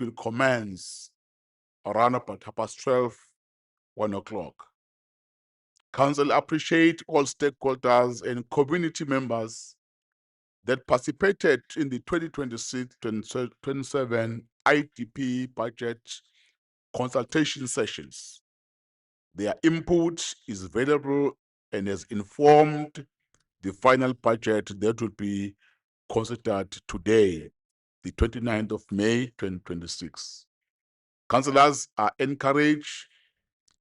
will commence around about 12:30, 1 o'clock. Council appreciate all stakeholders and community members that participated in the 2026-27 IDP budget consultation sessions. Their input is valuable and has informed the final budget that will be considered today, the 29th of May, 2026. Councillors are encouraged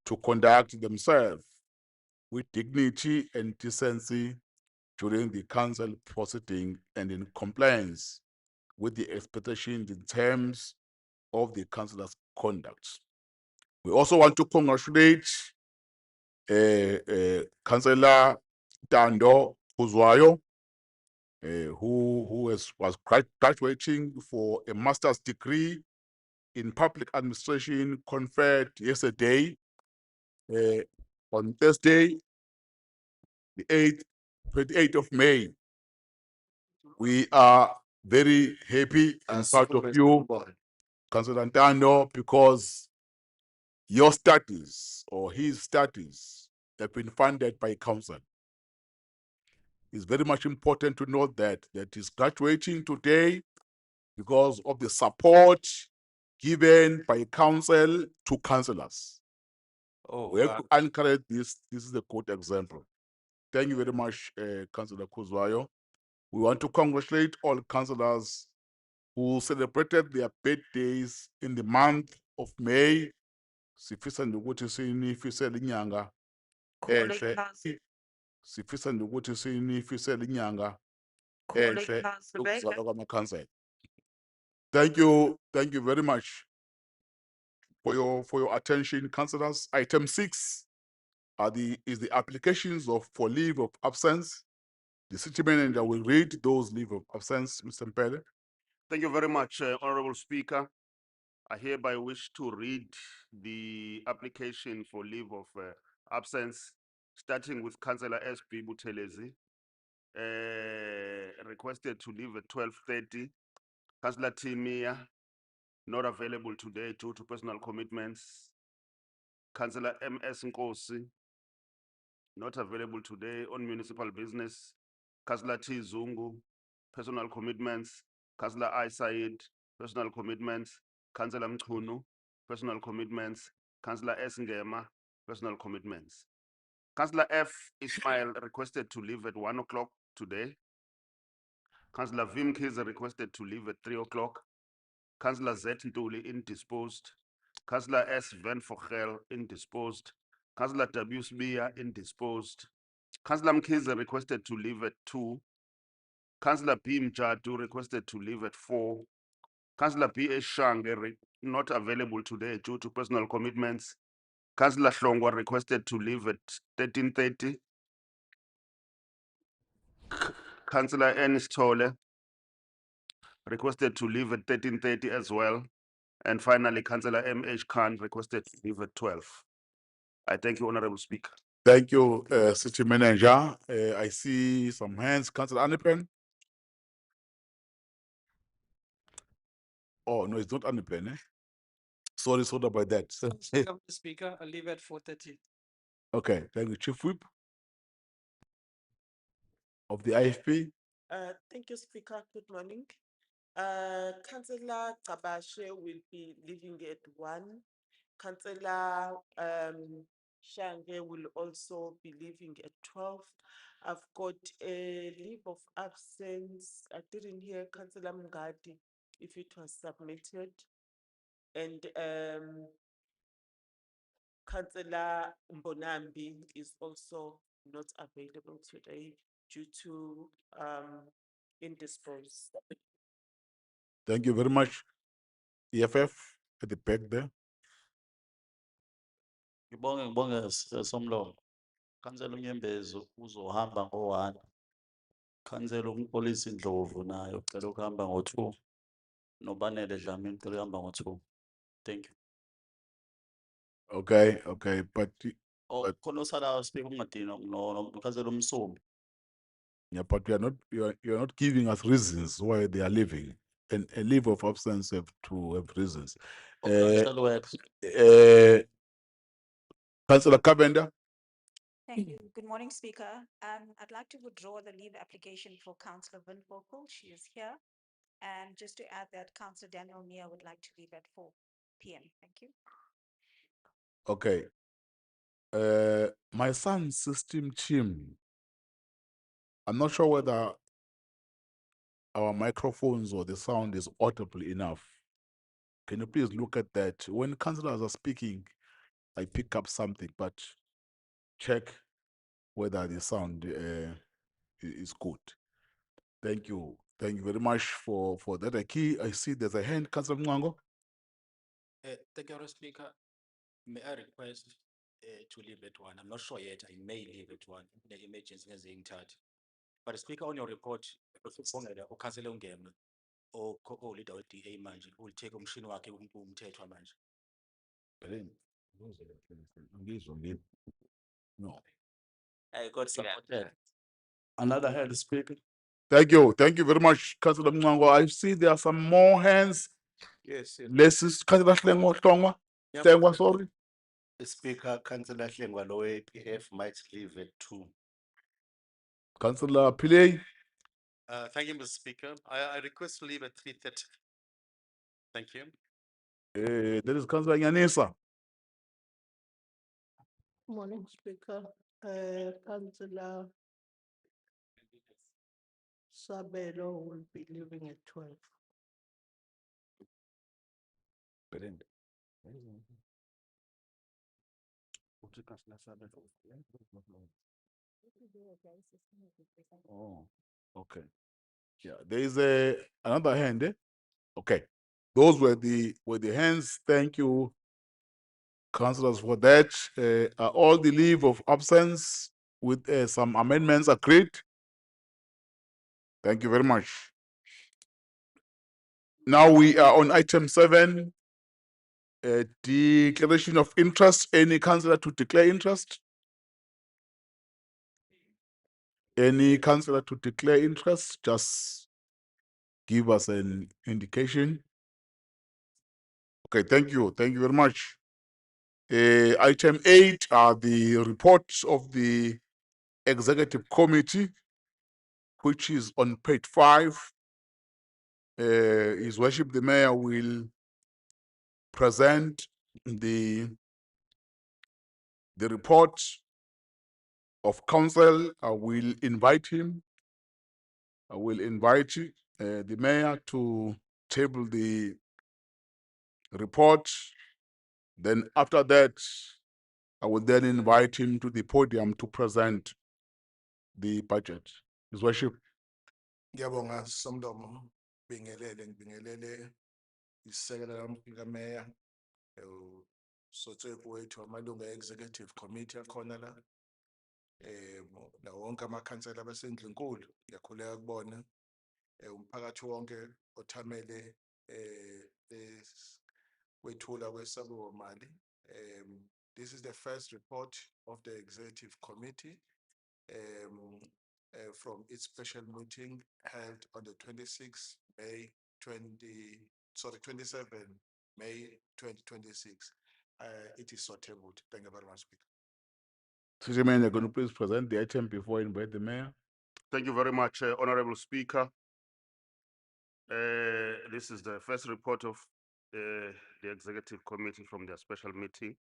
to conduct themselves with dignity and decency during the council proceeding and in compliance with the expectations in terms of the councillors' conduct. We also want to congratulate Councillor Tando Kuzwayo, who was graduating for a master's degree in public administration conferred yesterday on Thursday, the 28th of May. We are very happy and proud of you, Councillor Tando, because your studies or his studies have been funded by council. It's very much important to note that he's graduating today because of the support given by council to councillors. We have to encourage this. This is a good example. Thank you very much, Councillor Kuzwayo. We want to congratulate all councillors who celebrated their birthdays in the month of May. Sifisa nokuthi sinifisele inyanga enhle. Sifisa nokuthi sinifisele inyanga enhle yokuzalwa kwamakhansela. Thank you very much for your attention, councillors. Item 6 is the applications for leave of absence. The city manager will read those leave of absence, Mr. Mpele. Thank you very much, Honorable Speaker. I hereby wish to read the application for leave of absence, starting with Councillor S.B. Buthelezi, requested to leave at 12:30. Councillor Timia, not available today due to personal commitments. Councillor M.S. Inkosi, not available today on municipal business. Councillor T. Zungu, personal commitments. Councillor I. Said, personal commitments. Councillor Mchunu, personal commitments. Councillor S. Ngema, personal commitments. Councillor F. Ismail requested to leave at 1 o'clock today. Councillor Vim Kiza requested to leave at 3 o'clock. Councillor Z. Luthuli indisposed. Councillor S. Van Vogel indisposed. Councillor W. Sbia indisposed. Councillor Mkiza requested to leave at 2. Councillor B. Mjadu requested to leave at 4. Councillor B. A. Shange not available today due to personal commitments. Councillor Hlongwa requested to leave at 13:30. Councillor Ernest Tole requested to leave at 13:30 as well. And finally, Councillor M.H. Khan requested to leave at 12. I thank you, Honorable Speaker. Thank you, City Manager. I see some hands. Councillor Anipen. Oh, no, it's not Anipen. Sorry about that. Speaker, I'll leave at 4:30. Okay, thank you, Chief Whip of the IFP. Thank you, Speaker. Good morning. Councillor Tabashe will be leaving at 1. Councillor Shange will also be leaving at 12. I've got a leave of absence. I didn't hear Councillor Mngadi if it was submitted. And Councillor Mbonambi is also not available today due to indisposed. Thank you very much. EFF at the back there. Ngibonge somlomo. Councillor Unyembezo uzohamba ngo-1. Councillor umpolisi Ndlovu nayo ucela ukuhamba ngo-2. Nobanele Dlamini ucela ukuhamba ngo-2. Thank you. Okay, but Khona osala speak ungadina no Councillor Umsombi. yeah, but you are not giving us reasons why they are leaving. and a leave of absence have to have reasons. Official works. Councillor Kabenda, Thank you. Good morning, Speaker. I'd like to withdraw the leave application for Councillor Van Vokel. She is here. And just to add that Councillor Daniel Mia would like to leave at 4 PM. Thank you. okay. My son's system team. I'm not sure whether our microphones or the sound is audible enough. Can you please look at that? When councillors are speaking, I pick up something, but check whether the sound is good. Thank you. Thank you very much for that. I see there's a hand, Councillor Mwango. Thank you, Honourable Speaker. May I request to leave at 1? I'm not sure yet. I may leave at 1. The emergency has been touched. But Speaker, on your report, uKhansela ungema leader we DA manje will take umshini wakhe umthethwa manje. No. I got supported. Another hand, Speaker. Thank you. Thank you very much, Councillor Mwango. I see there are some more hands. Yes, yes. Let's Councillor Hlengwa, sorry. Speaker, Councillor Hlengwa Lowe APF might leave at 2. Councillor Pillay, Thank you, Mr. Speaker. I request to leave at 3:30. Thank you. there is Councillor Nyanisa. Morning, Speaker. Councillor Sabelo will be leaving at 12. Oh, okay. Yeah, there is another hand. Okay. Those were the hands. Thank you, councillors, for that. Are all the leave of absence with some amendments agreed? Thank you very much. Now we are on item 7. Declaration of interest. Any councillor to declare interest? Any councillor to declare interest? Just give us an indication. Okay, thank you. Thank you very much. Item 8 are the reports of the executive committee, which is on page 5. His Worship the Mayor will present the report of council. I will invite him. I will invite the mayor to table the report. Then after that, I will then invite him to the podium to present the budget. His Worship. Ngiyabonga Somlomo, ngibingelele isekela likameya, sothe kwethu amalunga executive committee akhona la. Na wonke amakhansela abasendlu enkulu, ngiyakhuleka kubona umphakathi wonke othamele kwethula kwesabelo mali. This is the first report of the executive committee from its special meeting held on the 27 May 2026. It is so tabled. Thank you very much, Speaker. Mr. Mayor, going to please present the item before I invite the mayor. Thank you very much, Honorable Speaker. This is the first report of the Executive Committee from their special meeting.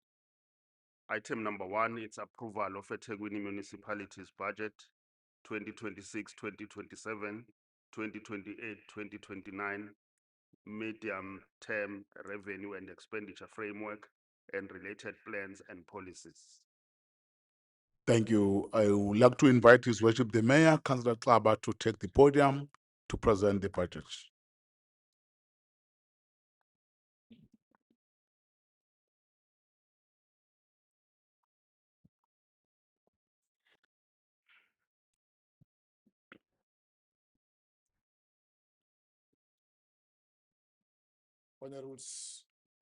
Item number 1, it's approval of EThekwini Municipalities Budget 2026, 2027, 2028, 2029, medium-term revenue and expenditure framework and related plans and policies. Thank you. I would like to invite His Worship the Mayor, Councillor Klaba, to take the podium to present the budget.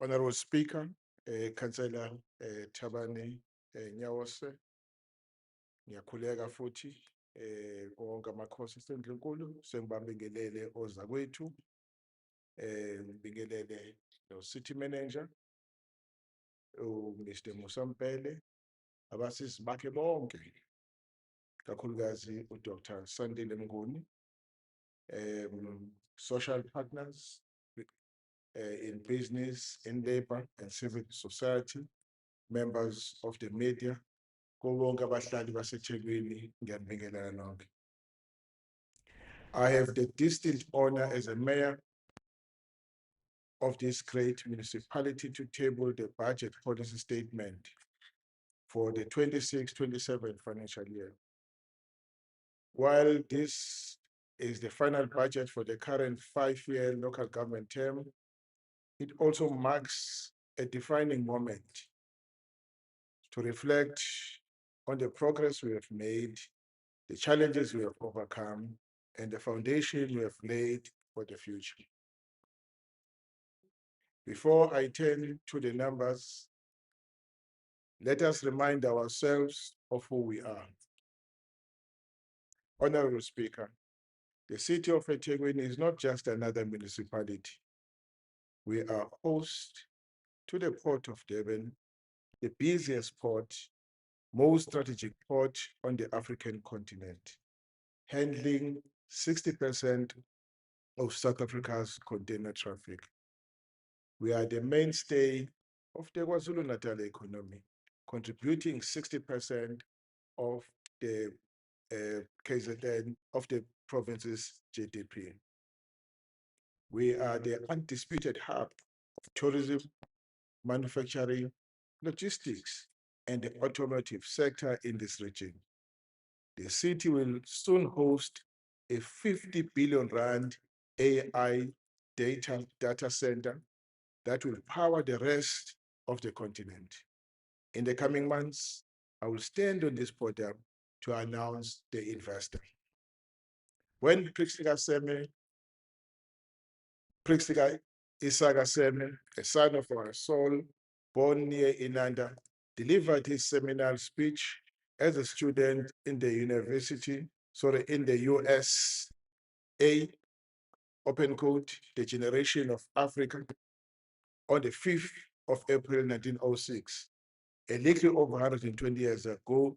Honorable Speaker, Councillor Thabani Nyawose, ngiyakhuleka futhi wonke amakhosi esendlu enkulu sengibambengelele ozakwethu ngibingelele no city manager, Mr. Musampele, abasisi bakhe bonke, kakhulukazi uDr. Sandile Mnguni, social partners in business, in labor and civil society, members of the media, kubo bonke abahlali baseThekwini, ngiyanibingelela nonke. I have the distinct honor as a mayor of this great municipality to table the budget policy statement for the 26-27 financial year. While this is the final budget for the current 5-year local government term, it also marks a defining moment to reflect on the progress we have made, the challenges we have overcome, and the foundation we have laid for the future. Before I turn to the numbers, let us remind ourselves of who we are. Honorable Speaker, the city of EThekwini is not just another municipality. We are host to the Port of Durban, the busiest port, most strategic port on the African continent, handling 60% of South Africa's container traffic. We are the mainstay of the KwaZulu-Natal economy, contributing 60% of the KZN, of the province's GDP. We are the undisputed hub of tourism, manufacturing, logistics, and the automotive sector in this region. The city will soon host a 50 billion rand AI data center that will power the rest of the continent. In the coming months, I will stand on this podium to announce the investor. When Prikstika Isaga Seme, a son of our soul, born near Inanda, delivered his seminal speech as a student in the in the USA, open quote, the generation of Africa, on the 5th of April, 1906. A little over 120 years ago,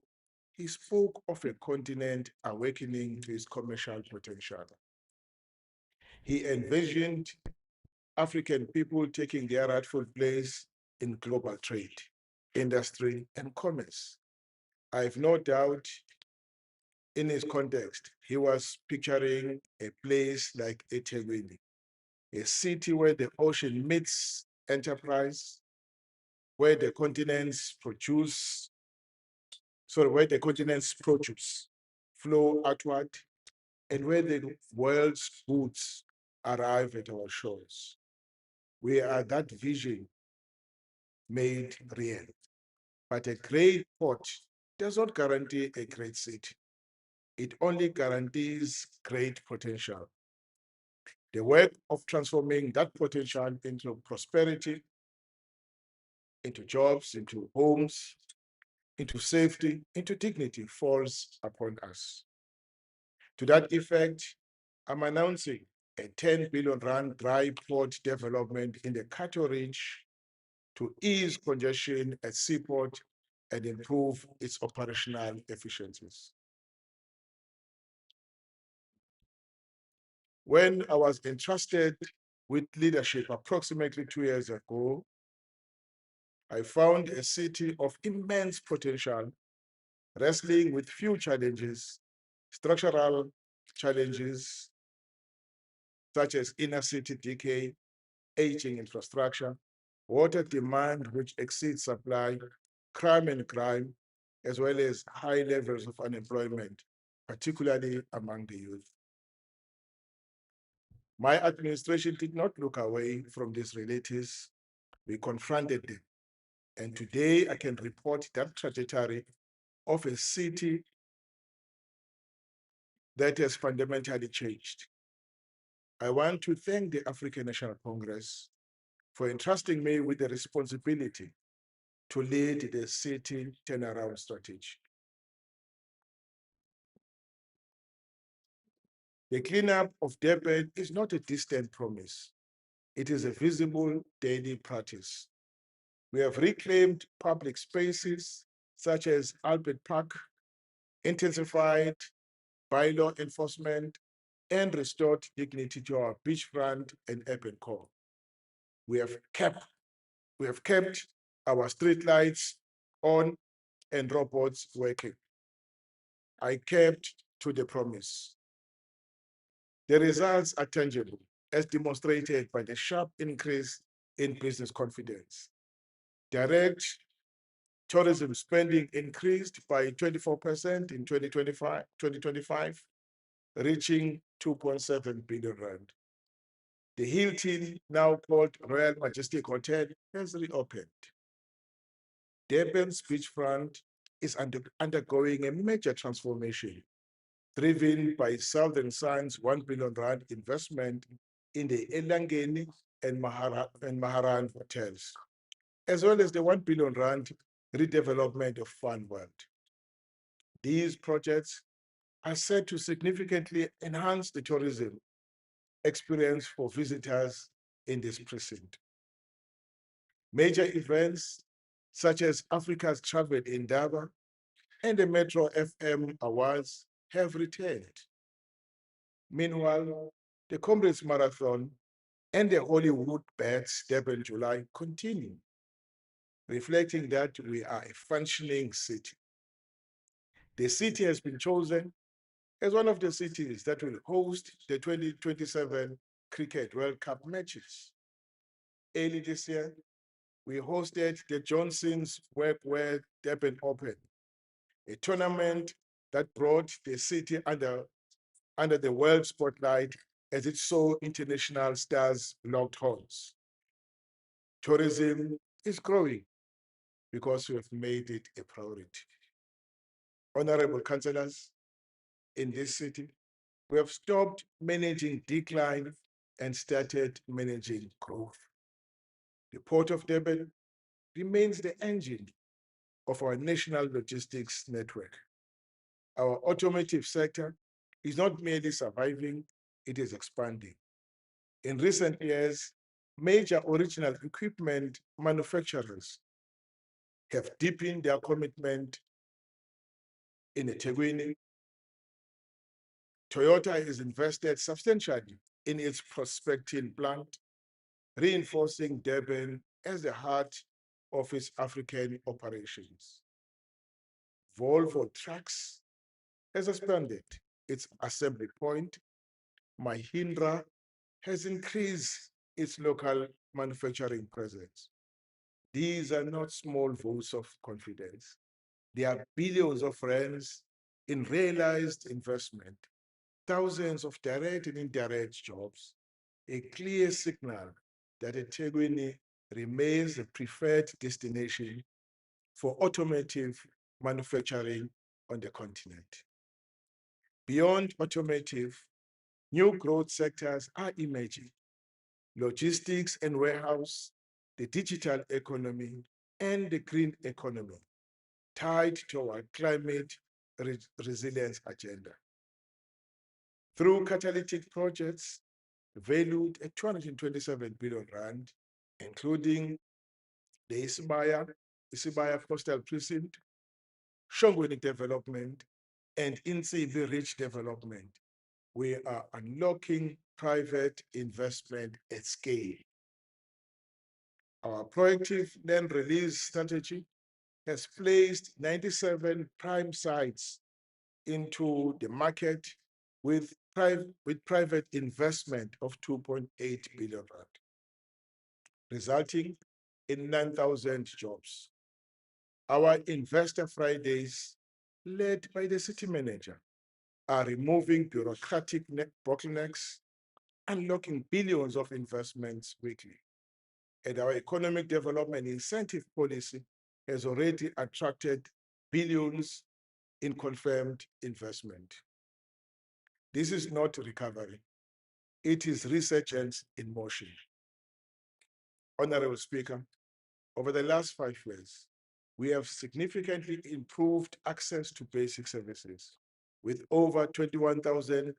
he spoke of a continent awakening to its commercial potential. He envisioned African people taking their rightful place in global trade, industry, and commerce. I have no doubt in his context, he was picturing a place like EThekwini, a city where the ocean meets enterprise, where the continent's produce flow outward, and where the world's goods arrive at our shores. We are that vision made real. But a great port does not guarantee a great city. It only guarantees great potential. The work of transforming that potential into prosperity, into jobs, into homes, into safety, into dignity falls upon us. To that effect, I'm announcing a 10 billion rand dry port development in the Cato Ridge to ease congestion at seaport and improve its operational efficiencies. When I was entrusted with leadership approximately 2 years ago, I found a city of immense potential, wrestling with few challenges, structural challenges, such as inner city decay, aging infrastructure, water demand which exceeds supply, crime, as well as high levels of unemployment, particularly among the youth. My administration did not look away from these realities. We confronted them. And today I can report that trajectory of a city that has fundamentally changed. I want to thank the African National Congress for entrusting me with the responsibility to lead the city turnaround strategy. The cleanup of Durban is not a distant promise. It is a visible daily practice. We have reclaimed public spaces such as Albert Park, intensified bylaw enforcement, and restored dignity to our beachfront and urban core. We have kept our street lights on and robots working. I kept to the promise. The results are tangible, as demonstrated by the sharp increase in business confidence. Direct tourism spending increased by 24% in 2025, reaching 2.7 billion rand. The Hilton, now called Royal Majestic Hotel, has reopened. Durban's beachfront is undergoing a major transformation, driven by Southern Sun's 1 billion rand investment in the Elangeni and Maharan hotels, as well as the 1 billion rand redevelopment of Fun World. These projects are set to significantly enhance the tourism experience for visitors in this precinct. Major events such as Africa's Travel Indaba and the Metro FM Awards have returned. Meanwhile, the Comrades Marathon and the Hollywood Bats Durban July continue, reflecting that we are a functioning city. The city has been chosen as one of the cities that will host the 2027 Cricket World Cup matches. Early this year, we hosted the Johnson's Workwear Durban Open, a tournament that brought the city under the world spotlight as it saw international stars locked horns. Tourism is growing because we have made it a priority. Honorable councillors, in this city, we have stopped managing decline and started managing growth. The Port of Durban remains the engine of our national logistics network. Our automotive sector is not merely surviving, it is expanding. In recent years, major original equipment manufacturers have deepened their commitment in EThekwini. Toyota has invested substantially in its prospecting plant, reinforcing Durban as the heart of its African operations. Volvo Trucks has expanded its assembly point. Mahindra has increased its local manufacturing presence. These are not small votes of confidence. They are billions of rands in realized investment, thousands of direct and indirect jobs, a clear signal that EThekwini remains the preferred destination for automotive manufacturing on the continent. Beyond automotive, new growth sectors are emerging: logistics and warehouse, the digital economy, and the green economy, tied to our climate resilience agenda. Through catalytic projects valued at 227 billion rand, including the Isibaya Coastal Precinct, Shongweni Development, and Insibi Rich Development, we are unlocking private investment at scale. Our proactive land release strategy has placed 97 prime sites into the market with private investment of 2.8 billion rand, resulting in 9,000 jobs. Our Investor Fridays, led by the city manager, are removing bureaucratic bottlenecks, unlocking billions of investments weekly. And our economic development incentive policy has already attracted billions in confirmed investment. This is not recovery, it is resurgence in motion. Honorable Speaker, over the last 5 years, we have significantly improved access to basic services with over 21,000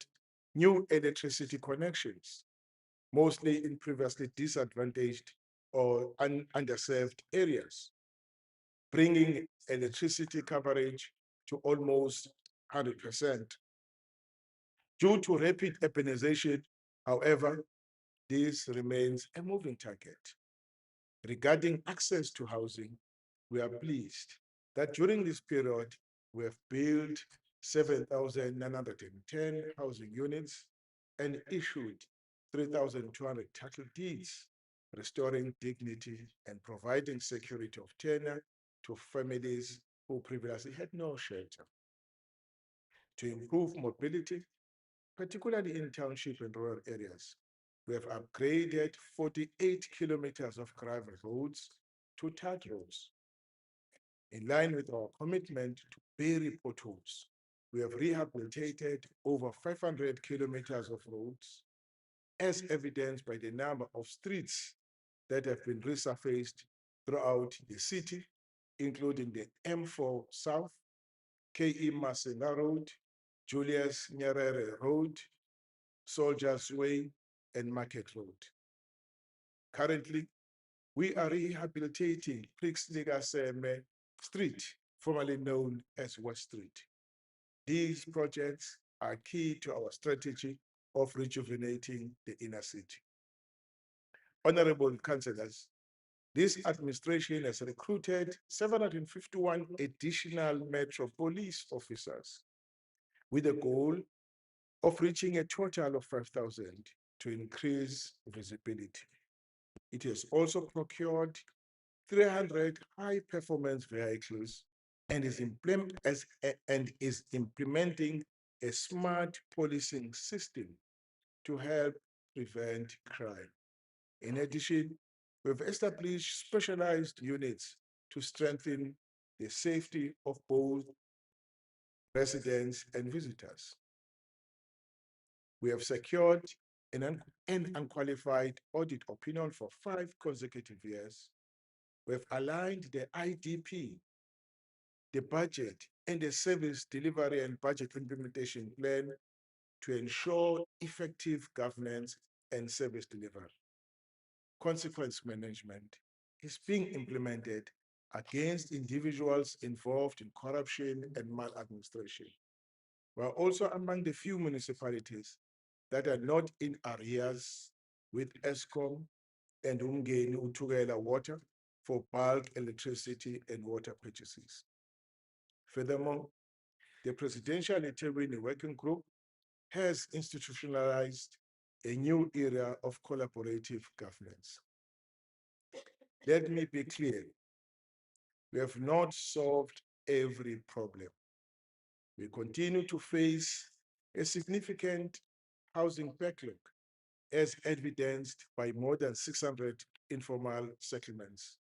new electricity connections, mostly in previously disadvantaged or underserved areas, bringing electricity coverage to almost 100%. Due to rapid urbanization, however, this remains a moving target. Regarding access to housing, we are pleased that during this period, we have built 7,910 housing units and issued 3,200 title deeds, restoring dignity and providing security of tenure to families who previously had no shelter. To improve mobility, particularly in township and rural areas, we have upgraded 48 kilometers of gravel roads to tarred roads. In line with our commitment to bury potholes, we have rehabilitated over 500 kilometers of roads, as evidenced by the number of streets that have been resurfaced throughout the city, including the M4 South, KE Masenga Road, Julius Nyerere Road, Soldiers Way, and Market Road. Currently, we are rehabilitating Prixligaseme Street, formerly known as West Street. These projects are key to our strategy of rejuvenating the inner city. Honorable councillors, this administration has recruited 751 additional Metro Police officers with a goal of reaching a total of 5,000 to increase visibility. It has also procured 300 high-performance vehicles and is implementing a smart policing system to help prevent crime. In addition, we've established specialized units to strengthen the safety of both residents and visitors. We have secured an unqualified audit opinion for 5 consecutive years. We have aligned the IDP, the budget, and the service delivery and budget implementation plan to ensure effective governance and service delivery. Consequence management is being implemented against individuals involved in corruption and maladministration. We are also among the few municipalities that are not in arrears with ESCOM and Umgeni Uthukela Water for bulk electricity and water purchases. Furthermore, the Presidential EThekwini Working Group has institutionalized a new era of collaborative governance. Let me be clear, we have not solved every problem. We continue to face a significant housing backlog, as evidenced by more than 600 informal settlements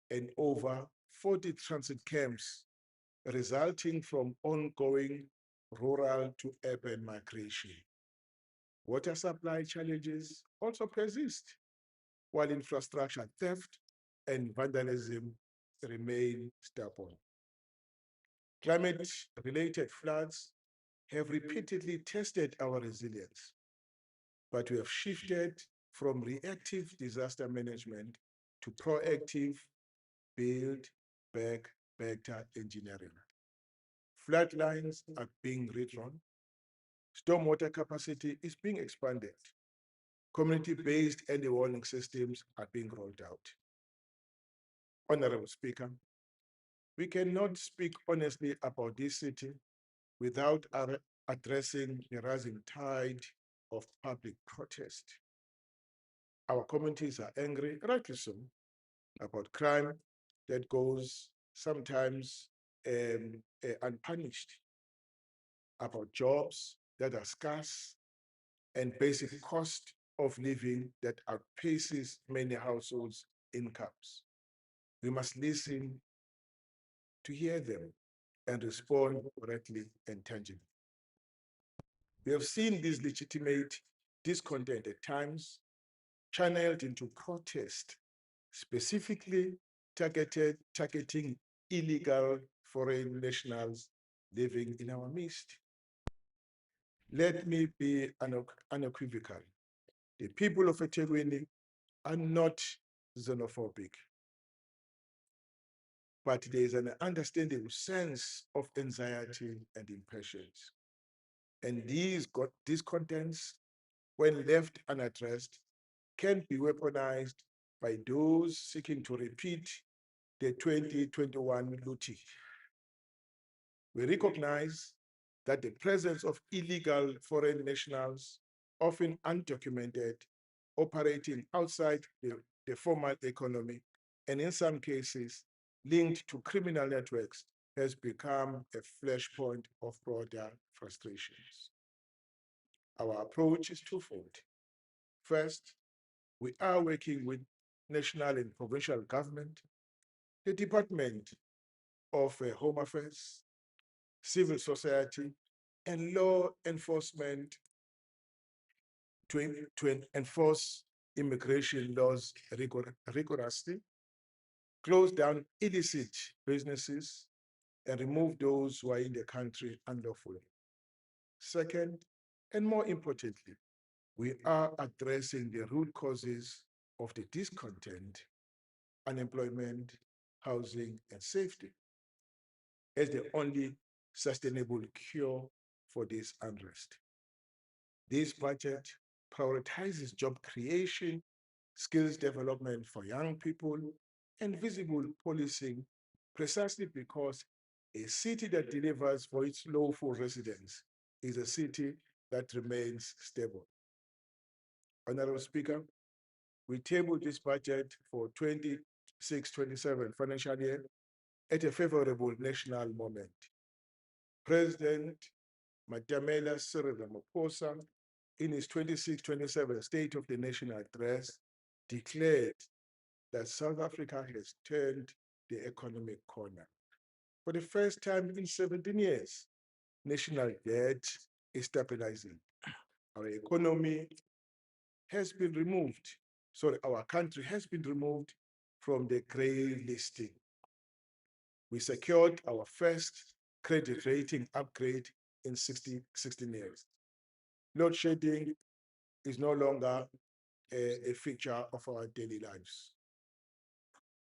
and over 40 transit camps resulting from ongoing rural to urban migration. Water supply challenges also persist, while infrastructure theft and vandalism remain stubborn. Climate-related floods have repeatedly tested our resilience, but we have shifted from reactive disaster management to proactive build back better engineering. Flood lines are being redrawn. Stormwater capacity is being expanded. Community-based early warning systems are being rolled out. Honorable Speaker, we cannot speak honestly about this city without addressing the rising tide of public protest. Our communities are angry, rightly so, about crime that goes sometimes unpunished, about jobs that are scarce, and basic cost of living that outpaces many households' incomes. We must listen to hear them and respond correctly and tangibly. We have seen this legitimate discontent at times channeled into protest, specifically targeting illegal foreign nationals living in our midst. Let me be unequivocal. The people of EThekwini are not xenophobic, but there is an understanding sense of anxiety and impatience. And these discontents, when left unaddressed, can be weaponized by those seeking to repeat the 2021 Luthuli. We recognize that the presence of illegal foreign nationals, often undocumented, operating outside the formal economy, and in some cases linked to criminal networks, has become a flashpoint of broader frustrations. Our approach is twofold. First, we are working with national and provincial government, the Department of Home Affairs, civil society, and law enforcement to enforce immigration laws rigorously, close down illicit businesses, and remove those who are in the country unlawfully. Second, and more importantly, we are addressing the root causes of the discontent, unemployment, housing, and safety as the only sustainable cure for this unrest. This budget prioritizes job creation, skills development for young people, and visible policing precisely because a city that delivers for its lawful residents is a city that remains stable. Honorable Speaker, we tabled this budget for 26-27 financial year at a favorable national moment. President Matamela Cyril Ramaphosa, in his 26-27 State of the Nation address, declared that South Africa has turned the economic corner. For the first time in 17 years, national debt is stabilizing. Our economy has been removed, our country has been removed from the gray listing. We secured our first credit rating upgrade in 16 years. Load shedding is no longer a feature of our daily lives.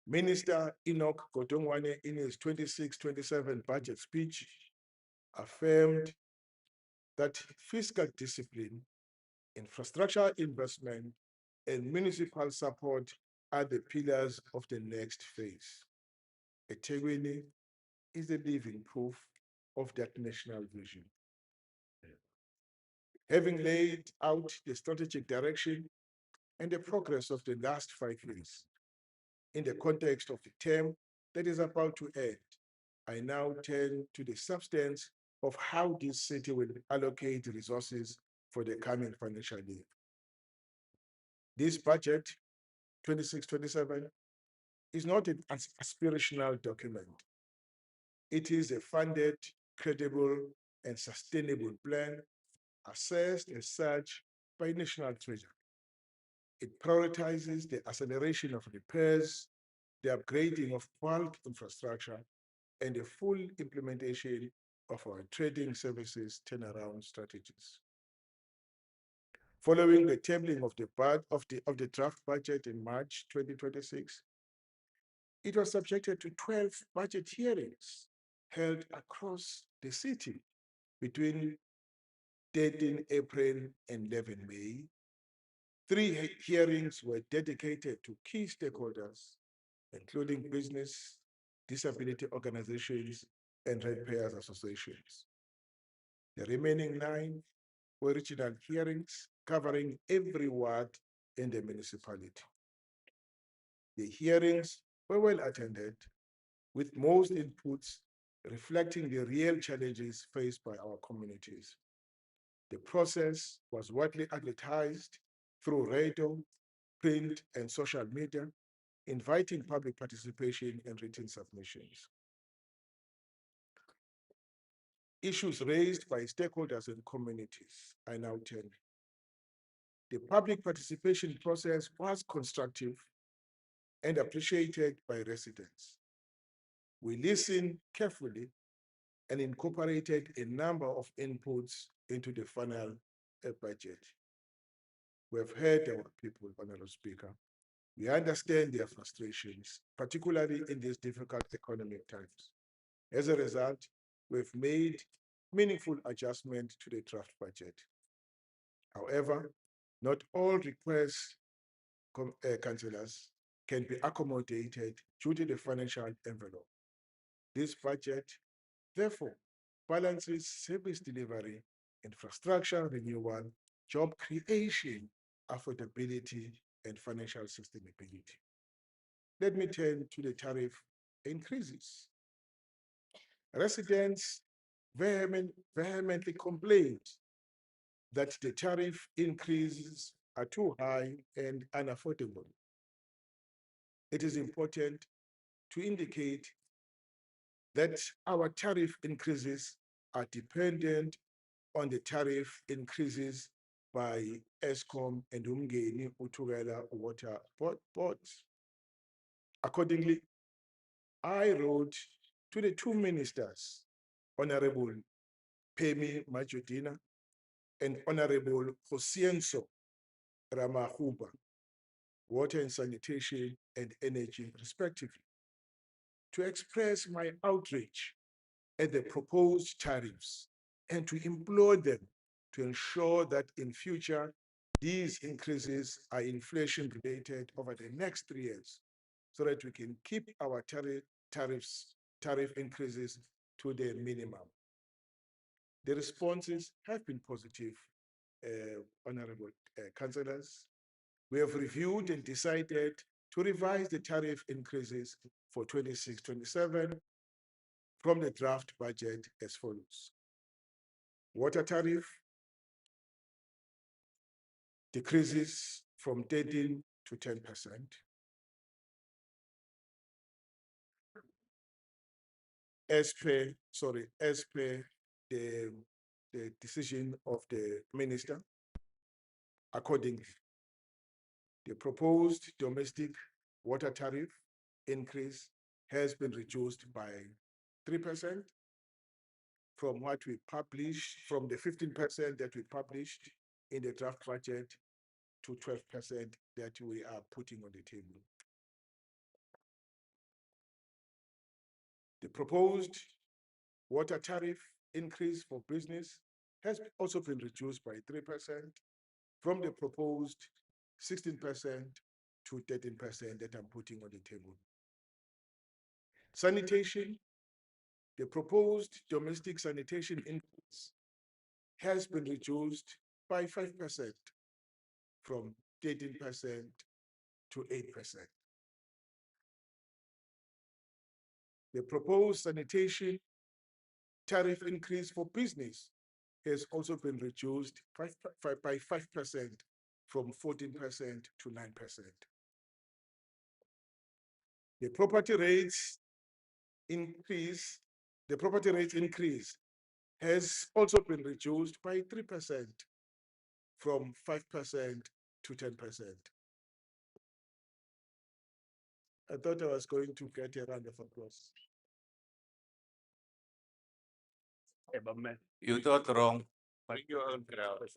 Minister Enoch Godongwane, in his 26-27 budget speech, affirmed that fiscal discipline, infrastructure investment, and municipal support are the pillars of the next phase. EThekwini is the living proof of that national vision. Having laid out the strategic direction and the progress of the last 5 years in the context of the term that is about to end, I now turn to the substance of how this city will allocate resources for the coming financial year. This budget, 26-27, is not an aspirational document. It is a funded, credible, and sustainable plan assessed as such by National Treasury. It prioritizes the acceleration of repairs, the upgrading of bulk infrastructure, and the full implementation of our trading services turnaround strategies. Following the tabling of the draft budget in March 2026, it was subjected to 12 budget hearings held across the city between 13 April and 11 May. 3 hearings were dedicated to key stakeholders, including business, disability organizations, and ratepayers associations. The remaining 9 were regional hearings covering every ward in the municipality. The hearings were well attended, with most inputs reflecting the real challenges faced by our communities. The process was widely advertised through radio, print, and social media, inviting public participation and written submissions. Issues raised by stakeholders and communities are now 10. The public participation process was constructive and appreciated by residents. We listened carefully and incorporated a number of inputs into the final budget. We have heard our people, Honorable Speaker. We understand their frustrations, particularly in these difficult economic times. As a result, we've made meaningful adjustment to the draft budget. However, not all requests, councillors, can be accommodated due to the financial envelope. This budget, therefore, balances service delivery, infrastructure renewal, job creation, affordability, and financial sustainability. Let me turn to the tariff increases. Residents vehemently complained that the tariff increases are too high and unaffordable. It is important to indicate that our tariff increases are dependent on the tariff increases by ESCOM and Umgeni Utugela Water Boards. Accordingly, I wrote to the two ministers, Honorable Pemi Majudina and Honorable Josienso Ramahuba, Water and Sanitation and Energy, respectively, to express my outrage at the proposed tariffs and to implore them to ensure that in future, these increases are inflation related over the next 3 years so that we can keep our tariff increases to the minimum. The responses have been positive, honorable councillors. We have reviewed and decided to revise the tariff increases for 26-27 from the draft budget as follows. Water tariff decreases from 13 to 10%. As per the decision of the minister. Accordingly, the proposed domestic water tariff increase has been reduced by 3% from what we published, from the 15% that we published in the draft budget to 12% that we are putting on the table. The proposed water tariff increase for business has also been reduced by 3% from the proposed 16% to 13% that I'm putting on the table. Sanitation, the proposed domestic sanitation increase has been reduced by 5% from 13% to 8%. The proposed sanitation tariff increase for business has also been reduced by 5% from 14% to 9%. The property rates increase has also been reduced by 3% from 5% to 10%. I thought I was going to get a round of applause. You thought wrong. But your own crowd.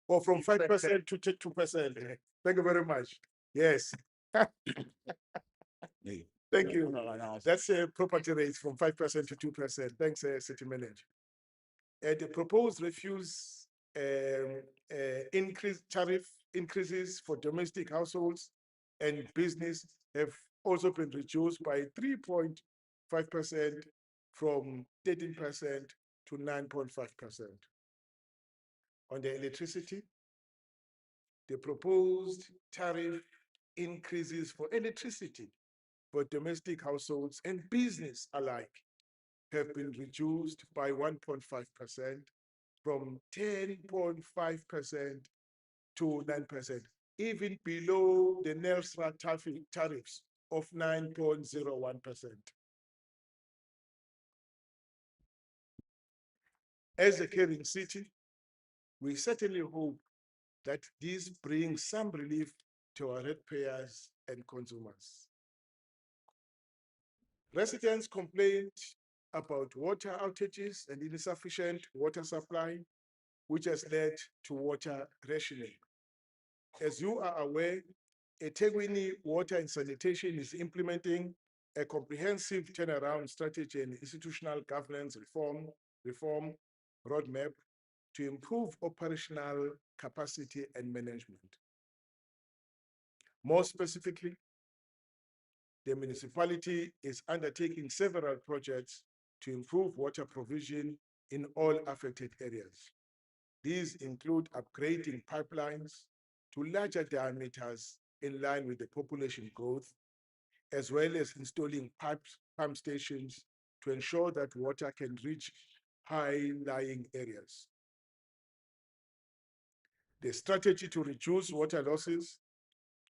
Or from 5% to 2%. Thank you very much. Yes. Thank you. That's a property rates from 5% to 2%. Thanks, City Manager. The proposed refuse tariff increases for domestic households and business have also been reduced by 3.5% from 13% to 9.5%. On the electricity, the proposed tariff increases for electricity for domestic households and business alike have been reduced by 1.5% from 10.5% to 9%, even below the NELSRA tariffs of 9.01%. As a caring city, we certainly hope that this brings some relief to our ratepayers and consumers. Residents complained about water outages and insufficient water supply, which has led to water rationing. As you are aware, EThekwini Water and Sanitation is implementing a comprehensive turnaround strategy and institutional governance reform roadmap to improve operational capacity and management. More specifically, the municipality is undertaking several projects to improve water provision in all affected areas. These include upgrading pipelines to larger diameters in line with the population growth, as well as installing pump stations to ensure that water can reach high-lying areas. The strategy to reduce water losses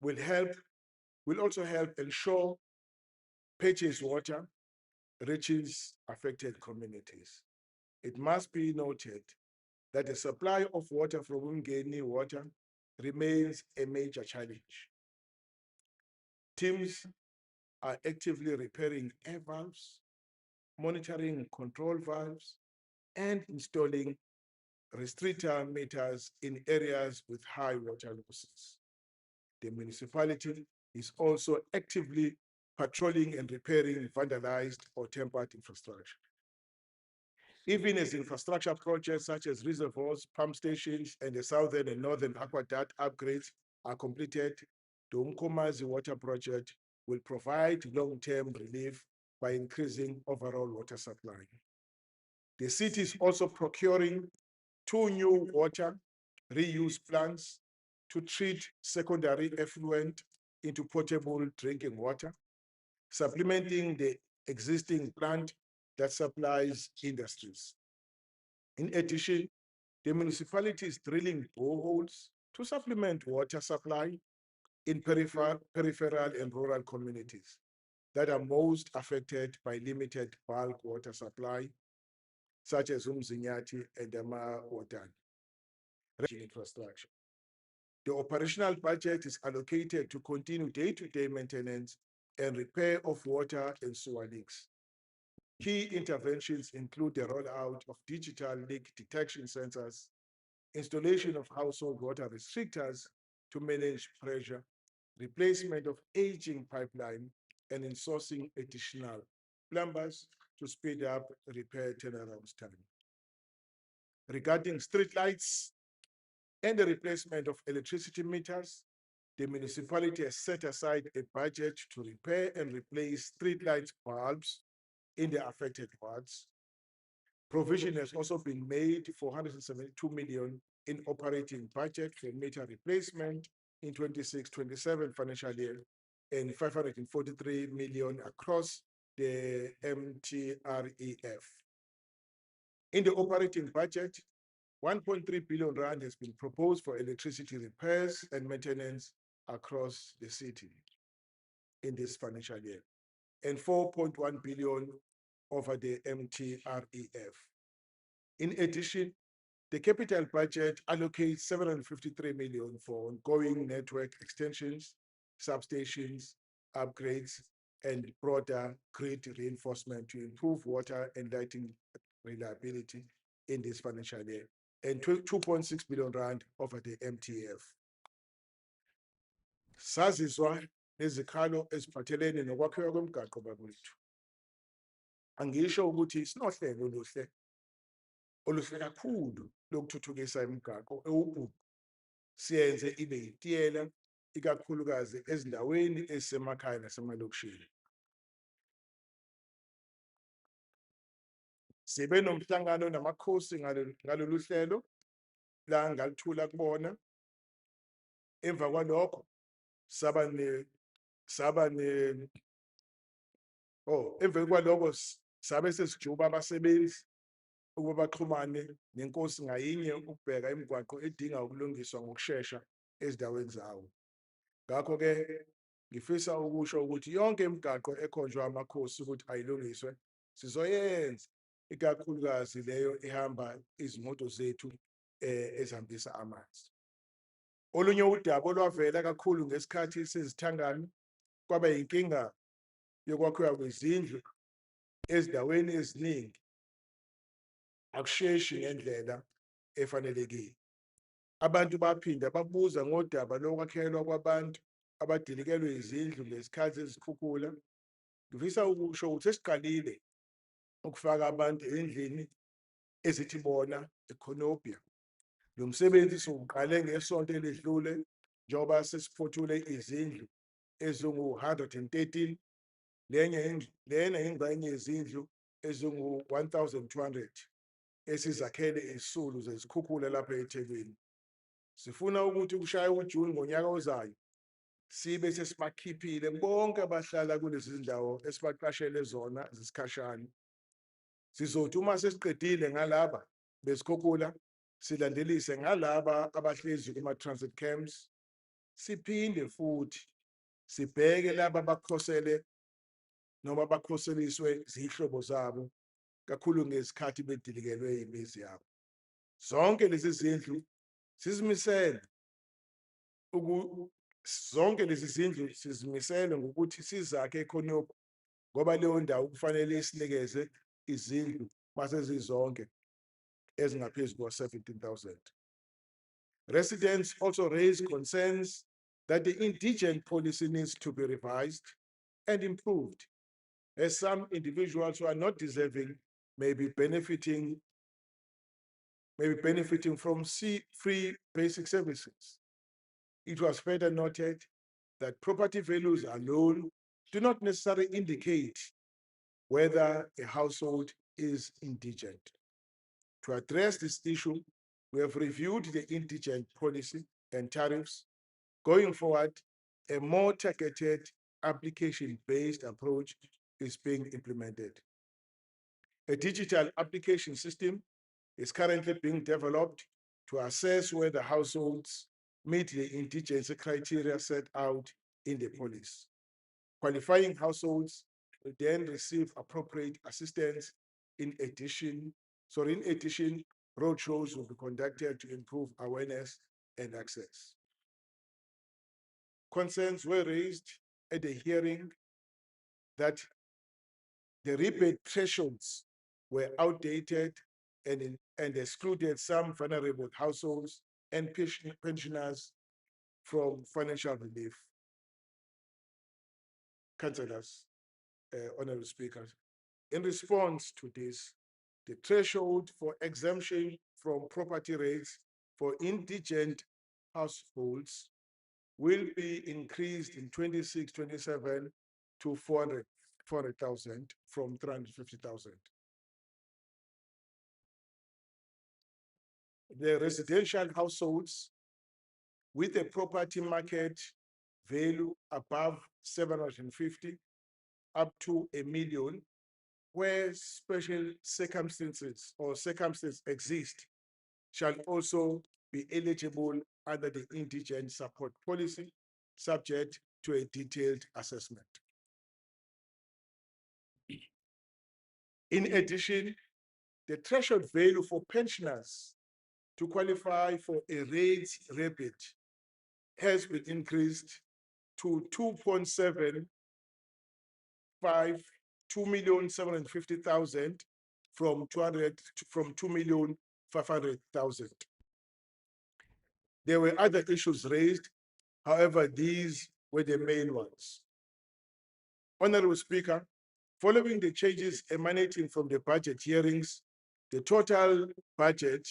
will also help ensure purchased water reaches affected communities. It must be noted that the supply of water from Umgeni water remains a major challenge. Teams are actively repairing air valves, monitoring control valves, and installing restrictor meters in areas with high water losses. The municipality is also actively patrolling and repairing vandalized or tempered infrastructure. Even as infrastructure projects such as reservoirs, pump stations, and the southern and northern aqueduct upgrades are completed, the Umkomazi water project will provide long-term relief by increasing overall water supply. The city is also procuring 2 new water reuse plants to treat secondary effluent into potable drinking water, supplementing the existing plant that supplies industries. In addition, the municipality is drilling boreholes to supplement water supply in peripheral and rural communities that are most affected by limited bulk water supply, such as Umzinyati and Wotani infrastructure. The operational budget is allocated to continue day-to-day maintenance and repair of water and sewer leaks. Key interventions include the rollout of digital leak detection sensors, installation of household water restrictors to manage pressure, replacement of aging pipeline, and insourcing additional plumbers to speed up repair turnaround time. Regarding streetlights and the replacement of electricity meters, the municipality has set aside a budget to repair and replace streetlight bulbs in the affected wards. Provision has also been made for 172 million in operating budget for meter replacement in 26-27 financial year and 543 million across the MTREF. In the operating budget, 1.3 billion rand has been proposed for electricity repairs and maintenance across the city in this financial year, and 4.1 billion over the MTREF. In addition, the capital budget allocates 753 million for ongoing network extensions, substations, upgrades, and broader grid reinforcement to improve water and lighting reliability in this financial year, and 2.6 billion rand over the MTF. Sazizwa nezikhalo eziphathelene nokwakhiwa kwemigaqo bakwethu. Angisho ukuthi sinohlelo oluhle kakhulu lokuthuthukisa imigaqo ewububu siyenze ibe yitiyela ikakhulukazi ezindaweni ezisemakhaya nasemalokishini. Sibe nomhlangano namakhosi ngalolu hlelo la ngalithula kubona. Emva kwalokho emva kwalokho sabe sesijuba abasebenzi ukuba baxhumane nenkosi ngayinye ukubheka imigwaqo edinga ukulungiswa ngokusheshsha ezindaweni zawo. Ngakho-ke ngifisa ukusho ukuthi yonke imigaqo ekhonjwa amakhosi ukuthi ayilungiswe sizoyenza, ikakhulukazi leyo ehamba izimoto zethu ezihambisa amanzi. Olunye udaba olwavela kakhulu ngesikhathi sezithangani kwaba yinkinga yokwakhiwa kwezindlu ezindaweni eziningi akusheshi ngendlela efanelekile. Abantu baphinda babuza ngodaba lokwakhelwa kwabantu abadilikelwe izindlu ngesikhathi ezikhukhula. Ngifisa ukusho ukuthi sesiqalile ukufaka abantu endlini ezithi bona eConopia. Lo msebenzi siwuqale ngesonto eledlule njengoba sesiphothule izindlu ezingu-113, lena ingxenye yezindlu ezingu-1200 esizakhele izisulu zezikhukhula lapha eThekwini. Sifuna ukuthi kushaya uJuni ngonyaka ozayo sibe sesibakhiphile bonke abahlala kulezi zindawo esibaqashele zona zisikhashana. Sizothi uma sesiqedile ngalaba besikhukhula silandelise ngalaba abahlezi kuma-transit camps, siphinde futhi sibheke laba abakhosele noma bakhoseliswe zihlobo zabo kakhulu ngesikhathi bedilikelwe imizi yabo. Zonke lezi zindlu sizimisele sizimisele ngokuthi sizakhe eConopia ngoba leyo ndawo kufanele isinikeze izindlu masezizonke ezingaphezu kwa-17,000. Residents also raise concerns that the indigent policy needs to be revised and improved, as some individuals who are not deserving may be benefiting from free basic services. It was further noted that property values alone do not necessarily indicate whether a household is indigent. To address this issue, we have reviewed the indigent policy and tariffs. Going forward, a more targeted application-based approach is being implemented. A digital application system is currently being developed to assess whether households meet the indigency criteria set out in the policy. Qualifying households will then receive appropriate assistance. In addition, roadshows will be conducted to improve awareness and access. Concerns were raised at the hearing that the rebate thresholds were outdated and excluded some vulnerable households and pensioners from financial relief. Councillors, honorable speakers, in response to this, the threshold for exemption from property rates for indigent households will be increased in 26-27 to 400,000 from 350,000. The residential households with a property market value above 750 up to $1 million, where special circumstances exist, shall also be eligible under the indigent support policy, subject to a detailed assessment. In addition, the threshold value for pensioners to qualify for a rate rebate has been increased to 2.750,000 from 2.500,000. There were other issues raised, however, these were the main ones. Honorable Speaker, following the changes emanating from the budget hearings, the total budget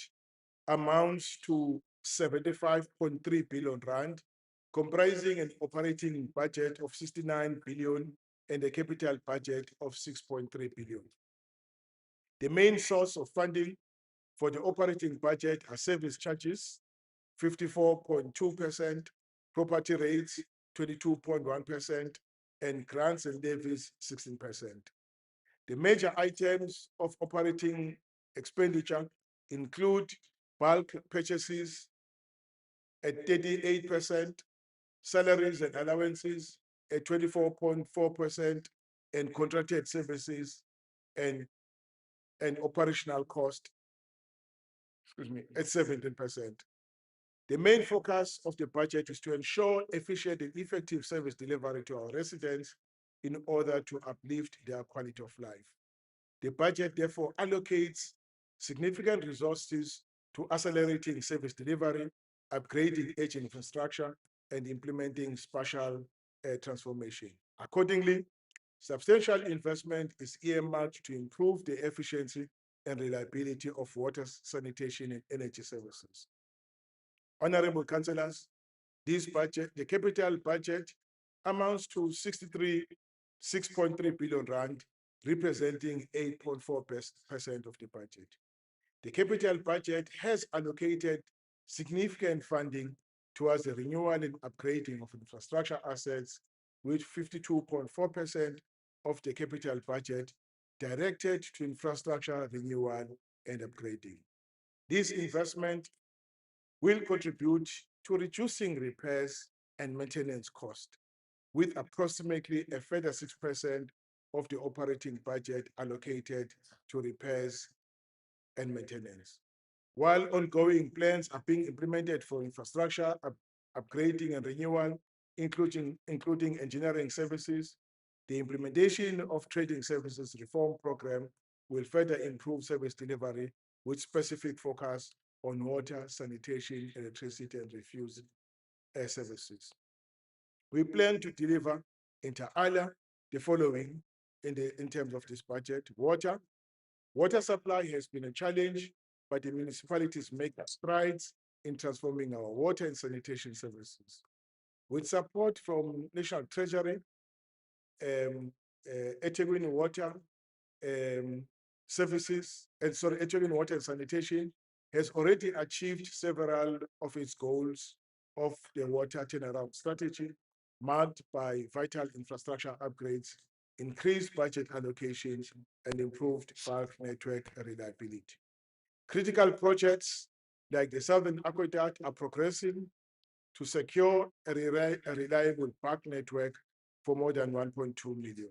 amounts to 75.3 billion rand, comprising an operating budget of 69 billion and a capital budget of 6.3 billion. The main source of funding for the operating budget are service charges, 54.2%, property rates, 22.1%, and grants and levies, 16%. The major items of operating expenditure include bulk purchases at 38%, salaries and allowances at 24.4%, and contracted services and operational cost, at 17%. The main focus of the budget is to ensure efficient and effective service delivery to our residents in order to uplift their quality of life. The budget therefore allocates significant resources to accelerating service delivery upgrading aging infrastructure, and implementing spatial transformation. Accordingly, substantial investment is earmarked to improve the efficiency and reliability of water, sanitation, and energy services. Honorable councillors, this budget, the capital budget, amounts to 6.3 billion rand, representing 8.4% of the budget. The capital budget has allocated significant funding towards the renewal and upgrading of infrastructure assets, with 52.4% of the capital budget directed to infrastructure renewal and upgrading. This investment will contribute to reducing repairs and maintenance costs, with approximately a further 6% of the operating budget allocated to repairs and maintenance. While ongoing plans are being implemented for infrastructure upgrading and renewal, including engineering services, the implementation of trading services reform program will further improve service delivery with specific focus on water, sanitation, electricity, and refuse services. We plan to deliver inter alia the following in terms of this budget: water. Water supply has been a challenge, but the municipalities make strides in transforming our water and sanitation services. With support from National Treasury, EThekwini Water Services, EThekwini Water and Sanitation has already achieved several of its goals of the water turnaround strategy, marked by vital infrastructure upgrades, increased budget allocations, and improved bulk network reliability. Critical projects like the Southern Aqueduct are progressing to secure a reliable bulk network for more than 1.2 million.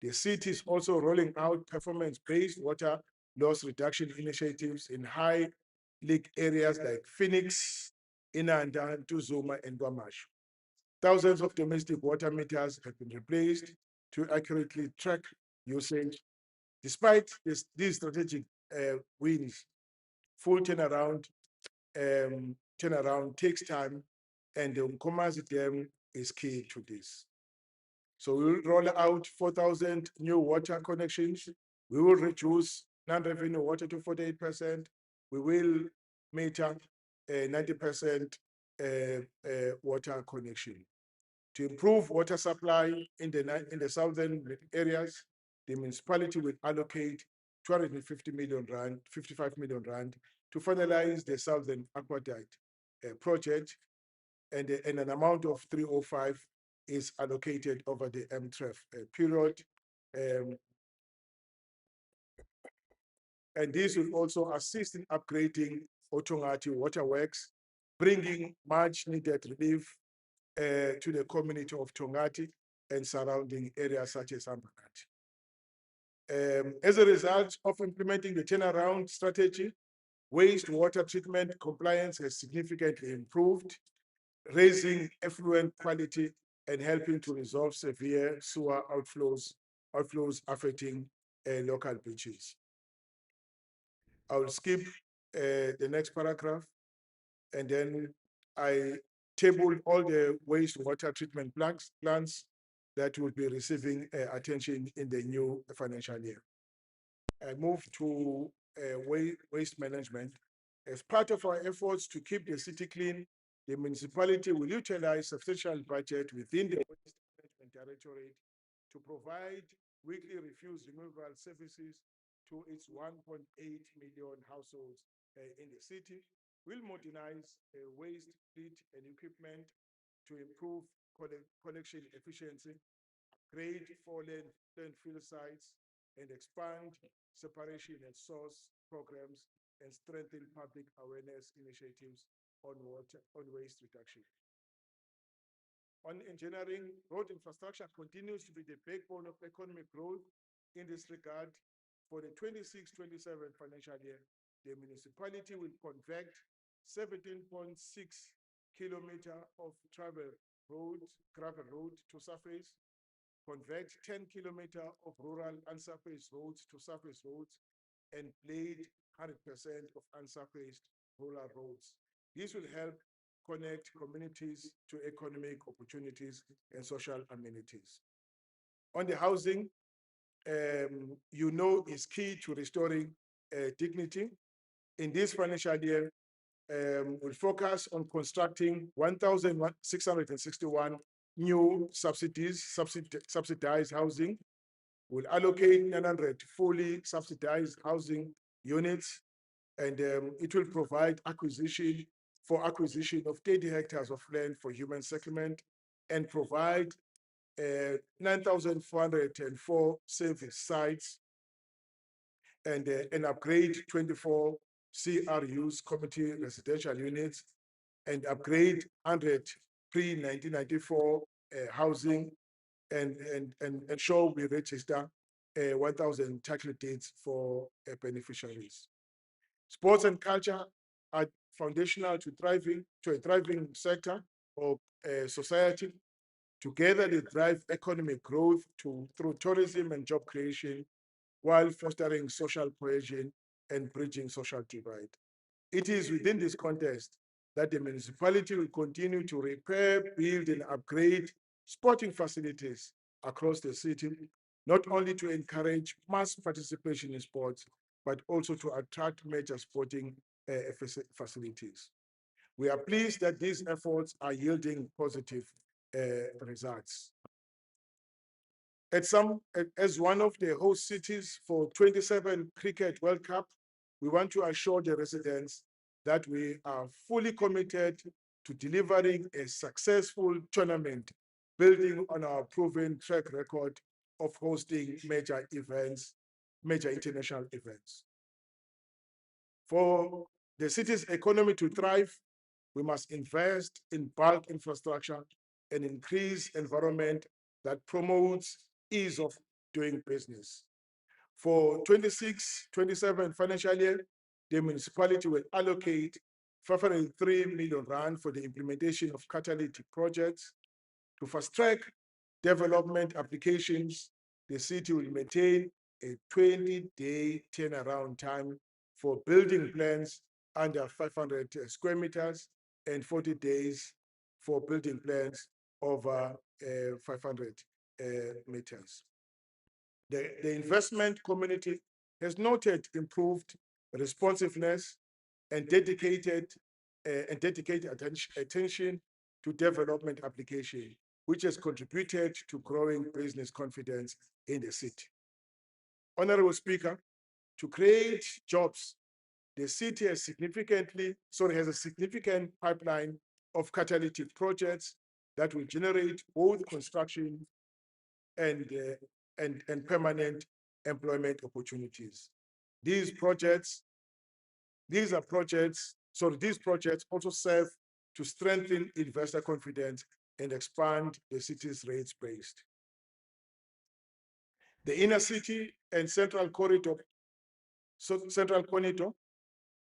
The city is also rolling out performance-based water loss reduction initiatives in high-leak areas like Phoenix, Inanda, Tuzuma, and Guamash. Thousands of domestic water meters have been replaced to accurately track usage. Despite these strategic wins, full turnaround takes time, and the Nkomazi Dam is key to this. So we will roll out 4,000 new water connections. We will reduce non-revenue water to 48%. We will meter 90% water connection. To improve water supply in the southern areas, the municipality will allocate 250 million rand, 55 million rand to finalize the Southern Aqueduct project, and an amount of 305 is allocated over the MTREF period. And this will also assist in upgrading Otongati waterworks, bringing much needed relief to the community of Tongati and surrounding areas such as Ambanati. As a result of implementing the turnaround strategy, wastewater treatment compliance has significantly improved, raising effluent quality and helping to resolve severe sewer outflows affecting local beaches. I will skip the next paragraph, and then I table all the wastewater treatment plants that will be receiving attention in the new financial year. I move to waste management. As part of our efforts to keep the city clean, the municipality will utilize substantial budget within the Waste Management Directorate to provide weekly refuse removal services to its 1.8 million households in the city. We'll modernize waste fleet and equipment to improve collection efficiency, upgrade 4 landfill sites, and expand separation and source programs and strengthen public awareness initiatives on waste reduction. On engineering, road infrastructure continues to be the backbone of economic growth. In this regard, for the 26-27 financial year, the municipality will convert 17.6 kilometers of gravel road to surface, convert 10 kilometers of rural unsurfaced roads to surface roads, and blade 100% of unsurfaced rural roads. This will help connect communities to economic opportunities and social amenities. On the housing, is key to restoring dignity. In this financial year, we'll focus on constructing 1,661 new subsidized housing. We'll allocate 900 fully subsidized housing units, and it will provide acquisition of 30 hectares of land for human settlement and provide 9,404 service sites and upgrade 24 CRUs, community residential units, and upgrade 100 pre-1994 housing and ensure we register 1,000 title deeds for beneficiaries. Sports and culture are foundational to a thriving sector or society. Together, they drive economic growth through tourism and job creation, while fostering social cohesion and bridging social divide. It is within this context that the municipality will continue to repair, build, and upgrade sporting facilities across the city, not only to encourage mass participation in sports, but also to attract major sporting facilities. We are pleased that these efforts are yielding positive results. As one of the host cities for 27 Cricket World Cup, we want to assure the residents that we are fully committed to delivering a successful tournament, building on our proven track record of hosting major international events. For the city's economy to thrive, we must invest in bulk infrastructure and increase environment that promotes ease of doing business. For 26-27 financial year, the municipality will allocate 503 million rand for the implementation of catalytic projects. To fast-track development applications, the city will maintain a 20-day turnaround time for building plans under 500 square meters and 40 days for building plans over 500 meters. The investment community has noted improved responsiveness and dedicated attention to development application, which has contributed to growing business confidence in the city. Honorable Speaker, to create jobs, the city has a significant pipeline of catalytic projects that will generate both construction and permanent employment opportunities. These projects also serve to strengthen investor confidence and expand the city's rates based. The inner city and central corridor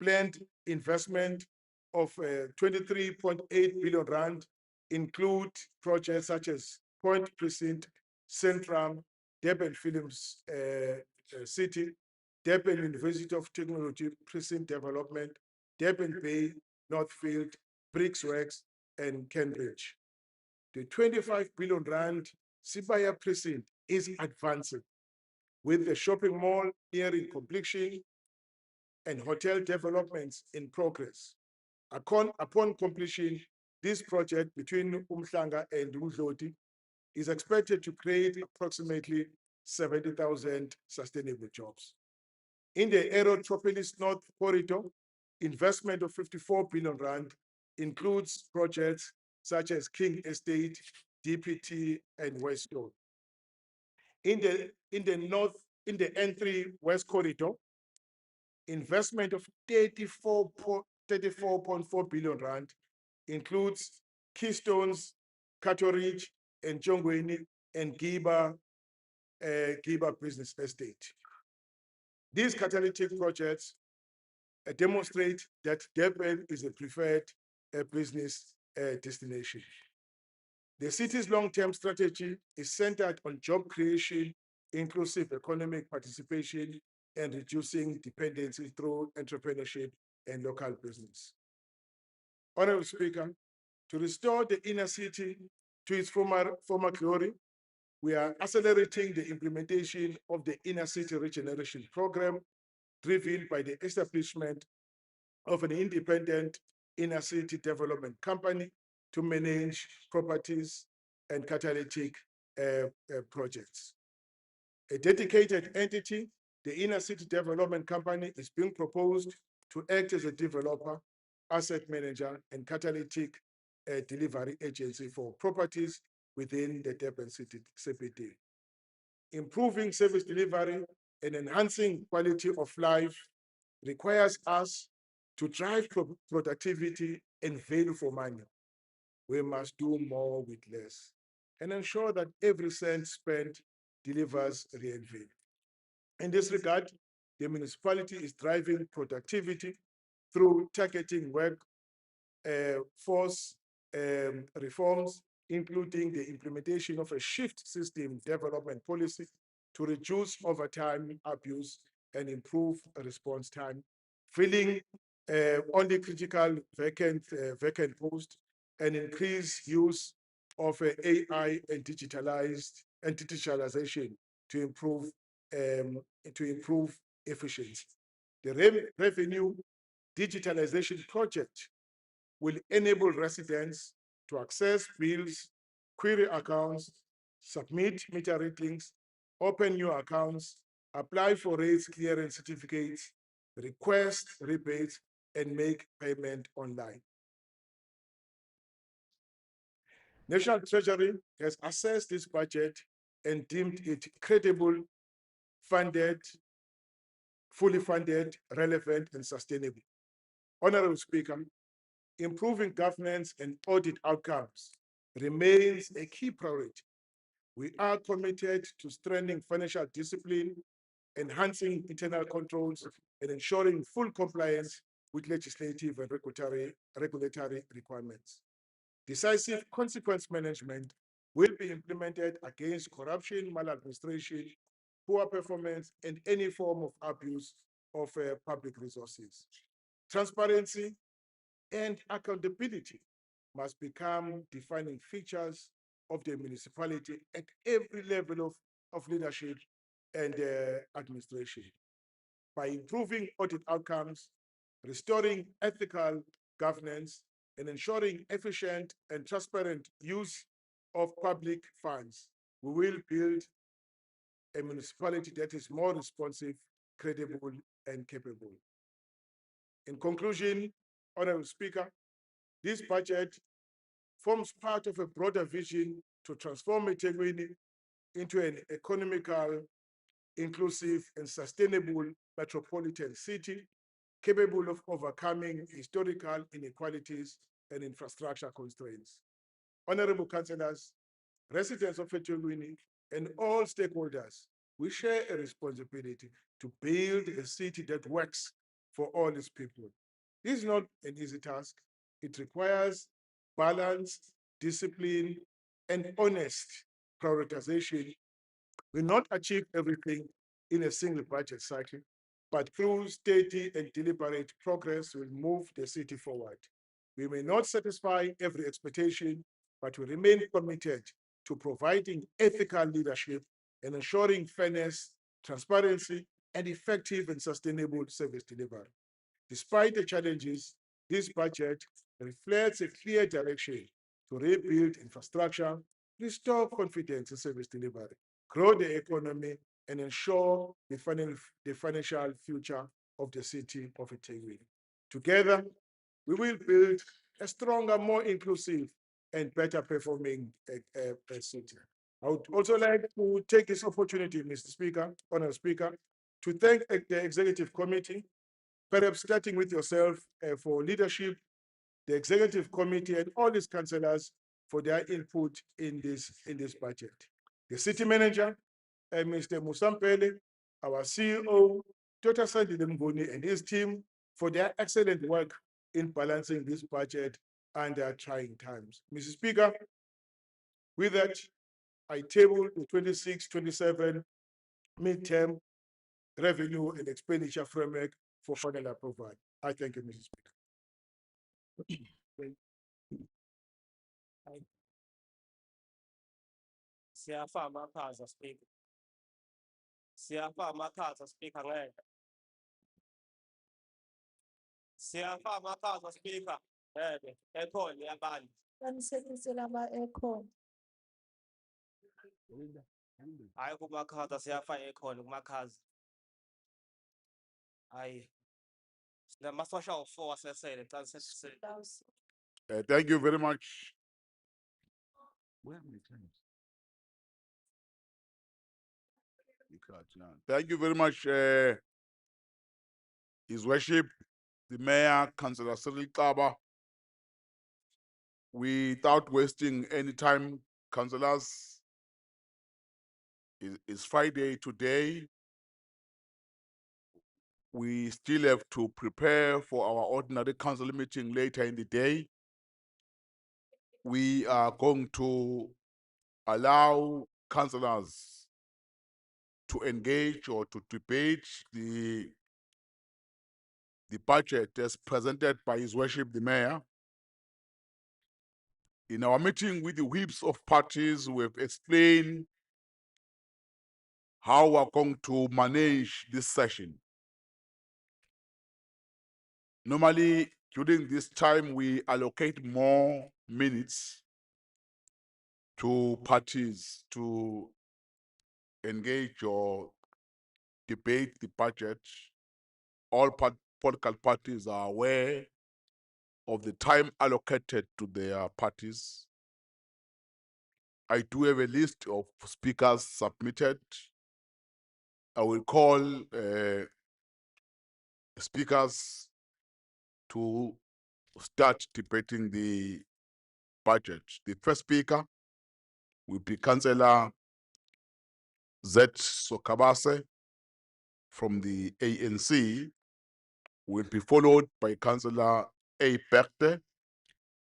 planned investment of 23.8 billion rand include projects such as Point Precinct, Centrum, Durban Films City, Durban University of Technology Precinct Development, Durban Bay, Northfield, Brixworks, and Cambridge. The 25 billion rand Sibaya Precinct is advancing, with the shopping mall nearing completion and hotel developments in progress. Upon completion, this project between Umhlanga and Luthuli is expected to create approximately 70,000 sustainable jobs. In the Aerotropolis North Corridor, investment of 54 billion rand includes projects such as King Estate, DPT, and Westone. In the N3 West Corridor, investment of 34.4 billion rand includes Keystones, Cato Ridge, and Jongweni, and Giba Business Estate. These catalytic projects demonstrate that Durban is a preferred business destination. The city's long-term strategy is centered on job creation, inclusive economic participation, and reducing dependency through entrepreneurship and local business. Honorable Speaker, To restore the inner city to its former glory, we are accelerating the implementation of the inner city regeneration program, driven by the establishment of an independent inner city development company to manage properties and catalytic projects. A dedicated entity, the Inner City Development Company, is being proposed to act as a developer, asset manager, and catalytic delivery agency for properties within the Durban City CBD. Improving service delivery and enhancing quality of life requires us to drive productivity and value for money. We must do more with less and ensure that every cent spent delivers real value. In this regard, the municipality is driving productivity through targeting workforce reforms, including the implementation of a shift system development policy to reduce overtime abuse and improve response time, filling only critical vacant posts, and increase use of AI and digitalization to improve efficiency. The revenue digitalization project will enable residents to access bills, query accounts, submit meter readings, open new accounts, apply for rates clearance certificates, request rebates, and make payment online. National Treasury has assessed this budget and deemed it credible, funded, fully funded, relevant, and sustainable. Honorable Speaker, improving governance and audit outcomes remains a key priority. We are committed to strengthening financial discipline, enhancing internal controls, and ensuring full compliance with legislative and regulatory requirements. Decisive consequence management will be implemented against corruption, maladministration, poor performance, and any form of abuse of public resources. Transparency and accountability must become defining features of the municipality at every level of leadership and administration. By improving audit outcomes, restoring ethical governance, and ensuring efficient and transparent use of public funds, we will build a municipality that is more responsive, credible, and capable. In conclusion, Honorable Speaker, this budget forms part of a broader vision to transform EThekwini into an economical, inclusive, and sustainable metropolitan city capable of overcoming historical inequalities and infrastructure constraints. Honorable councillors, residents of EThekwini, and all stakeholders, we share a responsibility to build a city that works for all its people. This is not an easy task. It requires balance, discipline, and honest prioritization. We will not achieve everything in a single budget cycle, but through steady and deliberate progress, we'll move the city forward. We may not satisfy every expectation, but we remain committed to providing ethical leadership and ensuring fairness, transparency, and effective and sustainable service delivery. Despite the challenges, this budget reflects a clear direction to rebuild infrastructure, restore confidence in service delivery, grow the economy, and ensure the financial future of the city of EThekwini. Together, we will build a stronger, more inclusive, and better performing city. I would also like to take this opportunity, Mr. Speaker, Honourable Speaker, to thank the Executive Committee, perhaps starting with yourself for leadership, the Executive Committee, and all these councillors for their input in this budget. The City Manager, Mr. Musampele, our CEO, Dr. Sandile Mboni, and his team for their excellent work in balancing this budget under trying times. Mr. Speaker, with that, I table the 26-27 midterm revenue and expenditure framework for final approval. I thank you, Mr. Speaker. Siyafa amakhaza speaker. Siyafa amakhaza speaker ngeke. Siyafa amakhaza speaker. Ngeke. Ekhona yabantu. Qinisekisela ama-aircon. Hayi kumakhaza siyafa ekhona kumakhaza. Hayi. Sinamasosha of 4 asesele qinisekisele. Thank you very much. Where are my times? You can't, yeah. Thank you very much, His Worship, the Mayor, Councillor Cyril Kaba. Without wasting any time, councillors, it's Friday today. We still have to prepare for our ordinary council meeting later in the day. We are going to allow councillors to engage or to debate the budget as presented by His Worship the Mayor. In our meeting with the whips of parties, we've explained how we're going to manage this session. Normally, during this time, we allocate more minutes to parties to engage or debate the budget. All political parties are aware of the time allocated to their parties. I do have a list of speakers submitted. I will call speakers to start debating the budget. The first speaker will be Councillor Z. Sokabase from the ANC, will be followed by Councillor A. Berthe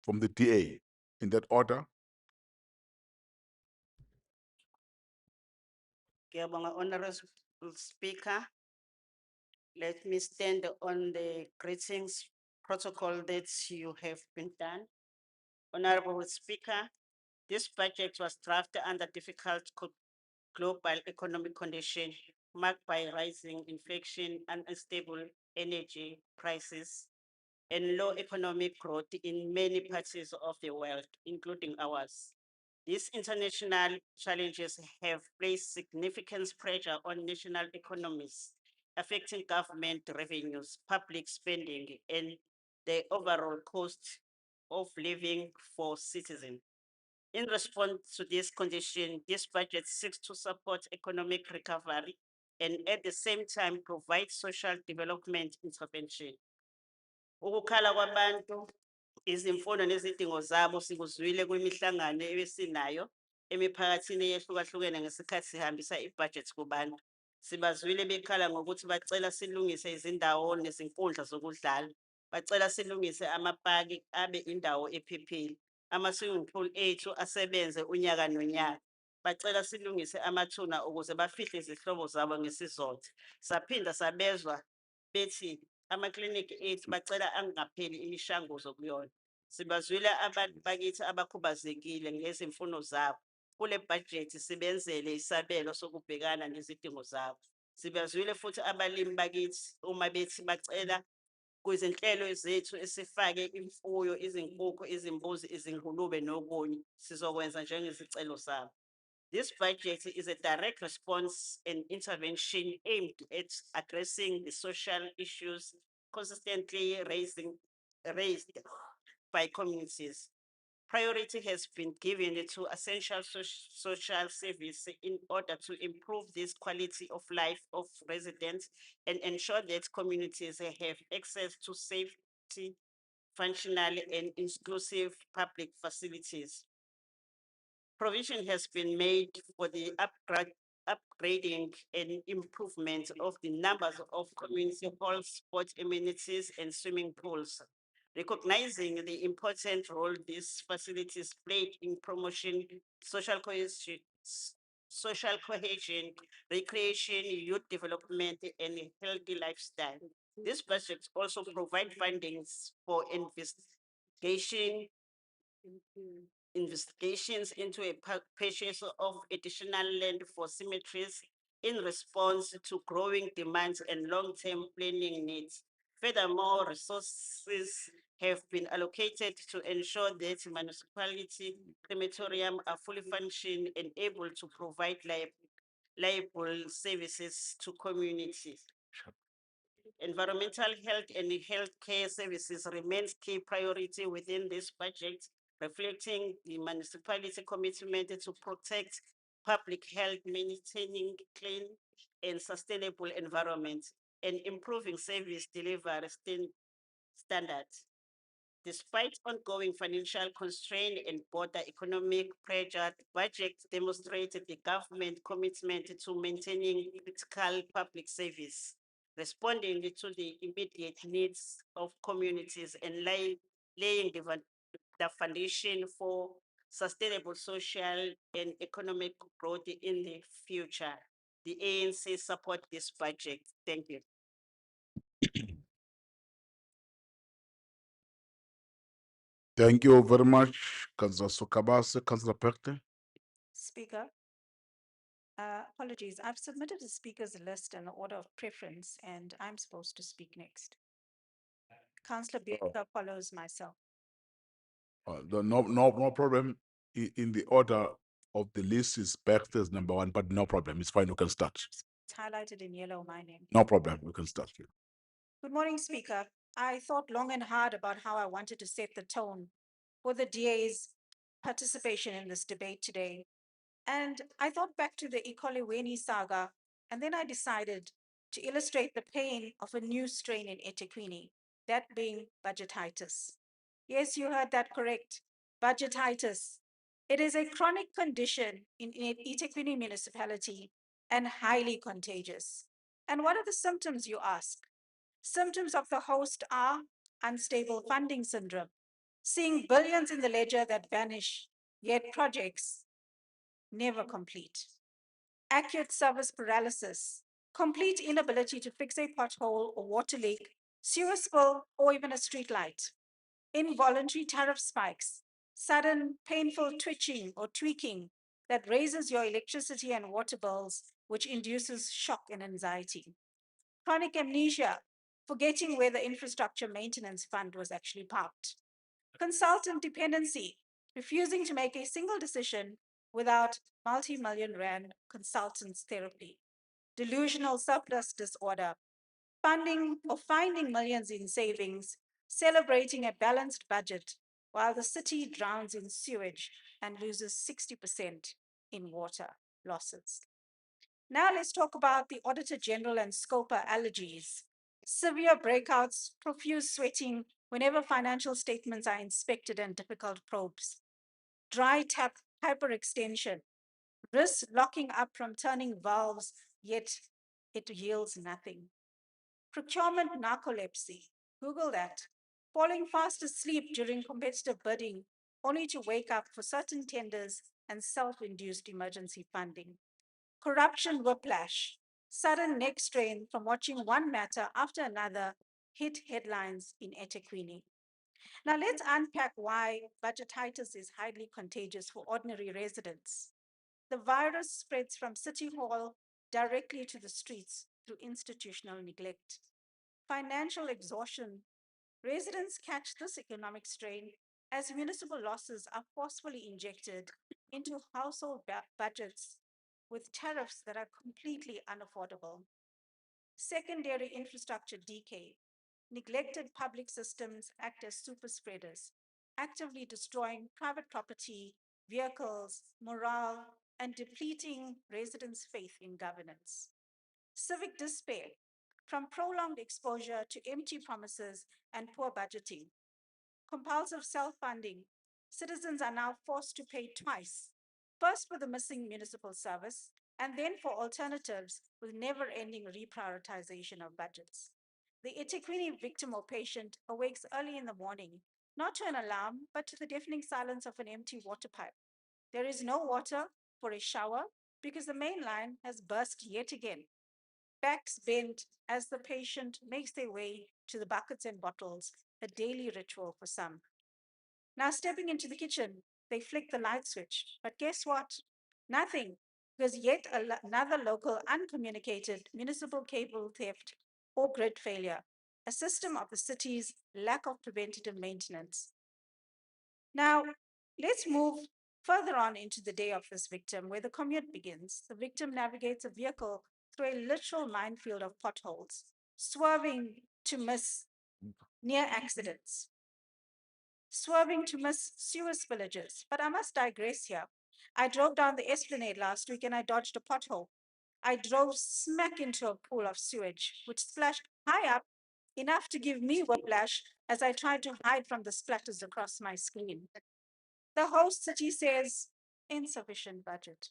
from the DA. In that order. Ngiyabonga, Honorable Speaker. Let me stand on the greetings protocol that you have been done. Honorable Speaker, this budget was drafted under difficult global economic conditions marked by rising inflation and unstable energy prices and low economic growth in many parts of the world, including ours. These international challenges have placed significant pressure on national economies, affecting government revenues, public spending, and the overall cost of living for citizens. In response to this condition, this budget seeks to support economic recovery and at the same time provide social development intervention. Ukukhala kwabantu, izimfuno nezidingo zabo sikuzwile kwimihlangano ebesinayo emiphakathini eyehlukahlukene ngesikhathi sihambisa ibudget kubantu. Sibazwile bekhala ngokuthi bacela silungise izindawo nezinkundla zokudlala. Bacela silungise amapaki abe indawo ephephile. Ama-swimming pool ethu asebenze unyaka nonyaka. Bacela silungise amathuna ukuze bafihle izihlobo zabo ngesizotha. Saphinda sabezwa bethi amakliniki ethu bacela angapheli imishanguzo kuyona. Sibazwile abantu bakithi abakhubazekile ngezimfuno zabo. Kule budget sibenzele isabelo sokubhekana nezidingo zabo. Sibazwile futhi abalimi bakithi uma bethi bacela kwizinhlelo zethu esifake imfuyo, izinkukhu, izimbuzi, izingulube nokunye, sizokwenza njengezicelo zabo. This budget is a direct response and intervention aimed at addressing the social issues consistently raised by communities. Priority has been given to essential social service in order to improve this quality of life of residents and ensure that communities have access to safety, functional and inclusive public facilities. Provision has been made for the upgrading and improvement of the numbers of community halls, sport amenities and swimming pools. Recognizing the important role these facilities played in promotion social cohesion, recreation, youth development, and a healthy lifestyle. This budget also provide fundings for investigation investigations into a purchase of additional land for cemeteries in response to growing demands and long-term planning needs. Furthermore, resources have been allocated to ensure that municipality crematorium are fully functioning and able to provide liable services to communities. Environmental health and healthcare services remains key priority within this budget, reflecting the municipality commitment to protect public health, maintaining clean and sustainable environment, and improving service delivery standards. Despite ongoing financial constraint and border economic pressure, the budget demonstrated the government commitment to maintaining critical public service, responding to the immediate needs of communities and laying the foundation for sustainable social and economic growth in the future. The ANC support this budget. Thank you. Thank you very much, Councillor Sokabase. Councillor Perte. Speaker, apologies, I've submitted the speaker's list in the order of preference and I'm supposed to speak next. Councillor Bianca follows myself. No problem. In the order of the list is Perte is number one, but no problem. It's fine. We can start. It's highlighted in yellow, my name. No problem. We can start. Good morning, Speaker. I thought long and hard about how I wanted to set the tone for the DA's participation in this debate today. And I thought back to the EThekwini saga, and then I decided to illustrate the pain of a new strain in EThekwini, that being budgetitis. Yes, you heard that correct, budgetitis. It is a chronic condition in EThekwini municipality and highly contagious. And what are the symptoms, you ask? Symptoms of the host are unstable funding syndrome, seeing billions in the ledger that vanish, yet projects never complete. Acute service paralysis, complete inability to fix a pothole or water leak, sewer spill, or even a street light. Involuntary tariff spikes, sudden painful twitching or tweaking that raises your electricity and water bills, which induces shock and anxiety. Chronic amnesia, forgetting where the infrastructure maintenance fund was actually parked. Consultant dependency, refusing to make a single decision without multi-million rand consultants therapy. Delusional surplus disorder, funding or finding millions in savings, celebrating a balanced budget while the city drowns in sewage and loses 60% in water losses. Now let's talk about the Auditor General and Scopa allergies. Severe breakouts, profuse sweating whenever financial statements are inspected and difficult probes. Dry tap hyperextension, wrists locking up from turning valves, yet it yields nothing. Procurement narcolepsy, Google that. Falling fast asleep during competitive bidding, only to wake up for certain tenders and self-induced emergency funding. Corruption whiplash, sudden neck strain from watching one matter after another hit headlines in EThekwini. Now let's unpack why budgetitis is highly contagious for ordinary residents. The virus spreads from City Hall directly to the streets through institutional neglect. Financial exhaustion. Residents catch this economic strain as municipal losses are forcefully injected into household budgets with tariffs that are completely unaffordable. Secondary infrastructure decay. Neglected public systems act as super spreaders, actively destroying private property, vehicles, morale, and depleting residents' faith in governance. Civic despair. From prolonged exposure to empty promises and poor budgeting. Compulsive self-funding. Citizens are now forced to pay twice, first for the missing municipal service, and then for alternatives with never-ending reprioritization of budgets. The EThekwini victim or patient awakes early in the morning, not to an alarm, but to the deafening silence of an empty water pipe. There is no water for a shower because the main line has burst yet again. Backs bent as the patient makes their way to the buckets and bottles, a daily ritual for some. Now stepping into the kitchen, they flick the light switch. But guess what? Nothing, because yet another local uncommunicated municipal cable theft or grid failure, a system of the city's lack of preventative maintenance. Now, let's move further on into the day of this victim, where the commute begins. The victim navigates a vehicle through a literal minefield of potholes, swerving to miss near accidents, swerving to miss sewer spillages. But I must digress here. I drove down the Esplanade last week and I dodged a pothole. I drove smack into a pool of sewage, which splashed high up, enough to give me whiplash as I tried to hide from the splatters across my screen. The host city says insufficient budget.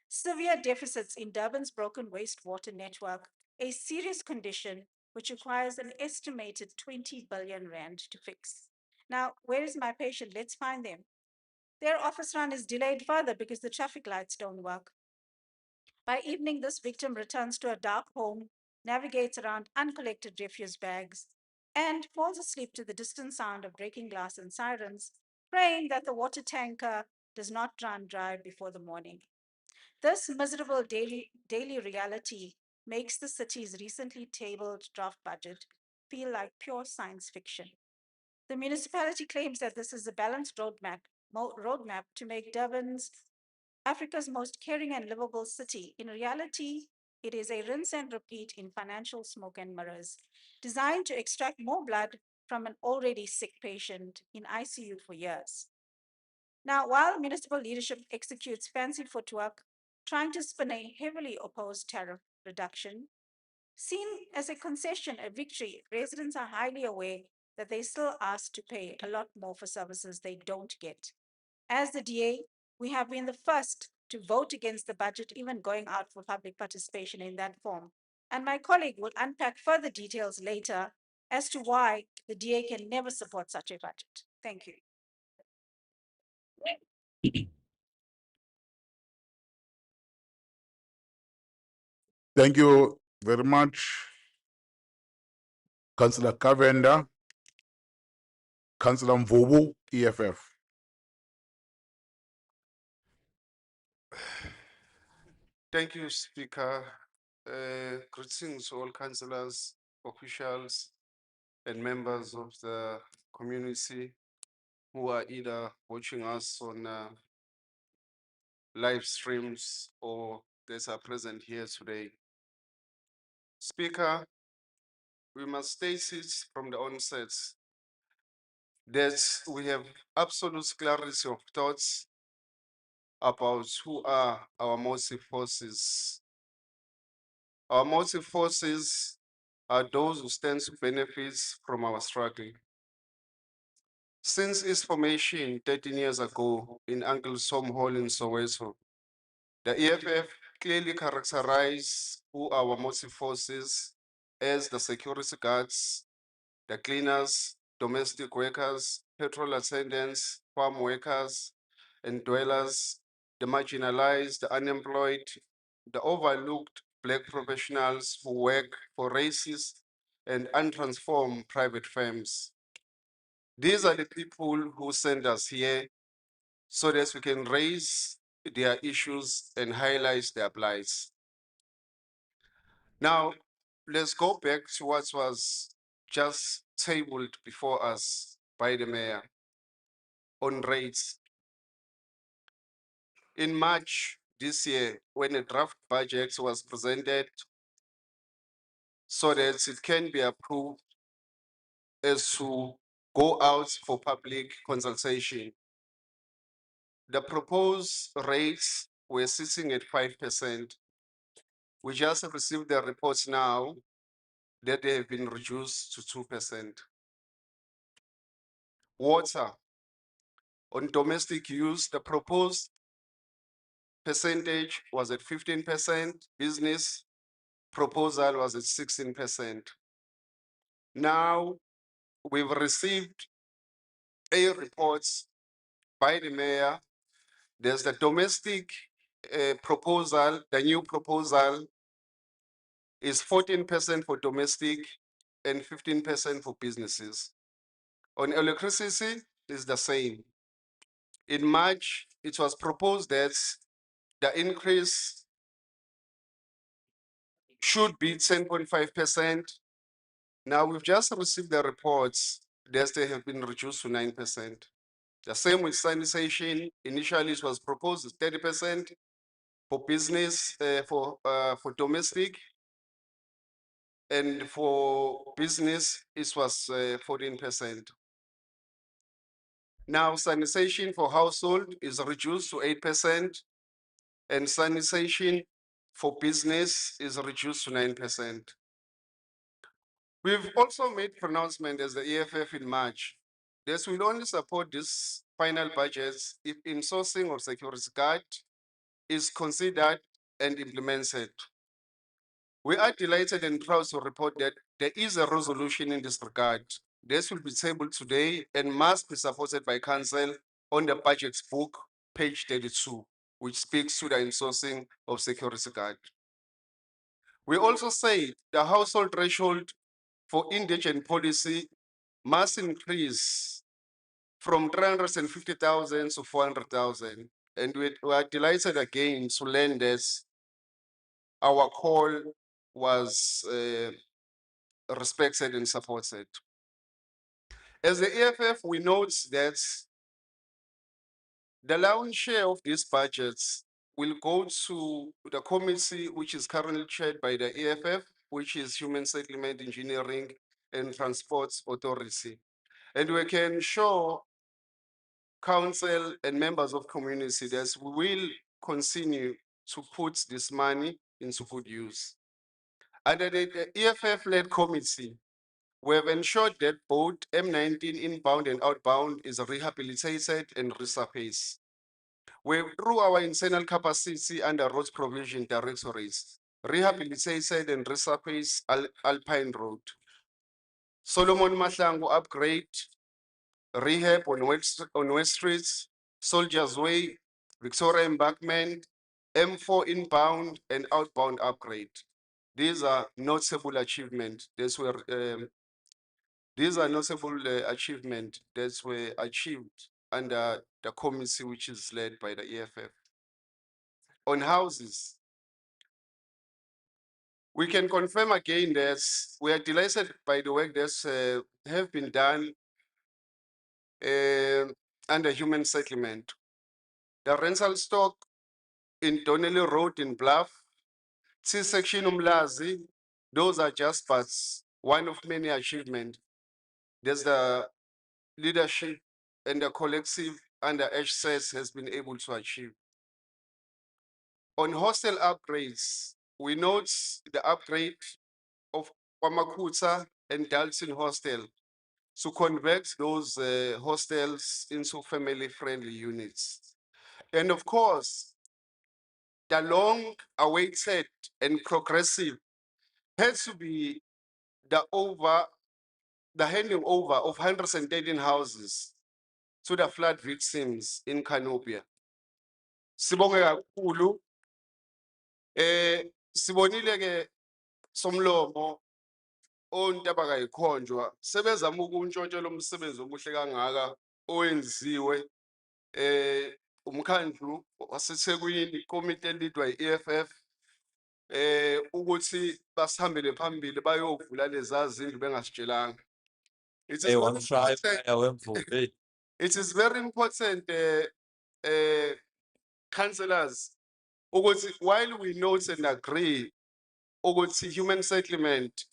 Severe deficits in Durban's broken wastewater network, a serious condition which requires an estimated 20 billion rand to fix. Now, where is my patient? Let's find them. Their office run is delayed further because the traffic lights don't work. By evening, this victim returns to a dark home, navigates around uncollected refuse bags, and falls asleep to the distant sound of breaking glass and sirens, praying that the water tanker does not run dry before the morning. This miserable daily reality makes the city's recently tabled draft budget feel like pure science fiction. The municipality claims that this is a balanced roadmap to make Durban's Africa's most caring and livable city. In reality, it is a rinse and repeat in financial smoke and mirrors, designed to extract more blood from an already sick patient in ICU for years. Now, while municipal leadership executes fancy footwork, trying to spin a heavily opposed tariff reduction, seen as a concession, a victory, residents are highly aware that they still asked to pay a lot more for services they don't get. As the DA, we have been the first to vote against the budget, even going out for public participation in that form. And my colleague will unpack further details later as to why the DA can never support such a budget. Thank you. Thank you very much, Councillor Kavenda, Councillor Mvubu, EFF. Thank you, Speaker. Greetings to all councillors, officials, and members of the community who are either watching us on live streams or that are present here today. Speaker, we must state it from the onset that we have absolute clarity of thoughts about who are our motive forces. Our motive forces are those who stand to benefit from our struggle. Since its formation 13 years ago in Uncle Som Hall in Soweto, the EFF clearly characterized who our motive forces as the security guards, the cleaners, domestic workers, petrol attendants, farm workers, and dwellers, the marginalized, the unemployed, the overlooked Black professionals who work for racist and untransformed private firms. These are the people who send us here so that we can raise their issues and highlight their plights. Now, let's go back to what was just tabled before us by the mayor on rates. In March this year, when a draft budget was presented so that it can be approved as to go out for public consultation, the proposed rates were sitting at 5%. We just received the reports now that they have been reduced to 2%. Water, on domestic use, the proposed percentage was at 15%, business proposal was at 16%. Now, we've received a report by the mayor. There's the domestic proposal, the new proposal is 14% for domestic and 15% for businesses. On electricity, it's the same. In March, it was proposed that the increase should be 10.5%. Now we've just received the reports that they have been reduced to 9%. The same with sanitation. Initially, it was proposed as 30% for business, for domestic, and for business, it was 14%. Now, sanitation for household is reduced to 8%, and sanitation for business is reduced to 9%. We've also made pronouncement as the EFF in March. This will only support this final budgets if insourcing of security guard is considered and implemented. We are delighted and proud to report that there is a resolution in this regard. This will be tabled today and must be supported by council on the budget book, page 32, which speaks to the insourcing of security guard. We also say the household threshold for indigent policy must increase from 350,000 to 400,000. And we are delighted again to learn this. Our call was respected and supported. As the EFF, we note that the lion's share of these budgets will go to the committee, which is currently chaired by the EFF, which is Human Settlement Engineering and Transport Authority. And we can show council and members of community that we will continue to put this money into good use. Under the EFF-led committee, we have ensured that both M19 inbound and outbound is rehabilitated and resurfaced. We, through our internal capacity under roads provision directorates, rehabilitated and resurfaced Alpine Road, Solomon Mahlangu upgrade, rehab on West Street, Soldiers Way, Victoria Embankment, M4 inbound and outbound upgrade. These are notable achievements. These are notable achievements that were achieved under the committee which is led by the EFF. On houses, we can confirm again that we are delighted by the work that have been done under human settlement. The rental stock in Donnelly Road in Bluff, C-section Umlazi, those are just parts, one of many achievements. There's the leadership and the collective under HSS has been able to achieve. On hostel upgrades, we note the upgrade of Kwamakuta and Dalton Hostel to convert those hostels into family-friendly units. And of course, the long-awaited and progressive has to be the handing over of 113 houses to the flood victims in Canopia. Sibonge kakhulu. Sibonile ke somlomo ontaba kayikhonjwa sebezama ukuntshontshelwa umsebenzi omuhle kangaka owenziwe umkhandlu waseThekwini committee leadwa i-EFF ukuthi basihambele phambili bayovula leza zindlu bengasitshelanga. It is very important councillors ukuthi while we note and agree ukuthi human settlement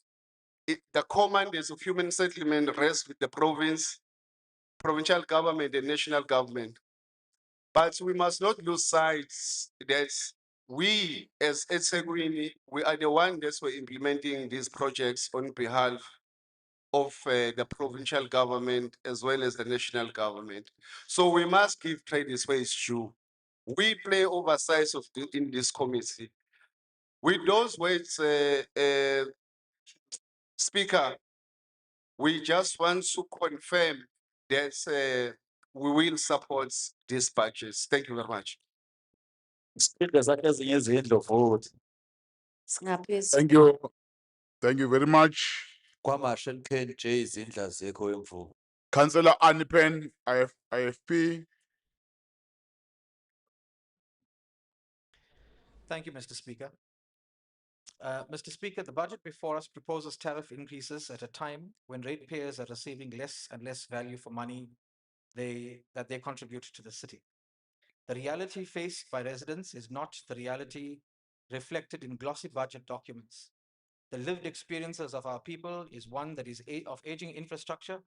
the commanders of human settlement rest with the province, provincial government and national government. But we must not lose sight that we as EThekwini, we are the ones that were implementing these projects on behalf of the provincial government as well as the national government. So we must give credit where it's due. We play oversight in this committee. With those words, Speaker, we just want to confirm that we will support these budgets. Thank you very much. Speaker zakhe ezinye izindlu futhi. Thank you. Thank you very much. KwaMarshall KNJ izindlu azikho emvumo. Councillor Anipen, IFP. Thank you, Mr. Speaker. Mr. Speaker, the budget before us proposes tariff increases at a time when ratepayers are receiving less and less value for money that they contribute to the city. The reality faced by residents is not the reality reflected in glossy budget documents. The lived experiences of our people is one that is of aging infrastructure,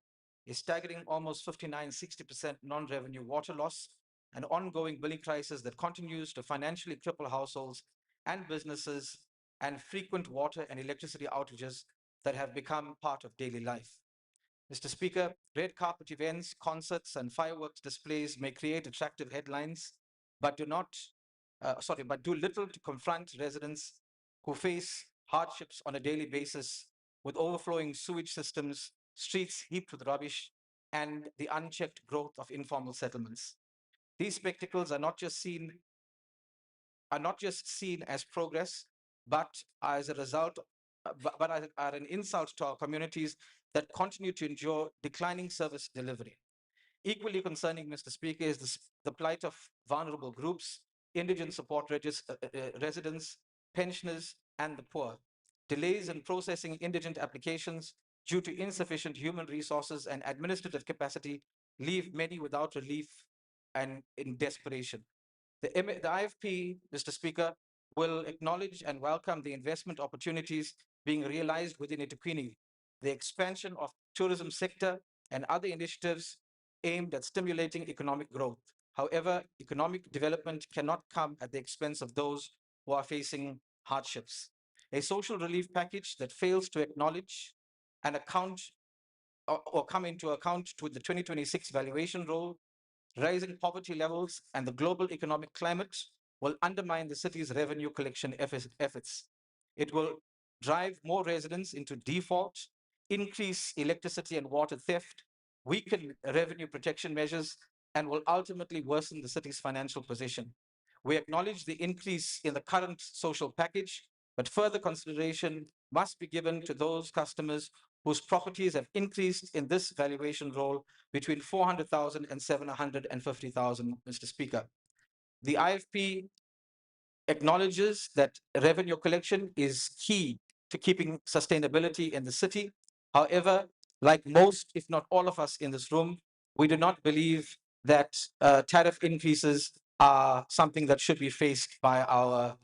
a staggering almost 59-60% non-revenue water loss, an ongoing billing crisis that continues to financially cripple households and businesses, and frequent water and electricity outages that have become part of daily life. Mr. Speaker, red carpet events, concerts, and fireworks displays may create attractive headlines, but do little to confront residents who face hardships on a daily basis with overflowing sewage systems, streets heaped with rubbish, and the unchecked growth of informal settlements. These spectacles are not just seen as progress, but as a result, are an insult to our communities that continue to endure declining service delivery. Equally concerning, Mr. Speaker, is the plight of vulnerable groups, indigent support residents, pensioners, and the poor. Delays in processing indigent applications due to insufficient human resources and administrative capacity leave many without relief and in desperation. The IFP, Mr. Speaker, will acknowledge and welcome the investment opportunities being realized within EThekwini, the expansion of tourism sector and other initiatives aimed at stimulating economic growth. However, economic development cannot come at the expense of those who are facing hardships. A social relief package that fails to acknowledge and account or come into account to the 2026 valuation role, rising poverty levels, and the global economic climate will undermine the city's revenue collection efforts. It will drive more residents into default, increase electricity and water theft, weaken revenue protection measures, and will ultimately worsen the city's financial position. We acknowledge the increase in the current social package, but further consideration must be given to those customers whose properties have increased in this valuation role between 400,000 and 750,000, Mr. Speaker. The IFP acknowledges that revenue collection is key to keeping sustainability in the city. However, like most, if not all of us in this room, we do not believe that tariff increases are something that should be faced by our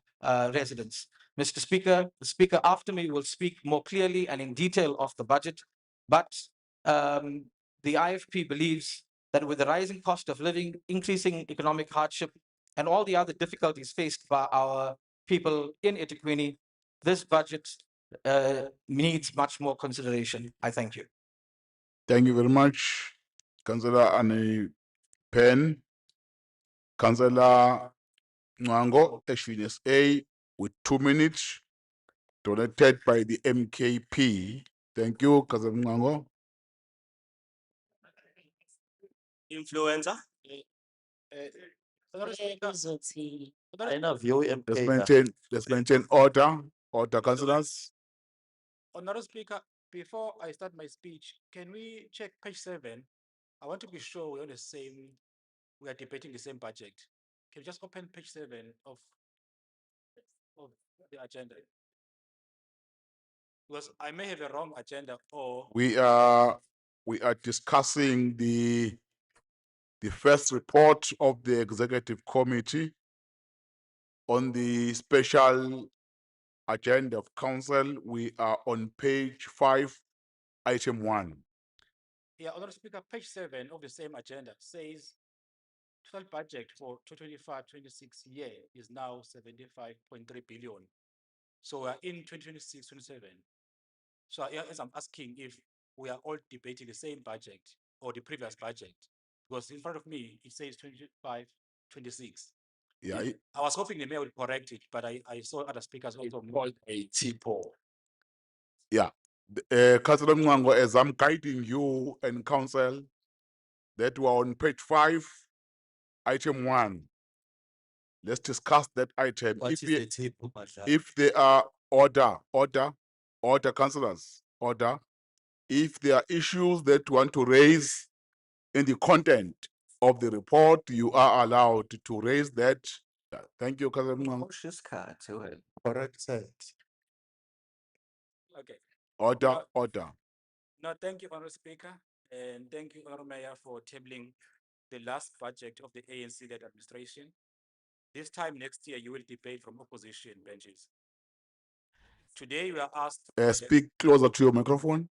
residents. Mr. Speaker, the speaker after me will speak more clearly and in detail of the budget, but the IFP believes that with the rising cost of living, increasing economic hardship, and all the other difficulties faced by our people in EThekwini, this budget needs much more consideration. I thank you. Thank you very much, Councillor Annie Penn. Councillor Nwango, HVNSA, with 2 minutes, donated by the MKP. Thank you, Councillor Nwango. Influencer. Ayinaview Let's maintain order, councillors. Honorable Speaker, before I start my speech, can we check page 7? I want to be sure we're on the same, we are debating the same budget. Can you just open page 7 of the agenda? Because I may have a wrong agenda or We are discussing the first report of the executive committee on the special agenda of council. We are on page 5, item 1. yeah, Honorable Speaker, page 7 of the same agenda says total budget for 2025-26 year is now 75.3 billion. So we're in 2026-27. So as I'm asking if we are all debating the same budget or the previous budget, because in front of me, it says 25-26. Yeah, I was hoping the mayor would correct it, but I saw other speakers also. a typo. yeah. Councillor Mwango, as I'm guiding you and council, that we are on page 5, item 1. Let's discuss that item. What is the typo, Madla? If there are order, councillors, order. If there are issues that you want to raise in the content of the report, you are allowed to raise that Yeah, thank you, Councillor Mngxama. Isikhathi wena. Corrected. Okay. Order, order. No, thank you, Honorable Speaker, and thank you, Honorable Mayor, for tabling the last budget of the ANC-led administration. This time next year, you will debate from opposition benches. Today, we are asked. Speak closer to your microphone.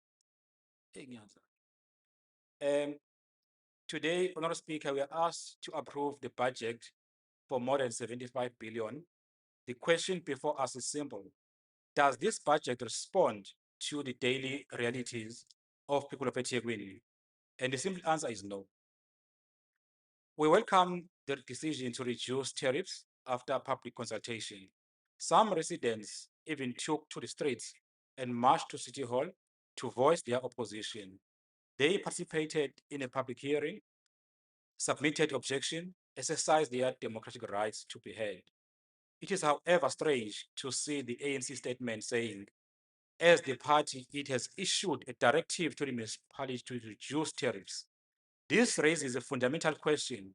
Today, Honorable Speaker, we are asked to approve the budget for more than 75 billion. The question before us is simple. Does this budget respond to the daily realities of people of EThekwini? And the simple answer is no. We welcome the decision to reduce tariffs after public consultation. Some residents even took to the streets and marched to City Hall to voice their opposition. They participated in a public hearing, submitted objection, exercised their democratic rights to be heard. It is, however, strange to see the ANC statement saying, as the party, it has issued a directive to the municipality to reduce tariffs. This raises a fundamental question.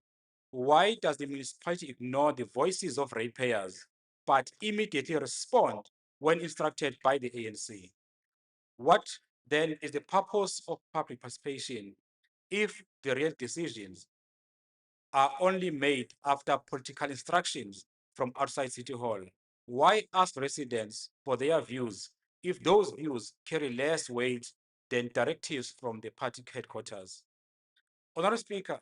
Why does the municipality ignore the voices of ratepayers, but immediately respond when instructed by the ANC? What then is the purpose of public participation if the real decisions are only made after political instructions from outside City Hall? Why ask residents for their views if those views carry less weight than directives from the party headquarters? Honorable Speaker,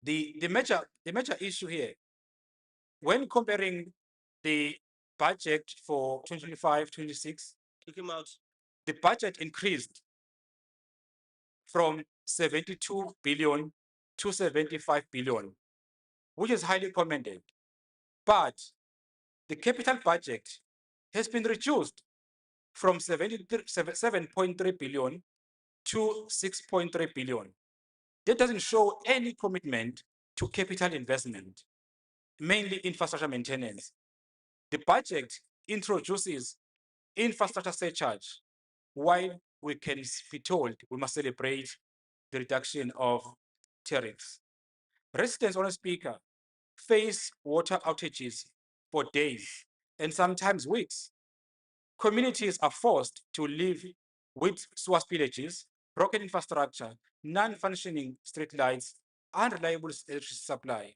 the major issue here, when comparing the budget for 2025-26, Kick him out. the budget increased from 72 billion to 75 billion, which is highly commended. But the capital budget has been reduced from 7.3 billion to 6.3 billion. That doesn't show any commitment to capital investment, mainly infrastructure maintenance. The budget introduces infrastructure surcharge, while we can be told we must celebrate the reduction of tariffs. Residents, Honourable Speaker, face water outages for days and sometimes weeks. Communities are forced to live with sewer spillages, broken infrastructure, non-functioning streetlights, unreliable electricity supply.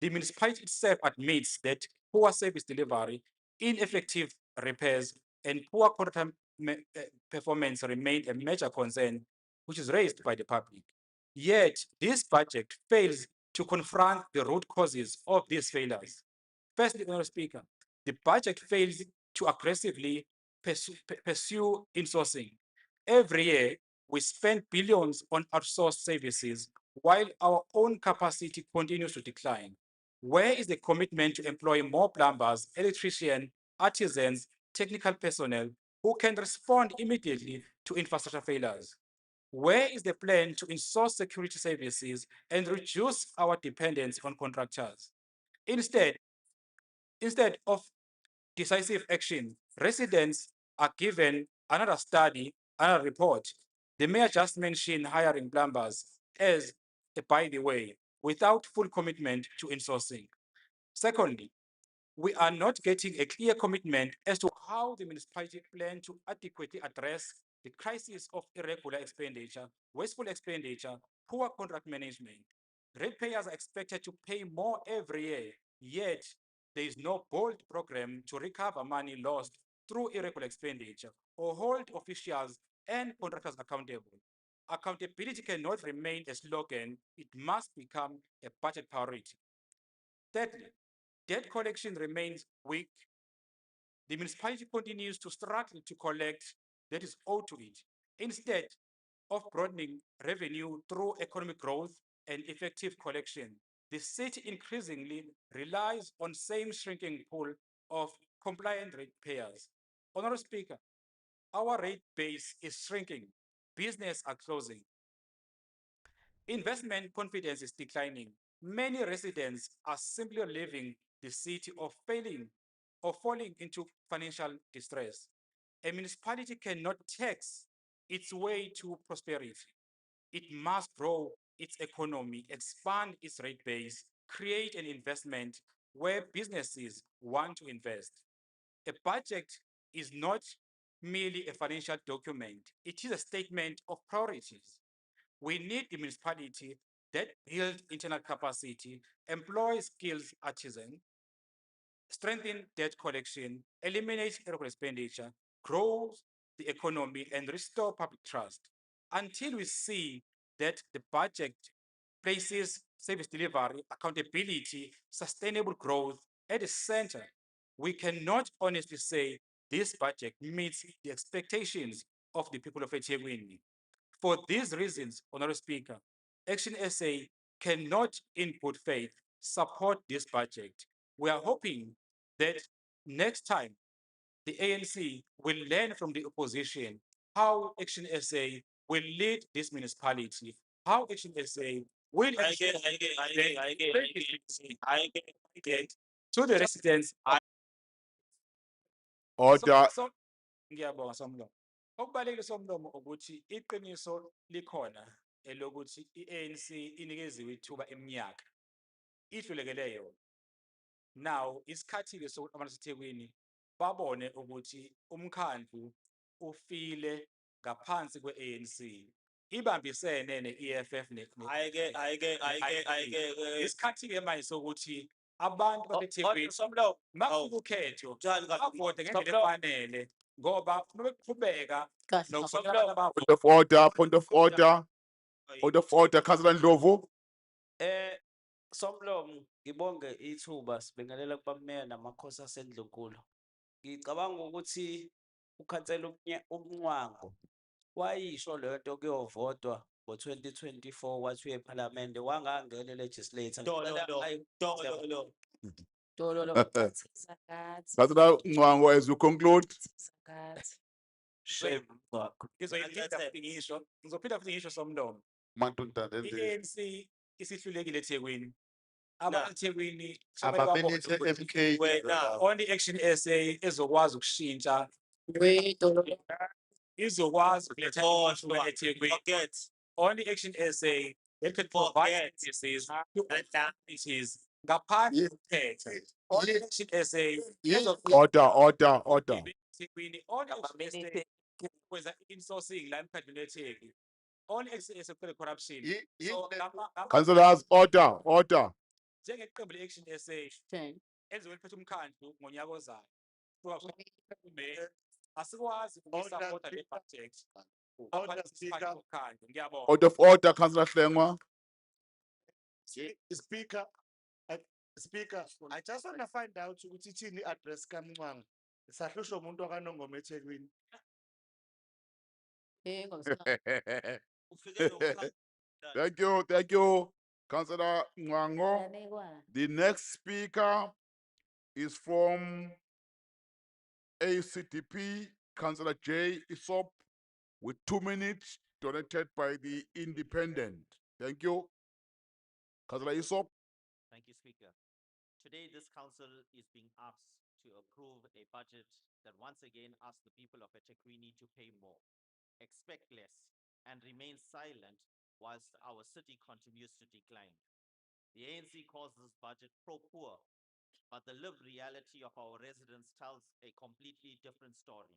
The municipality itself admits that poor service delivery, ineffective repairs, and poor contractor performance remain a major concern, which is raised by the public. Yet, this budget fails to confront the root causes of these failures. Firstly, Honourable Speaker, the budget fails to aggressively pursue insourcing. Every year, we spend billions on outsourced services while our own capacity continues to decline. Where is the commitment to employ more plumbers, electricians, artisans, technical personnel who can respond immediately to infrastructure failures? Where is the plan to insource security services and reduce our dependence on contractors? Instead of decisive action, residents are given another study, another report. The mayor just mentioned hiring plumbers as a by the way, without full commitment to insourcing. Secondly, we are not getting a clear commitment as to how the municipality plan to adequately address the crisis of irregular expenditure, wasteful expenditure, poor contract management. Ratepayers are expected to pay more every year, yet there is no bold program to recover money lost through irregular expenditure or hold officials and contractors accountable. Accountability cannot remain a slogan, it must become a budget priority. Thirdly, debt collection remains weak. The municipality continues to struggle to collect that is owed to it. Instead of broadening revenue through economic growth and effective collection, the city increasingly relies on same shrinking pool of compliant ratepayers. Honorable Speaker, our rate base is shrinking. Business are closing. Investment confidence is declining. Many residents are simply leaving the city or failing or falling into financial distress. A municipality cannot tax its way to prosperity. It must grow its economy, expand its rate base, create an investment, where businesses want to invest. A budget is not merely a financial document, it is a statement of priorities. We need a municipality that builds internal capacity, employs skilled artisans, strengthen debt collection, eliminate irregular expenditure, grows the economy, and restore public trust. Until we see that the budget places service delivery, accountability, sustainable growth at the center, we cannot honestly say this budget meets the expectations of the people of EThekwini. For these reasons, Honorable Speaker, Action SA cannot in good faith support this budget. We are hoping that next time the ANC will learn from the opposition how Action SA will lead this municipality, how Action SA will ensure that to the residents. Order. Ngiyabonga Somlomo. Okubalulekile Somlomo ukuthi iqiniso likhona elokuthi i-ANC inikeziwe ithuba eminyaka idlulekele yona. Now isikhathi-ke sokuthi abantu baseThekwini babone ukuthi umkhandlu ufile ngaphansi kwe-ANC. Ibambisene ne-EFF isikhathi-ke manje sokuthi abantu baseThekwini makufika ukhetho bavote ngendlela efanele ngoba uma beqhubeka Point of order, point of order, point of order, Councillor Ndlovu. Somlomo ngibonge ithuba sibingelela kubameya namakhosi asendlunkulu. Ngicabanga ukuthi ukhansela uMnyango wayisho le nto kuyovotwa ngo-2024 wathi uye ePhalamende wangangena legislator. Councillor Mwango, as you conclude. Shame wakho. ngizophinda futhi ngisho Somlomo. Mantunda I-ANC isihlulekile eThekwini. Abantu eThekwini Ababenethe MK. only Action SA ezokwazi ukushintsha izokwazi ukuletha imfundo eThekwini. Only Action SA that can provide services to communities ngaphandle kokukhetha. Only Action SA Order. eThekwini, only Action SA kwenza insourcing la emkhandlweni eThekwini. Only Action SA kuphela corruption. So Councillors, order. njengeqembu le-Action SA enziwe liphethe umkhandlu ngonyaka ozayo. Asikwazi ukusapota le budget. Ngiyabonga. Point of order, Councillor Hlengwa. Speaker, I just want to find out ukuthi ithini i-address kaMncwango. Sahlushwa umuntu wakanongoma eThekwini. Thank you, Councillor Mwango. The next speaker is from ACDP, Councillor J. Isop, with 2 minutes, donated by the Independent. Thank you. Councillor Isop. Thank you, Speaker. Today, this council is being asked to approve a budget that once again asks the people of EThekwini to pay more, expect less, and remain silent whilst our city continues to decline. The ANC calls this budget pro-poor, but the lived reality of our residents tells a completely different story.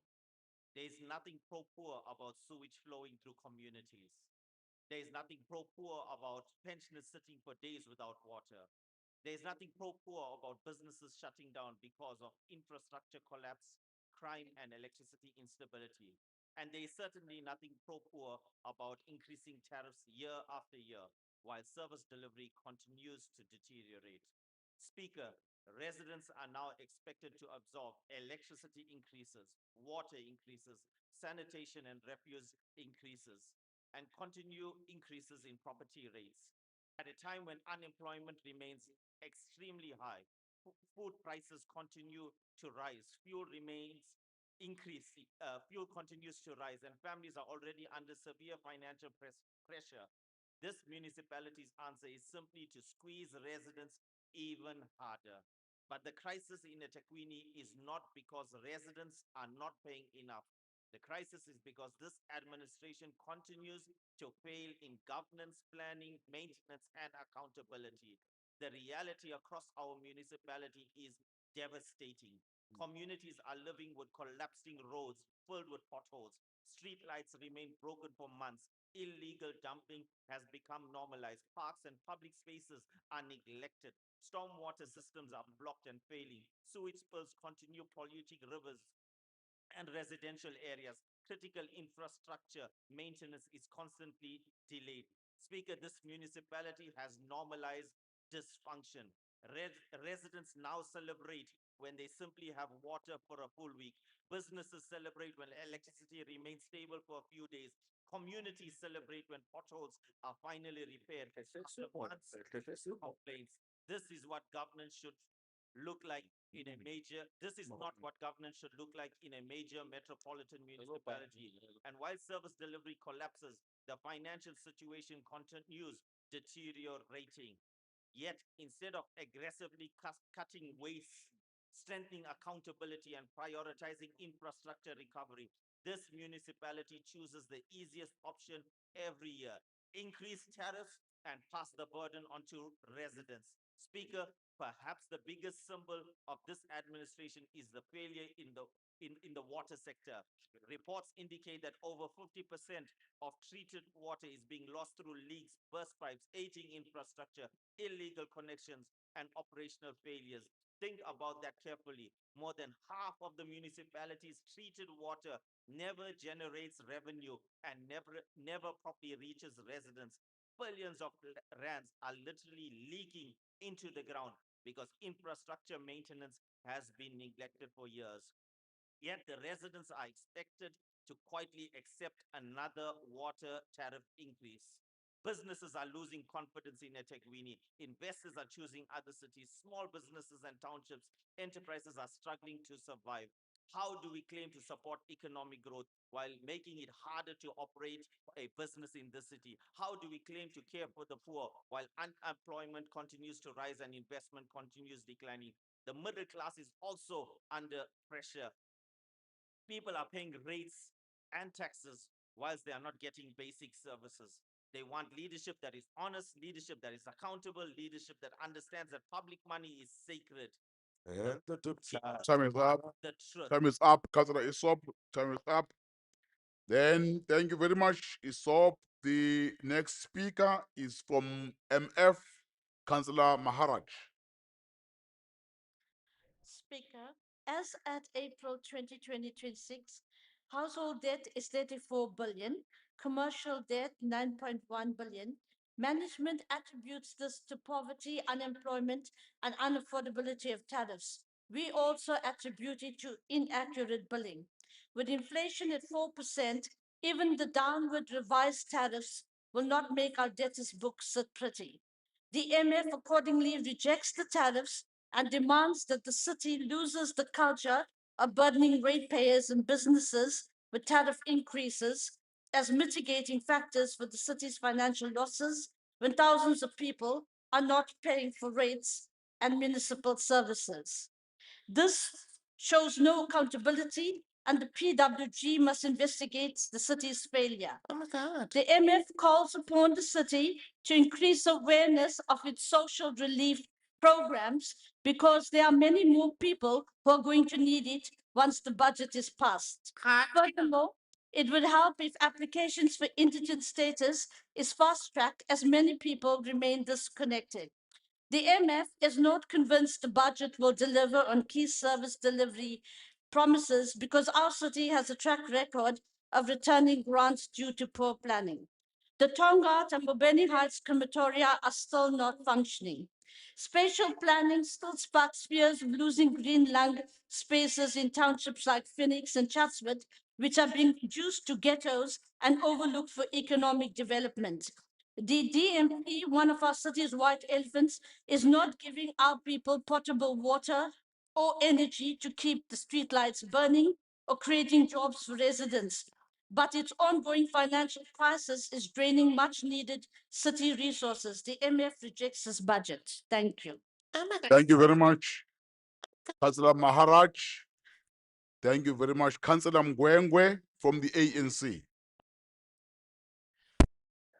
There is nothing pro-poor about sewage flowing through communities. There is nothing pro-poor about pensioners sitting for days without water. There is nothing pro-poor about businesses shutting down because of infrastructure collapse, crime, and electricity instability. And there is certainly nothing pro-poor about increasing tariffs year after year, while service delivery continues to deteriorate. Speaker, residents are now expected to absorb electricity increases, water increases, sanitation and refuse increases, and continue increases in property rates. At a time when unemployment remains extremely high, food prices continue to rise, fuel continues to rise, and families are already under severe financial pressure. This municipality's answer is simply to squeeze residents even harder. But the crisis in EThekwini is not because residents are not paying enough. The crisis is because this administration continues to fail in governance, planning, maintenance, and accountability. The reality across our municipality is devastating. Communities are living with collapsing roads filled with potholes. Street lights remain broken for months. Illegal dumping has become normalized. Parks and public spaces are neglected. Stormwater systems are blocked and failing. Sewage spills continue polluting rivers and residential areas. Critical infrastructure maintenance is constantly delayed. Speaker, this municipality has normalized dysfunction. Residents now celebrate when they simply have water for a full week. Businesses celebrate when electricity remains stable for a few days. Communities celebrate when potholes are finally repaired. After months of complaints. This is what governance should look like in a major, this is not what governance should look like in a major metropolitan municipality. And while service delivery collapses, the financial situation continues deteriorating. Yet, instead of aggressively cutting waste, strengthening accountability, and prioritizing infrastructure recovery, this municipality chooses the easiest option every year: increase tariffs and pass the burden onto residents. Speaker, perhaps the biggest symbol of this administration is the failure in the water sector. Reports indicate that over 50% of treated water is being lost through leaks, burst pipes, aging infrastructure, illegal connections, and operational failures. Think about that carefully. More than half of the municipality's treated water never generates revenue and never properly reaches residents. Billions of rands are literally leaking into the ground because infrastructure maintenance has been neglected for years. Yet the residents are expected to quietly accept another water tariff increase. Businesses are losing confidence in EThekwini. Investors are choosing other cities. Small businesses and townships, enterprises are struggling to survive. How do we claim to support economic growth while making it harder to operate a business in the city? How do we claim to care for the poor while unemployment continues to rise and investment continues declining? The middle class is also under pressure. People are paying rates and taxes whilst they are not getting basic services. They want leadership that is honest, leadership that is accountable, leadership that understands that public money is sacred. Time is up. The truth. Time is up. Councillor Isop, time is up. Then, thank you very much, Isop. The next speaker is from MF, Councillor Maharaj. Speaker, as at April 2026, household debt is 34 billion, commercial debt 9.1 billion. Management attributes this to poverty, unemployment, and unaffordability of tariffs. We also attribute it to inaccurate billing. With inflation at 4%, even the downward revised tariffs will not make our debtors' books sit pretty. The MF accordingly rejects the tariffs and demands that the city loses the culture of burdening ratepayers and businesses with tariff increases as mitigating factors for the city's financial losses when thousands of people are not paying for rates and municipal services. This shows no accountability, and the PWG must investigate the city's failure. Oh my God. The MF calls upon the city to increase awareness of its social relief programs because there are many more people who are going to need it once the budget is passed. Furthermore, it would help if applications for indigent status is fast-tracked as many people remain disconnected. The MF is not convinced the budget will deliver on key service delivery promises because our city has a track record of returning grants due to poor planning. The Tongaat and Mbobeni Heights crematoria are still not functioning. Spatial planning still sparks fears of losing green lung spaces in townships like Phoenix and Chatsworth, which are being reduced to ghettos and overlooked for economic development. The DMP, one of our city's white elephants, is not giving our people potable water or energy to keep the streetlights burning or creating jobs for residents. But its ongoing financial crisis is draining much needed city resources. The MF rejects this budget. Thank you. Thank you very much, Councillor Maharaj. Thank you very much, Councillor Mgwengwe from the ANC.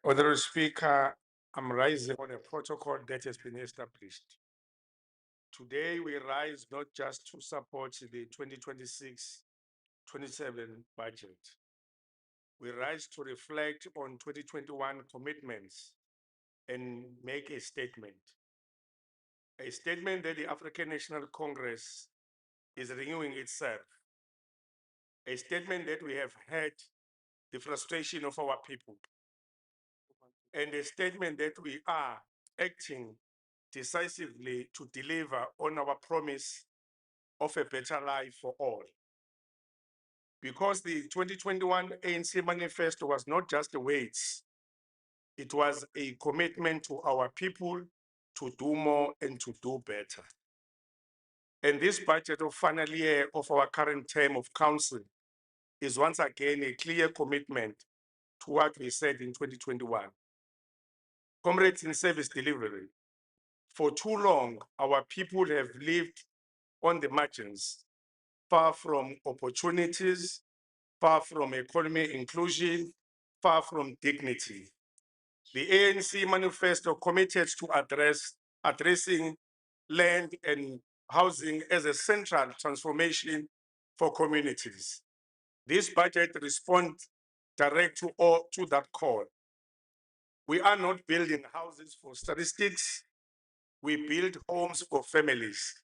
Honorable Speaker, I'm rising on a protocol that has been established. Today, we rise not just to support the 2026-27 budget. We rise to reflect on 2021 commitments and make a statement that the African National Congress is renewing itself, a statement that we have heard the frustration of our people, and a statement that we are acting decisively to deliver on our promise of a better life for all. Because the 2021 ANC manifesto was not just words, it was a commitment to our people to do more and to do better. And this budget of final year of our current term of council is once again a clear commitment to what we said in 2021. Comrades in service delivery, for too long, our people have lived on the margins, far from opportunities, far from economic inclusion, far from dignity. The ANC manifesto committed to addressing land and housing as a central transformation for communities. This budget responds direct to that call. We are not building houses for statistics, we build homes for families.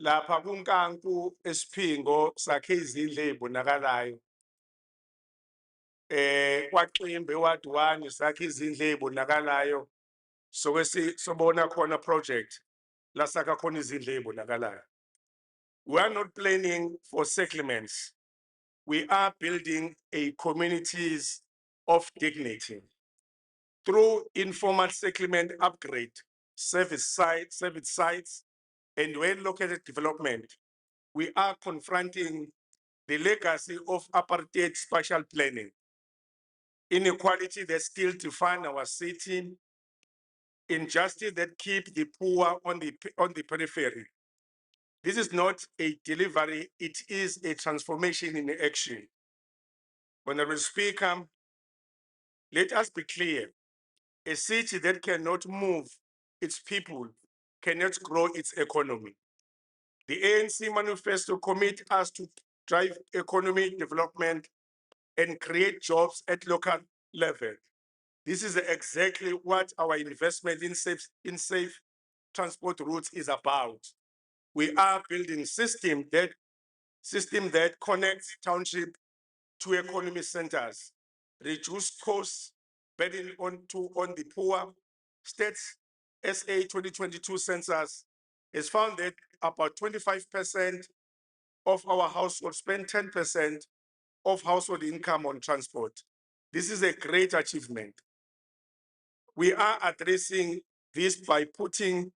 Lapha kunkanku esiphingo sakhe izindlu ezibonakalayo. Kwaximbe ward 1 sakhe izindlu ezibonakalayo. Sobona khona project la sakha khona izindlu ezibonakalayo. We are not planning for settlements. We are building a communities of dignity. Through informal settlement upgrade, service sites, and well-located development, we are confronting the legacy of apartheid spatial planning, inequality that still define our city, injustice that keep the poor on the periphery. This is not a delivery, it is a transformation in action. Honorable Speaker, let us be clear. A city that cannot move its people cannot grow its economy. The ANC manifesto commits us to drive economic development and create jobs at local level. This is exactly what our investment in safe transport routes is about. We are building system that connects township to economy centers, reduce costs, burden on the poor. States SA 2022 census has found that about 25% of our households spend 10% of household income on transport. This is a great achievement. We are addressing this by putting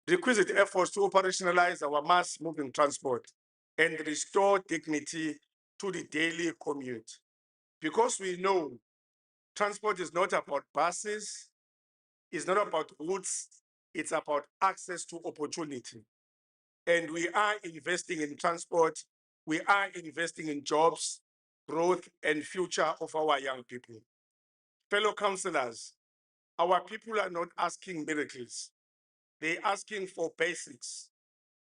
requisite efforts to operationalize our mass moving transport and restore dignity to the daily commute. Because we know transport is not about buses, it's not about routes, it's about access to opportunity. And we are investing in transport, we are investing in jobs, growth, and future of our young people. Fellow councillors, our people are not asking miracles, they're asking for basics.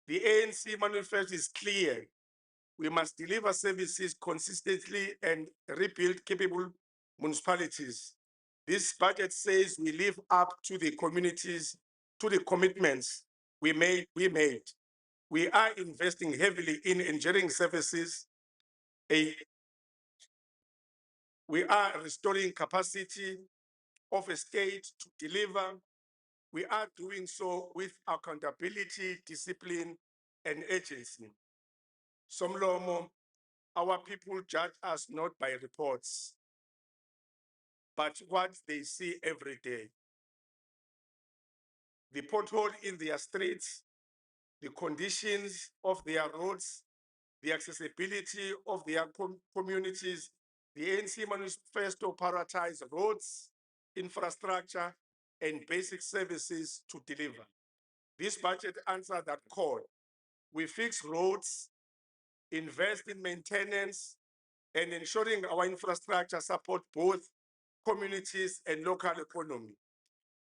The ANC manifesto is clear. We must deliver services consistently and rebuild capable municipalities. This budget says we live up to the communities, to the commitments we made. We are investing heavily in engineering services. We are restoring capacity of a state to deliver. We are doing so with accountability, discipline, and agency. Somlomo, our people judge us not by reports, but what they see every day. The pothole in their streets, the conditions of their roads, the accessibility of their communities. The ANC manifesto prioritizes roads, infrastructure, and basic services to deliver. This budget answers that call. We fix roads, invest in maintenance, and ensuring our infrastructure support both communities and local economy.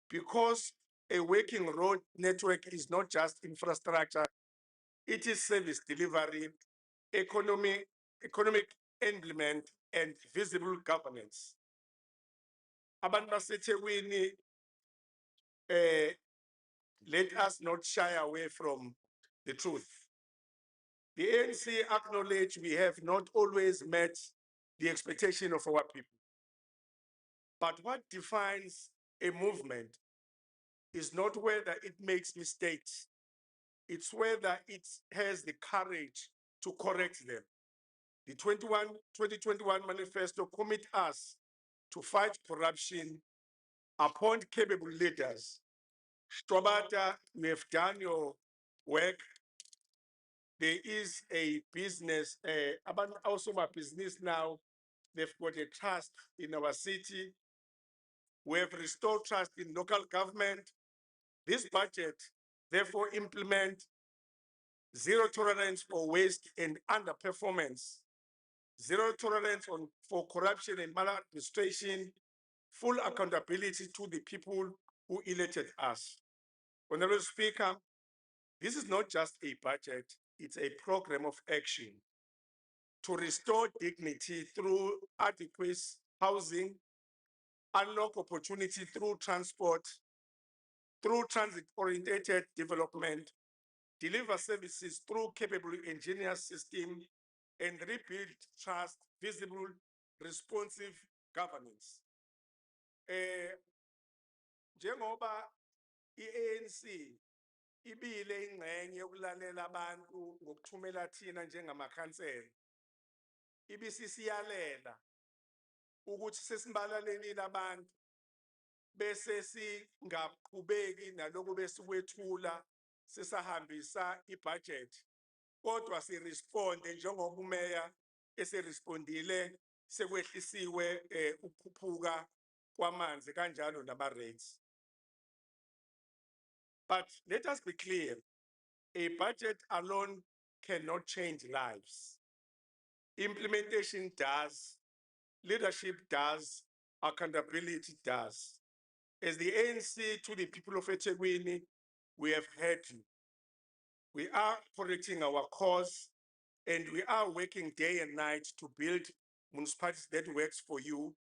Because a working road network is not just infrastructure, it is service delivery, economic enablement, and visible governance. Abantu baseThekwini, let us not shy away from the truth. The ANC acknowledge we have not always met the expectation of our people. But what defines a movement is not whether it makes mistakes, it's whether it has the courage to correct them. The 2021 manifesto commit us to fight corruption, appoint capable leaders. Strobata, you have done your work. There is a business, also my business now, they've got a trust in our city. We have restored trust in local government. This budget, therefore, implement zero tolerance for waste and underperformance, zero tolerance for corruption and maladministration, full accountability to the people who elected us. Honorable Speaker, this is not just a budget, it's a program of action to restore dignity through adequate housing, unlock opportunity through transport, through transit-oriented development, deliver services through capable engineer system, and rebuild trust, visible, responsive governance. Njengoba i-ANC ibile ingxenye yokulalela abantu ngokuthumela thina njengamakhansela, ibisisiyalela ukuthi sesibalalelile abantu bese singaqhubeki naloku besikwethula sisahambisa ibudget, kodwa siresponde njengoba umeya eserespondile sekwehlisiwe ukukhuphuka kwamanzi kanjalo nama rates. But let us be clear, a budget alone cannot change lives. Implementation does, leadership does, accountability does. As the ANC to the people of EThekwini, we have heard you. We are correcting our course and we are working day and night to build municipalities that works for you.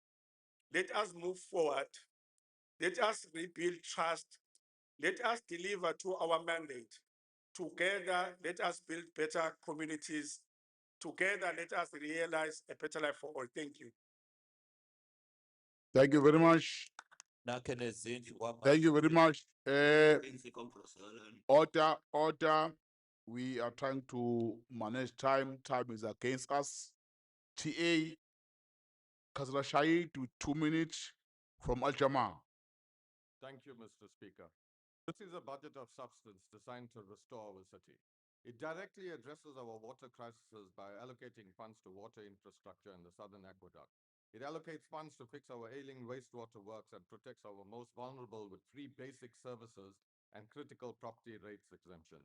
Let us move forward. Let us rebuild trust. Let us deliver to our mandate. Together, let us build better communities. Together, let us realize a better life for all. Thank you. Thank you very much. Thank you very much. Order. We are trying to manage time. Time is against us. TA, Councillor Shai to 2 minutes from Al Jama. Thank you, Mr. Speaker. This is a budget of substance designed to restore our city. It directly addresses our water crisis by allocating funds to water infrastructure in the Southern Aqueduct. It allocates funds to fix our ailing wastewater works and protects our most vulnerable with free basic services and critical property rates exemptions.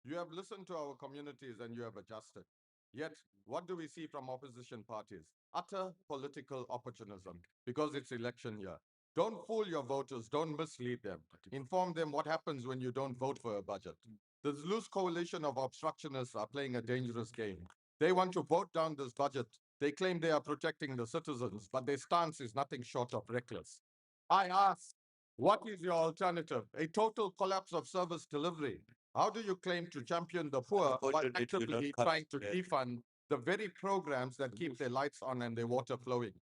You have listened to our communities and you have adjusted. Yet, what do we see from opposition parties? Utter political opportunism because it's election year. Don't fool your voters, don't mislead them. Inform them what happens when you don't vote for a budget. This loose coalition of obstructionists are playing a dangerous game. They want to vote down this budget. They claim they are protecting the citizens, but their stance is nothing short of reckless. I ask, what is your alternative? A total collapse of service delivery. How do you claim to champion the poor while actively trying to defund the very programs that keep their lights on and their water flowing?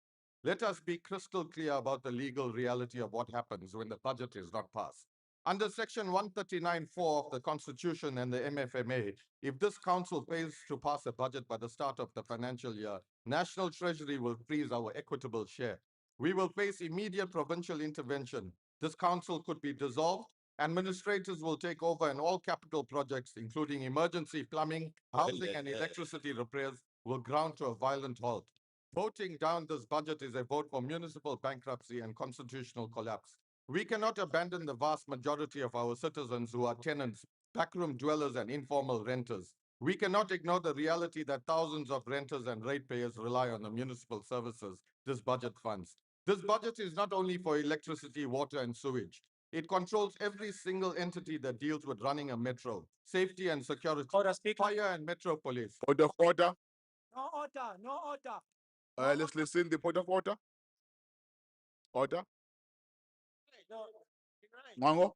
Let us be crystal clear about the legal reality of what happens when the budget is not passed. Under Section 139(4) of the Constitution and the MFMA, if this council fails to pass a budget by the start of the financial year, National Treasury will freeze our equitable share. We will face immediate provincial intervention. This council could be dissolved. Administrators will take over and all capital projects, including emergency plumbing, housing and electricity repairs, will ground to a violent halt. Voting down this budget is a vote for municipal bankruptcy and constitutional collapse. We cannot abandon the vast majority of our citizens who are tenants, backroom dwellers and informal renters. We cannot ignore the reality that thousands of renters and ratepayers rely on the municipal services this budget funds. This budget is not only for electricity, water, and sewage. It controls every single entity that deals with running a metro, safety and security, Order, Speaker. fire and metro police. Point of order. No order, no order. Let's listen the point of order. Order. No, Mango.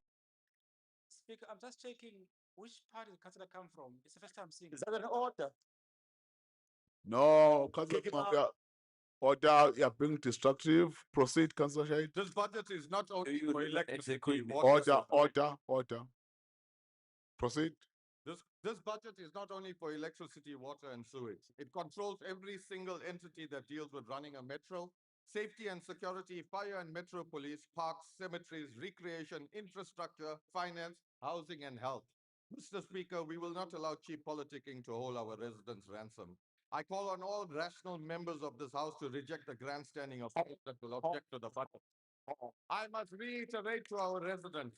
Speaker, I'm just checking which party the councillor come from. It's the first time seeing. Is that an order? No, Councillor Mango. Order, you are being destructive. Proceed, Councillor Shahid. This budget is not only for electricity, Order. Proceed. This budget is not only for electricity, water, and sewage. It controls every single entity that deals with running a metro, safety and security, fire and metro police, parks, cemeteries, recreation, infrastructure, finance, housing, and health. Mr. Speaker, we will not allow cheap politicking to hold our residents ransom. I call on all rational members of this House to reject the grandstanding of those that will object to the budget. I must reiterate to our residents,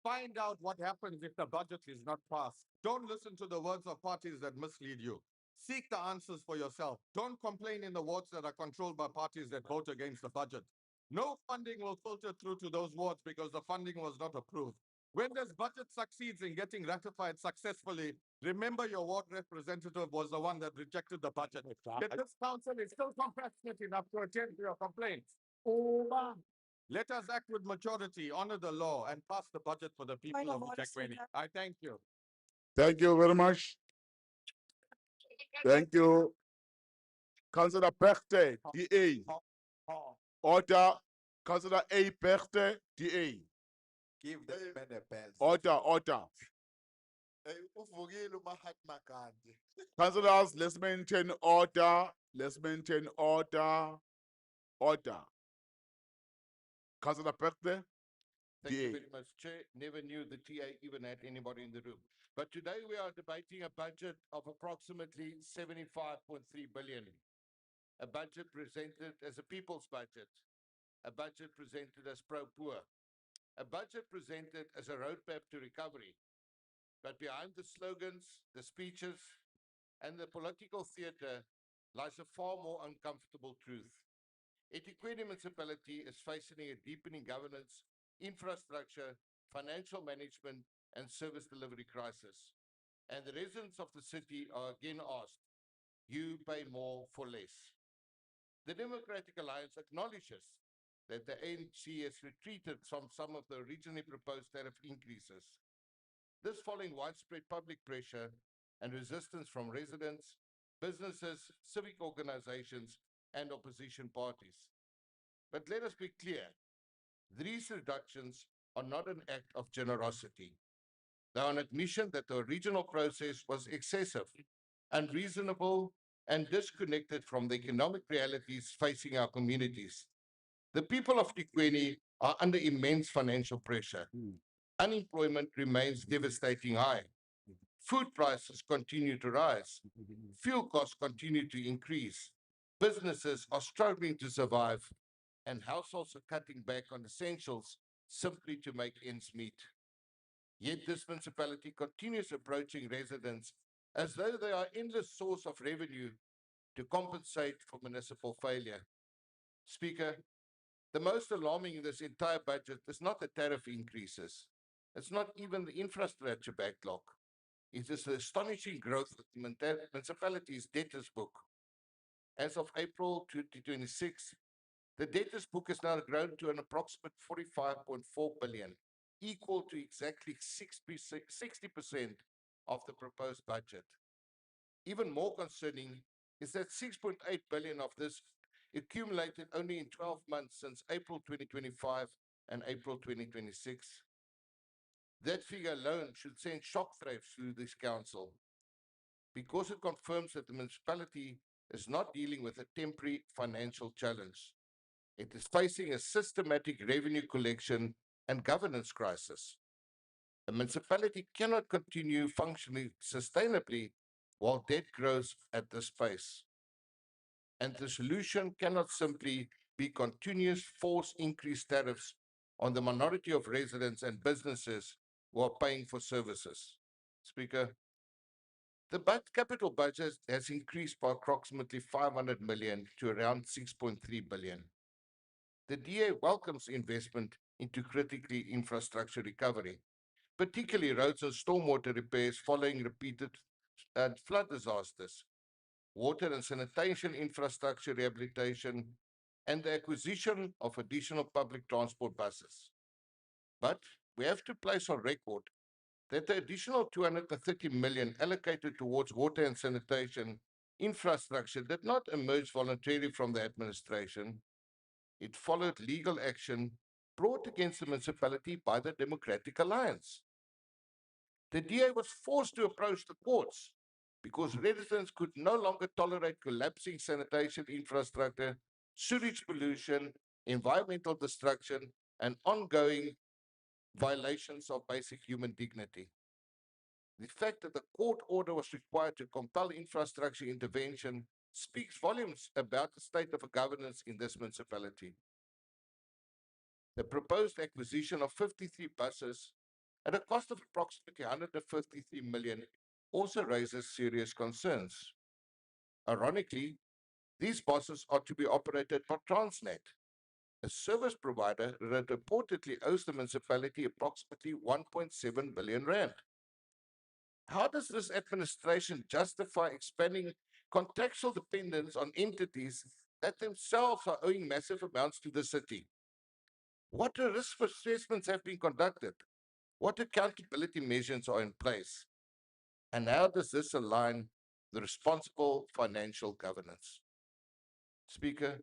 find out what happens if the budget is not passed. Don't listen to the words of parties that mislead you. Seek the answers for yourself. Don't complain in the wards that are controlled by parties that vote against the budget. No funding will filter through to those wards because the funding was not approved. When this budget succeeds in getting ratified successfully, remember your ward representative was the one that rejected the budget. Yet this council is still compassionate enough to attend to your complaints. Let us act with maturity, honor the law, and pass the budget for the people Point of of order, EThekwini. Speaker. I thank you. Thank you very much. Thank you. Councillor Perte, DA. Order. Councillor A. Perte, DA. Give the man a bell. Order. Councillors, let's maintain order. Order. Councillor Perte, Thank you DA. very much, Chair. Never knew the TA even had anybody in the room. But today we are debating a budget of approximately 75.3 billion. A budget presented as a people's budget. A budget presented as pro-poor. A budget presented as a roadmap to recovery. But behind the slogans, the speeches, and the political theatre lies a far more uncomfortable truth. EThekwini municipality is facing a deepening governance, infrastructure, financial management, and service delivery crisis. And the residents of the city are again asked, you pay more for less. The Democratic Alliance acknowledges that the ANC has retreated from some of the originally proposed tariff increases. This following widespread public pressure and resistance from residents, businesses, civic organizations, and opposition parties. But let us be clear, these reductions are not an act of generosity. They are an admission that the original process was excessive, unreasonable, and disconnected from the economic realities facing our communities. The people of EThekwini are under immense financial pressure. Unemployment remains devastating high. Food prices continue to rise. Fuel costs continue to increase. Businesses are struggling to survive, and households are cutting back on essentials simply to make ends meet. Yet this municipality continues approaching residents as though they are endless source of revenue to compensate for municipal failure. Speaker, the most alarming in this entire budget is not the tariff increases. It's not even the infrastructure backlog. It is the astonishing growth of the municipality's debtors book. As of April 2026, the debtors book has now grown to an approximate 45.4 billion, equal to exactly 60% of the proposed budget. Even more concerning is that 6.8 billion of this accumulated only in 12 months since April 2025 and April 2026. That figure alone should send shock waves through this council, because it confirms that the municipality is not dealing with a temporary financial challenge. It is facing a systematic revenue collection and governance crisis. A municipality cannot continue functioning sustainably while debt grows at this pace. And the solution cannot simply be continuous forced increased tariffs on the minority of residents and businesses who are paying for services. Speaker, the capital budget has increased by approximately 500 million to around 6.3 billion. The DA welcomes investment into critically infrastructure recovery, particularly roads and stormwater repairs following repeated flood disasters, water and sanitation infrastructure rehabilitation, and the acquisition of additional public transport buses. But we have to place on record that the additional 230 million allocated towards water and sanitation infrastructure did not emerge voluntarily from the administration. It followed legal action brought against the municipality by the Democratic Alliance. The DA was forced to approach the courts because residents could no longer tolerate collapsing sanitation infrastructure, sewage pollution, environmental destruction, and ongoing violations of basic human dignity. The fact that the court order was required to compel infrastructure intervention speaks volumes about the state of governance in this municipality. The proposed acquisition of 53 buses at a cost of approximately 153 million also raises serious concerns. Ironically, these buses are to be operated by Transnet, a service provider that reportedly owes the municipality approximately 1.7 billion rand. How does this administration justify expanding contractual dependence on entities that themselves are owing massive amounts to the city? What risk assessments have been conducted? What accountability measures are in place? And how does this align with responsible financial governance? Speaker,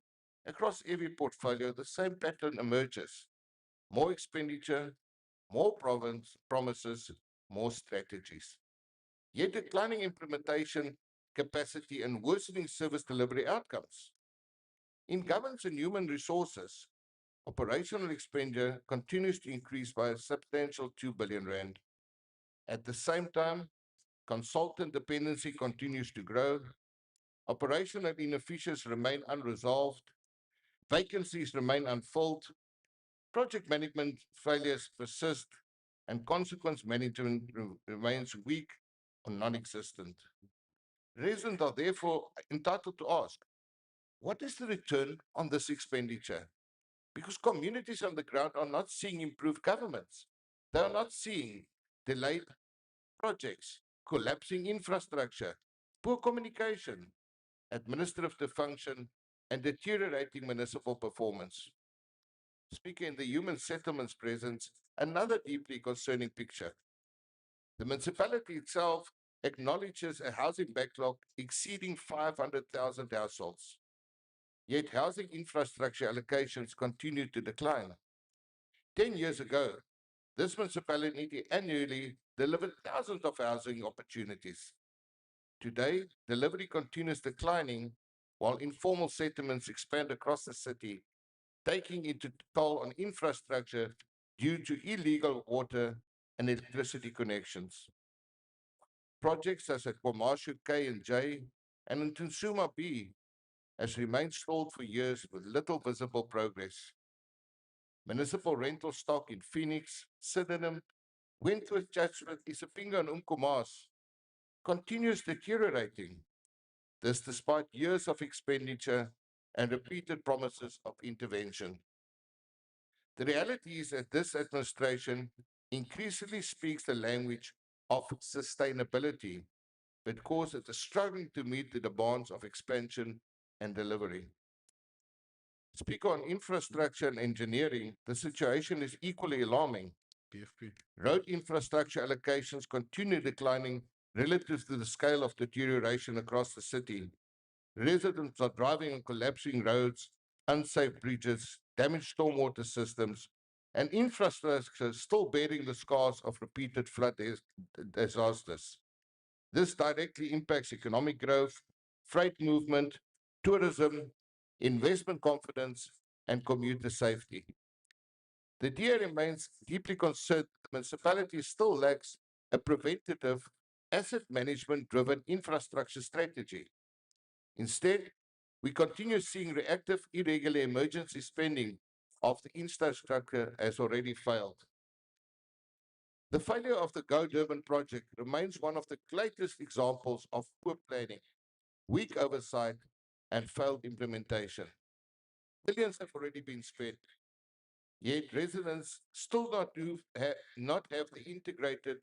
across every portfolio, the same pattern emerges. More expenditure, more promises, more strategies. Yet declining implementation capacity and worsening service delivery outcomes. In governance and human resources, operational expenditure continues to increase by a substantial 2 billion rand. At the same time, consultant dependency continues to grow, operational inefficiencies remain unresolved, vacancies remain unfilled, project management failures persist, and consequence management remains weak or non-existent. Residents are therefore entitled to ask, what is the return on this expenditure? Because communities on the ground are not seeing improved governments. They are not seeing delayed projects, collapsing infrastructure, poor communication, administrative dysfunction, and deteriorating municipal performance. Speaking in the human settlements presents another deeply concerning picture. The municipality itself acknowledges a housing backlog exceeding 500,000 households. Yet housing infrastructure allocations continue to decline. 10 years ago, this municipality annually delivered thousands of housing opportunities. Today, delivery continues declining while informal settlements expand across the city, taking into toll on infrastructure due to illegal water and electricity connections. Projects such as Kwamashu K and J and Ntunsuma B has remained stalled for years with little visible progress. Municipal rental stock in Phoenix, Sydenham, Wentworth, Chatsworth, Isipingo, and Umkomaas continues deteriorating. This despite years of expenditure and repeated promises of intervention. The reality is that this administration increasingly speaks the language of sustainability, because it is struggling to meet the demands of expansion and delivery. Speak on infrastructure and engineering, the situation is equally alarming. PFP. Road infrastructure allocations continue declining relative to the scale of deterioration across the city. Residents are driving on collapsing roads, unsafe bridges, damaged stormwater systems, and infrastructure still bearing the scars of repeated flood disasters. This directly impacts economic growth, freight movement, tourism, investment confidence, and commuter safety. The DA remains deeply concerned that the municipality still lacks a preventative, asset management driven infrastructure strategy. Instead, we continue seeing reactive, irregular emergency spending of the infrastructure has already failed. The failure of the Go Durban project remains one of the greatest examples of poor planning, weak oversight, and failed implementation. Billions have already been spent, yet residents still not have the integrated,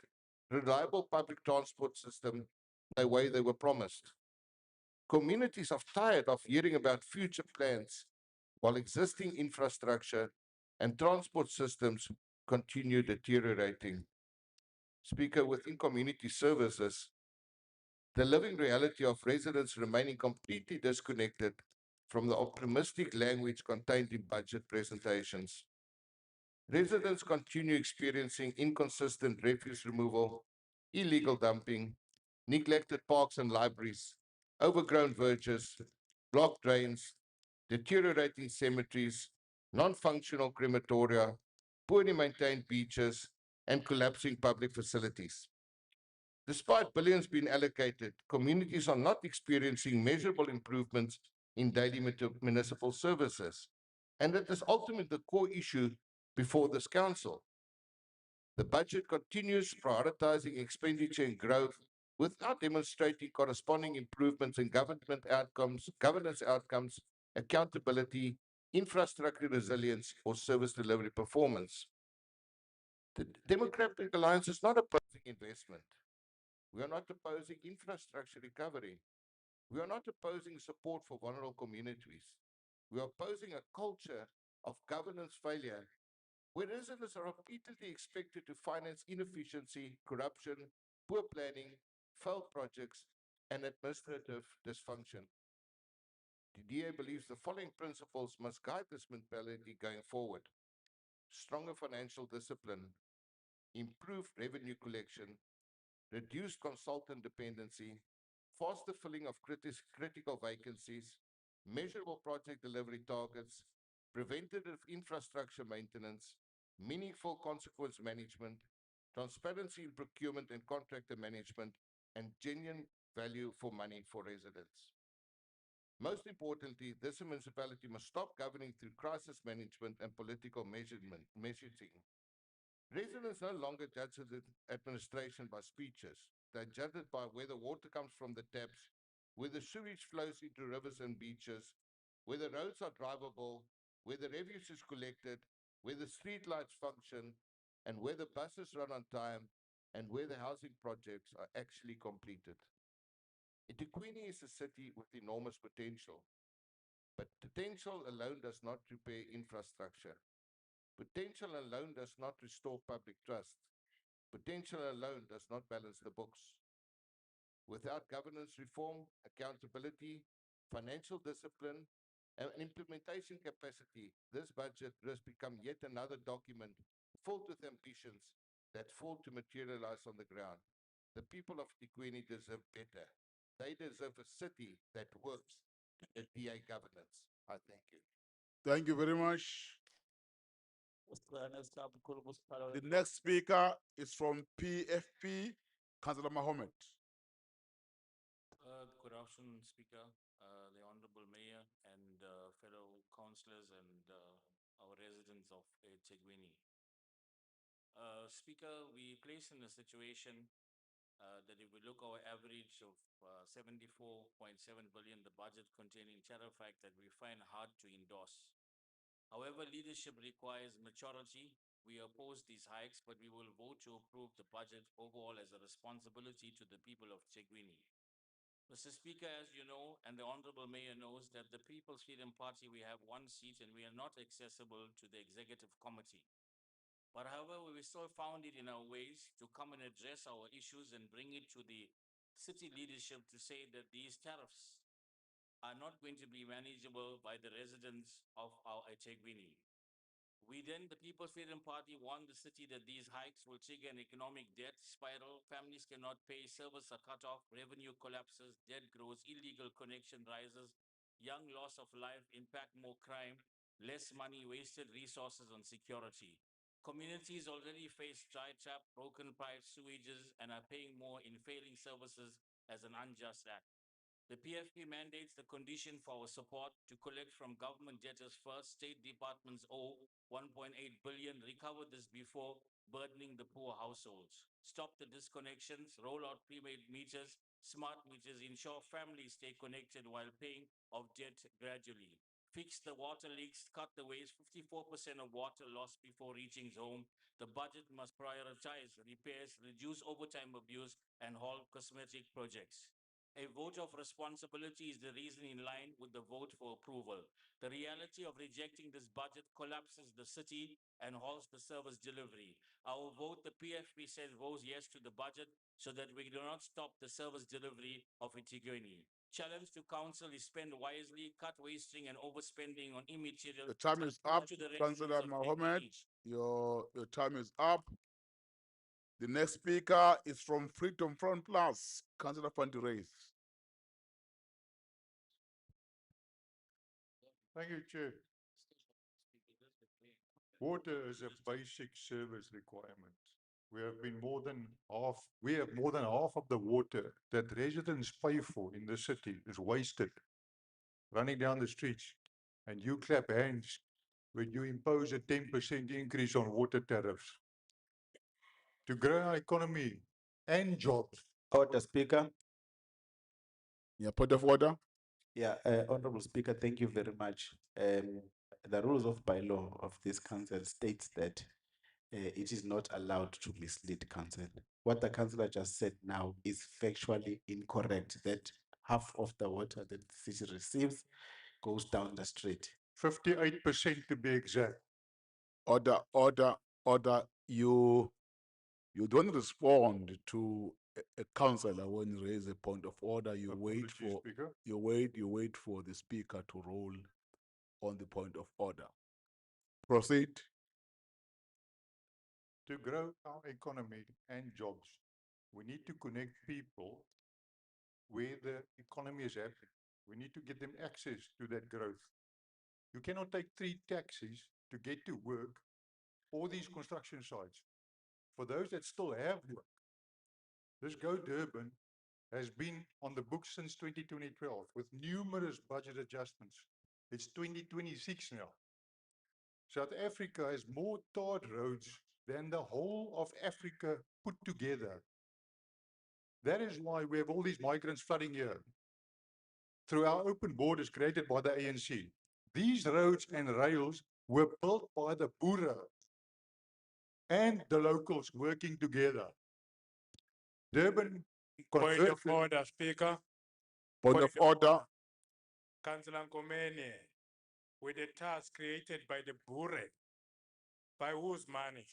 reliable public transport system the way they were promised. Communities are tired of hearing about future plans while existing infrastructure and transport systems continue deteriorating. Speaker, within community services, the living reality of residents remaining completely disconnected from the optimistic language contained in budget presentations. Residents continue experiencing inconsistent refuse removal, illegal dumping, neglected parks and libraries, overgrown verges, blocked drains, deteriorating cemeteries, non-functional crematoria, poorly maintained beaches, and collapsing public facilities. Despite billions being allocated, communities are not experiencing measurable improvements in daily municipal services. And that is ultimately the core issue before this council. The budget continues prioritizing expenditure and growth without demonstrating corresponding improvements in governance outcomes, accountability, infrastructure resilience, or service delivery performance. The Democratic Alliance is not opposing investment. We are not opposing infrastructure recovery. We are not opposing support for vulnerable communities. We are opposing a culture of governance failure where residents are repeatedly expected to finance inefficiency, corruption, poor planning, failed projects, and administrative dysfunction. The DA believes the following principles must guide this mentality going forward: stronger financial discipline, improved revenue collection, reduced consultant dependency, faster filling of critical vacancies, measurable project delivery targets, preventative infrastructure maintenance, meaningful consequence management, transparency in procurement and contractor management, and genuine value for money for residents. Most importantly, this municipality must stop governing through crisis management and political messaging. Residents no longer judge the administration by speeches. They judge it by whether water comes from the taps, whether sewage flows into rivers and beaches, whether roads are drivable, whether refuse is collected, whether streetlights function, and whether buses run on time, and whether housing projects are actually completed. EThekwini is a city with enormous potential, but potential alone does not repair infrastructure. Potential alone does not restore public trust. Potential alone does not balance the books. Without governance reform, accountability, financial discipline, and implementation capacity, this budget risks become yet another document filled with ambitions that fail to materialize on the ground. The people of EThekwini deserve better. They deserve a city that works under DA governance. I thank you. Thank you very much. The The next speaker is from PFP, Councillor Mahomet. Good afternoon, Speaker, the Honorable Mayor, and fellow councillors and our residents of EThekwini. Speaker, we place in a situation that if we look our average of 74.7 billion, the budget containing tariff act that we find hard to endorse. However, leadership requires maturity. We oppose these hikes, but we will vote to approve the budget overall as a responsibility to the people of EThekwini. Mr. Speaker, as you know, and the Honorable Mayor knows, that the People's Freedom Party, we have one seat and we are not accessible to the Executive Committee. But however, we still found it in our ways to come and address our issues and bring it to the city leadership to say that these tariffs are not going to be manageable by the residents of our EThekwini. We then, the People's Freedom Party, warned the city that these hikes will trigger an economic debt spiral. Families cannot pay, services are cut off, revenue collapses, debt grows, illegal connection rises, young loss of life, impact more crime, less money wasted, resources on security. Communities already face dry trap, broken pipes, sewages, and are paying more in failing services as an unjust act. The PFP mandates the condition for our support to collect from government debtors first. State departments owe 1.8 billion. Recover this before burdening the poor households. Stop the disconnections, roll out prepaid meters, smart meters, ensure families stay connected while paying off debt gradually. fix the water leaks, cut the waste, 54% of water lost before reaching home. The budget must prioritize repairs, reduce overtime abuse, and halt cosmetic projects. A vote of responsibility is the reason in line with the vote for approval. The reality of rejecting this budget collapses the city and halts the service delivery. Our vote, the PFP said, votes yes to the budget so that we do not stop the service delivery of EThekwini. Challenge to council is spend wisely, cut wasting and overspending on immaterial. The time is Prove up, to the Councillor residents of Mohammed. eThekwini. Your time is up. The next speaker is from Freedom Front Plus, Councillor Pantireis. Thank you, Chair. Water is a basic service requirement. We have more than half of the water that residents pay for in the city is wasted, running down the streets. And you clap hands when you impose a 10% increase on water tariffs. To grow our economy and jobs. Order, Speaker. Yeah, point of order. Yeah, Honorable Speaker, thank you very much. The rules of bylaw of this council states that it is not allowed to mislead council. What the councillor just said now is factually incorrect, that half of the water that the city receives goes down the street. 58% to be exact. Order. You don't respond to a councillor when you raise a point of order. You wait for Speaker. you wait for the speaker to roll on the point of order. Proceed. To grow our economy and jobs, we need to connect people where the economy is happening. We need to get them access to that growth. You cannot take 3 taxis to get to work, all these construction sites. For those that still have work, this Go Durban has been on the books since 2012 with numerous budget adjustments. It's 2026 now. South Africa has more tarred roads than the whole of Africa put together. That is why we have all these migrants flooding here through our open borders created by the ANC. These roads and rails were built by the Boere and the locals working together. Durban Point of converted. order, Speaker. Point of order. Councillor Nkomeni, with the task created by the Boere, by whose money?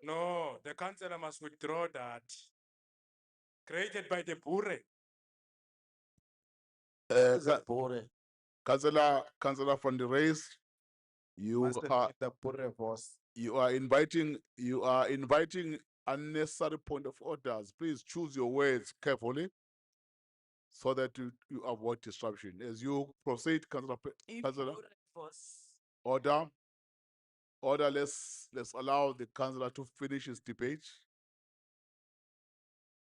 No, the councillor must withdraw that. Created by the Boere. Councillor from the race, you are inviting unnecessary point of orders. Please choose your words carefully so that you avoid disruption. As you proceed, Councillor, order. Let's allow the councillor to finish his debate.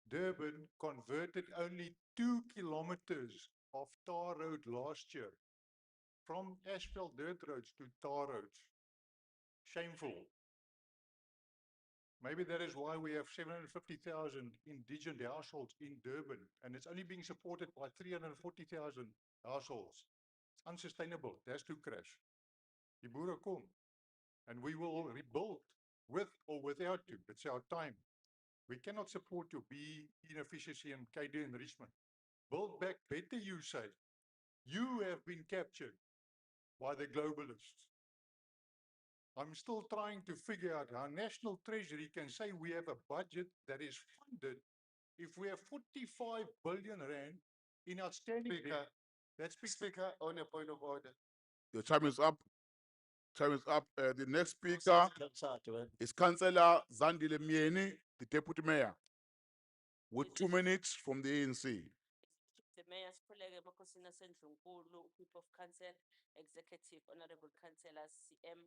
Durban converted only 2 kilometers of tar road last year from asphalt dirt roads to tar roads. Shameful. Maybe that is why we have 750,000 indigent households in Durban, and it's only being supported by 340,000 households. It's unsustainable. It has to crash. Die boere kom, and we will rebuild with or without you. It's our time. We cannot support your B inefficiency and KD enrichment. Build back better, you say. You have been captured by the globalists. I'm still trying to figure out how National Treasury can say we have a budget that is funded if we have 45 billion rand in outstanding debt. That's Speaker, on a point of order. Your time is up. Time is up. The next speaker is Councillor Zandile Mieni, the Deputy Mayor, with 2 minutes from the ANC. The Mayor Sipuleke Makosina Sendlunkulu, Group of Council, Executive, Honorable Councillors, CM,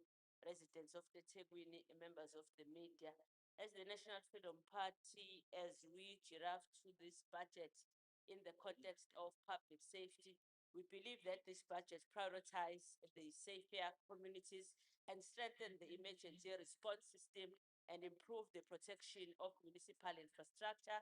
residents of the EThekwini, members of the media. As the National Freedom Party, as we giraffe to this budget in the context of public safety, we believe that this budget prioritizes the safer communities and strengthen the emergency response system and improve the protection of municipal infrastructure.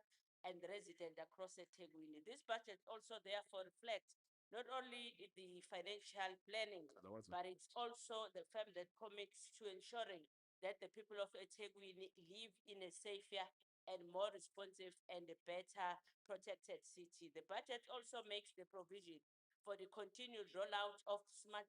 and residents across EThekwini. This budget also therefore reflects not only the financial planning, but it's also the firm that commits to ensuring that the people of EThekwini live in a safer and more responsive and a better protected city. The budget also makes the provision for the continued rollout of smart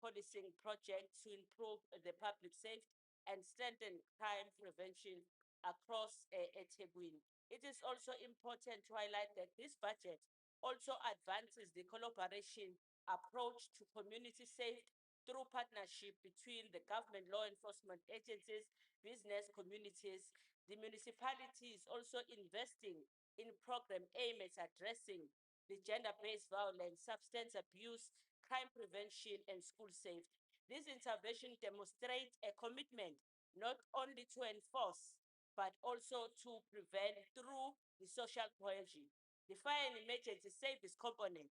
policing projects to improve the public safety and strengthen crime prevention across EThekwini. It is also important to highlight that this budget also advances the collaboration approach to community safety through partnership between the government law enforcement agencies, business communities. The municipality is also investing in program aimed at addressing the gender-based violence, substance abuse, crime prevention, and school safety. This intervention demonstrates a commitment not only to enforce, but also to prevent through the social cohesion. The fire and emergency service component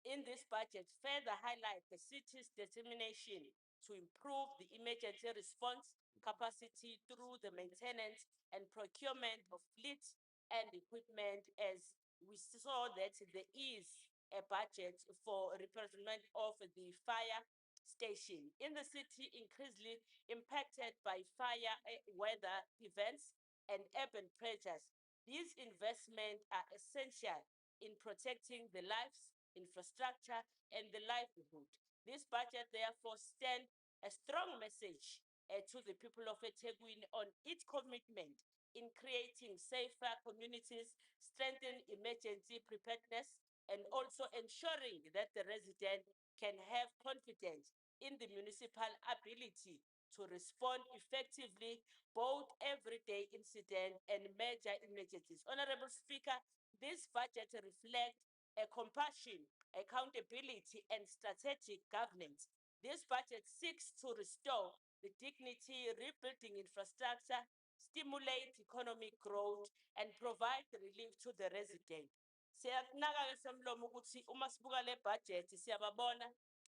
in this budget further highlight the city's determination to improve the emergency response capacity through the maintenance and procurement of fleet and equipment, as we saw that there is a budget for replacement of the fire station in the city increasingly impacted by fire weather events and urban pressures. These investments are essential in protecting the lives, infrastructure, and the livelihood. This budget therefore sends a strong message to the people of EThekwini on its commitment in creating safer communities, strengthening emergency preparedness, and also ensuring that the resident can have confidence in the municipal ability to respond effectively both everyday incident and major emergencies. Honorable Speaker, this budget reflects a compassion, accountability, and strategic governance. This budget seeks to restore the dignity, rebuilding infrastructure, stimulate economic growth, and provide relief to the resident. Siyakunaka-ke somlomo ukuthi uma sibuka le budget siyababona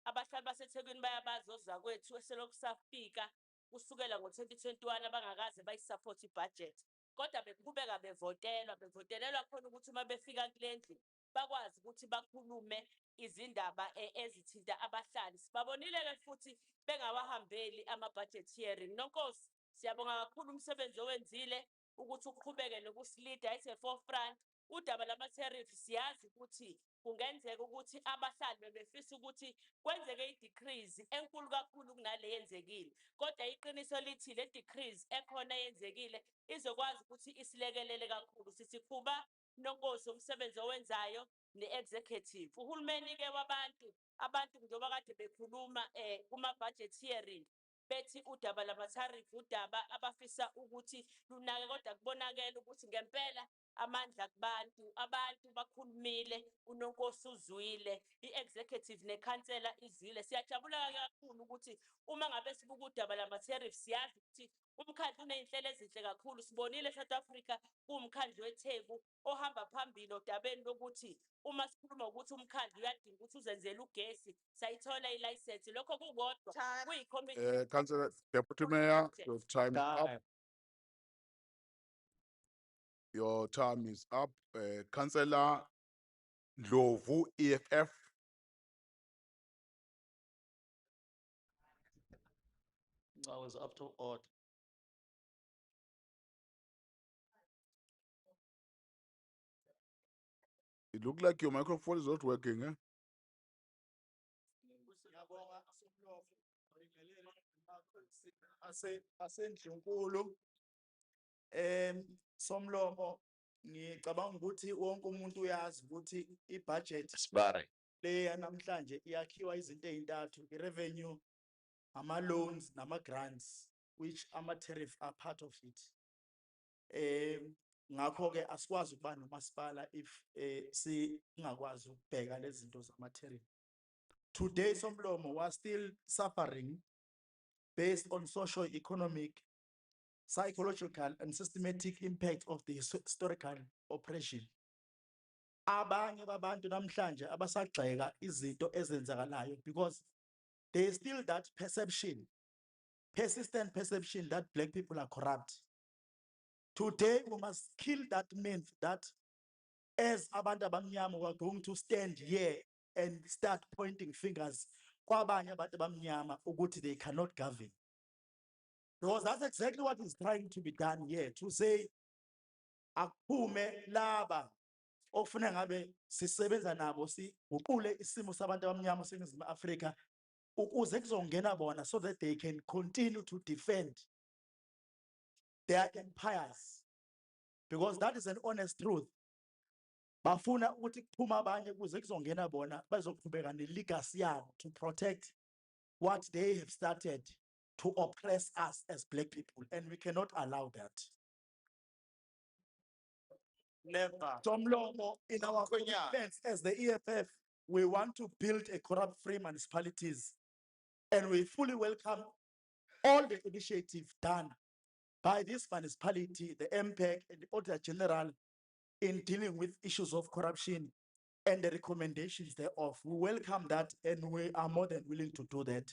abahlali baseThekwini bayabazi ozakwethu eselokhu safika kusukela ngo-2021 abangakaze bayisupport ibudget. Kodwa beqhubeka bevotelelwa khona ukuthi uma befika kule ndlu bakwazi ukuthi bakhulume izindaba ezithinta abahlali. Sibabonile-ke futhi bengawahambeli ama-budget hearing. Nonkosi, siyabonga kakhulu umsebenzi owenzile ukuthi uqhubeke nokusilida ise forefront. Udaba lama-tariff siyazi ukuthi kungenzeka ukuthi abahlali bebefisa ukuthi kwenzeke i-decrease enkulu kakhulu kunale yenzekile. Kodwa iqiniso lithi le decrease ekhona yenzekile izokwazi ukuthi isilekelele kakhulu. Sisikhuba Nonkosi umsebenzi owenzayo ne-executive. Uhulumeni-ke wabantu, abantu njengoba kade bekhuluma kuma-budget hearing, bethi udaba lama-tariff udaba abafisa ukuthi lunake, kodwa kubonakala ukuthi ngempela amandla kubantu, abantu bakhulumile, uNonkosi uzwile, i-executive nekhansela izwile. Siyajabula kakhulu ukuthi uma ngabe sibuka udaba lama-tariff siyazi ukuthi umkhandlu uney'nhlelo ezinhle kakhulu. Sibonile South Africa kuwumkhandlu weTheku ohamba phambili odabeni lokuthi uma sikhuluma ukuthi umkhandlu uyadinga ukuthi uzenzele ugesi, sayithola ilayisensi. Lokho kukodwa kuyi-commitment. Councillor Deputy Mayor, your time is up. Your time is up. Councillor Ndlovu, EFF. I was up to order. It looked like your microphone is not working, eh? Ngiyabonga Somlomo. Asendlunkulu. Somlomo ngicabanga ukuthi wonke umuntu uyazi ukuthi ibudget le yanamhlanje iyakhiwa izinto ezintathu, i-revenue, ama-loans, nama-grants, which ama-tariff are part of it. Ngakho-ke asikwazi ukuba nomasipala if singakwazi ukubheka lezi zinto zama-tariff. Today, Somlomo was still suffering based on socio-economic, psychological, and systematic impact of the historical oppression. Abanye babantu namhlanje abasagxeka izinto ezenzakalayo because there is still that perception, persistent perception that black people are corrupt. Today, we must kill that myth that as abantu abamnyama we're going to stand here and start pointing fingers kwabanye abantu abamnyama ukuthi they cannot govern. Because that's exactly what is trying to be done here, to say akuphume laba ofuna ngabe sisebenza nabo siguqule isimo sabantu abamnyama seNingizimu Afrika ukuze kuzongena bona so that they can continue to defend their empires, because that is an honest truth. Bafuna ukuthi kuphuma abanye kuze kuzongena bona bazoqhubeka nelegacy yabo to protect what they have started to oppress us as black people, and we cannot allow that. Never. Somlomo, in our commitments as the EFF, we want to build a corrupt-free municipalities, and we fully welcome all the initiatives done by this municipality, the MPEC and the Auditor General in dealing with issues of corruption and the recommendations thereof. We welcome that, and we are more than willing to do that.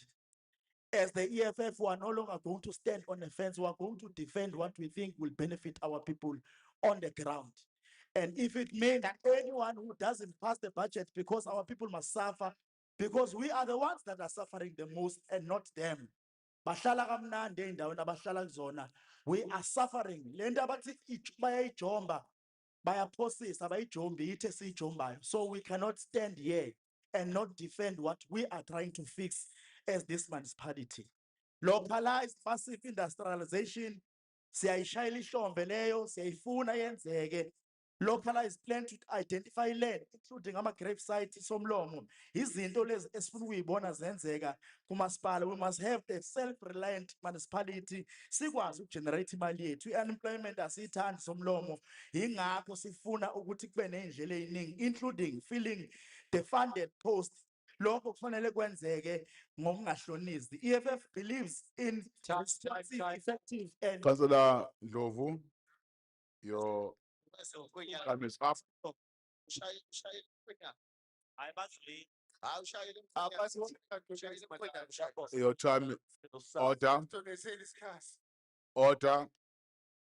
As the EFF, we are no longer going to stand on the fence. We are going to defend what we think will benefit our people on the ground. And if it means that anyone who doesn't pass the budget because our people must suffer, because we are the ones that are suffering the most and not them. Bahlala kamnandi endaweni abahlala kuzona. We are suffering. Le nto abathi bayayijomba, bayaphosisa, abayijombi, ithe siyijombayo. So we cannot stand here and not defend what we are trying to fix as this municipality. Localized passive industrialization, siyayishayela ihlombe leyo, siyayifuna yenzeke. Localized plan to identify land, including grave site somlomo. Izinto lezi esifuna ukuyibona zenzeka kumasipala. We must have a self-reliant municipality. Sikwazi ukugenerate imali yethu. I-unemployment asiyithandi somlomo. Yingakho sifuna ukuthi kube nendlela eziningi, including filling the funded posts. Lokho kufanele kwenzeke ngokungahlonisi. The EFF believes in responsive, effective and Councillor Ndlovu, your time is up. Your time, order, order.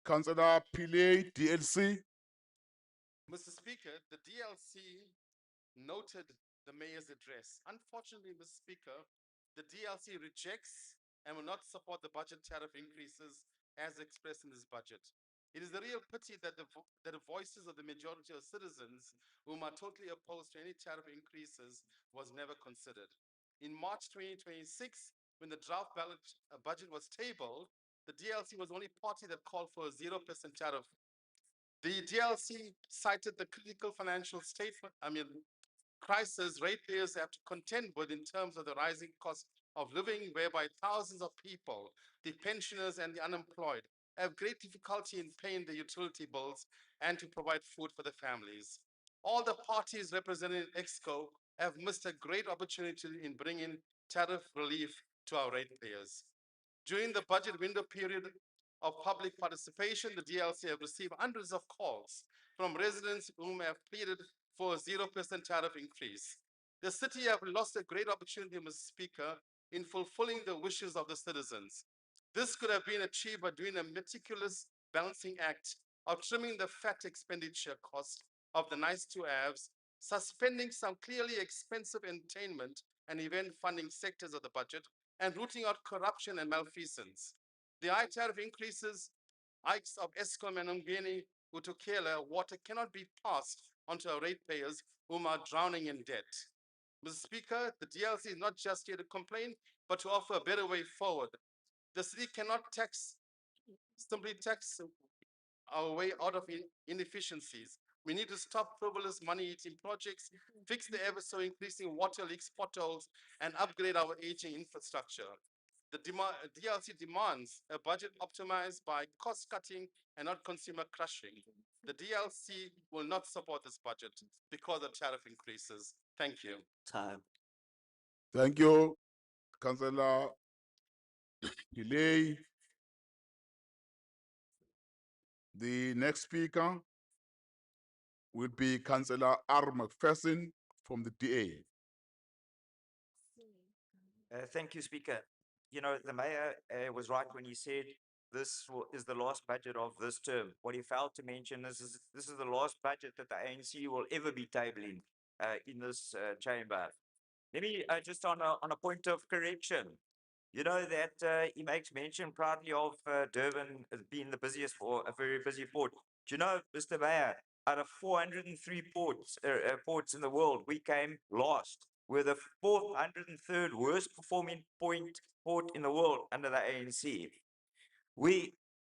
Councillor Pillay, DLC. Mr. Speaker, the DLC noted the mayor's address. Unfortunately, Mr. Speaker, the DLC rejects and will not support the budget tariff increases as expressed in this budget. It is a real pity that the voices of the majority of citizens whom are totally opposed to any tariff increases was never considered. In March 2026, when the draft budget was tabled, the DLC was the only party that called for a 0% tariff. The DLC cited the critical financial crisis ratepayers have to contend with in terms of the rising cost of living, whereby thousands of people, the pensioners and the unemployed, have great difficulty in paying the utility bills and to provide food for their families. All the parties represented in EXCO have missed a great opportunity in bringing tariff relief to our ratepayers. During the budget window period of public participation, the DLC have received hundreds of calls from residents whom have pleaded for a 0% tariff increase. The city have lost a great opportunity, Mr. Speaker, in fulfilling the wishes of the citizens. This could have been achieved by doing a meticulous balancing act of trimming the fat expenditure cost of the nice to haves, suspending some clearly expensive entertainment and event funding sectors of the budget, and rooting out corruption and malfeasance. The high tariff increases, hikes of Eskom and Umgeni, Utukela, water cannot be passed onto our ratepayers whom are drowning in debt. Mr. Speaker, the DLC is not just here to complain, but to offer a better way forward. The city cannot simply tax our way out of inefficiencies. We need to stop frivolous money-eating projects, fix the ever so increasing water leaks, potholes, and upgrade our aging infrastructure. The DLC demands a budget optimized by cost-cutting and not consumer crushing. The DLC will not support this budget because of tariff increases. Thank you. Time. Thank you, Councillor Pillay. The next speaker will be Councillor R. McPherson from the DA. Thank you, Speaker. You know, the mayor was right when he said is the last budget of this term. What he failed to mention is this is the last budget that the ANC will ever be tabling in this chamber. Let me just on a point of correction. You know that he makes mention proudly of Durban as being the busiest port, a very busy port. Do you know, Mr. Mayor, out of 403 ports in the world, we came last. We're the 403rd worst performing port in the world under the ANC.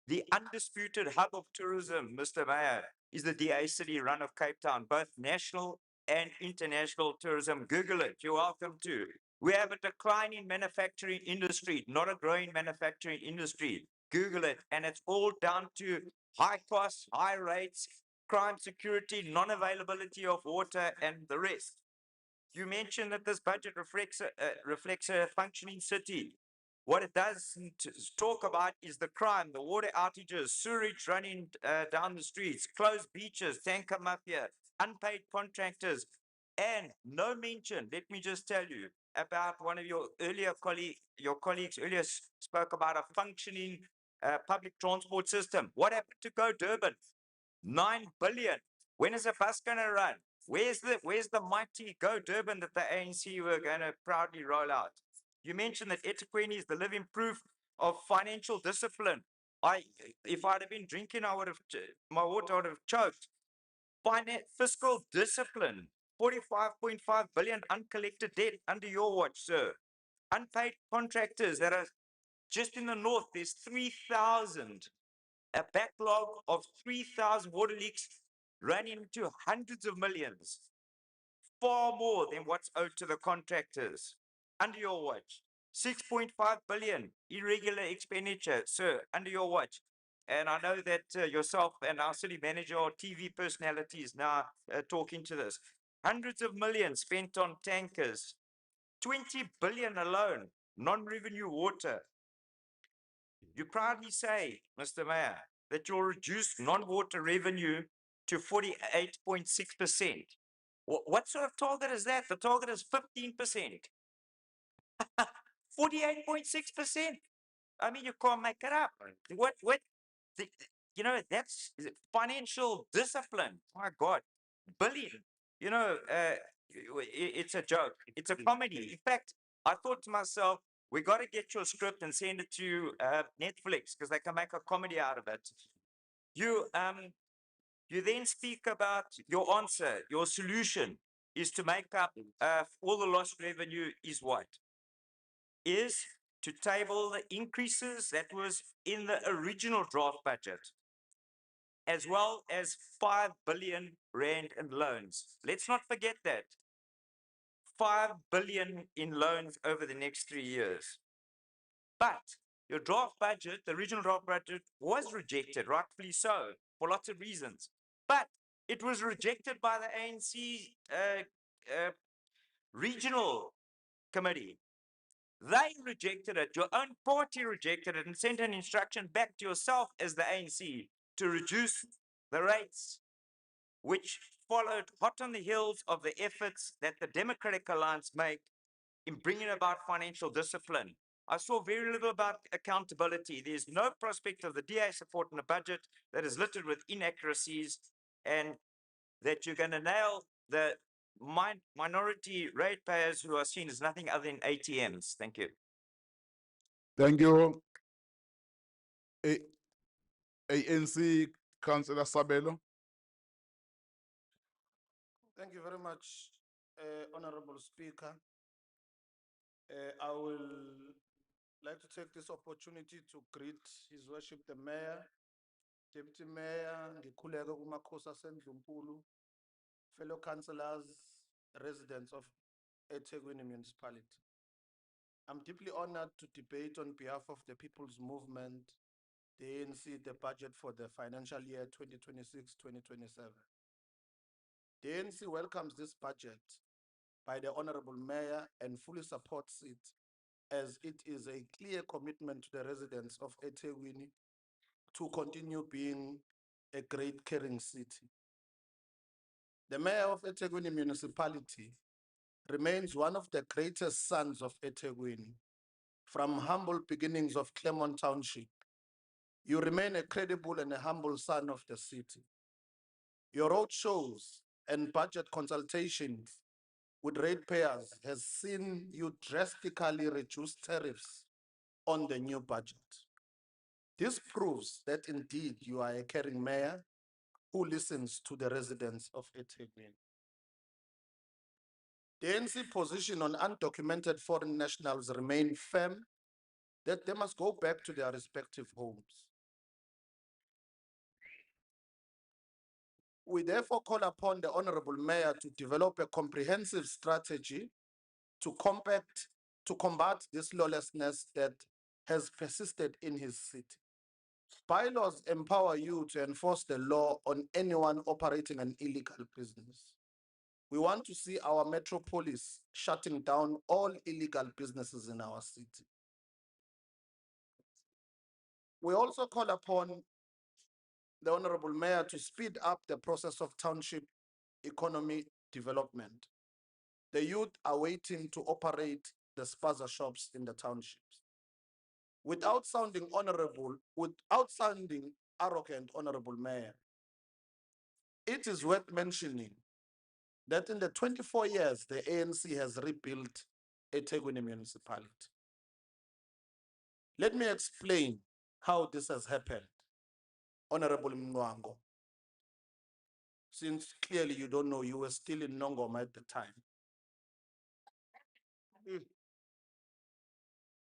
The undisputed hub of tourism, Mr. Mayor, is the DA City run of Cape Town, both national and international tourism. Google it, you're welcome to. We have a declining manufacturing industry, not a growing manufacturing industry. Google it, and it's all down to high costs, high rates, crime, security, non-availability of water, and the rest. You mentioned that this budget reflects a functioning city. What it doesn't talk about is the crime, the water outages, sewage running down the streets, closed beaches, tanker mafia, unpaid contractors, and no mention, let me just tell you, about one of your colleagues earlier spoke about a functioning public transport system. What happened to Go Durban? 9 billion. When is a bus going to run? Where's the mighty Go Durban that the ANC were going to proudly roll out? You mentioned that EThekwini is the living proof of financial discipline. If I'd have been drinking, my water would have choked. Fiscal discipline, 45.5 billion uncollected debt under your watch, sir. Unpaid contractors that are just in the north, there's 3,000, a backlog of 3,000 water leaks running into hundreds of millions, far more than what's owed to the contractors. Under your watch, 6.5 billion irregular expenditure, sir, under your watch. And I know that yourself and our city manager are TV personalities now talking to this. Hundreds of millions spent on tankers, 20 billion alone, non-revenue water. You proudly say, Mr. Mayor, that you'll reduce non-water revenue to 48.6%. What sort of target is that? The target is 15%. 48.6%. I mean, you can't make it up. The, that's financial discipline. My God, billion. It's a joke. It's a comedy. In fact, I thought to myself, we got to get your script and send it to Netflix because they can make a comedy out of it. You then speak about your answer, your solution is to make up all the lost revenue is what? Is to table the increases that was in the original draft budget, as well as 5 billion rand in loans. Let's not forget that. 5 billion in loans over the next 3 years. But your draft budget, the original draft budget, was rejected, rightfully so, for lots of reasons. But it was rejected by the ANC regional committee. They rejected it. Your own party rejected it and sent an instruction back to yourself as the ANC to reduce the rates, which followed hot on the heels of the efforts that the Democratic Alliance made in bringing about financial discipline. I saw very little about accountability. There's no prospect of the DA support in the budget that is littered with inaccuracies, and that you're going to nail the minority ratepayers who are seen as nothing other than ATMs. Thank you. Thank you. ANC Councillor Sabelo. Thank you very much, Honorable Speaker. I will like to take this opportunity to greet His Worship the Mayor, Deputy Mayor, ngikhuleka kumakhosi aseNdlunkulu, fellow councillors, residents of EThekwini Municipality. I'm deeply honored to debate on behalf of the People's Movement, the ANC, the budget for the financial year 2026-2027. The ANC welcomes this budget by the Honorable Mayor and fully supports it, as it is a clear commitment to the residents of EThekwini to continue being a great caring city. The Mayor of EThekwini Municipality remains one of the greatest sons of EThekwini, from humble beginnings of Claremont Township You remain a credible and a humble son of the city. Your road shows and budget consultations with ratepayers has seen you drastically reduce tariffs on the new budget. This proves that indeed you are a caring mayor who listens to the residents of EThekwini. The ANC position on undocumented foreign nationals remain firm that they must go back to their respective homes. We therefore call upon the Honorable Mayor to develop a comprehensive strategy to combat this lawlessness that has persisted in his city. Bylaws empower you to enforce the law on anyone operating an illegal business. We want to see our metropolis shutting down all illegal businesses in our city. We also call upon the Honorable Mayor to speed up the process of township economy development. The youth are waiting to operate the spaza shops in the townships. Without sounding arrogant, Honorable Mayor, it is worth mentioning that in the 24 years the ANC has rebuilt EThekwini municipality. Let me explain how this has happened, Honorable Mnwango. Since clearly you don't know, you were still in Nongoma at the time.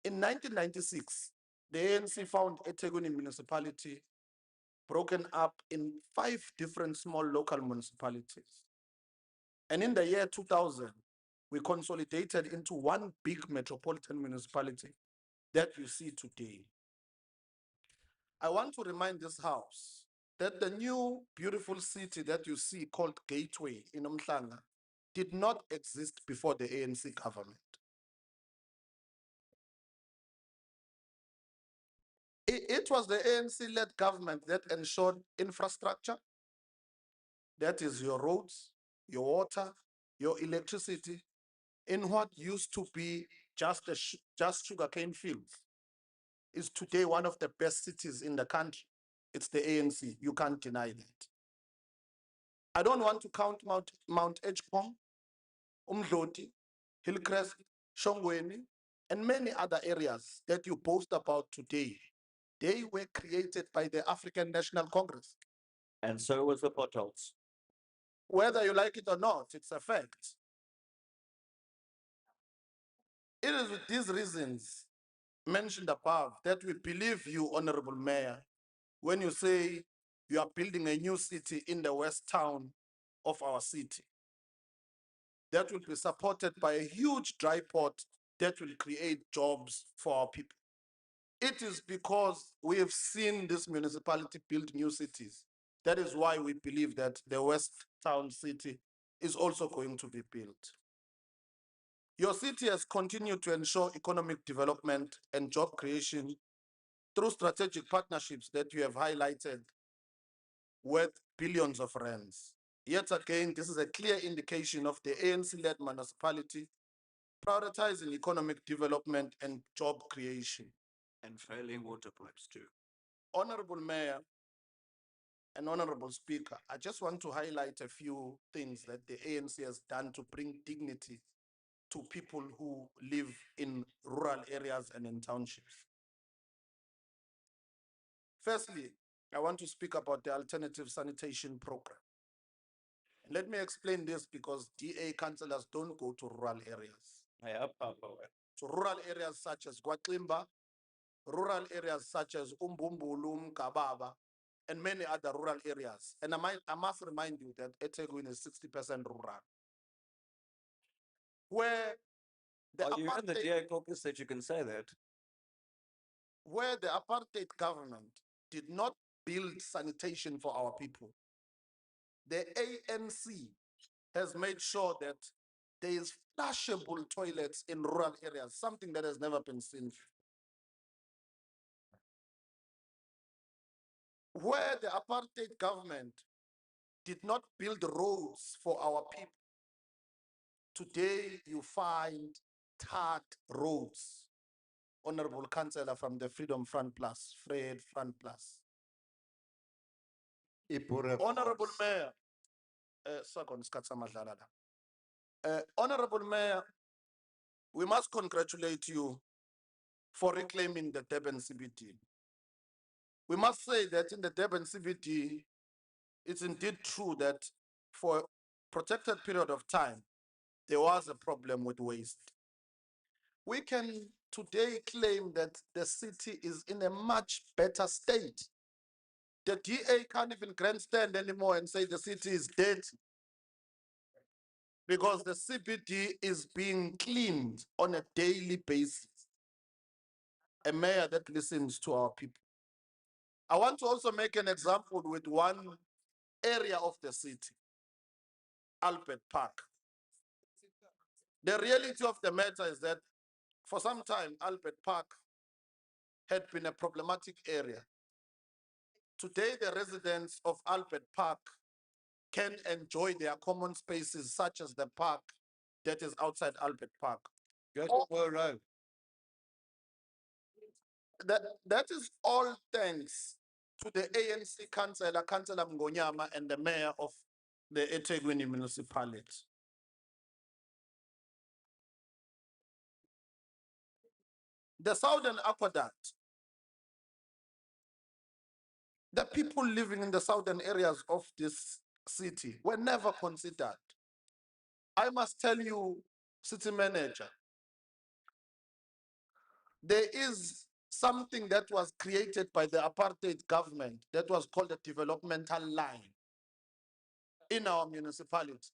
In 1996, the ANC found EThekwini municipality broken up in 5 different small local municipalities. And in the year 2000, we consolidated into one big metropolitan municipality that you see today. I want to remind this house that the new beautiful city that you see called Gateway in Umhlanga did not exist before the ANC government. It was the ANC-led government that ensured infrastructure, that is your roads, your water, your electricity, in what used to be just sugarcane fields, is today one of the best cities in the country. It's the ANC, you can't deny that. I don't want to count Mount Edgecombe, Umdloti, Hillcrest, Shongweni, and many other areas that you boast about today. They were created by the African National Congress. And so was the potholes. Whether you like it or not, it's a fact. It is with these reasons mentioned above that we believe you, Honorable Mayor, when you say you are building a new city in the west town of our city that will be supported by a huge dry port that will create jobs for our people. It is because we have seen this municipality build new cities. That is why we believe that the west town city is also going to be built. Your city has continued to ensure economic development and job creation through strategic partnerships that you have highlighted worth billions of rands. Yet again, this is a clear indication of the ANC-led municipality prioritizing economic development and job creation. And failing water pipes too. Honorable Mayor and Honorable Speaker, I just want to highlight a few things that the ANC has done to bring dignity to people who live in rural areas and in townships. Firstly, I want to speak about the alternative sanitation program. Let me explain this because DA councillors don't go to rural areas. To rural areas such as Gwaklimba, rural areas such as Umbumbulu, Kababa, and many other rural areas. And I must remind you that EThekwini is 60% rural. Where the Are you in the DA caucus that you can say that? Where the apartheid government did not build sanitation for our people, the ANC has made sure that there is flushable toilets in rural areas, something that has never been seen. Where the apartheid government did not build roads for our people, today you find tarred roads honorable councillor from the Freedom Front Plus, Fred Front Plus. Honorable Mayor, second, Skatsa Madlala la. Honorable Mayor, we must congratulate you for reclaiming the Durban CBD. We must say that in the Durban CBD, it's indeed true that for a protected period of time, there was a problem with waste. We can today claim that the city is in a much better state. The DA can't even grandstand anymore and say the city is dead because the CBD is being cleaned on a daily basis. A mayor that listens to our people. I want to also make an example with one area of the city, Albert Park. The reality of the matter is that for some time, Albert Park had been a problematic area. Today, the residents of Albert Park can enjoy their common spaces, such as the park that is outside Albert Park. That is all thanks to the ANC councillor, Councillor Mngonyama, and the mayor of the EThekwini municipality. The Southern Aqueduct, the people living in the southern areas of this city were never considered. I must tell you, city manager, there is something that was created by the apartheid government that was called a developmental line in our municipality,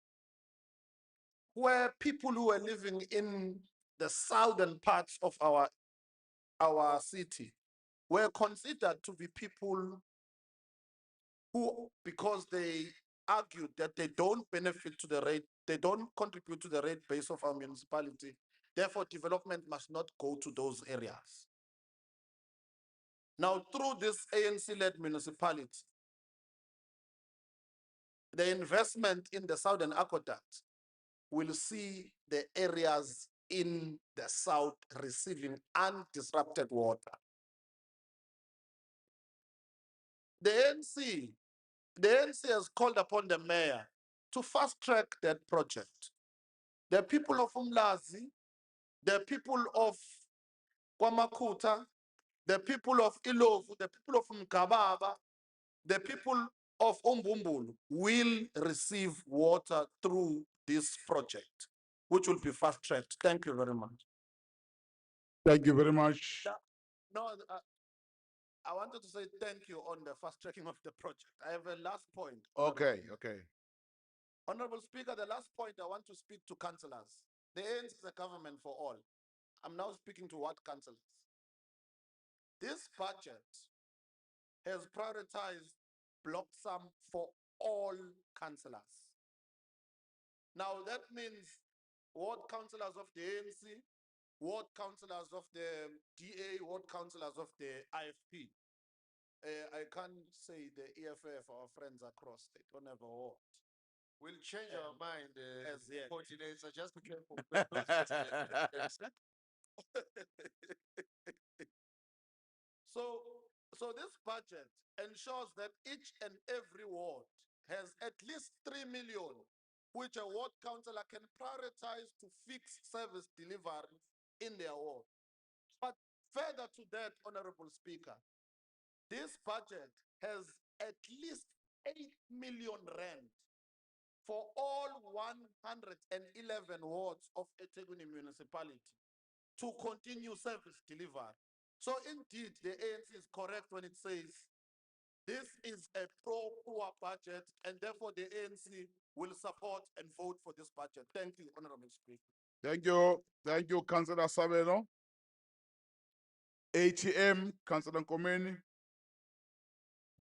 where people who were living in the southern parts of our city were considered to be people who, because they argued that they don't benefit to the rate, they don't contribute to the rate base of our municipality, therefore development must not go to those areas. Now, through this ANC-led municipality, the investment in the Southern Aqueduct will see the areas in the south receiving undisrupted water. The ANC has called upon the mayor to fast track that project. The people of Umlazi, the people of Kwamakuta, the people of Ilovu, the people of Mkababa, the people of Umbumbulu will receive water through this project, which will be fast tracked. Thank you very much. Thank you very much. No, I wanted to say thank you on the fast tracking of the project. I have a last point. Okay, okay. Honorable Speaker, the last point I want to speak to councillors. The ANC is a government for all. I'm now speaking to what councillors? This budget has prioritized block sum for all councillors. Now that means ward councillors of the ANC, ward councillors of the DA, ward councillors of the IFP. I can't say the EFF, our friends across, they don't have a ward. We'll change our mind as yet. coordinator, just be careful. So this budget ensures that each and every ward has at least 3 million, which a ward councillor can prioritize to fix service delivery in their ward. But further to that, Honorable Speaker, this budget has at least 8 million rand for all 111 wards of EThekwini municipality to continue service delivery. So indeed, the ANC is correct when it says this is a pro-poor budget, and therefore the ANC will support and vote for this budget. Thank you, Honorable Speaker. Thank you, Councillor Sabelo. ATM, Councillor Nkomeni.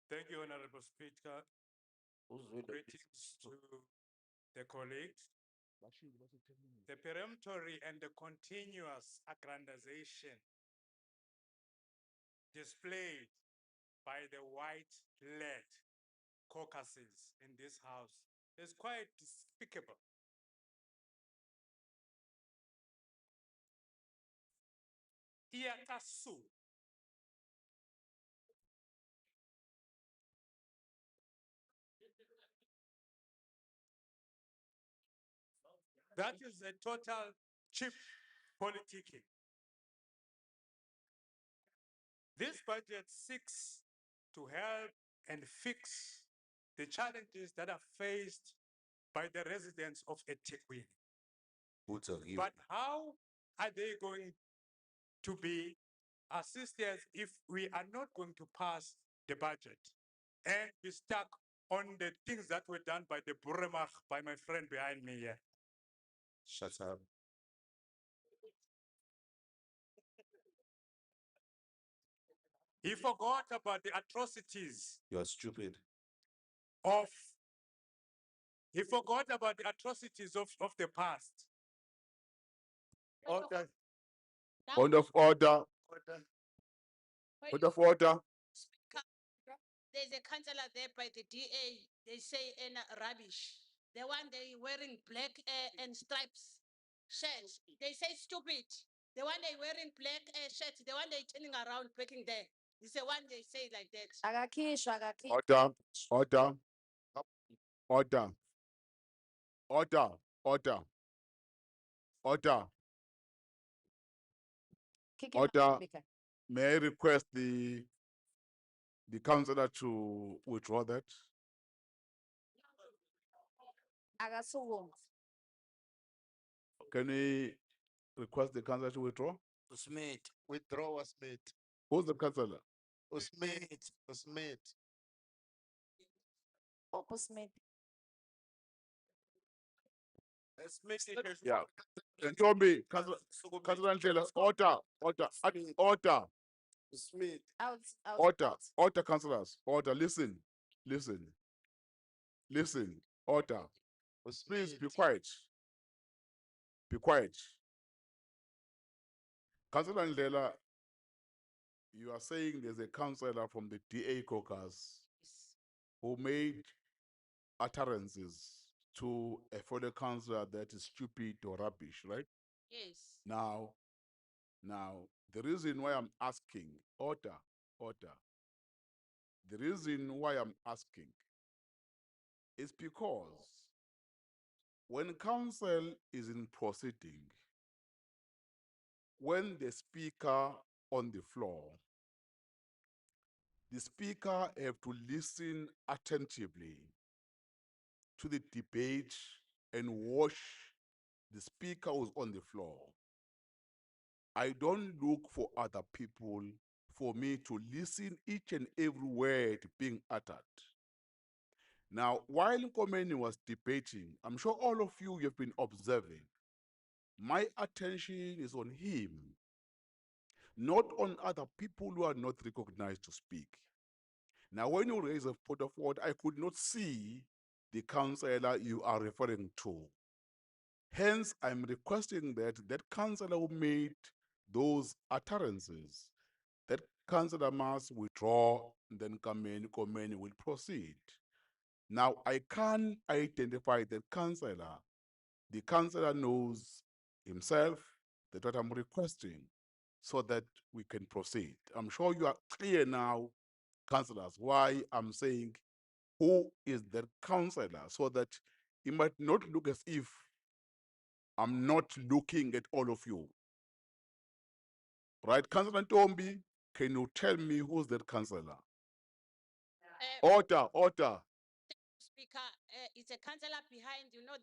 Thank you, Honorable Speaker. Greetings to the colleagues. The peremptory and the continuous aggrandization displayed by the white-led caucuses in this house is quite despicable. Iakasu. That is a total cheap politicking. This budget seeks to help and fix the challenges that are faced by the residents of EThekwini. But how are they going to be assisted if we are not going to pass the budget and be stuck on the things that were done by the Buremach, by my friend behind me here? Shut up. He forgot about the atrocities You are stupid. of, he forgot about the atrocities of the past. Order. Point of order. Point of order. There's a councillor there by the DA, they say rubbish. The one they wearing black and stripes shirts. They say stupid. The one they wearing black shirts, the one they turning around breaking there. It's the one they say like that. Order. Order. Order. Order. Order. Order. Order. May I request the councillor to withdraw that? Can we request the councillor to withdraw? Usmate. Withdraw Usmate. Who's the councillor? Usmate. Usmate. Yeah. And Tombi, Councillor Ndlela, order, order, order. Usmate. Order, order, councillors, order, listen, order. Please be quiet. Be quiet. Councillor Ndlela, you are saying there's a councillor from the DA caucus who made utterances to a fellow councillor that is stupid or rubbish, right? Yes. Now, the reason why I'm asking, order. The reason why I'm asking is because when council is in proceeding, when the speaker on the floor, the speaker have to listen attentively to the debate and watch the speaker who's on the floor. I don't look for other people for me to listen each and every word being uttered. Now, while Nkomeni was debating, I'm sure all of you have been observing, my attention is on him, not on other people who are not recognized to speak. Now, when you raise a point of order, I could not see the councillor you are referring to. Hence, I'm requesting that councillor who made those utterances, that councillor must withdraw, and then Komeni will proceed. Now, I can't identify the councillor. The councillor knows himself that what I'm requesting so that we can proceed. I'm sure you are clear now, councillors, why I'm saying who is the councillor so that it might not look as if I'm not looking at all of you. Right, Councillor Ntombi, can you tell me who's that councillor? Order. Speaker, it's a councillor behind, you know,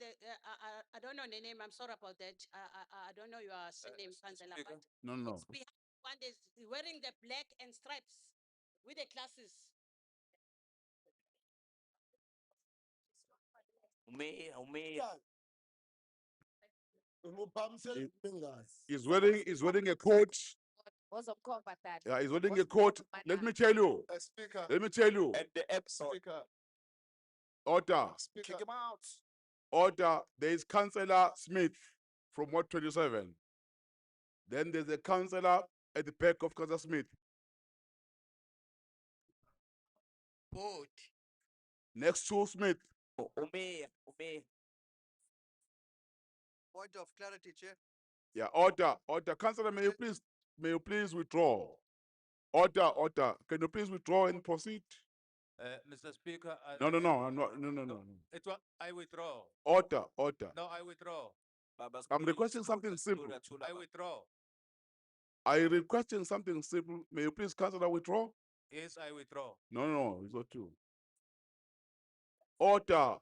I don't know the name, I'm sorry about that. I don't know your name, councillor, but No. it's behind one that's wearing the black and stripes with the glasses. He's wearing a coat. Yeah, he's wearing a coat. Let me tell you. Speaker. Let me tell you. And the episode. Speaker. Order. Speaker. Kick him out. Order. There is Councillor Smith from Ward 27. Then there's a councillor at the back of Councillor Smith. Vote. Next to Smith. Point of clarity, Chair. Yeah, order. Councillor, may you please may you please withdraw? Order. Can you please withdraw and proceed? Mr. Speaker. No, I'm not. No. I withdraw. Order. No, I withdraw. I'm requesting something simple. I withdraw. I requesting something simple. May you please cancel that withdraw? Yes, I withdraw. No, it's not true. Order.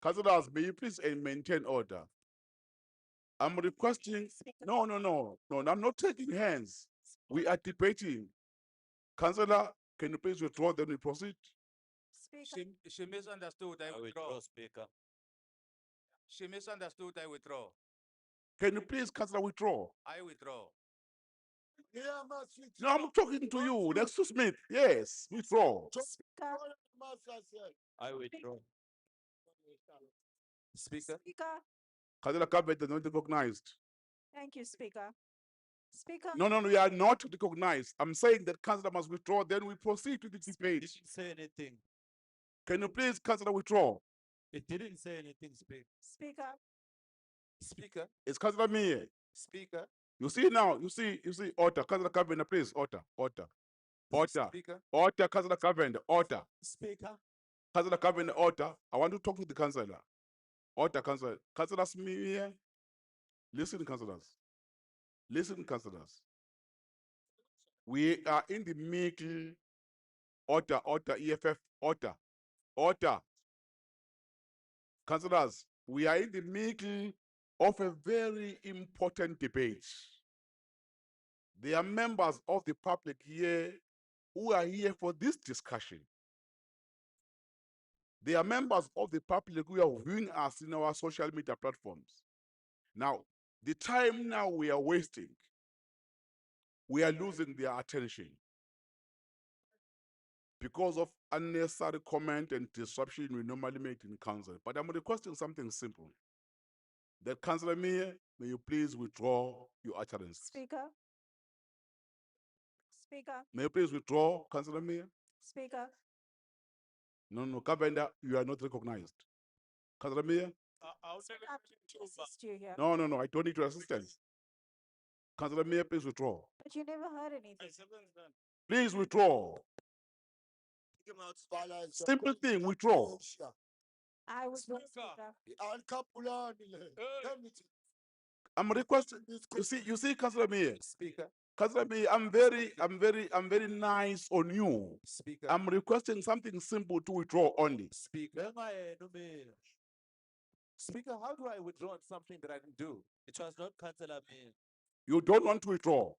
Councillors, may you please maintain order? I'm requesting. No. I'm not taking hands. We are debating. Councillor, can you please withdraw? Then we proceed. She misunderstood. I withdraw. Speaker. She misunderstood. I withdraw. Can you please, Councillor, withdraw? I withdraw. Yeah, must No, I'm talking to you. Next to Smith. Yes, withdraw. I withdraw. Speaker. Councillor Kabet is not recognized. Thank you, Speaker. Speaker. No, we are not recognized. I'm saying that Councillor must withdraw, then we proceed to the debate. It didn't say anything. Can you please, Councillor, withdraw? It didn't say anything, Speaker. Speaker. It's Councillor Mie. Speaker. You see now, you see, order. Councillor Kabet, please, order. Speaker. Order, Councillor Kabet, order. Speaker. Councillor Kabet, order. I want to talk to the councillor. Order, councillor. Councillor Mie. Listen, councillors. We are in the middle. Order, EFF, order. Councillors, we are in the middle of a very important debate. There are members of the public here who are here for this discussion. There are members of the public who are viewing us in our social media platforms. Now, the time now we are wasting, we are losing their attention because of unnecessary comment and disruption we normally make in council. But I'm requesting something simple. That Councillor Mie, may you please withdraw your utterance? Speaker. May you please withdraw, Councillor Mie? Speaker. No, Kabenda, you are not recognized. Councillor Mie? I'll assist you here. No, I don't need your assistance. Councillor Mie, please withdraw. But you never heard anything. Please withdraw. Simple thing, withdraw. I was I'm requesting. You see, Councillor Mie. Speaker. Councillor Mie, I'm very nice on you. Speaker. I'm requesting something simple to withdraw only. Speaker. Speaker, how do I withdraw something that I didn't do? It was not Councillor Mie. You don't want to withdraw.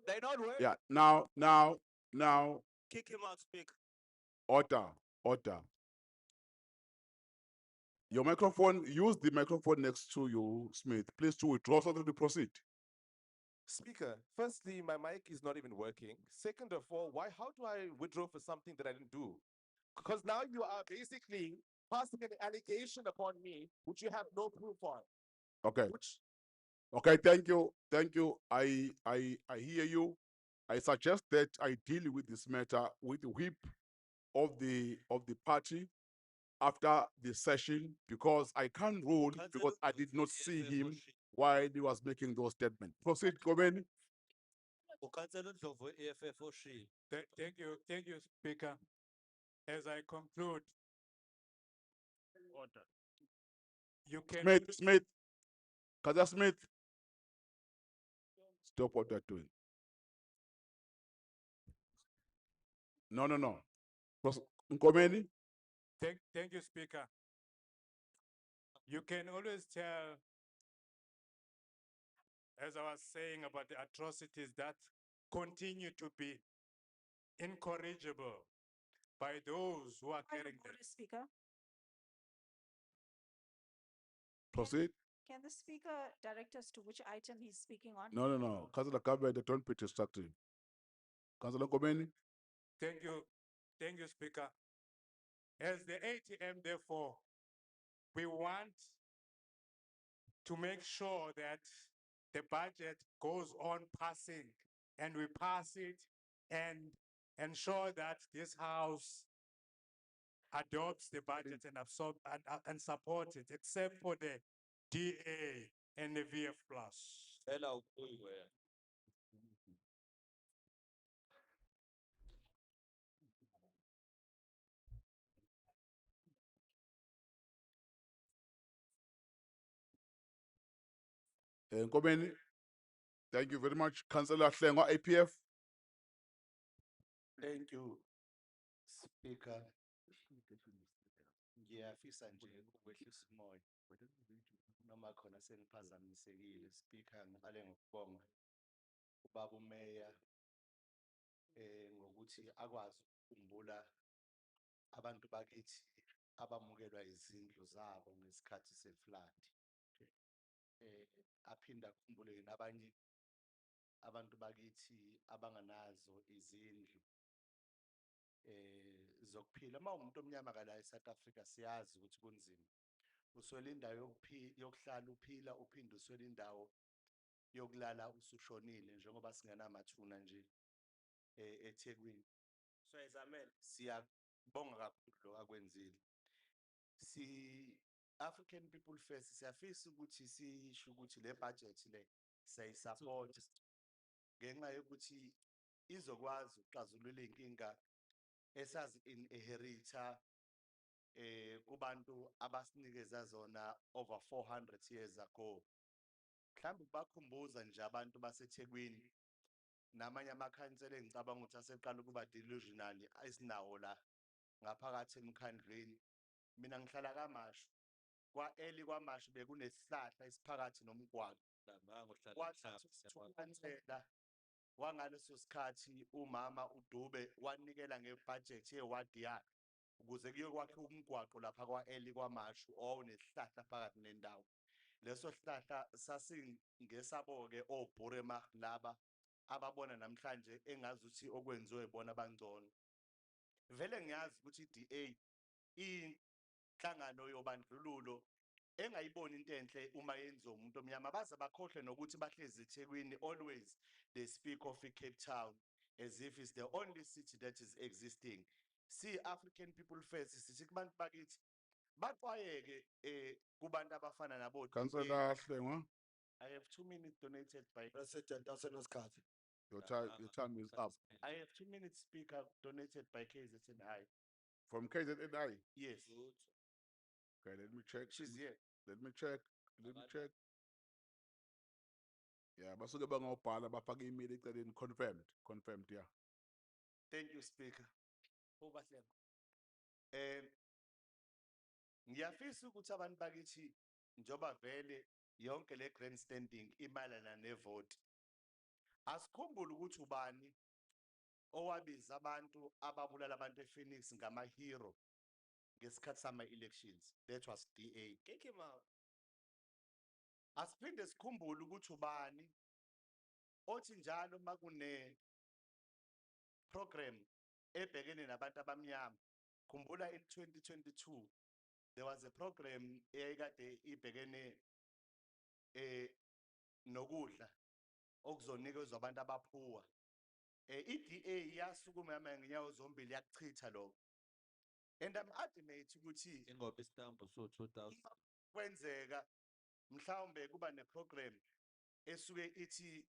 They're not working. Yeah, now. Kick him out, Speaker. Order. Your microphone, use the microphone next to you, Smith. Please to withdraw so that we proceed. Speaker, firstly, my mic is not even working. Second of all, how do I withdraw for something that I didn't do? Because now you are basically passing an allegation upon me, which you have no proof on. Okay. Okay, thank you. I hear you. I suggest that I deal with this matter with the whip of the party after the session, because I can't rule because I did not see him while he was making those statements. Proceed, Komeni. Thank you, Speaker. As I conclude, order. You can Smith. Kaza Smith. Stop what they're doing. No. Komeni. Thank you, Speaker. You can always tell, as I was saying, about the atrocities that continue to be incorrigible by those who are carrying them. Speaker. Proceed. Can the speaker direct us to which item he's speaking on? No. Councillor Kabende, don't be distracted. Councillor Komeni. Thank you, Speaker. As the ATM, therefore, we want to make sure that the budget goes on passing, and we pass it and ensure that this House adopts the budget and absorb and support it, except for the DA and the VF plus. Nkomeni, thank you very much. Councillor Hlengo, APF. Thank you, Speaker. Ngiyafisa nje ukwehlisa umoya noma khona sengiphazamisekile. Speaker, ngiqale ngokubonga ubaba umeya ngokuthi akwazi ukukhumbula abantu bakithi abamukelwa izindlu zabo ngesikhathi seflood. Aphinda akhumbule nabanye abantu bakithi abanganazo izindlu zokuphila. Uma umuntu omnyama kala eSouth Africa siyazi ukuthi kunzima. Uswele indawo yokuhlala uphila, uphinde uswele indawo yokulala usushonile njengoba singenamathuna nje eThekwini. So ezamele siyabonga kakhulu lo akwenzile. African People First siyafisa ukuthi sisho ukuthi le budget le siyayisupport ngenxa yokuthi izokwazi ukuxazulula inkinga esazi inheritha kubantu abasinikeza zona over 400 years ago. Mhlawumbe bakhumbuza nje abantu baseThekwini namanye amakhansela engicabanga ukuthi aseqala ukuba delusional esinawo la ngaphakathi emkhandlweni. Mina ngihlala kaMashu. Kwa-early kwaMashu bekunesihlahla esiphakathi nomgwaqo. Kwathi wangaleso sikhathi umama uDube wanikela ngebudget yewadi yakhe ukuze kuyokwakhiwa umgwaqo lapha kwa-early kwaMashu owawunesihlahla phakathi nendawo. Leso sihlahla sasingesabo-ke oBurema laba ababona namhlanje engazuthi okwenziwe bona bangcono. Vele ngiyazi ukuthi iDA inhlangano yobandlululo engayiboni into enhle uma yenziwa umuntu omnyama. Baze bakhohle nokuthi bahlezi eThekwini, always they speak of Cape Town as if it's the only city that is existing. See, African People First sithi kubantu bakithi baxwayeke kubantu abafana nabo. Councillor Hlengo, I have 2 minutes donated by President asenesikhathi. your time is up. I have 2 minutes, Speaker, donated by KZNI. From KZNI? Yes. Okay, let me check. She's here. Let me check. Yeah, basuke bangawubhala bafake i-email eceleni confirmed, yeah. Thank you, Speaker. Ngiyafisa ukuthi abantu bakithi njoba vele yonke le grandstanding imalana nevote. Asikhumbule ukuthi ubani owabiza abantu ababulala abantu ePhoenix ngama-hero ngesikhathi sama-elections. That was DA. Asiphinde sikhumbule ukuthi ubani othi njalo makune program ebhekene nabantu abamnyama. Khumbula in 2022 there was a program eyayikade ibhekene nokudla okuzonikezwa abantu abaphuwa. iDA yasukuma ngenyawo zombili yakuchitha lokho. And I'm adamant ukuthi Ingoba isitambu so 2000 kwenzeka mhlawumbe kuba neprogram esuke ithi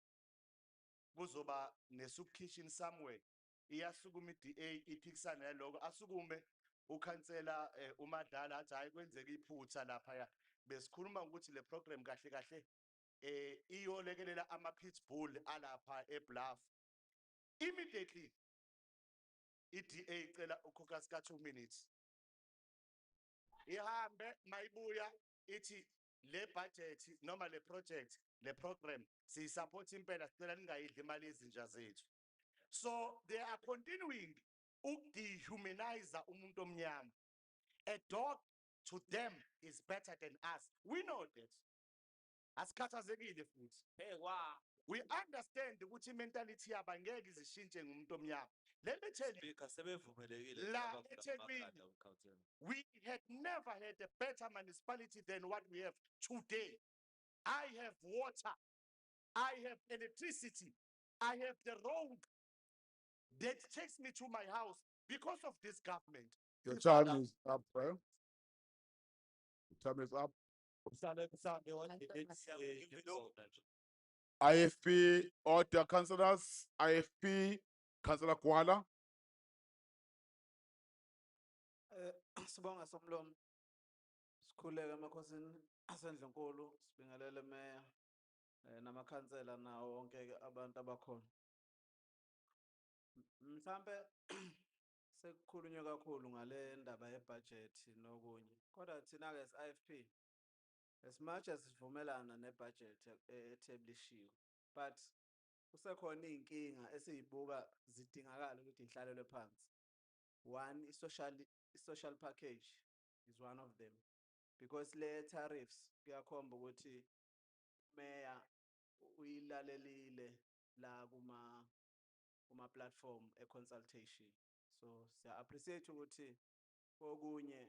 kuzoba ne-soup kitchen somewhere. Iyasukuma iDA iphikisana naloko, asukume ukhansela uMadala athi hayi kwenzeka iphutha lapha. Besikhuluma ukuthi le program kahle kahle iyolekelela ama-pitbull alapha eBluff. Immediately iDA icela ukhokha sika 2 minutes. Ihambe mayibuya ithi le budget noma le project le program siyisupport impela sicela ningayidli imali ezinja zethu. So they are continuing ukudehumanize umuntu omnyama. A dog to them is better than us. We know that. Asikhathazekile futhi. We understand ukuthi mentality yabo angeke izishintshe ngumuntu omnyama. Let me tell you, la eThekwini, we had never had a better municipality than what we have today. I have water, I have electricity, I have the road that takes me to my house because of this government. Your time is up, right? Your time is up. IFP, order councillors, IFP, Councillor Kuala. Sibonga somlomo. Sikhuleke emakhosini asendlunkulu, sibingelele meya namakhansela nawo wonke ke abantu abakhona. Mhlambe sekukhulunywe kakhulu ngale ndaba yebudget nokunye. Kodwa thina ke IFP as much as sivumelana nebudget establishiwe, but kusekhona izinkinga esizibuka zidingakala ukuthi ihlalelwe phansi. One, social package is one of them. Because le tariffs kuyakhomba ukuthi meya uyilalelile la kuma platform consultation. So siya appreciate ukuthi okunye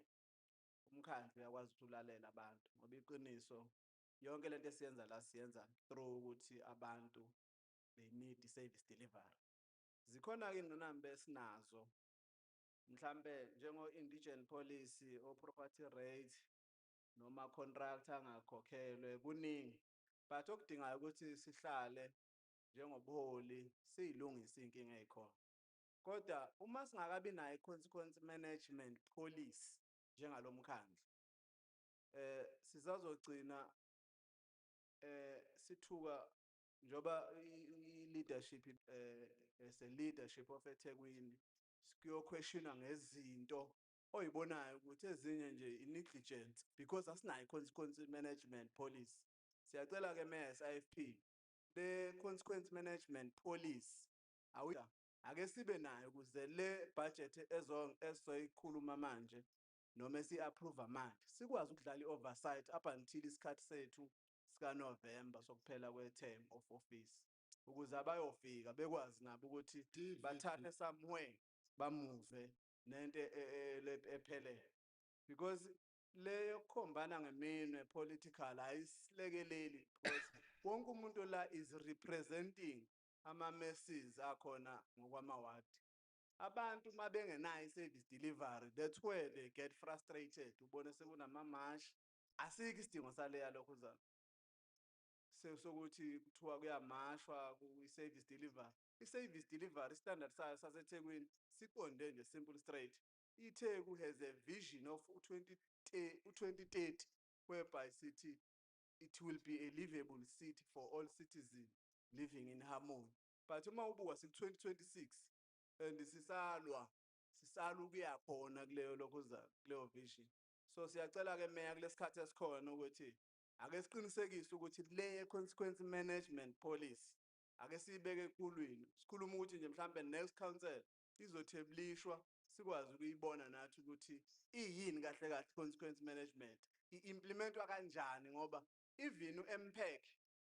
umkhandlu uyakwazi ukulalela abantu ngoba iqiniso yonke lento esiyenza la siyenza through ukuthi abantu they need service delivery. Zikhona ke ingqinamba esinazo mhlambe njengo indigent policy o property rate noma contract angakhokhelwe kuningi, but okudingayo ukuthi sihlale njengobuholi siyilungisa inkinga ezikhona. Kodwa uma singakabi nayo consequence management policy njengalomkhandlu sizazogcina sithuka njoba leadership as a leadership of eThekwini siyoquestiona ngezinto oyibonayo ukuthi ezinye nje negligent because asinayo consequence management policy. Siyacela ke Mayor IFP the consequence management policy ake sibe nayo ukuze le budget ezoyikhuluma manje noma esi-approve manje sikwazi ukudlala i-oversight up until isikhathi sethu sika November sokuphela kwe-term of office ukuze abayofika bekwazi nabo ukuthi bathathe somewhere bamuve nento ephelele because leyo kukhombana ngeminwe political ayisilekeleli because wonke umuntu la is representing ama-messes akhona ngokwamawadi. Abantu mabengenayo i-service delivery, that's where they get frustrated. Ubone sekunamamashi, asikho isidingo saleya lokhuzana. Sokuthi kuthiwa kuyamashwa ku-service delivery. I-service delivery standard sayo saseThekwini siqonde nje simple straight. iTheku has a vision of 2030 whereby city it will be a livable city for all citizens living in harmony. But uma ubuka siku-2026 and sisalwa ukuya khona kuleyo lokhuzana kuleyo vision. So siyacela ke meya kulesikhathi esikhona ukuthi ake siqinisekise ukuthi le consequence management policy ake siyibeke eqhulwini. Sikhuluma ukuthi nje mhlambe next council izothebulishwa sikwazi ukuyibona nathi ukuthi iyini kahle kahle consequence management i-implementwa kanjani ngoba even uMPEC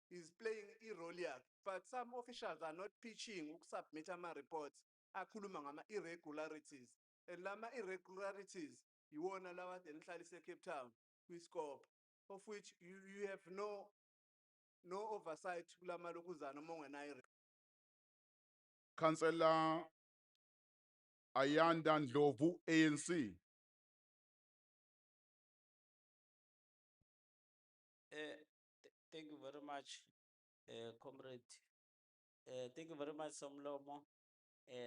is playing i-role yakhe but some officials are not pitching ukusubmit ama-reports akhuluma ngama-irregularities and lama irregularities iwona lawa enihlalise eCape Town kwi-scope of which you have no oversight kulama lokhuzana noma ungenayo. Councillor Ayanda Ndlovu, ANC. Thank you very much, comrade. Thank you very much, Somlomo.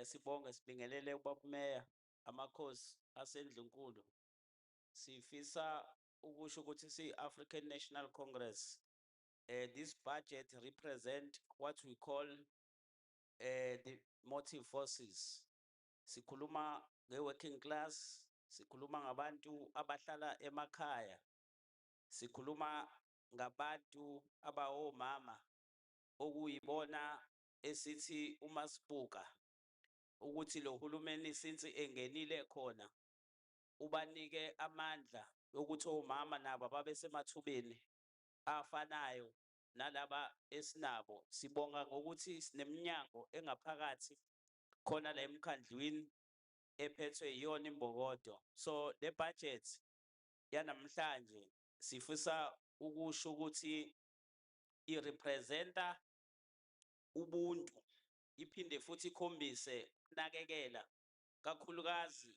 Sibonge sibingelele ubaba Meya, amakhosi asendlunkulu. Sifisa ukusho ukuthi si-African National Congress. This budget represent what we call the motive forces. Sikhuluma nge-working class, sikhuluma ngabantu abahlala emakhaya, sikhuluma ngabantu abawomama okuyibona esithi uMasibuka ukuthi lo hulumeni since engenile khona ubanike amandla yokuthi omama nabo babe semathubeni afanayo nalaba esinabo. Sibonga ngokuthi sineminyango engaphakathi khona la emkhandlwini ephethwe iyona imbokodo. So le budget yanamhlanje sifisa ukusho ukuthi irepresenta ubuntu iphinde futhi ikhombise nakekela kakhulukazi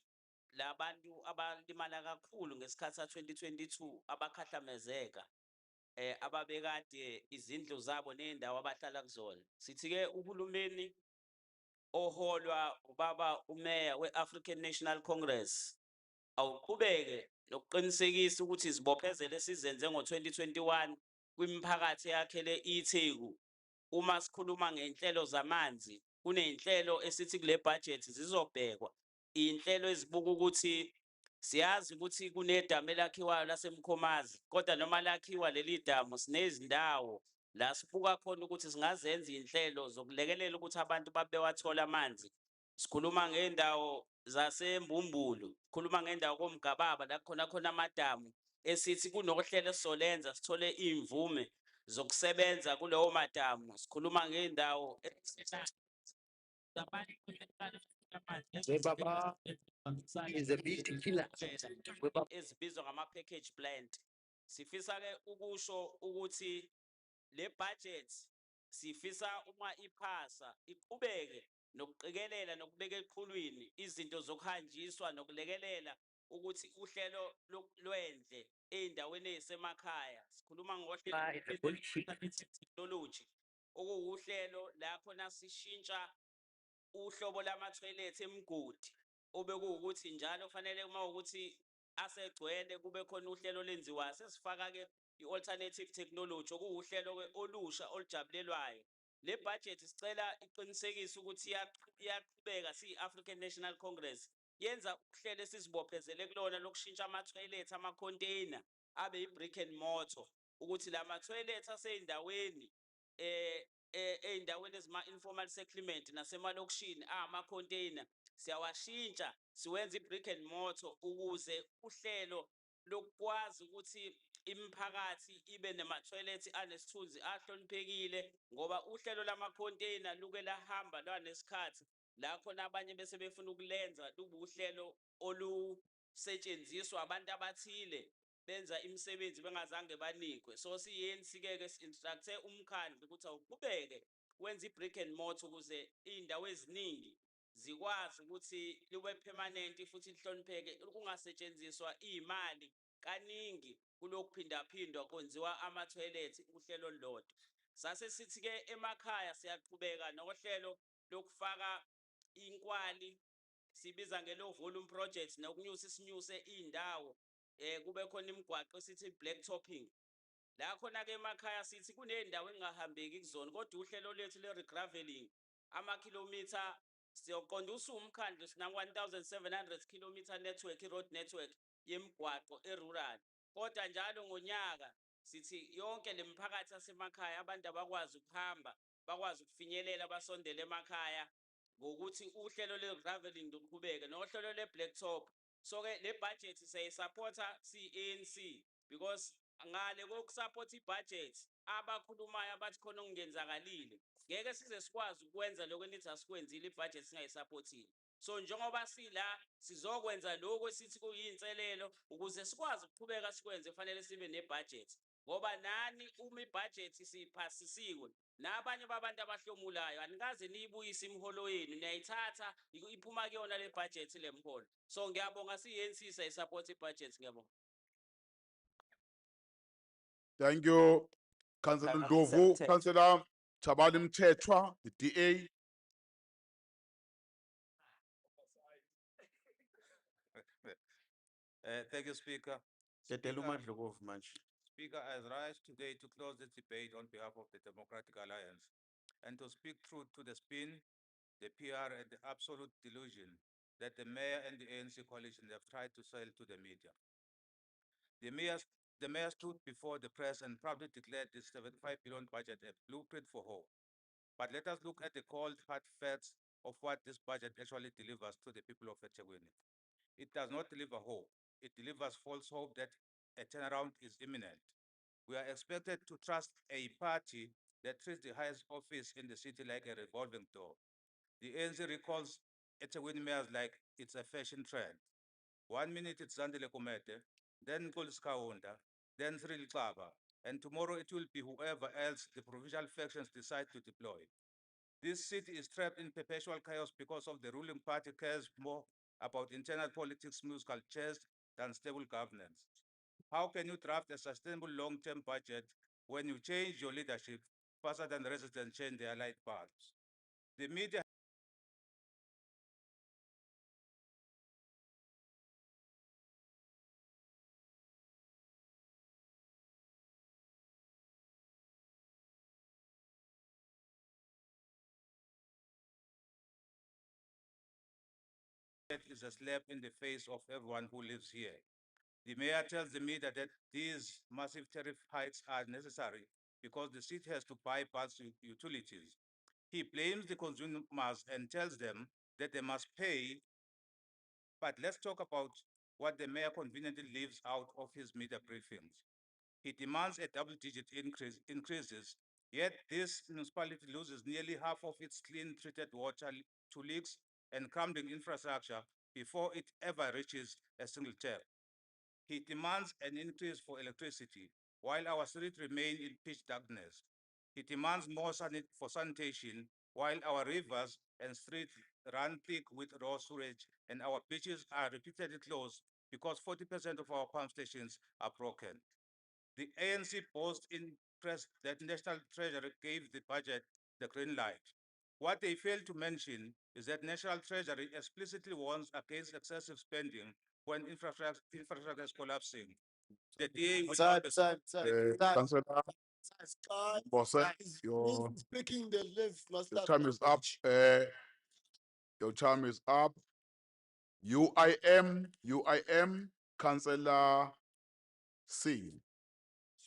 labantu abalimala kakhulu ngesikhathi sa-2022 abakhahlamezeka ababekade izindlu zabo nendawo abahlala kuzona. Sithi-ke uhulumeni oholwa ubaba umeya we-African National Congress awuqhubeke nokuqinisekisa ukuthi izibophezelo esizenze ngo-2021 kwimiphakathi yakhele iTheku. Uma sikhuluma ngenhlelo zamanzi, kuney'nhlelo esithi kule budget zizobhekwa. Iy'nhlelo ezibuka ukuthi siyazi ukuthi kunedamu elakhiwayo laseMkhomazi, kodwa noma lakhiwa leli damu sinezindawo la sibuka khona ukuthi singazenza iy'nhlelo zokulekelela ukuthi abantu babewathola amanzi. Sikhuluma ngey'ndawo zaseMbumbulu, sikhuluma ngendawo koMgababa la khona amadamu esithi kunohlelo esizolenza sithole iy'mvume zokusebenza kulewo madamu. Sikhuluma ngey'ndawo is a bit killer. ezibizwa ngama-package plant. Sifisa-ke ukusho ukuthi le budget sifisa uma iphasa iqhubeke nokuqikelela nokubeka eqhulwini izinto zokuhanjiswa nokulekelela ukuthi uhlelo lwendle ey'ndaweni ey'semakhaya. Sikhuluma technology okuwuhlelo la khona sishintsha uhlobo lama-toilet emgodi obekuwukuthi njalo kufanele uma ukuthi asegcwele kube khona uhlelo lenziwayo. Sesifaka-ke i-alternative technology okuwuhlelo-ke olusha olujabulelwayo. Le budget sicela iqinisekise ukuthi iyaqhubeka siyi-African National Congress yenza uhlelo esizibophezele kulona lokushintsha ama-toilet ama-container abe yi-brick and mortar ukuthi la ma-toilet asey'ndaweni ey'ndaweni ezima-informal settlement nasemalokishini ama-container siyawashintsha siwenze i-brick and mortar ukuze uhlelo lokwazi ukuthi imiphakathi ibe nama-toilet anesithunzi ahloniphekile ngoba uhlelo lama-container luke lahamba lwanesikhathi la khona abanye bese befuna ukulenza lube uhlelo olusetshenziswa abantu abathile benza imisebenzi bengazange banikwe. So siyi-ANC-ke si-instructe umkhandlu ukuthi awuqhubeke wenza i-brick and mortar ukuze iy'ndawo eziningi zikwazi ukuthi libe permanent futhi lihlonipheke kungasetshenziswa iy'mali kaningi kulokuphindaphindwa kwenziwa ama-toilet uhlelo olulodwa. Sase sithi-ke emakhaya siyaqhubeka nohlelo lokufaka inkwali sibiza nge-low volume project nokunyusa isinyuse iy'ndawo kube khona imigwaqo esithi black topping. La khona-ke emakhaya sithi kuney'ndawo engahambeki kuzona kodwa uhlelo lethu le-regraveling amakhilomitha siyoqonda umkhandlu sina 1700 kilometer network i-road network yemigwaqo e-rural. Kodwa njalo ngonyaka sithi yonke le miphakathi yasemakhaya abantu abakwazi ukuhamba bakwazi ukufinyelela basondele emakhaya ngokuthi uhlelo le-graveling luqhubeke nohlelo le-black top. So-ke le budget siyayisupporta si-ANC because ngale kokusupporta i-budget abakhulumayo abathi khona okungenzakalile ngeke size sikwazi ukwenza lokho enithi asikwenzile i-budget singayisupportile. So njengoba sila sizokwenza lokho esithi kuyinselelo ukuze sikwazi ukuqhubeka sikwenze kufanele sibe ne-budget ngoba nani uma i-budget siyiphasisiwe nabanye babantu abahlomulayo anikaze niyibuyise imiholo yenu niyayithatha iphuma kuyona le budget le miholo. So ngiyabonga si-ANC sayisupport i-budget ngiyabonga. Thank you, Councillor Ndlovu. Councillor Thabani Mthethwa, the DA. Thank you, Speaker. Speaker, I rise today to close this debate on behalf of the Democratic Alliance and to speak truth to the spin, the PR, and the absolute delusion that the mayor and the ANC coalition have tried to sell to the media. The mayor stood before the press and proudly declared this 75 billion budget a blueprint for hope. But let us look at the cold hard facts of what this budget actually delivers to the people of EThekwini. It does not deliver hope. It delivers false hope that a turnaround is imminent. We are expected to trust a party that treats the highest office in the city like a revolving door. The ANC recalls EThekwini mayors like it's a fashion trend. 1 minute it's Zandile Kumete, then Nkosi Kaunda, then Cyril Xaba, and tomorrow it will be whoever else the provincial factions decide to deploy. This city is trapped in perpetual chaos because of the ruling party cares more about internal politics, musical chairs, than stable governance? How can you draft a sustainable long-term budget when you change your leadership faster than residents change their light bulbs? The media is a slap in the face of everyone who lives here. The mayor tells the media that these massive tariff hikes are necessary because the city has to buy bulk utilities. He blames the consumers and tells them that they must pay. But let's talk about what the mayor conveniently leaves out of his media briefings. He demands a double-digit increases, yet this municipality loses nearly half of its clean treated water to leaks and crumbling infrastructure before it ever reaches a single tap. He demands an increase for electricity while our streets remain in pitch darkness. He demands more for sanitation while our rivers and streets run thick with raw sewage and our beaches are repeatedly closed because 40% of our pump stations are broken. The ANC boasts in press that National Treasury gave the budget the green light. What they fail to mention is that National Treasury explicitly warns against excessive spending when infrastructure is collapsing. The DA will not Councillor Bosse, your Speaking the left, Master. time is up. Your time is up. UIM, Councillor Singh.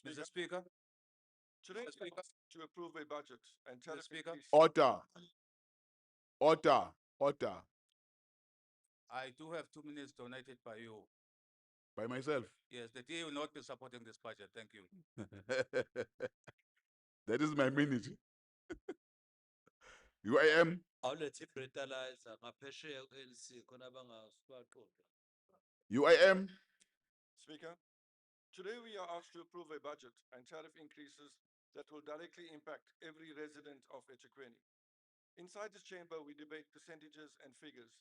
Mr. Speaker. Today, to approve a budget and tariff increase. Order. I do have 2 minutes donated by you. By myself. Yes, the DA will not be supporting this budget. Thank you. That is my minute. UIM. Awulethe i-fertilizer ngaphesheya ku-ANC khona bangasibaxoxa. UIM. Speaker, today we are asked to approve a budget and tariff increases that will directly impact every resident of EThekwini. Inside this chamber, we debate percentages and figures,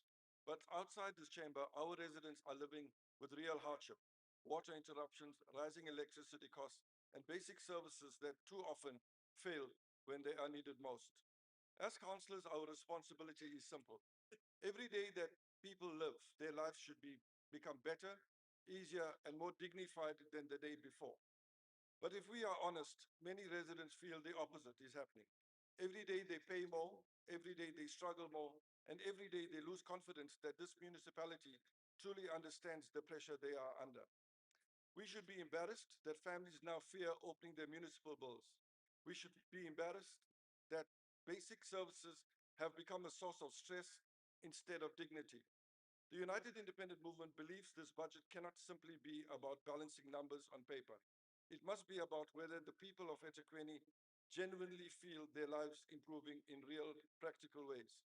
but outside this chamber, our residents are living with real hardship, water interruptions, rising electricity costs, and basic services that too often fail when they are needed most. As councillors, our responsibility is simple. Every day that people live, their lives should become better, easier, and more dignified than the day before. But if we are honest, many residents feel the opposite is happening. Every day they pay more, every day they struggle more, and every day they lose confidence that this municipality truly understands the pressure they are under. We should be embarrassed that families now fear opening their municipal bills. We should be embarrassed that basic services have become a source of stress instead of dignity. The United Independent Movement believes this budget cannot simply be about balancing numbers on paper. It must be about whether the people of EThekwini genuinely feel their lives improving in real, practical ways.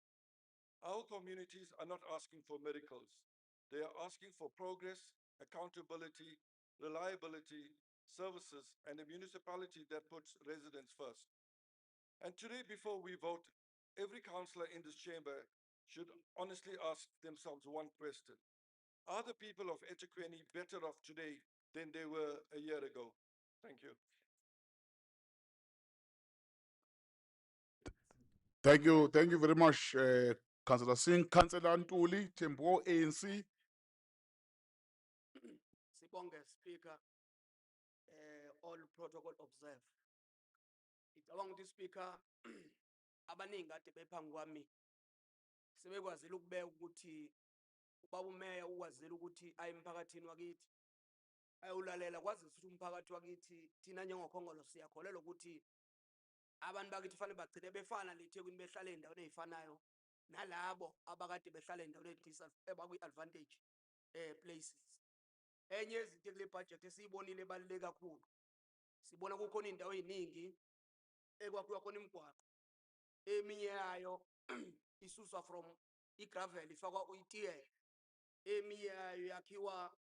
Our communities are not asking for miracles. They are asking for progress, accountability, reliability, services, and a municipality that puts residents first. And today, before we vote, every councillor in this chamber should honestly ask themselves one question. Are the people of EThekwini better off today than they were a year ago? Thank you. Thank you very much, Councillor Singh. Councillor Luthuli, Tembo, ANC. Sibonge Speaker, all protocol observe. Ngicabanga ukuthi Speaker abaningi kade bephambi kwami sebekwazile ukubeka ukuthi ubaba umeya ukwazile ukuthi aye emphakathini wakithi ayolalela kwazi ukuthi umphakathi wakithi thina njengokhongolo siyakholelwa ukuthi abantu bakithi fanele bagcine befana leThekwini behlala endaweni ezifanayo nalabo abakade behlala endaweni abakwi-advantage places. Enye izinto kule budget esiyibonile ebaluleke kakhulu sibona kukhona indawo eziningi ekwakhiwa khona imigwaqo eminye yayo isuswa from igravel ifakwa uyitiyela eminye yayo yakhiwa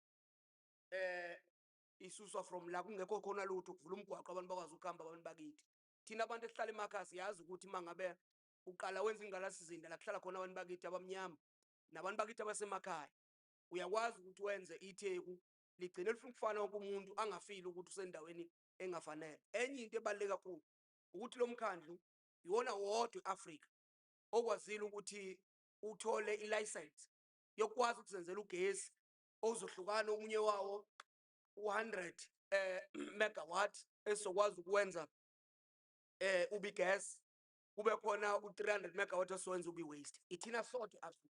isuswa from la kungekho khona lutho kuvula umgwaqo abantu bakwazi ukuhamba abantu bakithi thina abantu esihlala emakhaya siyazi ukuthi mangabe uqala wenza ingalasizinda la kuhlala khona abantu bakithi abamnyama nabantu bakithi abasemakhaya uyakwazi ukuthi wenze iTheku ligcine lifuna ukufana kumuntu angafili ukuthi usendaweni engafanele. Enye into ebaluleke kakhulu ukuthi lo mkhandlu iwona wodwa eAfrika okwazile ukuthi uthole ilicense yokwazi ukuzenzela ugesi ozohlukana omunye wawo 100 megawatt esokwazi ukwenza ubi gas kube khona u300 megawatt esokwenza ubi waste. Ithina sodwa eAfrika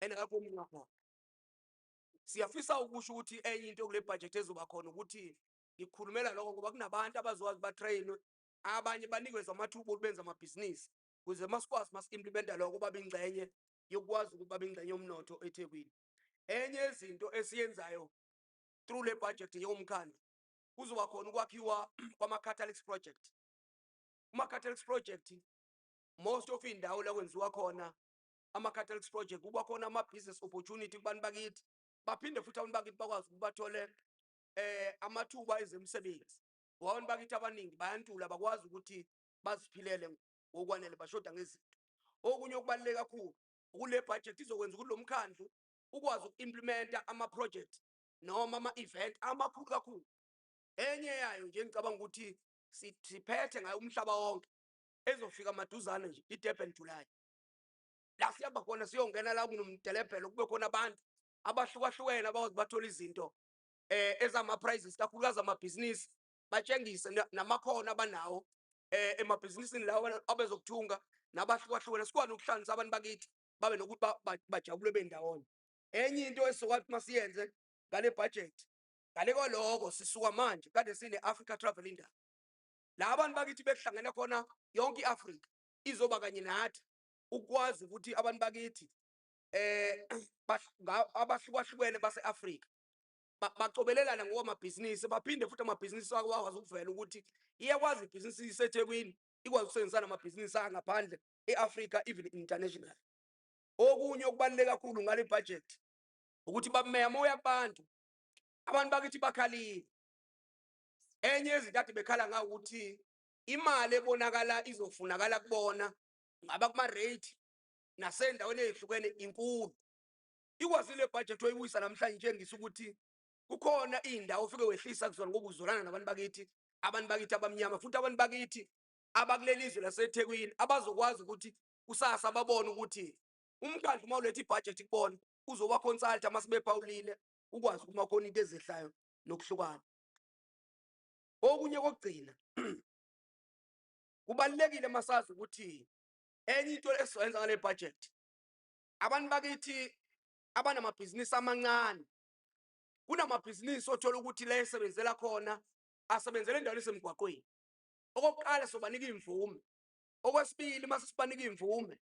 engakho omunye wakhona. Siyafisa ukusho ukuthi enye into kule budget ezoba khona ukuthi ngikhulumela lokho ngoba kunabantu abazokwazi batrainwe abanye banikwe amathuba okubenza amabhizinisi kuze masikwazi masimplementa lokho babe ingcenye yokwazi ukuthi babe ingcenye yomnotho eThekwini. Enye izinto esiyenzayo through le budget yomkhandlu kuzoba khona ukwakhiwa kwama-catalyst project. Kuma-catalyst project most of indawo la kwenziwa khona ama-catalyst project kuba khona ama-business opportunity kubantu bakithi baphinde futhi abantu bakithi bakwazi ukubathole amathuba ezemisebenzi. Abantu bakithi abaningi bayantula bakwazi ukuthi baziphilele ngokwanele bashoda ngezinto. Okunye okubaluleke kakhulu kule budget izokwenza ukuthi lo mkhandlu ukwazi ukuimplementa ama-project noma ama-event amakhulu kakhulu. Enye yayo nje ngicabanga ukuthi siphethe ngayo umhlaba wonke ezofika maduzane nje iDurban July. La siyaba khona siyongena la kunomdelebhelo kube khona abantu abahlukahlukene abawazi bathola izinto ezama-prizes kakhulukazi amabhizinisi batshengise namakhono abanawo emabhizinisini lawo abezokuthunga nabahlukahlukene sikwazi ukuhlanganisa abantu bakithi babe nokuthi bajabule bendawonye. Enye into esokwathi masiyenze ngale budget ngale kwaloko sisuka manje kade sine-Africa Travel Index. La abantu bakithi bekuhlangene khona yonke iAfrika izoba kanye nathi ukwazi ukuthi abantu bakithi abahlukahlukene base-Afrika bacobelelana ngokwamabhizinisi baphinde futhi amabhizinisi akwazi ukuvela ukuthi iyakwazi ibhizinisi iseThekwini ikwazi ukusebenzisana namabhizinisi angaphandle eAfrika even international. Okunye okubaluleke kakhulu ngale budget ukuthi bameya moya kubantu abantu bakithi bakhalile. Enye izinto ade bekhala ngawo ukuthi imali ebonakala izofunakala kubona ngaba kuma-rate nasendaweni ezihlukene inkulu. Ikwazile budget oyibuyisa namhlanje njengisa ukuthi kukhona indawo ufike wehlisa kuzona ngoba uzolana nabantu bakithi abamnyama futhi abantu bakithi abakuleli izwe laseThekwini abazokwazi ukuthi kusasa babone ukuthi umkhandlu mawuletha ibudget kubona uzoba consult masibephawulile ukwazi kuma khona into ezehlayo nokuhlukana. Okunye kokugcina kubalekile masazi ukuthi enye into esizoyenza ngale budget abantu bakithi abanamabhizinisi amancane kunamabhizinisi othola ukuthi la esebenzela khona asebenzele endaweni esemgwaqweni. Okokuqala sobanika imvume. Okwesibili masisibanika imvume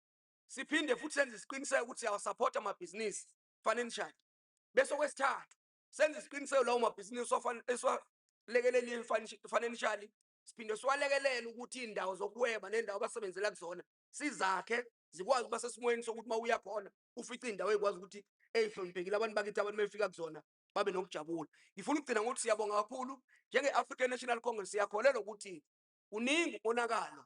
siphinde futhi senze isiqiniseko ukuthi siyawasupport amabhizinisi financially. Bese kwesithathu senze isiqiniseko lawo mabhizinisi eswalekelele financially siphinde siwalekelele ukuthi indawo zokuhweba nendawo abasebenzela kuzona sizakhe zikwazi ukuba sesimweni sokuthi mawuya khona ufice indawo ekwazi ukuthi eyihloniphekile abantu bakithi abantu befika kuzona babe nokujabula. Ngifuna ukugcina ngokuthi siyabonga kakhulu njenge-African National Congress siyakholelwa ukuthi uningi umonakalo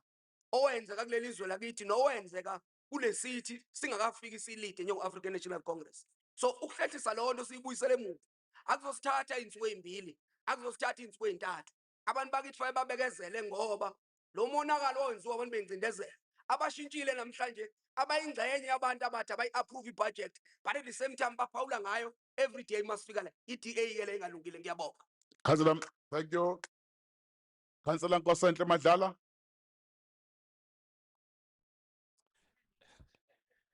owenzeka kuleli izwe lakithi nowenzeka kule sithi singakafiki silide njenge-African National Congress. So ukuhlethisa leyo nto siyibuyisele emuva akuzosithatha izinsuku ezimbili akuzosithatha izinsuku ezintathu. Abantu bakithi faye babekezele ngoba lo monakalo owenziwa abantu bengcindezela abashintshile namhlanje abayingxenye yabantu abathi abayi-approve ibudget but at the same time baphawula ngayo every day masifika la i-DA ke le engalungile. Ngiyabonga. Councillor, thank you. Councillor Nkosi Madlala.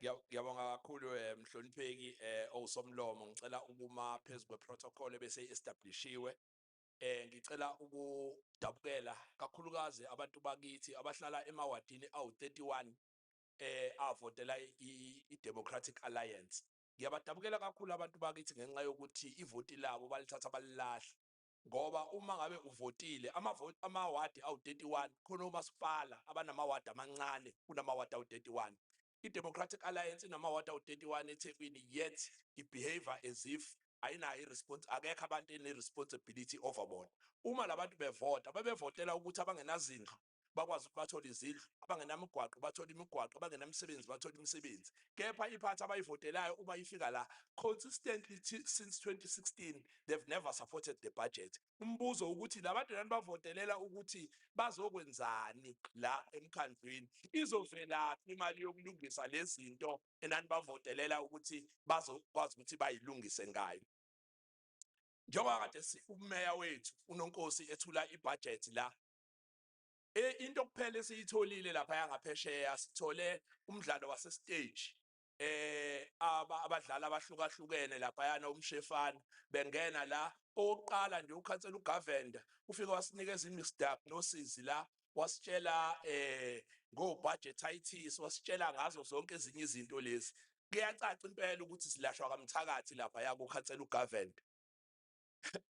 Ngiyabonga kakhulu mhlonipheki owusomlomo ngicela ukuma phezulu kweprotocol ebese establishiwe. Ngicela ukudabukela kakhulukazi abantu bakithi abahlala emawadini awu-31 avotela i-Democratic Alliance. Ngiyabadabukela kakhulu abantu bakithi ngenxa yokuthi ivoti labo balithatha balilahla ngoba uma ngabe uvotile amawadi awu-31 khona umasipala abanamawadi amancane kunamawadi awu-31. I-Democratic Alliance inamawadi awu-31 eThekwini yet i-behavior as if ayinayo akekho abantu ene-responsibility over bona. Uma labantu bevota babevotela ukuthi abangenazindlu bakwazi ukuthi bathole izindlu, abangenamigwaqo bathole imigwaqo, abangenamsebenzi bathole imisebenzi. Kepha iphathi abayivotelayo uma ifika la consistently since 2016 they've never supported the budget. Umbuzo ukuthi labantu lana bavotelela ukuthi bazokwenzani la emkhandlwini, izovela imali yokulungisa lezi zinto enani bavotelela ukuthi bazokwazi ukuthi bayilungise ngayo. Njengoba kade umeya wethu uNonkosi ethula ibudget la, into kuphela esiyitholile lapha yangaphesheya sithole umdlalo wase stage abadlali abahlukahlukene lapha yana umshefana bengena la. Oqala nje ukhansela uGavenda ufike wasinikeza imisdiagnosis la, wasitshela go budgetitis, wasitshela ngazo zonke ezinye izinto lezi. Kuyacaca impela ukuthi silashwa kamthakathi lapha yakukhansela uGavenda.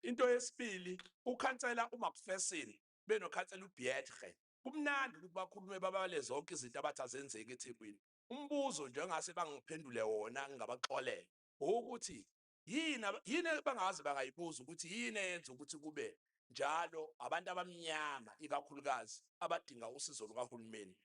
Into yesibili, ukhansela uMcPherson benokhansela uBietre. Kumnandi ukuthi bakhulume babale zonke izinto abathi azenzeke eThekwini. Umbuzo nje ngase bangiphendule wona ngingabaxolela ukuthi yini bangazi bangayibuza ukuthi yini eyenza ukuthi kube njalo abantu abamnyama ikakhulukazi abadinga usizo lukahulumeni.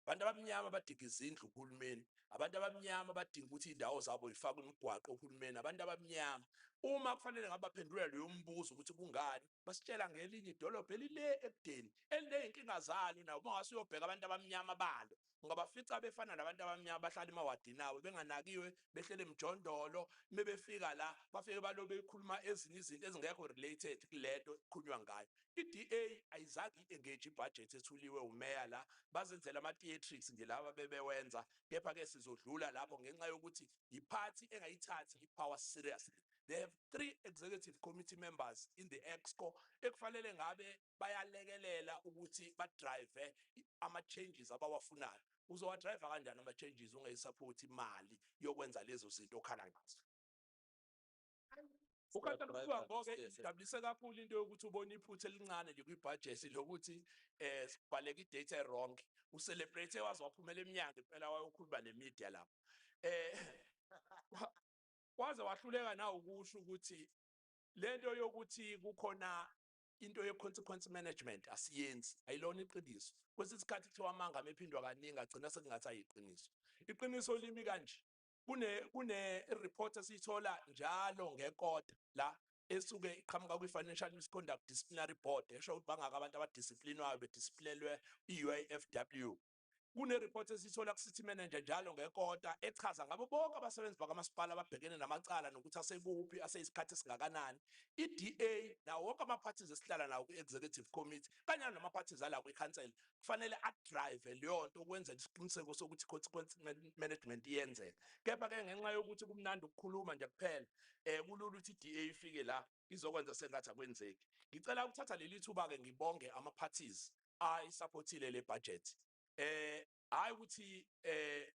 Abantu abamnyama badinga izindlu kuhulumeni, abantu abamnyama badinga ukuthi indawo zabo ifakwe imigwaqo kuhulumeni, abantu abamnyama. Uma kufanele ngabe baphendula leyo mbuzo ukuthi kungani, basitshela ngelinye idolobha elile ekudeni eliney'nkinga zalo nawo. Uma ngase uyobheka abantu abamnyama balo ungabafica befana nabantu abamnyama bahlala emawadini abo benganakiwe, behlele emjondolo. Mebefika la bafike balobe bekhuluma ezinye izinto ezingekho related kulento kukhulunywa ngayo. I-DA ayizange i-engage ibudget ethuliwe umeya la, bazenzela ama-theatrics nje laba bebewenza. Kepha-ke sizodlula lapho ngenxa yokuthi iphathi engayithathi i-power seriously. They have 3 executive committee members in the EXCO ekufanele ngabe bayalekelela ukuthi badrive ama-changes abawafunayo. Uzowadrive kanjani ama-changes ungayisupport imali yokwenza lezo zinto okhala ngazo? Ukhansela kubuka ngoke idabulise kakhulu into yokuthi ubona iphutha elincane nje kwibudget lokuthi sibhaleke idate wrong. Ucelebrate wazi waphumela eminyango impela wayokhuluma nemedia lapho. Waze wahluleka na ukusho ukuthi lento yokuthi kukhona into ye-consequence management asiyenzi, ayilona iqiniso. Kwesinye isikhathi kuthiwa amanga amephindwa kaningi agcina sekungathi ayiqiniso. Iqiniso limi kanje, report esiyithola njalo ngekota la esuke iqhamuka kwi-Financial Misconduct Disciplinary Board esho ukuthi bangaka abantu abadisciplinwayo bedisciplinelwe i-UIFW. Report esiyithola ku-city manager njalo ngekota echaza ngabo bonke abasebenzi bakamasipala ababhekene namacala nokuthi asekuphi aseyisikhathi esingakanani. I-DA nawo wonke ama-parties esihlala nawo kwi-executive committee kanye nama-parties ala kwi-council kufanele adrive leyo nto ukwenza isiqiniseko sokuthi consequence management iyenzeka. Kepha-ke ngenxa yokuthi kumnandi ukukhuluma nje kuphela kulula ukuthi i-DA ifike la izokwenza sengathi akwenzeki. Ngicela ukuthatha leli thuba-ke ngibonge ama-parties ayisupportile le budget. Hayi ukuthi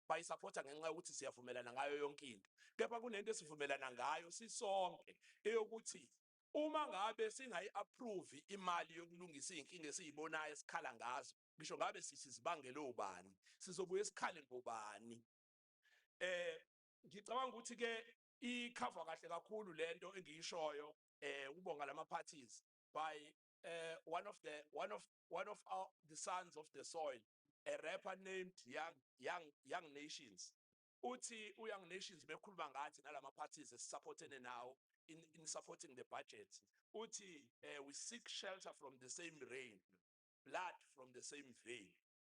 bayisupporta ngenxa yokuthi siyavumelana ngayo yonke into. Kepha kunento esivumelana ngayo sisonke eyokuthi uma ngabe singayi-approve imali yokulungisa iy'nkinga esiyibonayo esikhala ngazo, ngisho ngabe sithi zibangele ubani, sizobuye sikhale ngobani. Ngicabanga ukuthi-ke ikhava kahle kakhulu lento engiyishoyo ubonga lama-parties by one of the sons of the soil, a rapper named Young Nations. Uthi Young Nations bekhuluma ngathi nalama parties esupportene now in supporting the budget. Uthi we seek shelter from the same rain, blood from the same vein.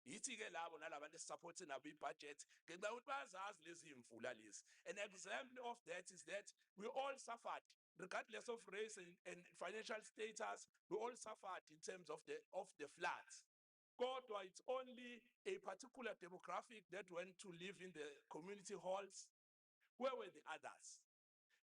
Yithi-ke labo nalabantu esupporte nabo i-budget ngenxa yokuthi bayazazi lezi mvula lezi. An example of that is that we all suffered regardless of race and financial status. We all suffered in terms of the floods. Kodwa it's only a particular demographic that went to live in the community halls. Where were the others?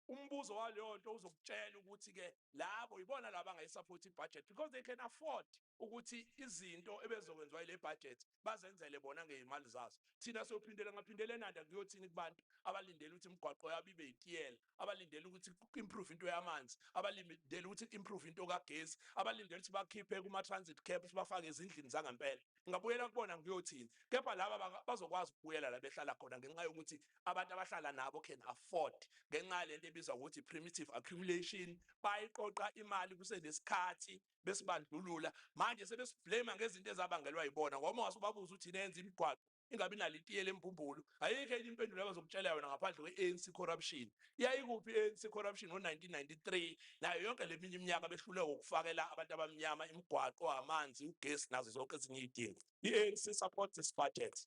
Umbuzo waleyo nto uzokutshela ukuthi-ke labo ibona laba angayisupport i-budget because they can afford ukuthi izinto ebezokwenziwa ile budget bazenzele bona ngey'mali zazo. Thina sophindela ngaphindela enanda kuyothini kubantu abalindele ukuthi imigwaqo yabo ibe yitiyela, abalindele ukuthi improve into yamanzi, abalindele ukuthi improve into kagesi, abalindele ukuthi bakhiphe kuma-transit cabs bafake ezindlini zangempela. Ngabuyela kubona ngiyothini. Kepha laba bazokwazi ukubuyela la behlala khona ngenxa yokuthi abantu abahlala nabo can afford ngenxa yalento abayibiza ukuthi primitive accumulation, bayiqoqa imali kusenesikhathi besibandlulula. Manje sebesiblame ngezinto ezabangelwa yibona ngoba wasubabuza ukuthi nenze imigwaqo ingabi nalitiye lembumbulu. Ayikho enye impendulo abazokutshela yona ngaphandle kwe-ANC corruption. Yayikuphi i-ANC corruption ngo-1993 nayo yonke leminye iminyaka behluleka ukufakela abantu abamnyama imigwaqo, amanzi, ugesi nazo zonke ezinye iy'dingo. I-ANC supports this budget.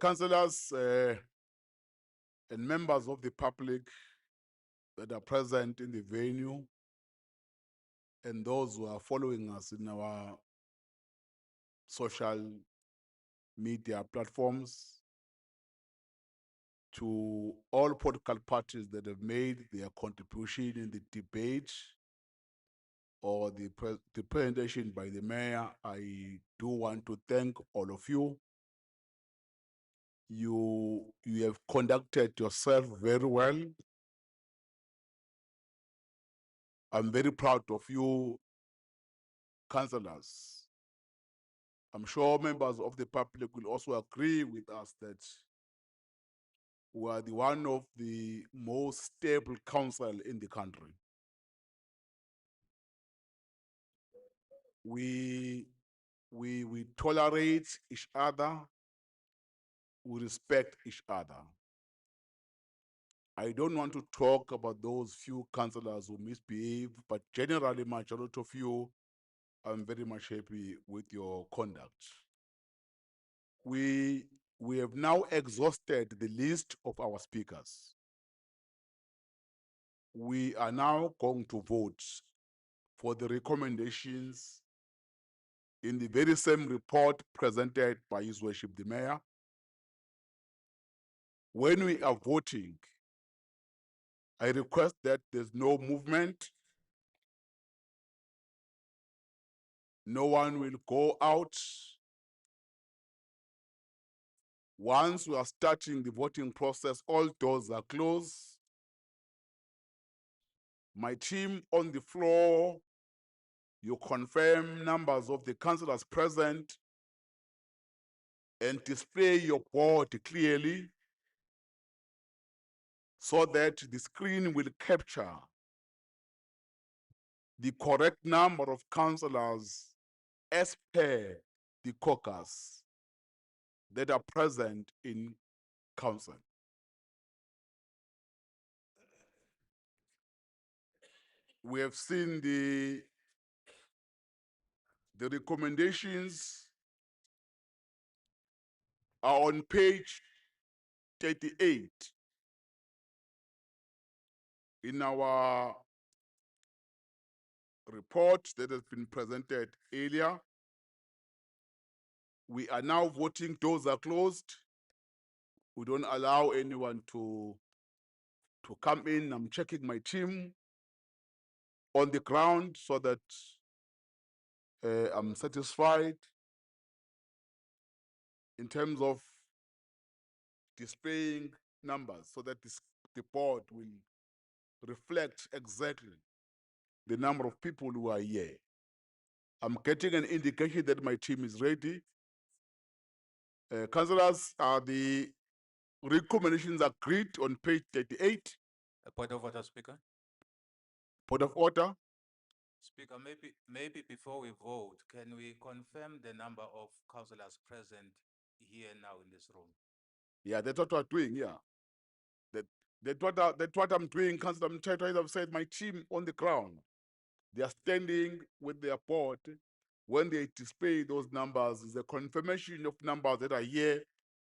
Councillors and members of the public that are present in the venue and those who are following us in our social media platforms, to all political parties that have made their contribution in the debate or the presentation by the mayor, I do want to thank all of you. You have conducted yourself very well. I'm very proud of you, councillors. I'm sure members of the public will also agree with us that we are one of the most stable council in the country. We tolerate each other, we respect each other. I don't want to talk about those few councillors who misbehave, but generally, majority of you, I'm very much happy with your conduct. We have now exhausted the list of our speakers. We are now going to vote for the recommendations in the very same report presented by His Worship the Mayor. When we are voting, I request that there's no movement. No one will go out. Once we are starting the voting process, all doors are closed. My team on the floor, you confirm numbers of the councillors present and display your board clearly so that the screen will capture the correct number of councillors as per the caucus that are present in council. We have seen the recommendations are on page 38 in our report that has been presented earlier. We are now voting, doors are closed. We don't allow anyone to come in. I'm checking my team on the ground so that I'm satisfied in terms of displaying numbers so that the board will reflect exactly the number of people who are here. I'm getting an indication that my team is ready. Councillors, are the recommendations agreed on page 38? A point of order, Speaker. Point of order? Speaker, maybe before we vote, can we confirm the number of councillors present here now in this room? Yeah, that's what we're doing, yeah. That's what I'm doing, Councillor Mthetho. I've said my team on the ground, they are standing with their board. When they display those numbers, is a confirmation of numbers that are here.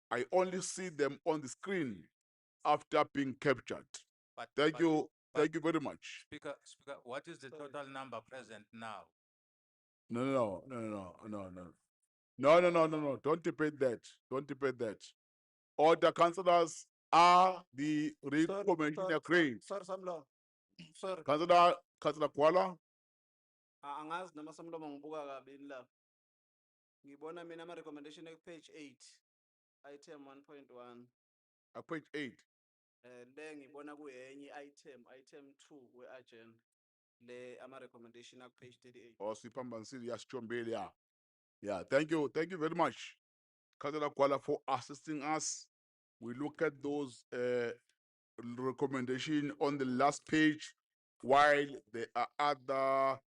I only see them on the screen after being captured. Thank you very much. Speaker, what is the total number present now? No. Don't debate that. Don't debate that. Order, councillors, are the recommendation agreed? Sir Samlo. Sir. Councillor Kuala? Angazi noma Samlomo ngibuka kabi la. Ngibona mina ama recommendation page 8 item 1.1. Page 8. Le ngibona kuyenye item 2 we agenda. Le ama recommendation page 38. Oh, Sipambansili, yes, Chombele, yeah. Yeah, thank you very much, Councillor Kuala, for assisting us. We look at those recommendation on the last page, while there are other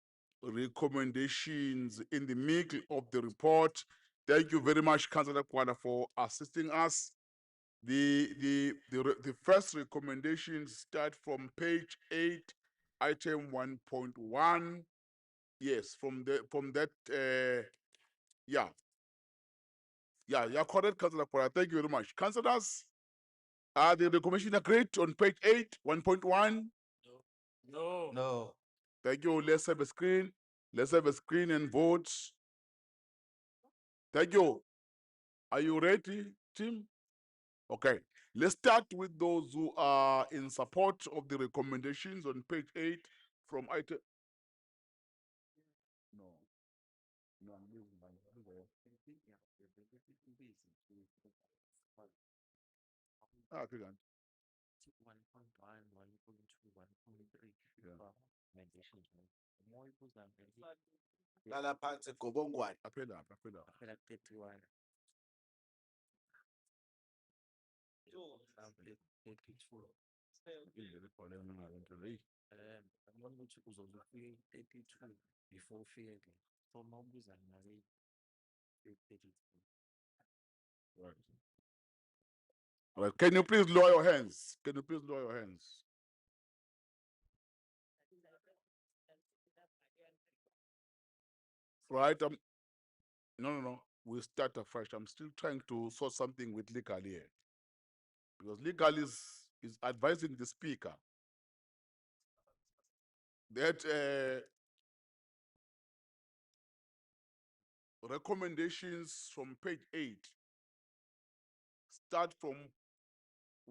recommendations in the middle of the report. Thank you very much, Councillor Kwada, for assisting us. The first recommendations start from page 8, item 1.1. Yes, from that yeah. Yeah, correct, Councillor Kwada. Thank you very much. Councillors, are the recommendation agreed on page 8, 1.1? No. No. Thank you. Let's have a screen. Let's have a screen and vote. Thank you. Are you ready, team? Okay. Let's start with those who are in support of the recommendations on page 8 from item. No. No, I'm losing my good. One point one, 1.2, 1.3. Recommendations. More equals than Lala phansi gobongwane. Apela. 31. Page 4. I'm going to choose 32 before failure. For numbers and 32. Right. Well, can you please lower your hands? Can you please lower your hands? Right. No. We'll start afresh. I'm still trying to sort something with legal here. Because legal is advising the speaker that recommendations from page 8 start from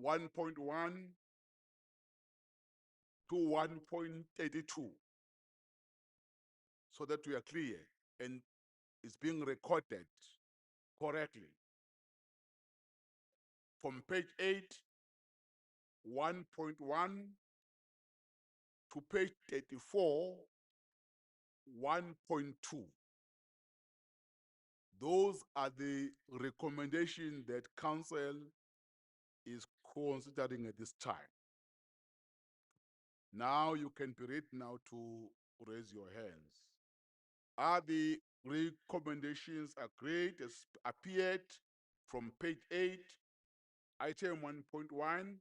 1.1 to 1.32, so that we are clear and it's being recorded correctly. From page 8, 1.1 to page 34, 1.2. Those are the recommendations that council is considering at this time. Now you can be ready now to raise your hands. Are the recommendations agreed as appeared from page 8, item 1.1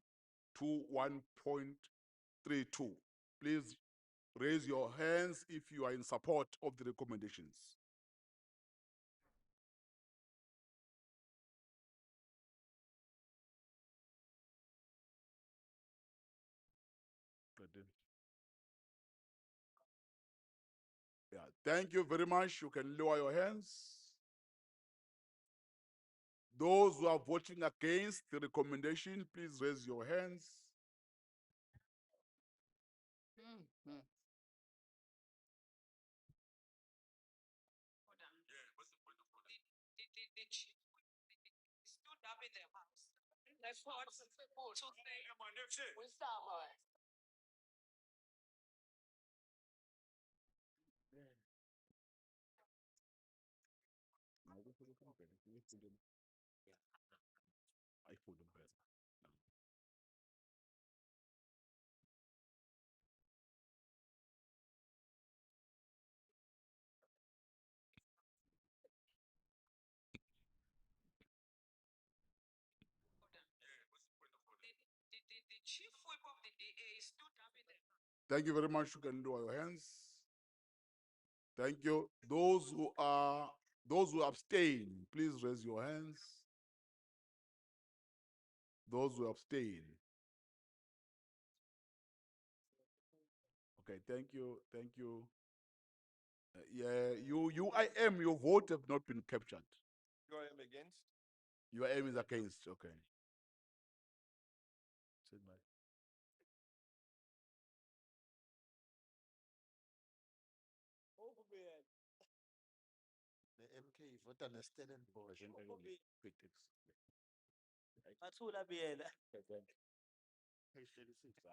to 1.32? Please raise your hands if you are in support of the recommendations. Yeah, thank you very much. You can lower your hands. Those who are voting against the recommendation, please raise your hands. Stood up in their house. That's what we start. I put them better. The chief whip of the DA stood up in their house. Thank you very much. You can lower your hands. Thank you. Those who abstain, please raise your hands. Those who abstain. Okay, thank you. Yeah, UIM, your vote have not been captured. UIM against? UIM is against, okay. The MK vote on a student board. Mathula Biela. Page 36.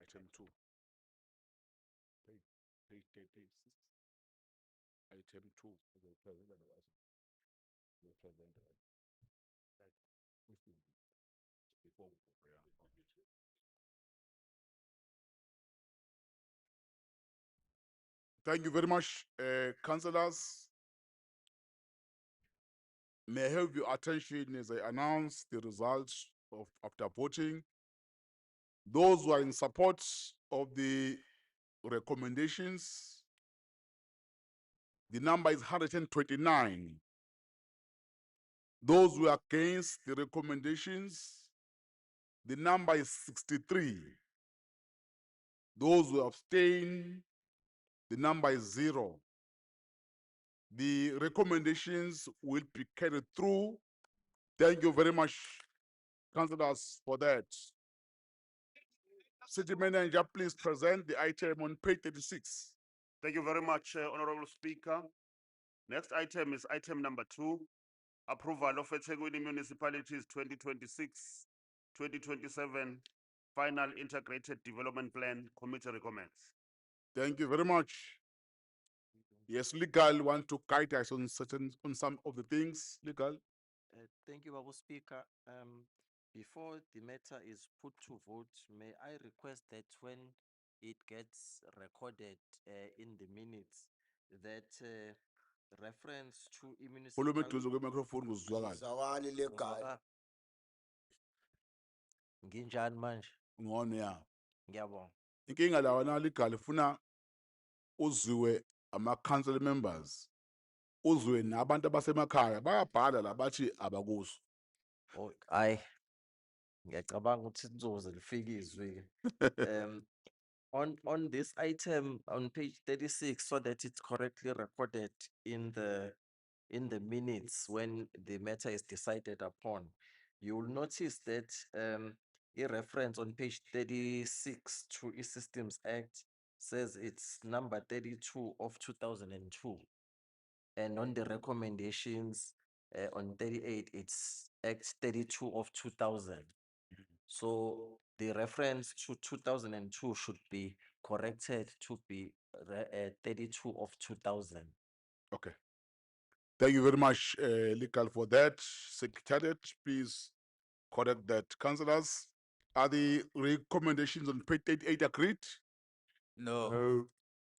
Item 2. Page 36. Item 2. Thank you very much, councillors. May I have your attention as I announce the results of after voting. Those who are in support of the recommendations, the number is 129. Those who are against the recommendations, the number is 63. Those who abstain, the number is 0. The recommendations will be carried through. Thank you very much, councillors, for that. City Manager, please present the item on page 36. Thank you very much, Honorable Speaker. Next item is item number 2, approval of EThekwini Municipalities 2026-2027 Final Integrated Development Plan Committee recommends. Thank you very much. Yes, legal want to guide us on some of the things. Legal. Thank you, Babu Speaker. Before the matter is put to vote, may I request that when it gets recorded in the minutes, that reference to Volume eduze kwe-microphone kuzwakala. Zawali legal. Nginjani manje? Ngone ya. Ngiyabonga. Inkinga la wana legal ifuna uzwiwe ama-council members. Uzwe nabantu abasemakhaya bayabhala la bathi abakuso. Oh, aye. Ngiyacabanga ukuthi nizoze lifike izwi. On this item on page 36, so that it's correctly recorded in the minutes when the matter is decided upon, you will notice that a reference on page 36 to E-Systems Act says it's number 32 of 2002. And on the recommendations on 38, it's Act 32 of 2000. So the reference to 2002 should be corrected to be 32 of 2000. Okay. Thank you very much, legal, for that. Secretariat, please correct that. Councillors, are the recommendations on page 88 agreed? No.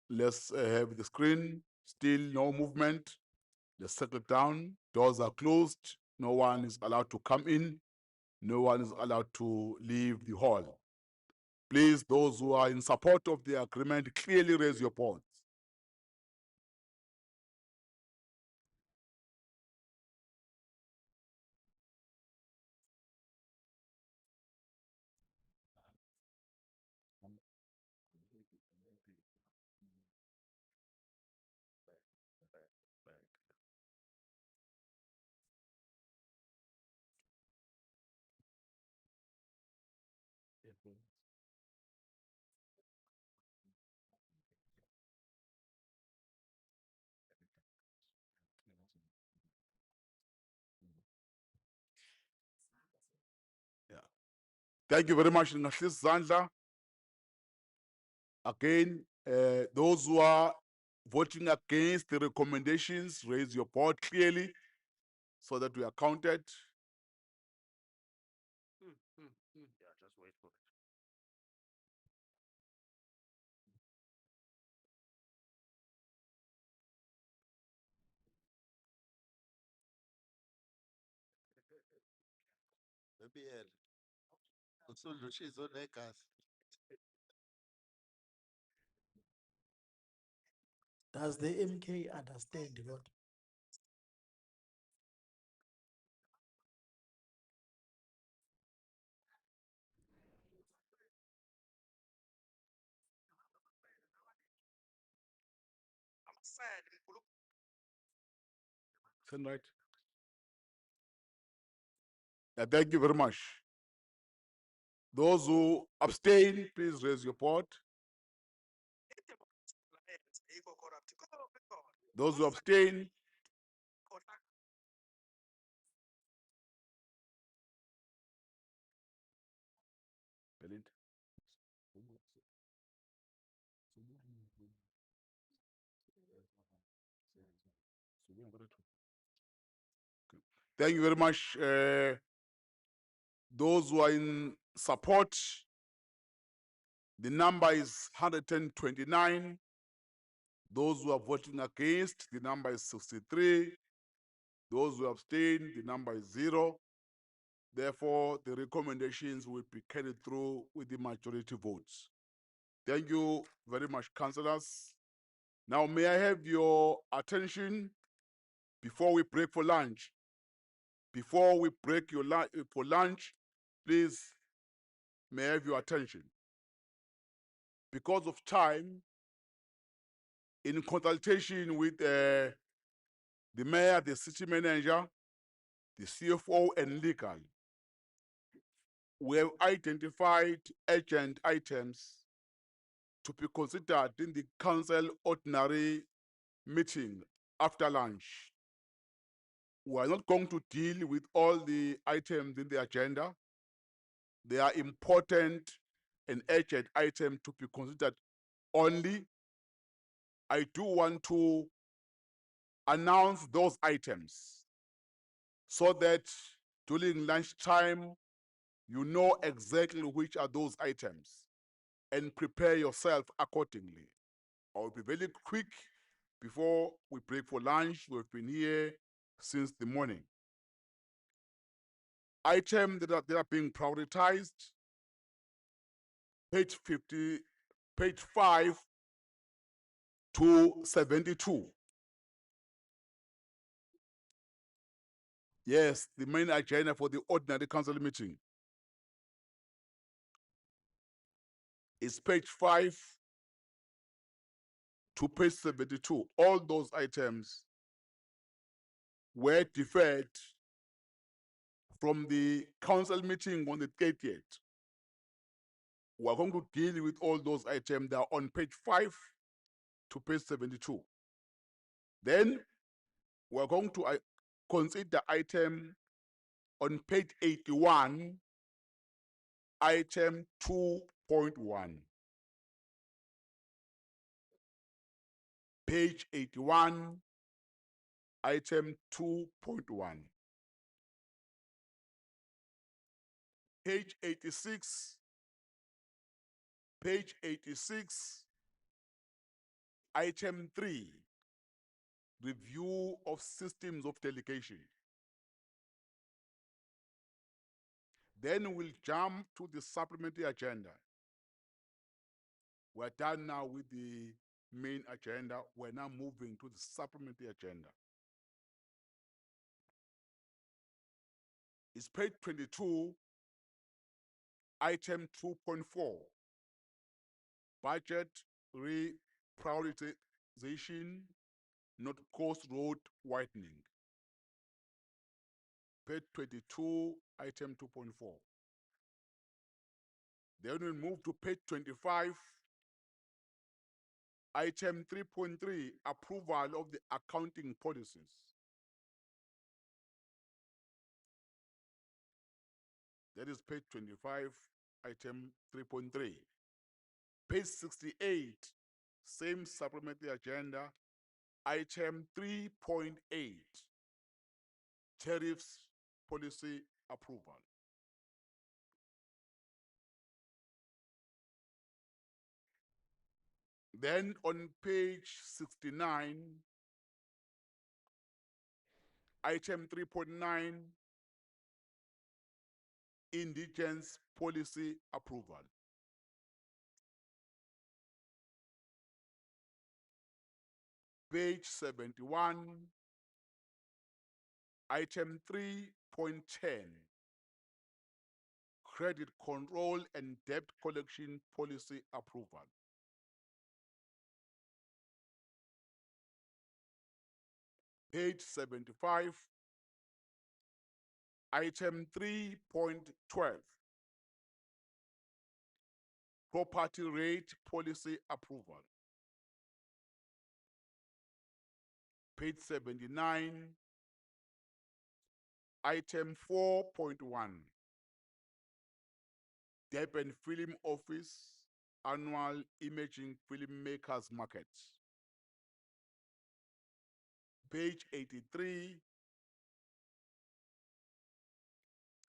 Let's have the screen. Still no movement. Let's settle down. Doors are closed. No one is allowed to come in. No one is allowed to leave the hall. Please, those who are in support of the agreement, clearly raise your points. Thank you very much, Nashis Zandla. Again, those who are voting against the recommendations, raise your board clearly so that we are counted. Yeah, just wait for it. Does the MK understand what? Right. Thank you very much. Those who abstain, please raise your board. Those who abstain. Belinda. Thank you very much. Those who are in support, the number is 129. Those who are voting against, the number is 63. Those who abstain, the number is 0. Therefore, the recommendations will be carried through with the majority votes. Thank you very much, councillors. Now, may I have your attention before we break for lunch? Before we break for lunch, please, may I have your attention? Because of time, in consultation with the mayor, the city manager, the CFO, and legal, we have identified urgent items to be considered in the council ordinary meeting after lunch. We are not going to deal with all the items in the agenda. They are important and urgent items to be considered only. I do want to announce those items so that during lunchtime, you know exactly which are those items and prepare yourself accordingly. I will be very quick before we break for lunch. We've been here since the morning. Items that are being prioritized, page 5 to 72. Yes, the main agenda for the ordinary council meeting is page 5 to page 72. All those items were deferred from the council meeting on the 30th. We are going to deal with all those items that are on page 5 to page 72. Then we are going to consider item on page 81, item 2.1. Page 81, item 2.1. Page 86, item 3, review of systems of delegation. Then we'll jump to the supplementary agenda. We're done now with the main agenda. We're now moving to the supplementary agenda. It's page 22, item 2.4, budget reprioritization, not coast road widening. Page 22, item 2.4. Then we move to page 25, item 3.3, approval of the accounting policies. That is page 25, item 3.3. Page 68, same supplementary agenda, item 3.8, tariffs policy approval. Then on page 69, item 3.9, indigence policy approval. Page 71, item 3.10, credit control and debt collection policy approval. Page 75, item 3.12, property rate policy approval. Page 79, item 4.1, Durban Film Office annual imaging filmmakers market. Page 83,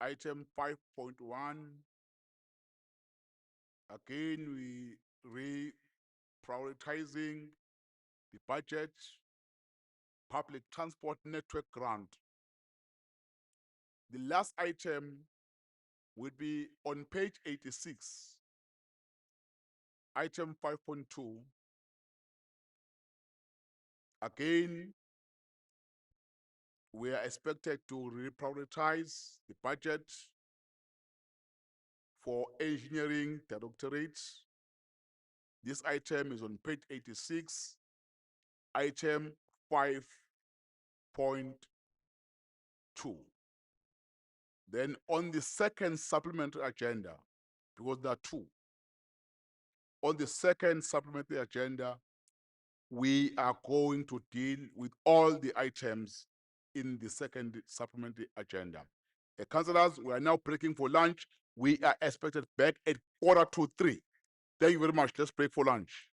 item 5.1, again we re-prioritizing the budget public transport network grant. The last item would be on page 86, item 5.2. Again, we are expected to reprioritize the budget for engineering directorate. This item is on page 86, item 5.2. Then on the second supplementary agenda, because there are two, on the second supplementary agenda, we are going to deal with all the items in the second supplementary agenda. Councillors, we are now breaking for lunch. We are expected back at 2:45. Thank you very much. Let's break for lunch.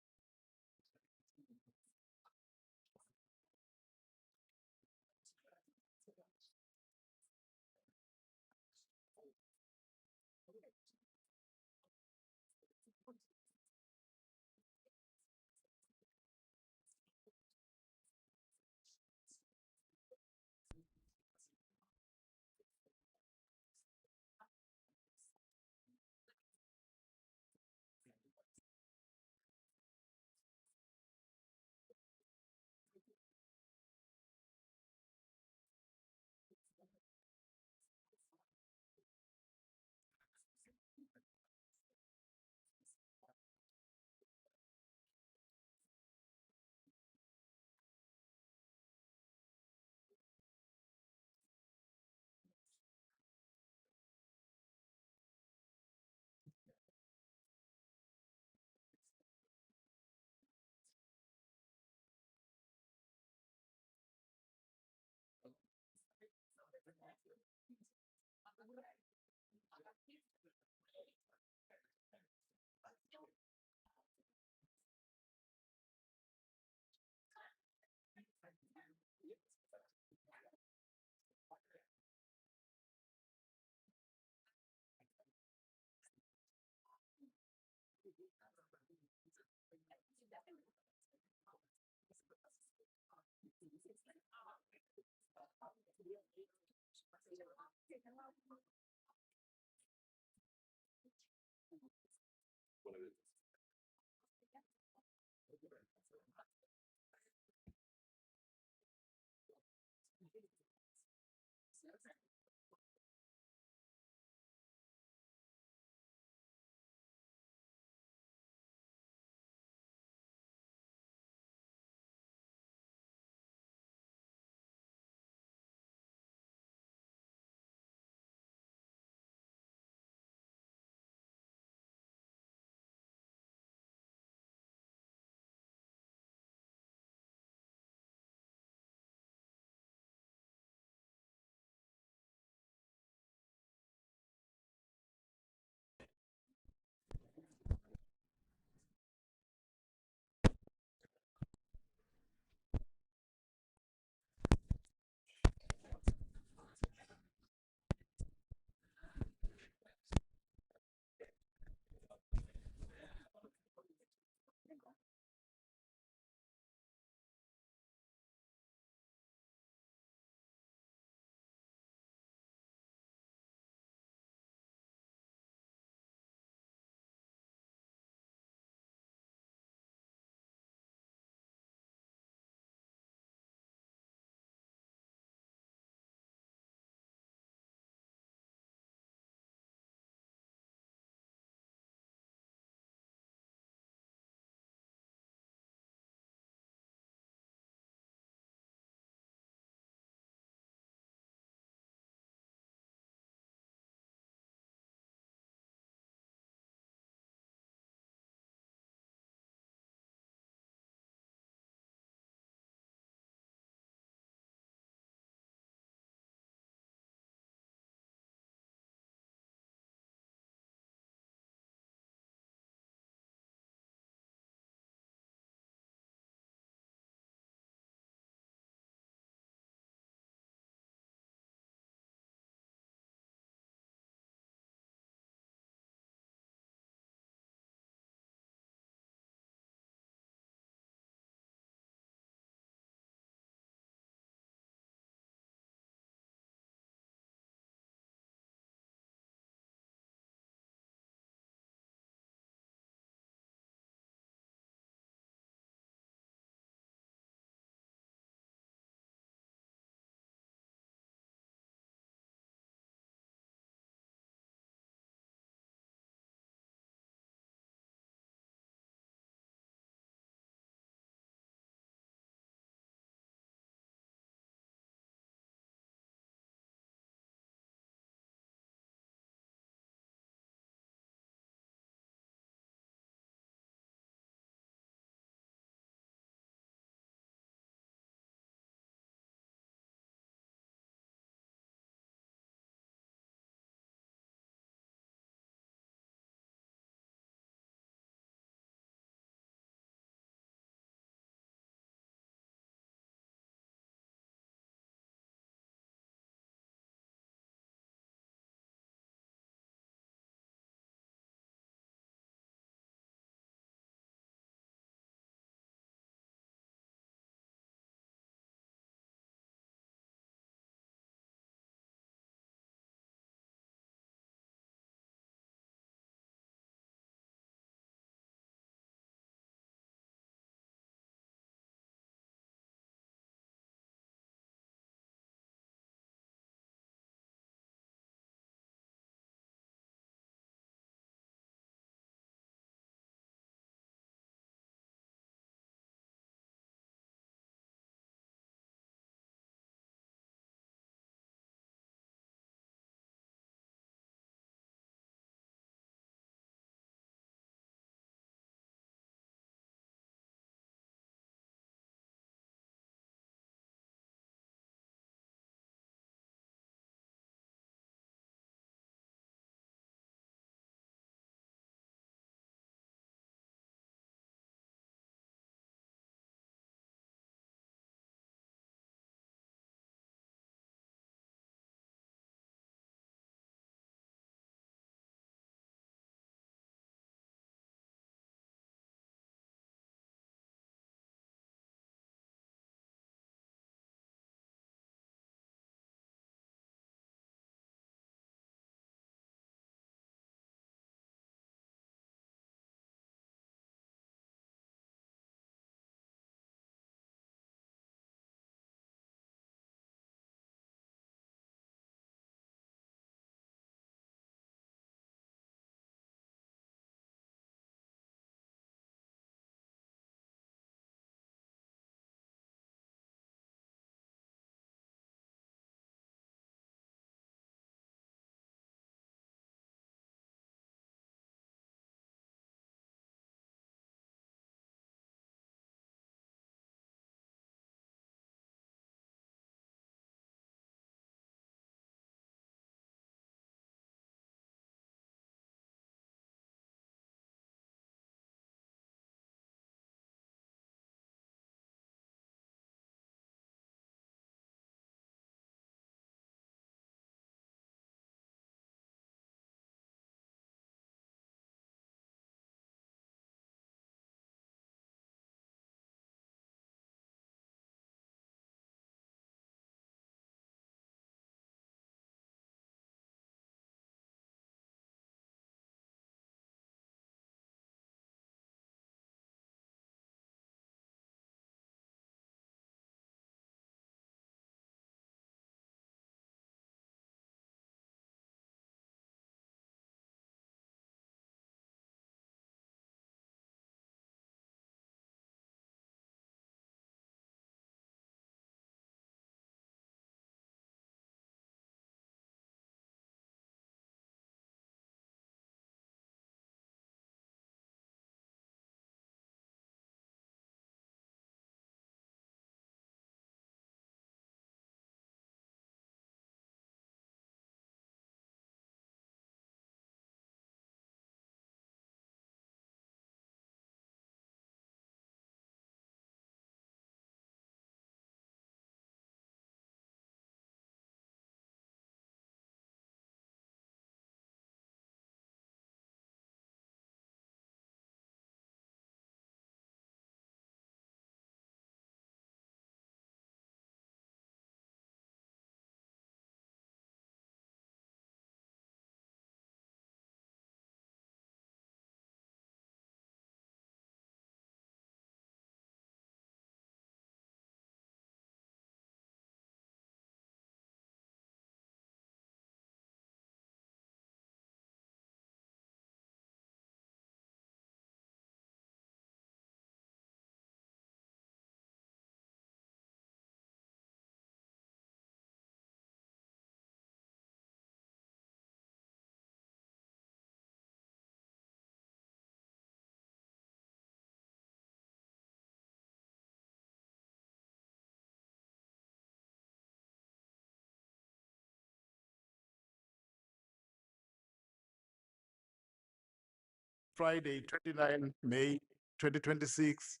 Friday, 29 May 2026.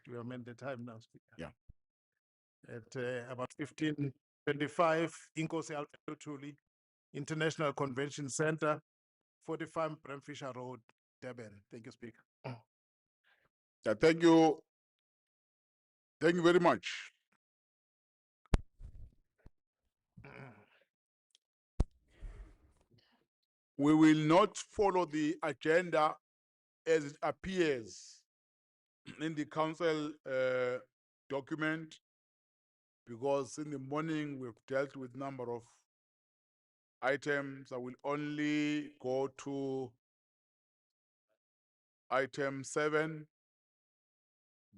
To amend the time now, Speaker. Yeah. At about 15:25, Inkosi Luthuli, International Convention Center, 45 Bremfisher Road, Durban. Thank you, Speaker. Yeah, thank you. Thank you very much. We will not follow the agenda as it appears in the council document, because in the morning we've dealt with number of items. I will only go to item 7,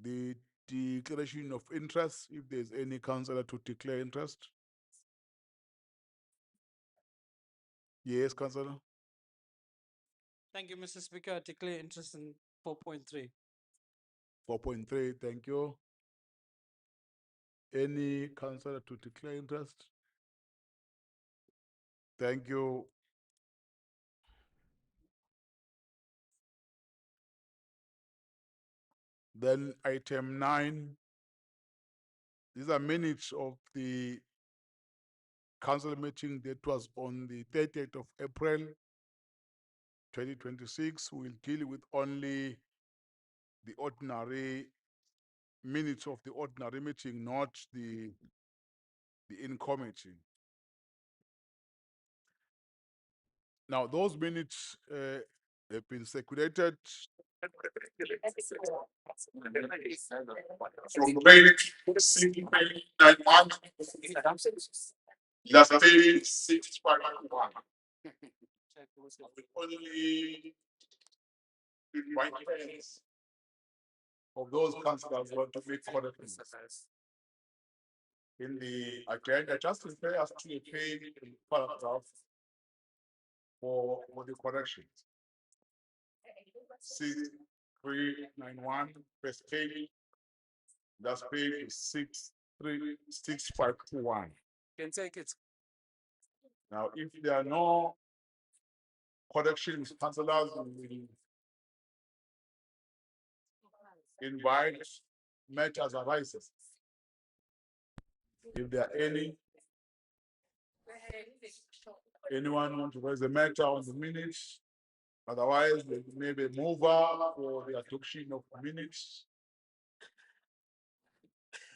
the declaration of interest, if there's any councillor to declare interest. Yes, councillor. Thank you, Mr. Speaker. I declare interest in 4.3. 4.3, thank you. Any councillor to declare interest? Thank you. Then item 9, these are minutes of the council meeting that was on the 30th of April 2026. We'll deal with only the ordinary minutes of the ordinary meeting, not the in committee. Now, those minutes have been circulated from page 691, last page 651. Only my friends of those councillors want to make corrections in the agenda, just refer us to a page in paragraph for the corrections. 6391, first page, last page is 63651. Can take it. Now, if there are no corrections, councillors will invite matters arises. If there are anyone want to raise a matter on the minutes, otherwise there may be a mover for the adoption of minutes.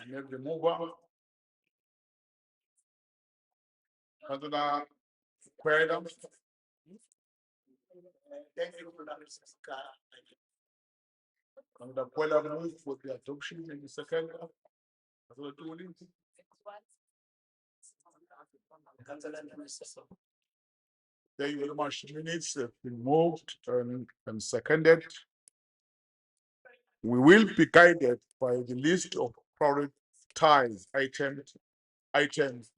Maybe the mover. Councillor Quayle. Thank you for that, Mr. Speaker. Councillor Quayle move for the adoption in the second. Councillor Luthuli. Thank you very much. Minutes have been moved and seconded. We will be guided by the list of prioritized items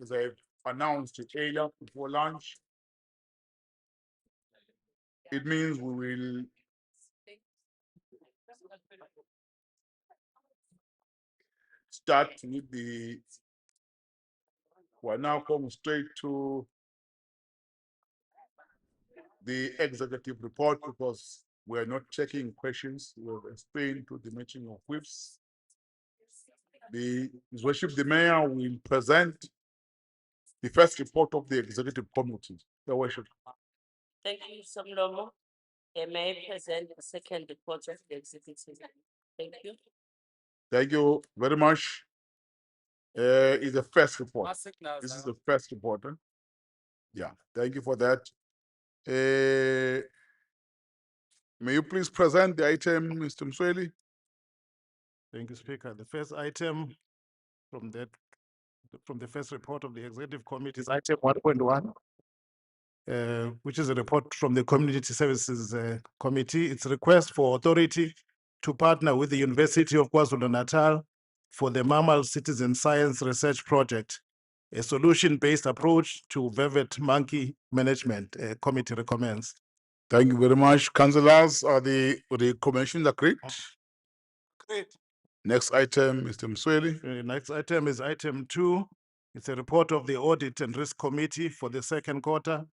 as I announced it earlier before lunch. It means we will start with we're now coming straight to the executive report, because we're not checking questions. We've explained to the meeting of whips. His Worship the Mayor will present the first report of the executive committee. Your Worship. Thank you, Somlomo. May I present the second report of the executive? Thank you. Thank you very much. Is the first report. This is the first report. Huh? Yeah, thank you for that. May you please present the item, Mr. Msweli? Thank you, Speaker. The first item from the first report of the Executive Committee is item 1.1, which is a report from the Community Services Committee. It's a request for authority to partner with the University of KwaZulu-Natal for the Mammal Citizen Science Research Project, a solution-based approach to vervet monkey management. Committee recommends. Thank you very much. Councillors, are the recommendations agreed? Great. Next item, Mr. Msweli. Next item is item 2. It's a report of the Audit and Risk Committee for the second quarter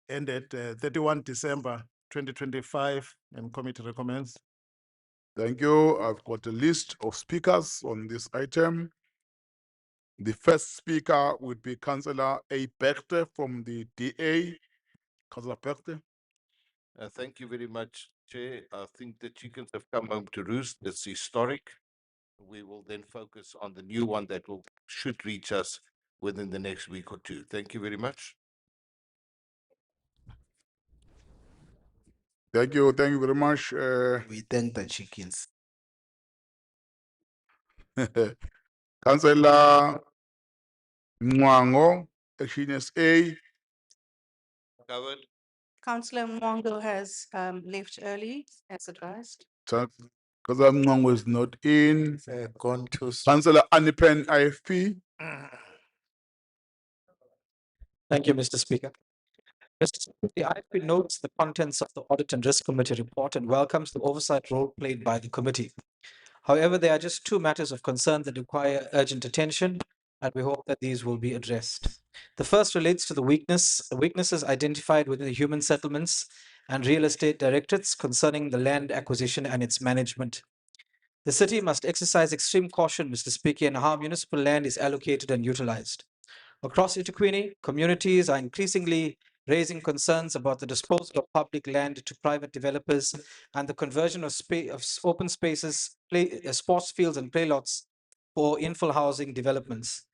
ended 31 December 2025 and committee recommends. Thank you. I've got a list of speakers on this item. The first speaker would be Councillor A. Bechte from the DA. Councillor Bechte. Thank you very much, Chair. I think the chickens have come home to roost. It's historic. We will then focus on the new one that should reach us within the next week or two. Thank you very much. Thank you very much. We thank the chickens. Councillor Mwango, Action SA. Covered. Councillor Mwango has left early as advised. Councillor Mwango is not in. Gone to. Councillor Anipen, IFP. Thank you, Mr. Speaker. Mr. Speaker, the IFP notes the contents of the Audit and Risk Committee report and welcomes the oversight role played by the committee. However, there are just two matters of concern that require urgent attention, and we hope that these will be addressed. The first relates to the weaknesses identified within the human settlements and real estate directorates concerning the land acquisition and its management. The city must exercise extreme caution, Mr. Speaker, in how municipal land is allocated and utilized. Across EThekwini, communities are increasingly raising concerns about the disposal of public land to private developers and the conversion of open spaces, sports fields and playlots for infill housing developments.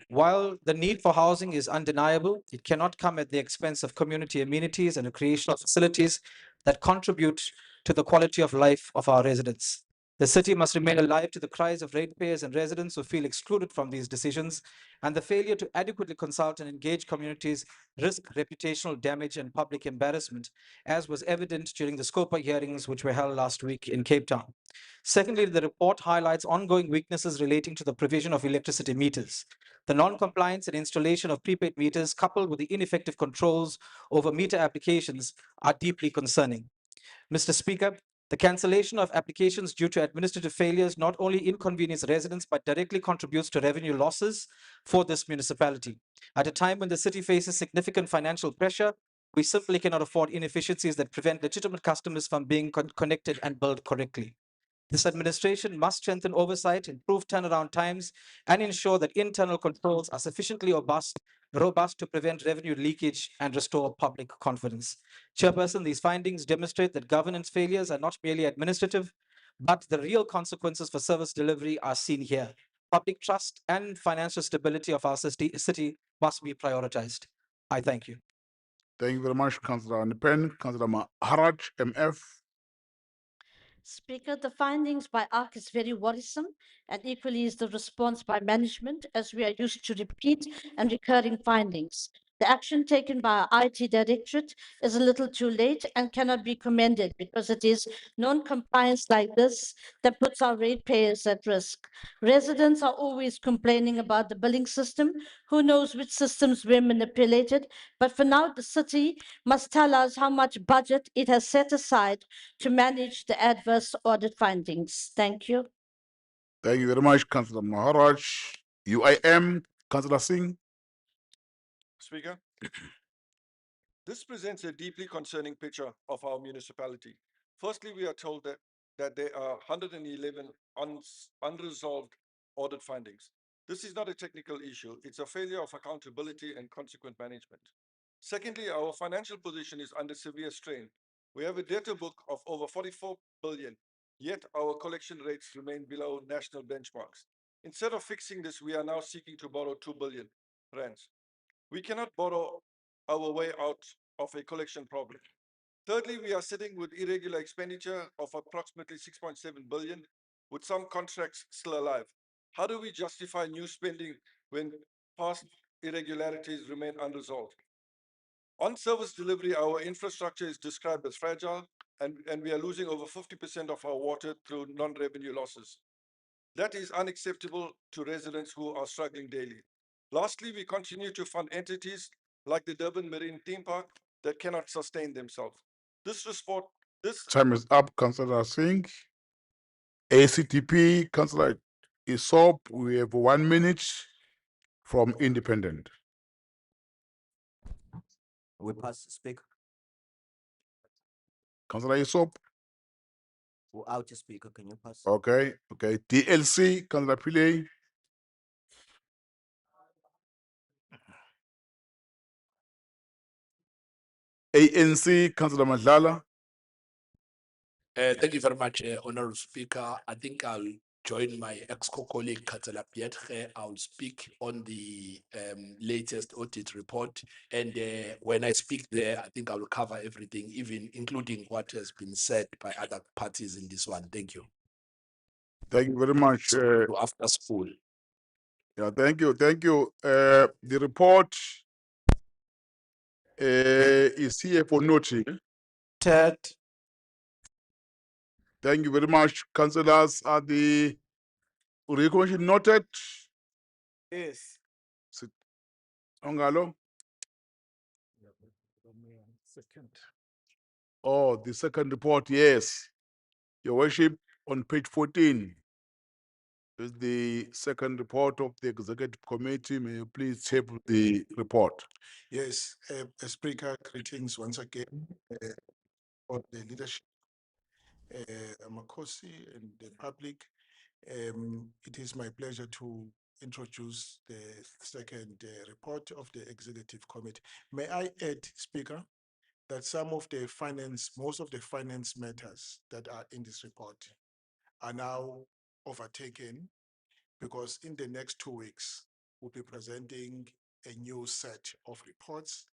While the need for housing is undeniable, it cannot come at the expense of community amenities and recreational facilities that contribute to the quality of life of our residents. The city must remain alive to the cries of ratepayers and residents who feel excluded from these decisions, and the failure to adequately consult and engage communities risk reputational damage and public embarrassment, as was evident during the SCOPA hearings which were held last week in Cape Town. Secondly, the report highlights ongoing weaknesses relating to the provision of electricity meters. The non-compliance and installation of prepaid meters, coupled with the ineffective controls over meter applications, are deeply concerning. Mr. Speaker, the cancellation of applications due to administrative failures not only inconvenience residents, but directly contributes to revenue losses for this municipality. At a time when the city faces significant financial pressure, we simply cannot afford inefficiencies that prevent legitimate customers from being connected and billed correctly. This administration must strengthen oversight, improve turnaround times, and ensure that internal controls are sufficiently robust to prevent revenue leakage and restore public confidence. Chairperson, these findings demonstrate that governance failures are not merely administrative, but the real consequences for service delivery are seen here. Public trust and financial stability of our city must be prioritized. I thank you. Thank you very much, Councillor Anipen. Councillor Maharaj, MF. Speaker, the findings by ARC is very worrisome, and equally is the response by management, as we are used to repeat and recurring findings. The action taken by our IT directorate is a little too late and cannot be commended, because it is non-compliance like this that puts our ratepayers at risk. Residents are always complaining about the billing system. Who knows which systems were manipulated? But for now, the city must tell us how much budget it has set aside to manage the adverse audit findings. Thank you. Thank you very much, Councillor Maharaj. UIM, Councillor Singh. Speaker, this presents a deeply concerning picture of our municipality. Firstly, we are told that there are 111 unresolved audit findings. This is not a technical issue. It's a failure of accountability and consequent management. Secondly, our financial position is under severe strain. We have a debtor book of over 44 billion, yet our collection rates remain below national benchmarks. Instead of fixing this, we are now seeking to borrow 2 billion rands. We cannot borrow our way out of a collection problem. Thirdly, we are sitting with irregular expenditure of approximately 6.7 billion, with some contracts still alive. How do we justify new spending when past irregularities remain unresolved? On service delivery, our infrastructure is described as fragile, and we are losing over 50% of our water through non-revenue losses. That is unacceptable to residents who are struggling daily. Lastly, we continue to fund entities like the Durban Marine Theme Park that cannot sustain themselves. Time is up, Councillor Singh. ACTP, Councillor Isop, we have 1 minute from Independent. We pass, Speaker. Councillor Isop. Without a speaker, can you pass? Okay, okay. DLC, Councillor Pillay. ANC, Councillor Madlala. Thank you very much, Honorable Speaker. I think I'll join my ex-colleague Councillor Pietre. I'll speak on the latest audit report. And when I speak there, I think I will cover everything, even including what has been said by other parties in this one. Thank you. Thank you very much. After school. Yeah, thank you, thank you. The report is here for noting. Ted. Thank you very much, councillors. Are the recommendation noted? Yes. Ongalo? Second. Oh, the second report, yes. Your worship, on page 14 is the second report of the executive committee. May you please table the report? Yes, Speaker, greetings once again for the leadership, Inkosi and the public. It is my pleasure to introduce the second report of the executive committee. May I add, Speaker, that most of the finance matters that are in this report are now overtaken because in the next 2 weeks, we'll be presenting a new set of reports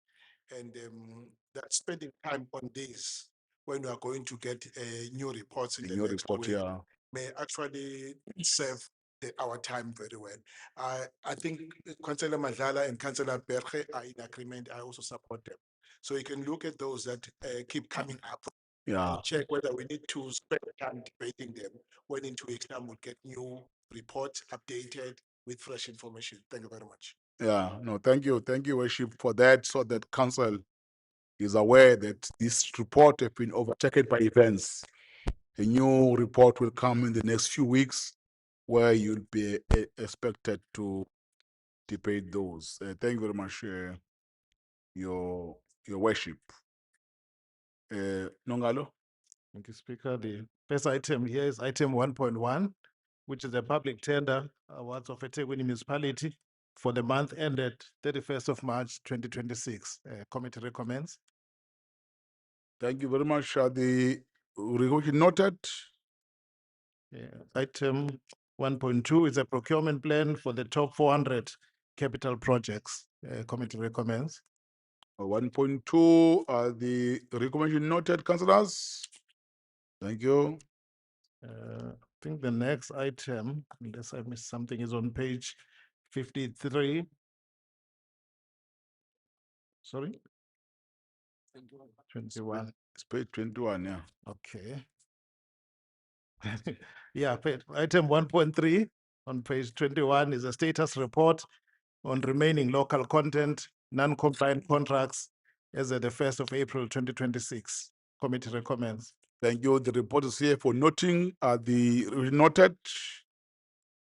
and that spending time on this when we are going to get new reports in The the new next report, week yeah. may actually serve our time very well. I think Councillor Madlala and Councillor Berge are in agreement. I also support them. So you can look at those that keep coming up. Yeah. Check whether we need to spend time debating them. When in 2 weeks time we'll get new reports updated with fresh information. Thank you very much. Yeah, no, thank you, worship, for that, so that council is aware that this report has been overtaken by events. A new report will come in the next few weeks where you'll be expected to debate those. Thank you very much, your worship. Nongalo? Thank you, Speaker. The first item here is item 1.1, which is a public tender awards of EThekwini municipality for the month ended 31st of March 2026. Committee recommends. Thank you very much. The recommendation noted. Item 1.2 is a procurement plan for the top 400 capital projects. Committee recommends. 1.2, the recommendation noted, councillors. Thank you. I think the next item, unless I missed something, is on page 53. Sorry? 21. It's page 21, yeah. Okay. Yeah, item 1.3 on page 21 is a status report on remaining local content, non-compliant contracts as at the 1st of April 2026. Committee recommends. Thank you. The report is here for noting. The noted.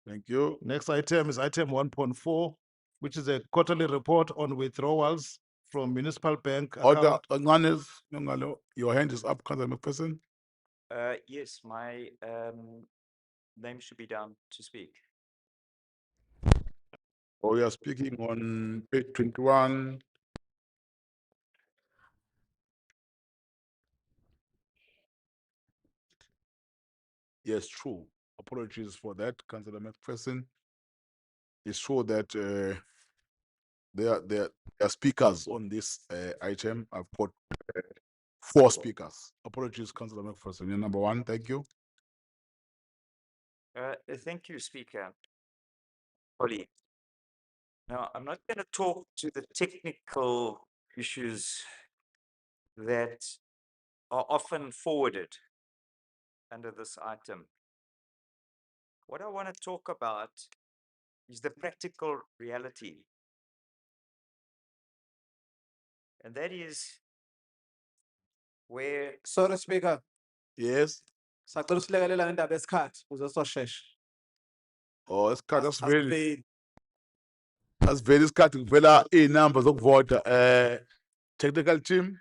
Thank you. Next item is item 1.4, which is a quarterly report on withdrawals from municipal bank Order, account. Nongalo, your hand is up, Councillor McPherson. Yes, my name should be down to speak. Oh, we are speaking on page 21. Yes, true. Apologies for that, Councillor McPherson. It's true that there are speakers on this item. I've got 4 speakers. Apologies, Councillor McPherson. You're number 1. Thank you. Thank you, Speaker. Holly. Now, I'm not going to talk to the technical issues that are often forwarded under this item. What I want to talk about is the practical reality. And that is where. Sorry, Speaker. Yes. Sacela usilekelela ngendaba yesikhathi ukuze soshesha. Oh, isikhathi asiveli isikhathi kuvela iy'namba zokuvota. Technical team,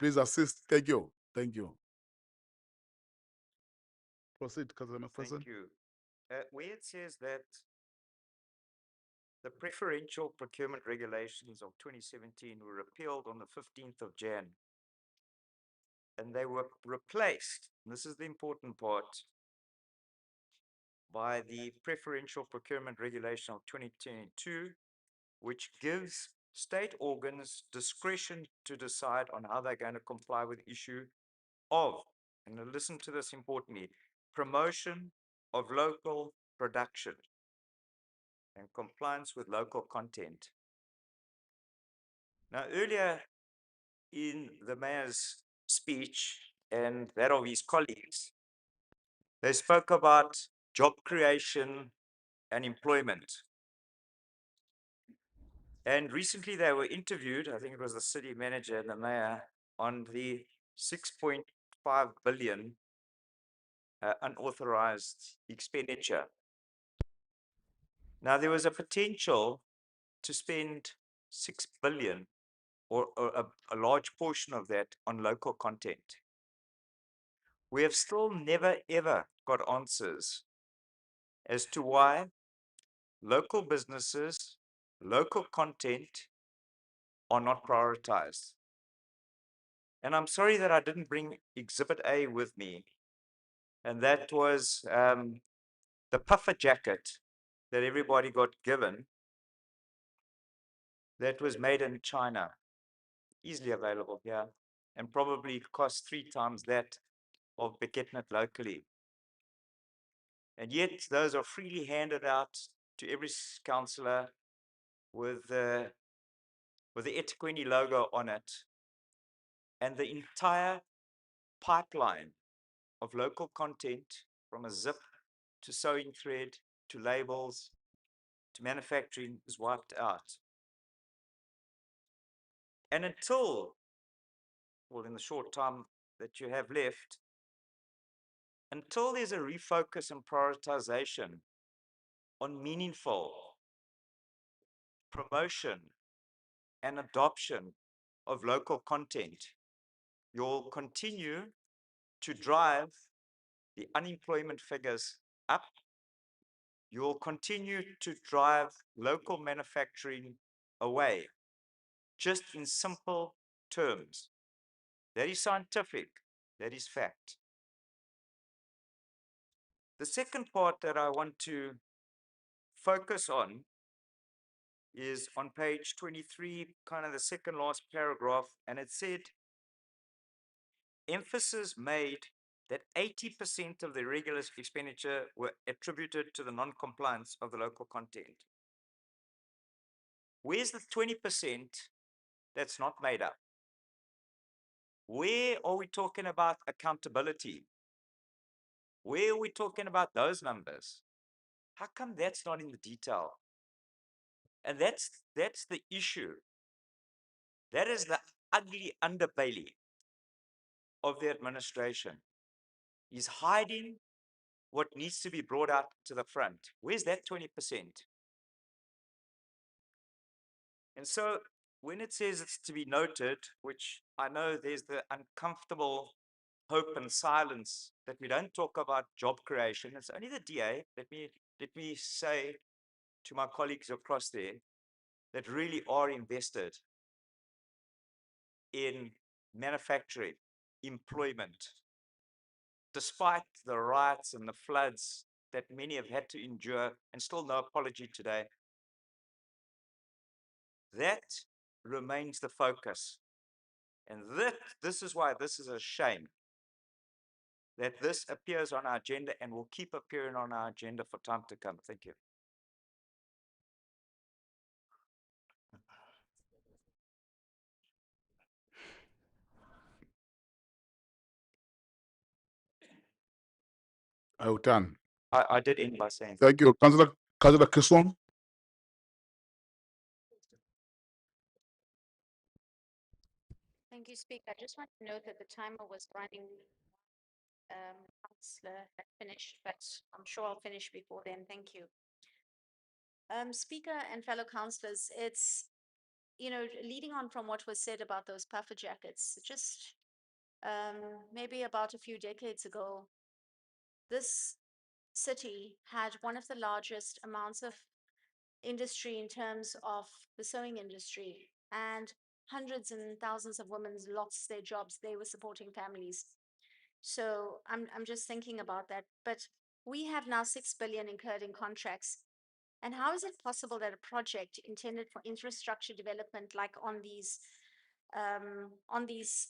Please assist. Thank you. Thank you. Proceed, Councillor McPherson. Thank you. Where it says that the preferential procurement regulations of 2017 were repealed on the 15th of Jan, and they were replaced, and this is the important part, by the preferential procurement regulation of 2022, which gives state organs discretion to decide on how they're going to comply with the issue of, and now listen to this importantly, promotion of local production and compliance with local content. Now, earlier in the mayor's speech and that of his colleagues, they spoke about job creation and employment. And recently they were interviewed, I think it was the city manager and the mayor, on the 6.5 billion unauthorized expenditure. Now, there was a potential to spend 6 billion or a large portion of that on local content. We have still never ever got answers as to why local businesses, local content are not prioritized. And I'm sorry that I didn't bring Exhibit A with me. And that was the puffer jacket that everybody got given that was made in China, easily available here, and probably cost 3 times that of getting it locally. And yet those are freely handed out to every councillor with the EThekwini logo on it. And the entire pipeline of local content, from a zip to sewing thread to labels to manufacturing, is wiped out. And until, well, in the short time that you have left, until there's a refocus and prioritization on meaningful promotion and adoption of local content, you'll continue to drive the unemployment figures up. You'll continue to drive local manufacturing away, just in simple terms. That is scientific, that is fact. The second part that I want to focus on is on page 23, kind of the second last paragraph, and it said, emphasis made that 80% of the regular expenditure were attributed to the non-compliance of the local content. Where's the 20% that's not made up? Where are we talking about accountability? Where are we talking about those numbers? How come that's not in the detail? And that's the issue. That is the ugly underbelly of the administration. Is hiding what needs to be brought out to the front. Where's that 20%? And so when it says it's to be noted, which I know there's the uncomfortable hope and silence that we don't talk about job creation. It's only the DA, let me say to my colleagues across there, that really are invested in manufacturing, employment, despite the riots and the floods that many have had to endure, and still no apology today. That remains the focus. And this is why this is a shame that this appears on our agenda and will keep appearing on our agenda for time to come. Thank you. Done. I did end by saying. Thank you. Councillor Kisong. Thank you, Speaker. I just want to note that the timer was running. Councillor had finished, but I'm sure I'll finish before then. Thank you. Speaker and fellow councillors, it's leading on from what was said about those puffer jackets, just maybe about a few decades ago, this city had one of the largest amounts of industry in terms of the sewing industry, and hundreds and thousands of women lost their jobs. They were supporting families. So I'm just thinking about that. But we have now 6 billion incurred in contracts. And how is it possible that a project intended for infrastructure development, like on these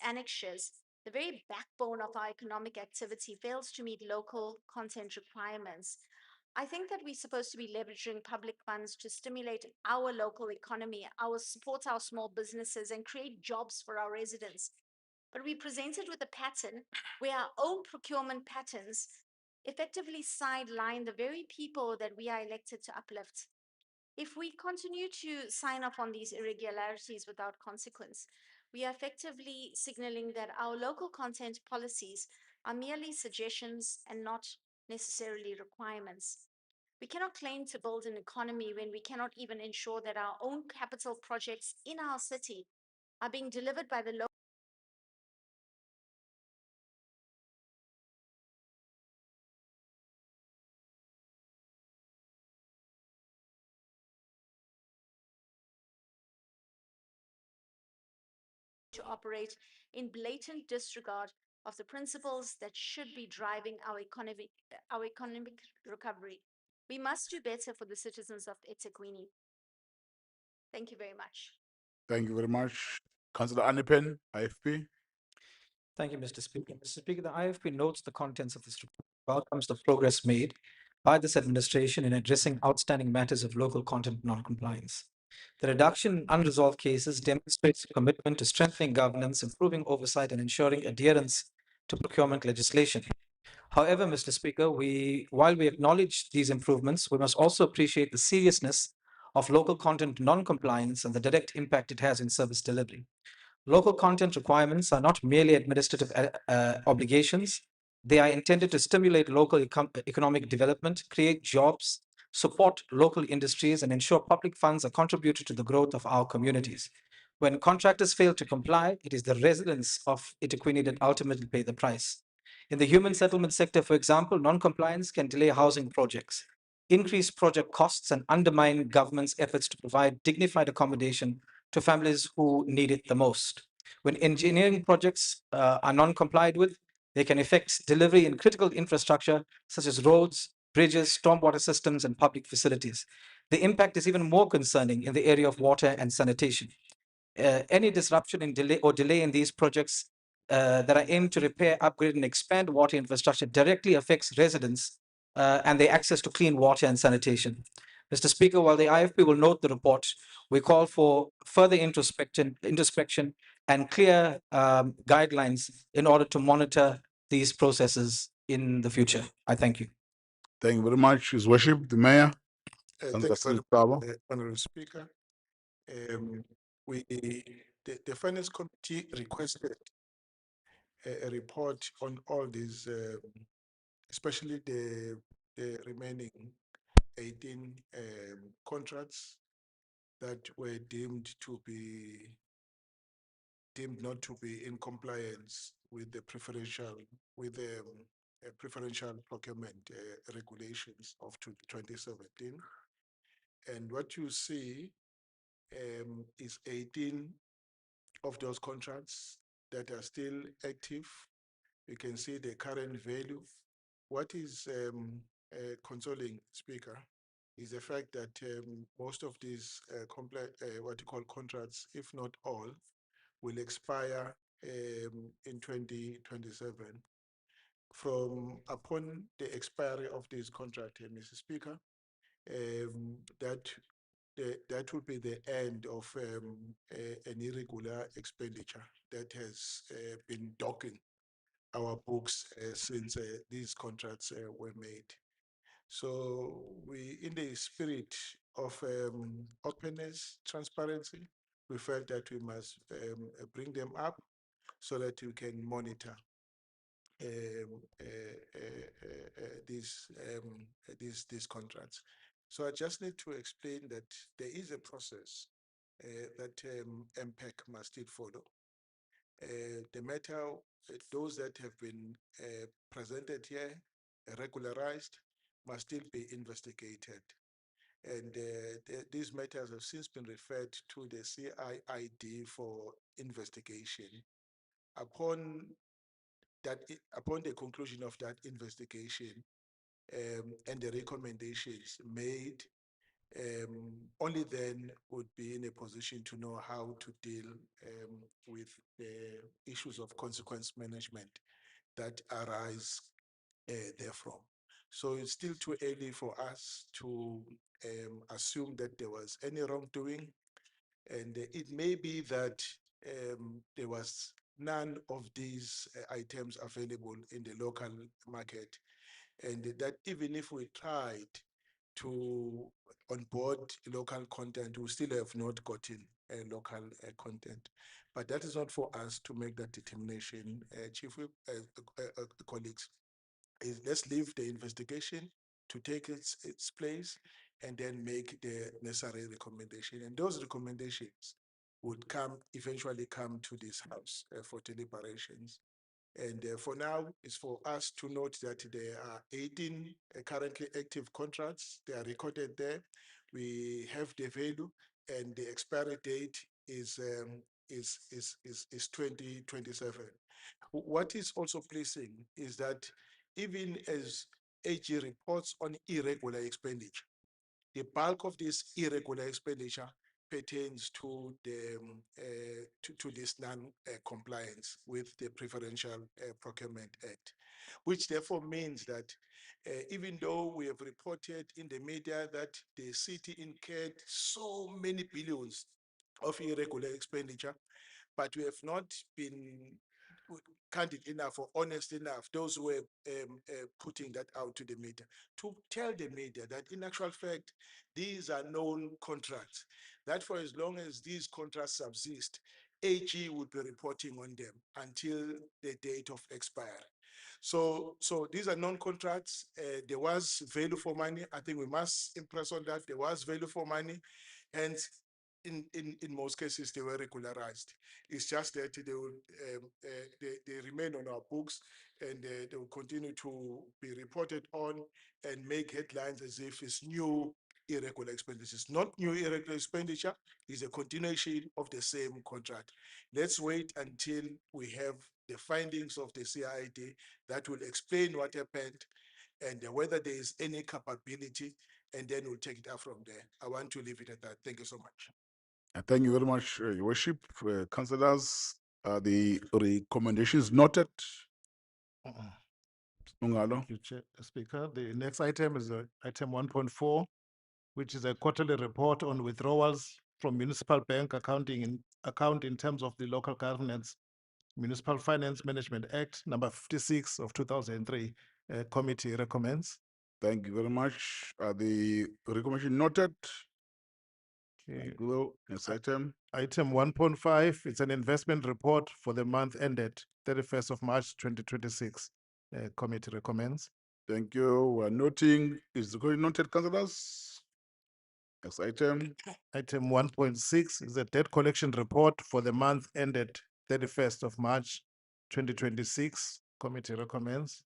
annexures, the very backbone of our economic activity, fails to meet local content requirements? I think that we're supposed to be leveraging public funds to stimulate our local economy, support our small businesses, and create jobs for our residents. But we presented with a pattern where our own procurement patterns effectively sideline the very people that we are elected to uplift. If we continue to sign off on these irregularities without consequence, we are effectively signaling that our local content policies are merely suggestions and not necessarily requirements. We cannot claim to build an economy when we cannot even ensure that our own capital projects in our city are being delivered by the local to operate in blatant disregard of the principles that should be driving our economic recovery. We must do better for the citizens of EThekwini. Thank you very much. Thank you very much. Councillor Anipen, IFP. Thank you, Mr. Speaker. Mr. Speaker, the IFP notes the contents of this report, welcomes the progress made by this administration in addressing outstanding matters of local content non-compliance. The reduction in unresolved cases demonstrates a commitment to strengthening governance, improving oversight, and ensuring adherence to procurement legislation. However, Mr. Speaker, while we acknowledge these improvements, we must also appreciate the seriousness of local content non-compliance and the direct impact it has in service delivery. Local content requirements are not merely administrative obligations. They are intended to stimulate local economic development, create jobs, support local industries, and ensure public funds are contributed to the growth of our communities. When contractors fail to comply, it is the residents of EThekwini that ultimately pay the price. In the human settlement sector, for example, non-compliance can delay housing projects, increase project costs, and undermine government's efforts to provide dignified accommodation to families who need it the most. When engineering projects are non-complied with, they can affect delivery in critical infrastructure such as roads, bridges, stormwater systems, and public facilities. The impact is even more concerning in the area of water and sanitation. Any disruption in delay in these projects that are aimed to repair, upgrade, and expand water infrastructure directly affects residents and their access to clean water and sanitation. Mr. Speaker, while the IFP will note the report, we call for further introspection and clear guidelines in order to monitor these processes in the future. I thank you. Thank you very much, His Worship, the Mayor. Thank you very much, Honorable Speaker. The Finance Committee requested a report on all these, especially the remaining 18 contracts that were deemed not to be in compliance with the preferential procurement regulations of 2017. And what you see is 18 of those contracts that are still active. You can see the current value. What is consoling, Speaker, is the fact that most of these what you call contracts, if not all, will expire in 2027. From upon the expiry of this contract, Mr. Speaker, that will be the end of an irregular expenditure that has been dogging our books since these contracts were made. So we, in the spirit of openness, transparency, we felt that we must bring them up so that we can monitor these contracts. So I just need to explain that there is a process that MPEC must still follow. The matter, those that have been presented here, regularized, must still be investigated. And these matters have since been referred to the CIID for investigation. Upon upon the conclusion of that investigation and the recommendations made, only then would be in a position to know how to deal with the issues of consequence management that arise therefrom. So it's still too early for us to assume that there was any wrongdoing, and it may be that there was none of these items available in the local market, and that even if we tried to onboard local content, we still have not gotten local content. But that is not for us to make that determination, Chief Whip, colleagues. Let's leave the investigation to take its place and then make the necessary recommendation. And those recommendations would eventually come to this house for deliberations. And for now, it's for us to note that there are 18 currently active contracts. They are recorded there. We have the value, and the expiry date is 2027. What is also pleasing is that even as AG reports on irregular expenditure, the bulk of this irregular expenditure pertains to the to this non-compliance with the Preferential Procurement Act, which therefore means that even though we have reported in the media that the city incurred so many billions of irregular expenditure, but we have not been candid enough or honest enough, those who were putting that out to the media, to tell the media that in actual fact, these are known contracts, that for as long as these contracts subsist, AG would be reporting on them until the date of expiry. So these are non-contracts. There was value for money. I think we must impress on that. There was value for money. And in most cases, they were regularized. It's just that they will they remain on our books, and they will continue to be reported on and make headlines as if it's new irregular expenditures. Not new irregular expenditure, is a continuation of the same contract. Let's wait until we have the findings of the CID that will explain what happened and whether there is any capability, and then we'll take it up from there. I want to leave it at that. Thank you so much. Thank you very much, Your Worship. Councillors, the recommendations noted. Ungalo. Thank you, Speaker. The next item is item 1.4, which is a quarterly report on withdrawals from municipal bank account in terms of the Local Governance Municipal Finance Management Act number 56 of 2003. Committee recommends. Thank you very much. The recommendation noted. Okay. Next item. Item 1.5, it's an investment report for the month ended 31st of March 2026. Committee recommends. Thank you. We're noting. Is the committee noted, councillors? Next item. Item 1.6 is a debt collection report for the month ended 31st of March 2026. Committee recommends.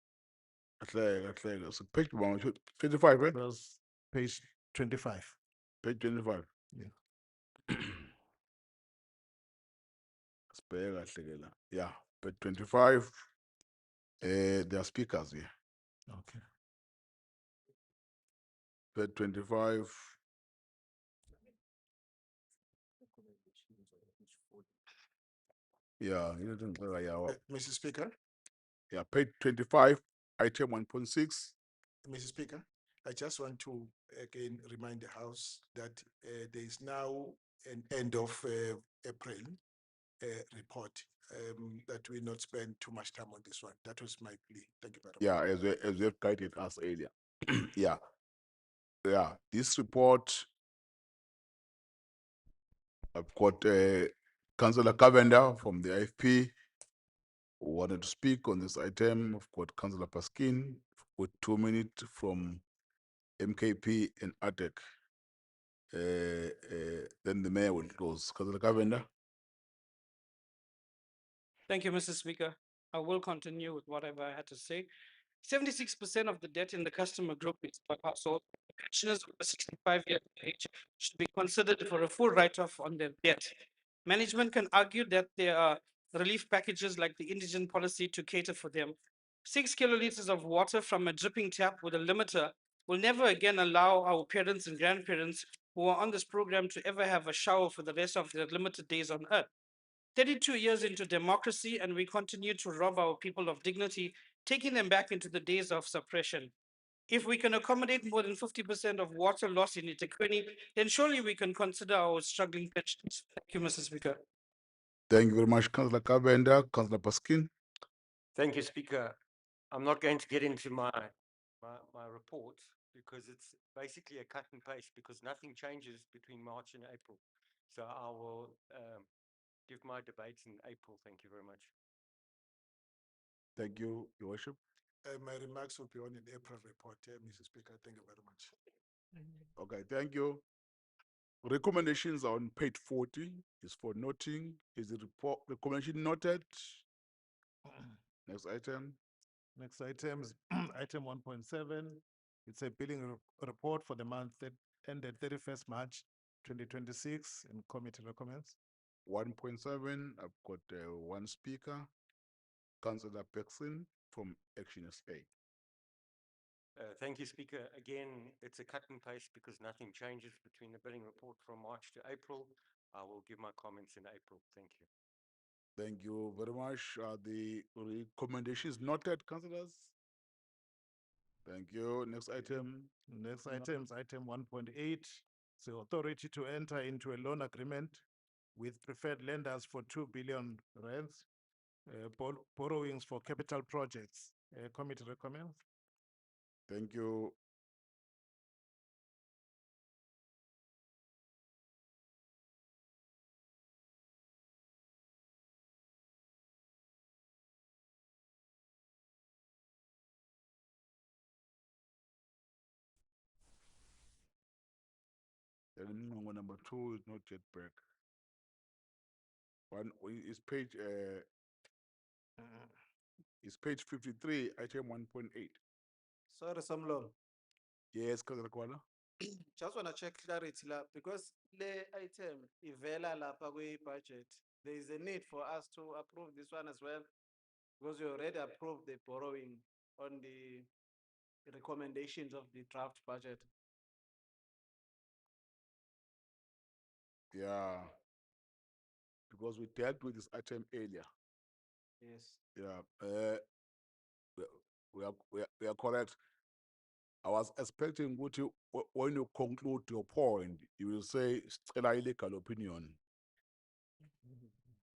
So page 25, right? That's page 25. Page 25. Yeah. Yeah, page 25. There are speakers here. Okay. Page 25. Yeah, Mr. Speaker. Yeah, page 25, item 1.6. Mr. Speaker, I just want to again remind the House that there is now an end of April report, that we not spend too much time on this one. That was my plea. Thank you very much. Yeah, as we have guided us earlier. Yeah. This report, I've got Councillor Cavender from the IFP who wanted to speak on this item. I've got Councillor Paskin with 2 minutes from MKP and ATEC. Then the mayor will close. Councillor Kavenda. Thank you, Mr. Speaker. I will continue with whatever I had to say. 76% of the debt in the customer group is per household. Pensioners over 65 years of age should be considered for a full write-off on their debt. Management can argue that there are relief packages like the indigent policy to cater for them. 6 kiloliters of water from a dripping tap with a limiter will never again allow our parents and grandparents who are on this program to ever have a shower for the rest of their limited days on earth. 32 years into democracy, and we continue to rob our people of dignity, taking them back into the days of suppression. If we can accommodate more than 50% of water loss in EThekwini, then surely we can consider our struggling pensioners. Thank you, Mr. Speaker. Thank you very much, Councillor Kavenda. Councillor Paskin. Thank you, Speaker. I'm not going to get into my report because it's basically a cut and paste because nothing changes between March and April. So I will give my debates in April. Thank you very much. Thank you, Your Worship. My remarks will be on an April report, Mr. Speaker. Thank you very much. Okay, thank you. Recommendations are on page 40 is for noting. Is the report recommendation noted? Next item. Next item is item 1.7. It's a billing report for the month that ended 31st March 2026 and committee recommends. 1.7, I've got one speaker, Councillor Pexin from Action SA. Thank you, Speaker. Again, it's a cut and paste because nothing changes between the billing report from March to April. I will give my comments in April. Thank you. Thank you very much. The recommendations noted, councillors. Thank you. Next item. Next item is item 1.8. It's the authority to enter into a loan agreement with preferred lenders for 2 billion rands, borrowings for capital projects. Committee recommends. Thank you. Number 2 is not yet back. One is page is page 53, item 1.8. Sorry, Somlo. Yes, Councillor Kwala. Just wanna check clarity la because the item ivela lapha budget. There is a need for us to approve this one as well because we already approved the borrowing on the recommendations of the draft budget. Yeah. Because we dealt with this item earlier. Yes. Yeah. We are correct. I was expecting when you conclude your point, you will say sicela legal opinion.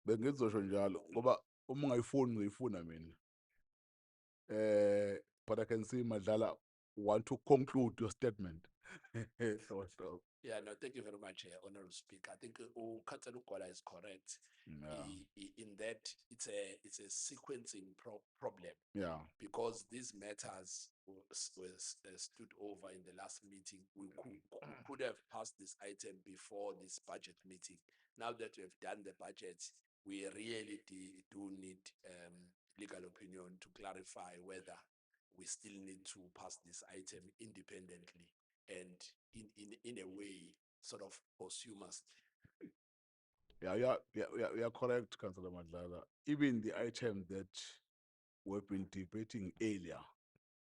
Bengizosho njalo ngoba uma ungayifuni ngiyifuna mina. But I can see Madlala want to conclude your statement. So. Yeah, no, thank you very much, Honorable Speaker. I think Councillor Ugola is correct. Yeah. In that it's a sequencing problem. Yeah. Because these matters was stood over in the last meeting. We could have passed this item before this budget meeting. Now that we have done the budget, we really do need legal opinion to clarify whether we still need to pass this item independently and in a way sort of posthumous. Yeah, correct, Councillor Madlala. Even the item that we've been debating earlier,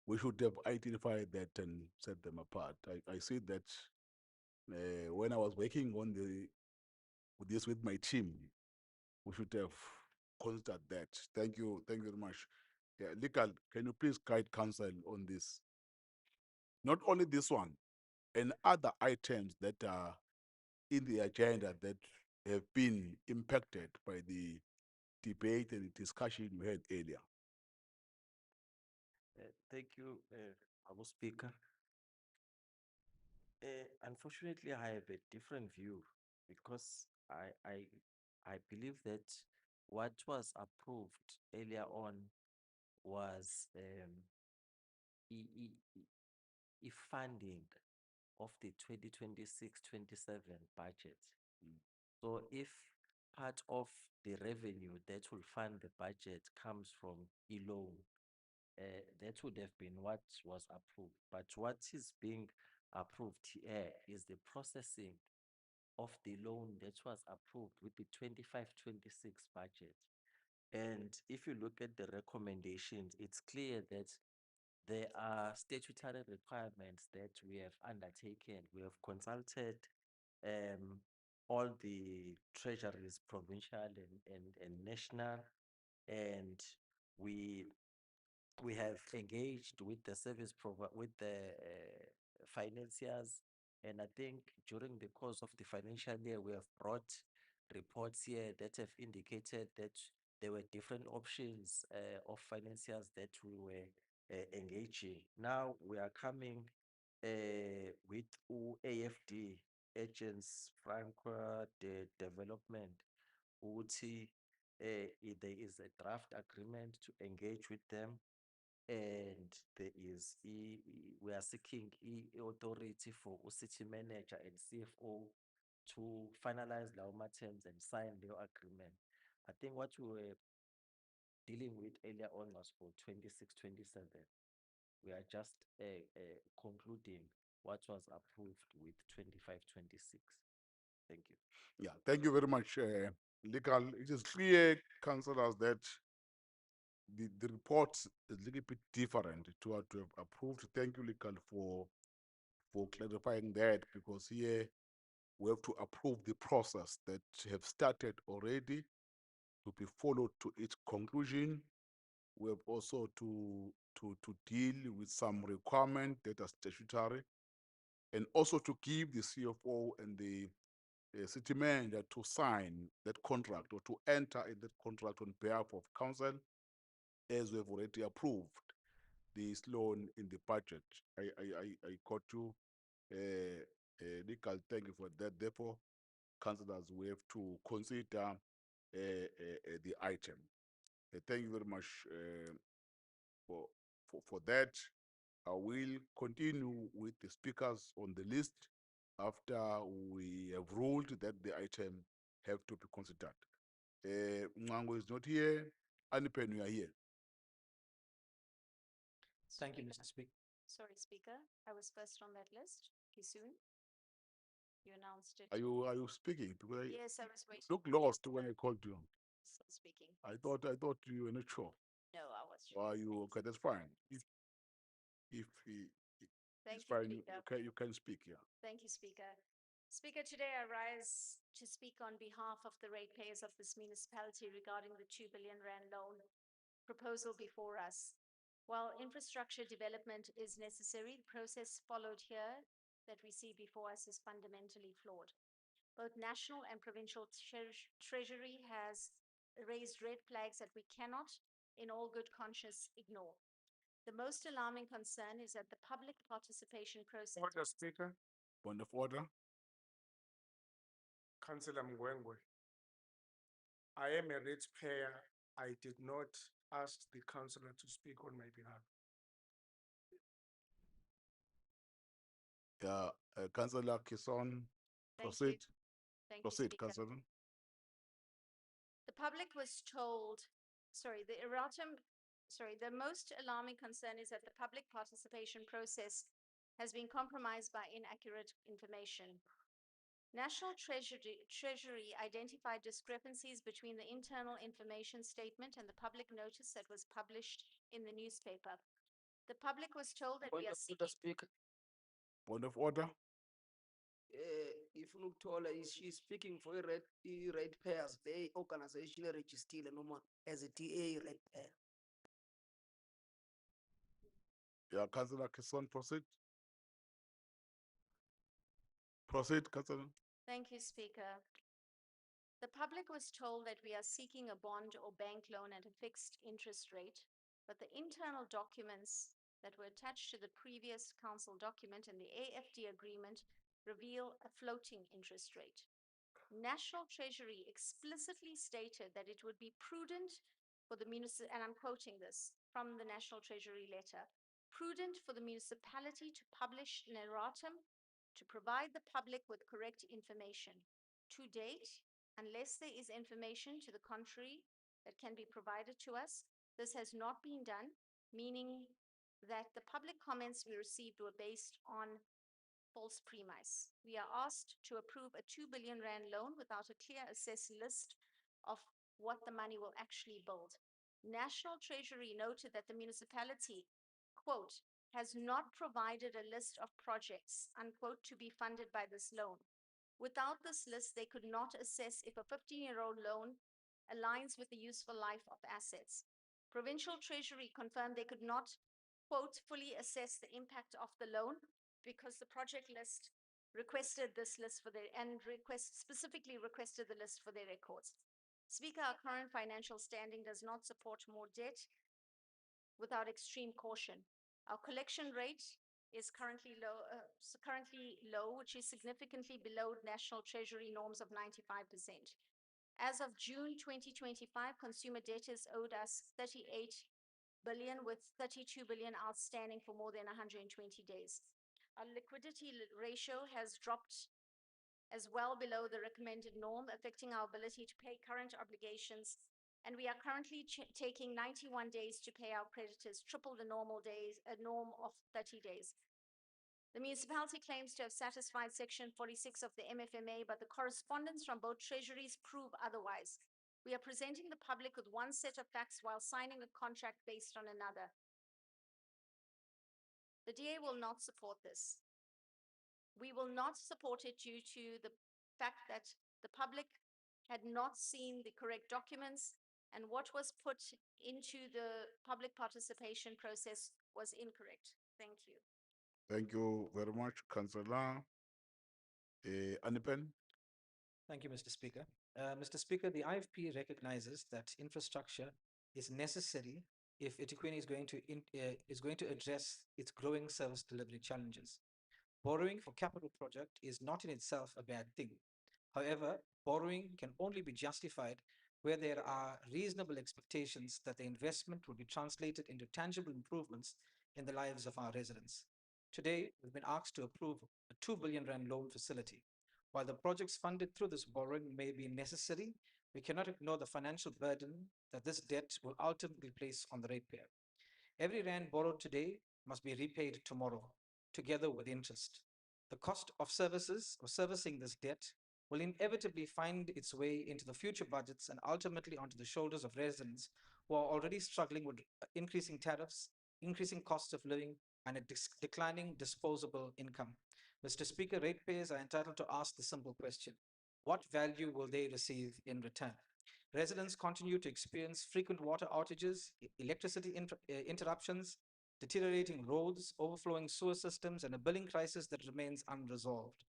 we should have identified that and set them apart. I see that when I was working on this with my team, we should have considered that. Thank you very much. Yeah, legal, can you please guide council on this? Not only this one, and other items that are in the agenda that have been impacted by the debate and the discussion we had earlier. Thank you, our speaker. Unfortunately, I have a different view because I believe that what was approved earlier on was funding of the 2026-27 budget. So if part of the revenue that will fund the budget comes from e-loan, that would have been what was approved. But what is being approved here is the processing of the loan that was approved with the 25-26 budget. And if you look at the recommendations, it's clear that there are statutory requirements that we have undertaken. We have consulted all the treasuries, provincial and national, and we we have engaged with the with the financiers, and I think during the course of the financial year we have brought reports here that have indicated that there were different options of financiers that we were engaging. Now we are coming with AFD, Agents Franco de Development, ukuthi there is a draft agreement to engage with them, and there is we are seeking authority for city manager and CFO to finalize our terms and sign the agreement. I think what we were dealing with earlier on was for 26-27. We are just concluding what was approved with 25-26. Thank you. Yeah, thank you very much, legal. It is clear, councillors, that the report is a little bit different to what we have approved. Thank you, legal, for clarifying that, because here we have to approve the process that have started already to be followed to its conclusion. We have also to deal with some requirement that are statutory, and also to give the CFO and the city manager to sign that contract or to enter in that contract on behalf of council, as we have already approved this loan in the budget. I got you, legal. Thank you for that. Therefore, councillors, we have to consider the item. Thank you very much for that. I will continue with the speakers on the list after we have ruled that the item have to be considered. Mngango is not here. Anipen, you are here. Thank you, Mr. Speaker. Sorry, Speaker, I was first on that list. Kisun, you announced it. Are you speaking? Because Yes, I was waiting. look lost when I called you. Still speaking. I thought you were not sure. No, I was. Are you okay? That's fine. If Thank it's you, fine, Speaker. you can speak. Yeah. Thank you, Speaker. Speaker, today I rise to speak on behalf of the ratepayers of this municipality regarding the 2 billion rand loan proposal before us. While infrastructure development is necessary, the process followed here that we see before us is fundamentally flawed. Both national and provincial treasury has raised red flags that we cannot, in all good conscience, ignore. The most alarming concern is that the public participation process. Order, Speaker. Point of order. Councillor Mgwengwe. I am a ratepayer. I did not ask the councillor to speak on my behalf. Yeah, Councillor Kison, proceed. Thank you, Proceed, Speaker. Councillor. The public was told, the most alarming concern is that the public participation process has been compromised by inaccurate information. National Treasury identified discrepancies between the internal information statement and the public notice that was published in the newspaper. The public was told that we are seeking. Point of order. If Luthuli is she speaking for red pairs, they organization registered as a TA red pair. Yeah, Councillor Kison, proceed. Proceed, Councillor. Thank you, Speaker. The public was told that we are seeking a bond or bank loan at a fixed interest rate, but the internal documents that were attached to the previous council document and the AFD agreement reveal a floating interest rate. National Treasury explicitly stated that it would be prudent for the municipality, and I'm quoting this from the National Treasury letter, prudent for the municipality to publish an erratum to provide the public with correct information. To date, unless there is information to the contrary that can be provided to us, this has not been done, meaning that the public comments we received were based on false premise. We are asked to approve a 2 billion rand loan without a clear assessed list of what the money will actually build. National Treasury noted that the municipality, quote, has not provided a list of projects, unquote, to be funded by this loan. Without this list, they could not assess if a 15-year-old loan aligns with the useful life of assets. Provincial Treasury confirmed they could not, quote, fully assess the impact of the loan because the project list requested this list for their, specifically requested the list for their records. Speaker, our current financial standing does not support more debt without extreme caution. Our collection rate is currently low, which is significantly below National Treasury norms of 95%. As of June 2025, consumer debtors owed us 38 billion, with 32 billion outstanding for more than 120 days. Our liquidity ratio has dropped as well below the recommended norm, affecting our ability to pay current obligations. And we are currently taking 91 days to pay our creditors, triple the norm of 30 days. The municipality claims to have satisfied Section 46 of the MFMA, but the correspondence from both treasuries prove otherwise. We are presenting the public with one set of facts while signing a contract based on another. The DA will not support this. We will not support it due to the fact that the public had not seen the correct documents, and what was put into the public participation process was incorrect. Thank you. Thank you very much, Councillor. Anipen? Thank you, Mr. Speaker. Mr. Speaker, the IFP recognizes that infrastructure is necessary if EThekwini is going to address its growing service delivery challenges. Borrowing for capital project is not in itself a bad thing. However, borrowing can only be justified where there are reasonable expectations that the investment will be translated into tangible improvements in the lives of our residents. Today, we've been asked to approve a 2 billion rand loan facility. While the projects funded through this borrowing may be necessary, we cannot ignore the financial burden that this debt will ultimately place on the ratepayer. Every rand borrowed today must be repaid tomorrow, together with interest. The cost of services or servicing this debt will inevitably find its way into the future budgets and ultimately onto the shoulders of residents who are already struggling with increasing tariffs, increasing cost of living, and a declining disposable income. Mr. Speaker, ratepayers are entitled to ask the simple question: what value will they receive in return? Residents continue to experience frequent water outages, electricity interruptions, deteriorating roads, overflowing sewer systems, and a billing crisis that remains unresolved.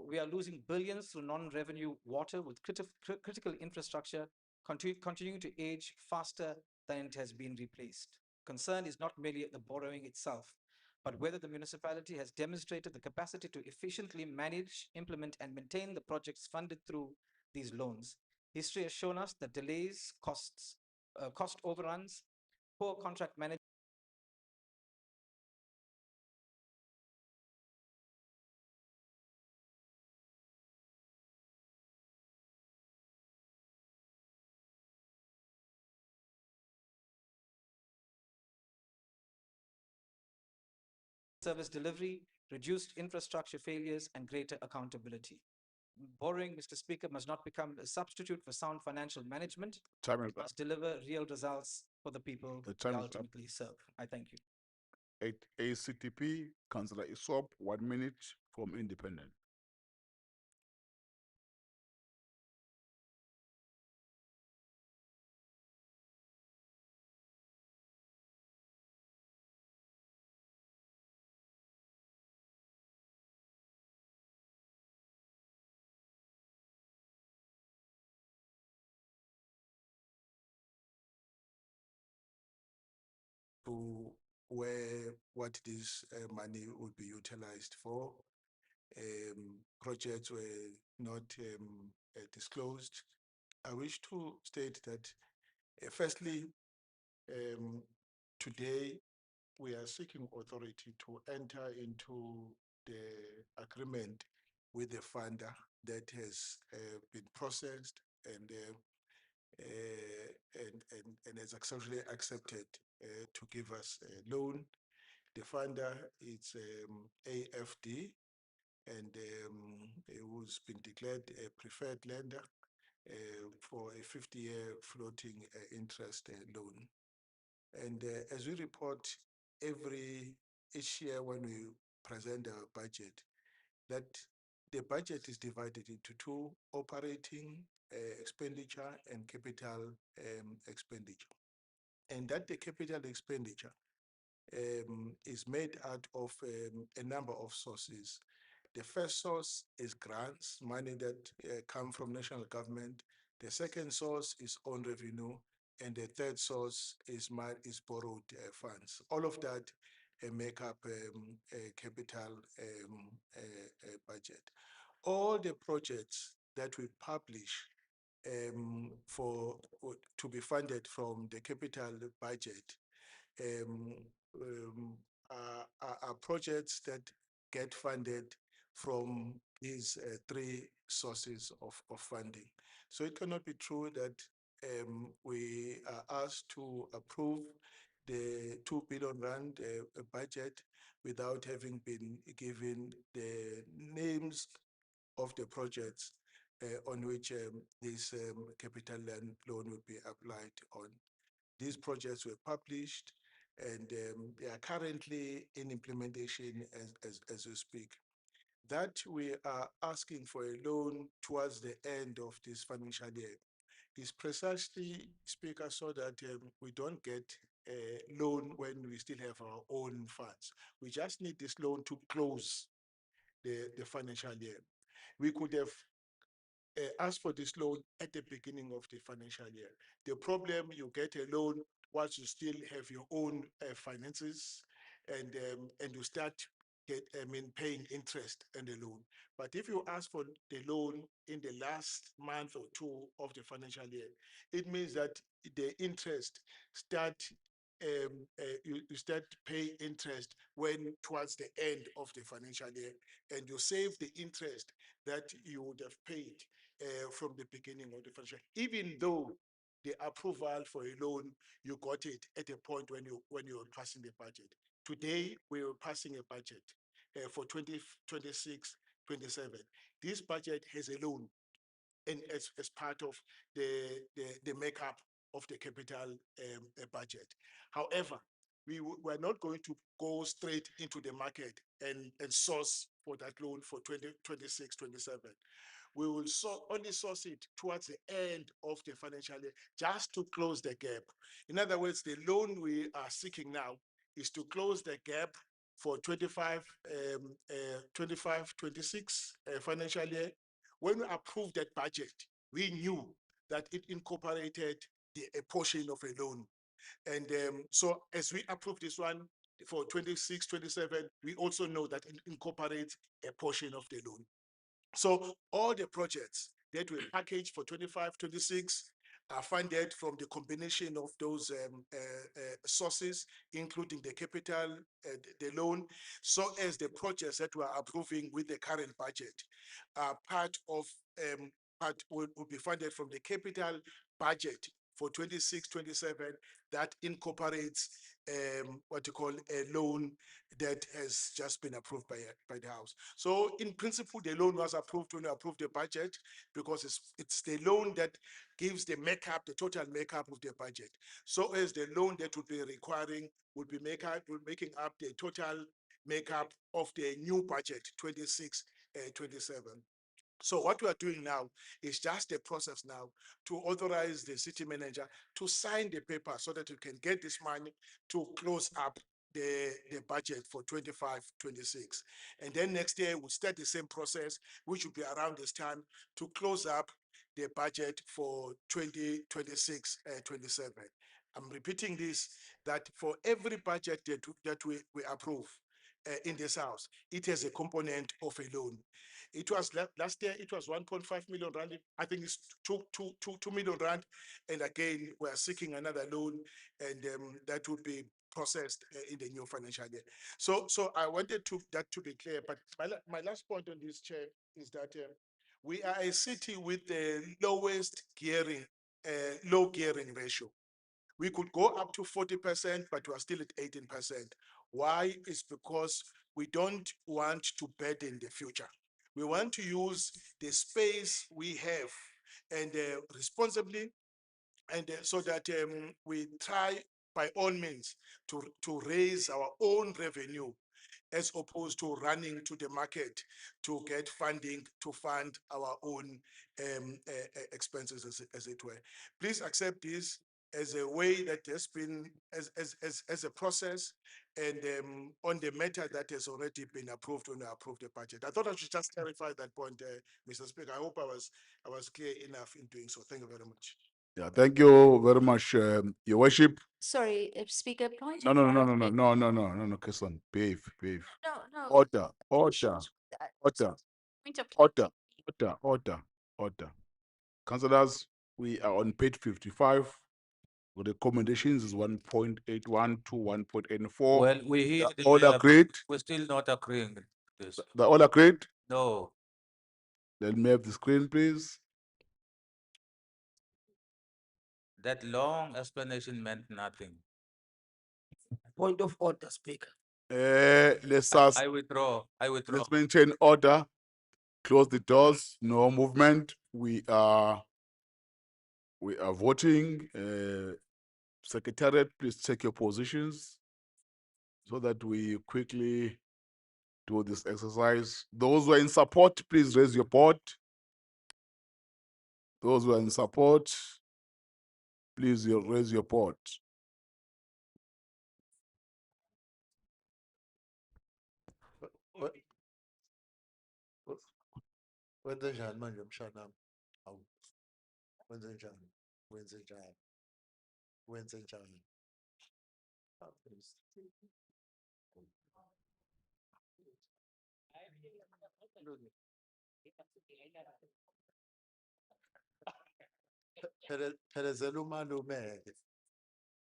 We are losing billions through non-revenue water, with critical infrastructure continuing to age faster than it has been replaced. Concern is not merely the borrowing itself, but whether the municipality has demonstrated the capacity to efficiently manage, implement, and maintain the projects funded through these loans. History has shown us that delays, cost overruns, poor contract management, service delivery, reduced infrastructure failures, and greater accountability. Borrowing, Mr. Speaker, must not become a substitute for sound financial management. Time is It must deliver real results for the people The we time is up. ultimately serve. I thank you. ACTP, Councillor Isop, 1 minute from Independent. To where what this money would be utilized for. Projects were not disclosed. I wish to state that firstly, today we are seeking authority to enter into the agreement with the funder that has been processed and has actually accepted to give us a loan. The funder is AFD, and who's been declared a preferred lender for a 50-year floating interest loan. And as we report each year when we present our budget, that the budget is divided into two: operating expenditure and capital expenditure. And that the capital expenditure is made out of a number of sources. The first source is grants, money that come from national government. The second source is own revenue, and the third source is borrowed funds. All of that make up a capital budget. All the projects that we publish to be funded from the capital budget um, are projects that get funded from these three sources of funding. So it cannot be true that we are asked to approve the 2 billion rand budget without having been given the names of the projects on which this capital loan will be applied on. These projects were published and they are currently in implementation as we speak. That we are asking for a loan towards the end of this financial year is precisely, Speaker, so that we don't get a loan when we still have our own funds. We just need this loan to close the financial year. We could have ask for this loan at the beginning of the financial year. The problem, you get a loan once you still have your own finances, and you start paying interest on the loan. But if you ask for the loan in the last month or two of the financial year, it means that the interest you start paying interest when towards the end of the financial year, and you save the interest that you would have paid from the beginning of the financial year, even though the approval for a loan, you got it at a point when you were passing the budget. Today, we are passing a budget for 2026, 27. This budget has a loan, and as part of the makeup of the capital budget. However, we're not going to go straight into the market and source for that loan for 2026, 27. We will only source it towards the end of the financial year, just to close the gap. In other words, the loan we are seeking now is to close the gap for 25, 26 financial year. When we approved that budget, we knew that it incorporated a portion of a loan. And so as we approve this one for 26, 27, we also know that it incorporates a portion of the loan. So all the projects that we package for 25, 26 are funded from the combination of those sources, including the capital, the loan, so as the projects that we are approving with the current budget are part will be funded from the capital budget for 26, 27 that incorporates what you call a loan that has just been approved by the House. So in principle, the loan was approved when we approved the budget, because it's the loan that gives the total makeup of the budget. So as the loan that would be requiring would be making up the total makeup of the new budget, 26, 27. So what we are doing now is just a process now to authorize the city manager to sign the paper so that you can get this money to close up the budget for 25, 26. And then next year we'll start the same process, which will be around this time, to close up the budget for 2026, 27. I'm repeating this, that for every budget that we approve in this house, it has a component of a loan. It was last year, it was 1.5 million rand. I think it's 2 million rand. And again, we are seeking another loan, and that would be processed in the new financial year. So I wanted that to be clear. But my last point on this, Chair, is that we are a city with the lowest gearing, low gearing ratio. We could go up to 40%, but we are still at 18%. Why? It's because we don't want to burden the future. We want to use the space we have and responsibly, and so that we try by all means to raise our own revenue as opposed to running to the market to get funding to fund our own expenses, as it were. Please accept this as a way that has been as a process, and on the matter that has already been approved when we approved the budget. I thought I should just clarify that point, Mr. Speaker. I hope I was clear enough in doing so. Thank you very much. Yeah, thank you very much, Your Worship. Sorry, Speaker, point No, of no, no, no, no, clarification. no, no, no, no, no, Kesson, behave, behave. No. Order, order, order, Point of order, order. Councillors, we are on page 55. With recommendations is 1.81 to 1.84. Well, we hear They're all agreed. we're still not agreeing with this. They're all agreed. No, Let me have the screen, please. that long explanation meant nothing. Point of order, Speaker. Let's I withdraw. let's maintain order. Close the doors. No movement. We are voting. Secretariat, please take your positions so that we quickly do this exercise. Those who are in support, please raise your board. Those who are in support, please raise your board. Wenze njani manje mshanami? Awu. Wenze njani? Wenze njani? Wenze njani? Awu, please. Phelezela umalume-ke.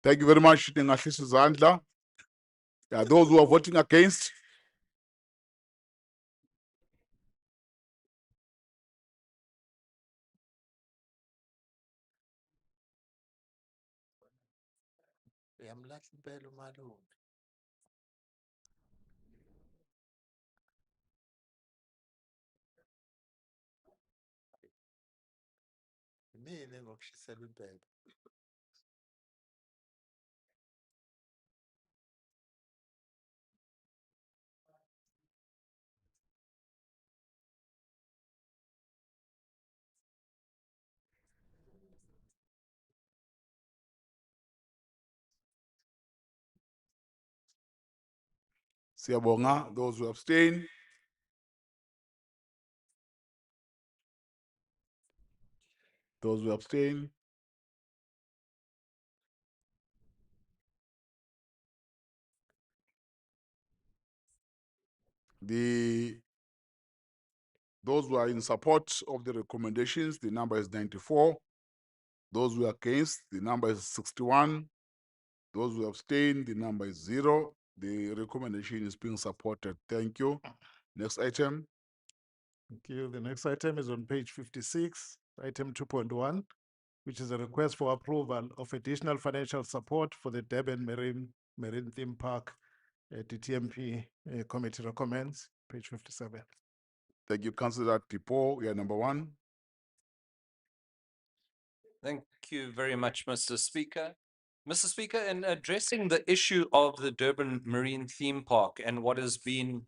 Thank you very much. Ningahlisa izandla. Those who are voting against, Uyamlahla impela umalume. Mina ngokushisela impela. siyabonga. Those who abstain, those who abstain. Those who are in support of the recommendations, the number is 94. Those who are against, the number is 61. Those who abstain, the number is 0. The recommendation is being supported. Thank you. Next item. Thank you. The next item is on page 56, item 2.1, which is a request for approval of additional financial support for the Durban Marine Theme Park. The TMP committee recommends, page 57. Thank you, Councillor Tipo. You are number 1. Thank you very much, Mr. Speaker. Mr. Speaker, in addressing the issue of the Durban Marine Theme Park and what has been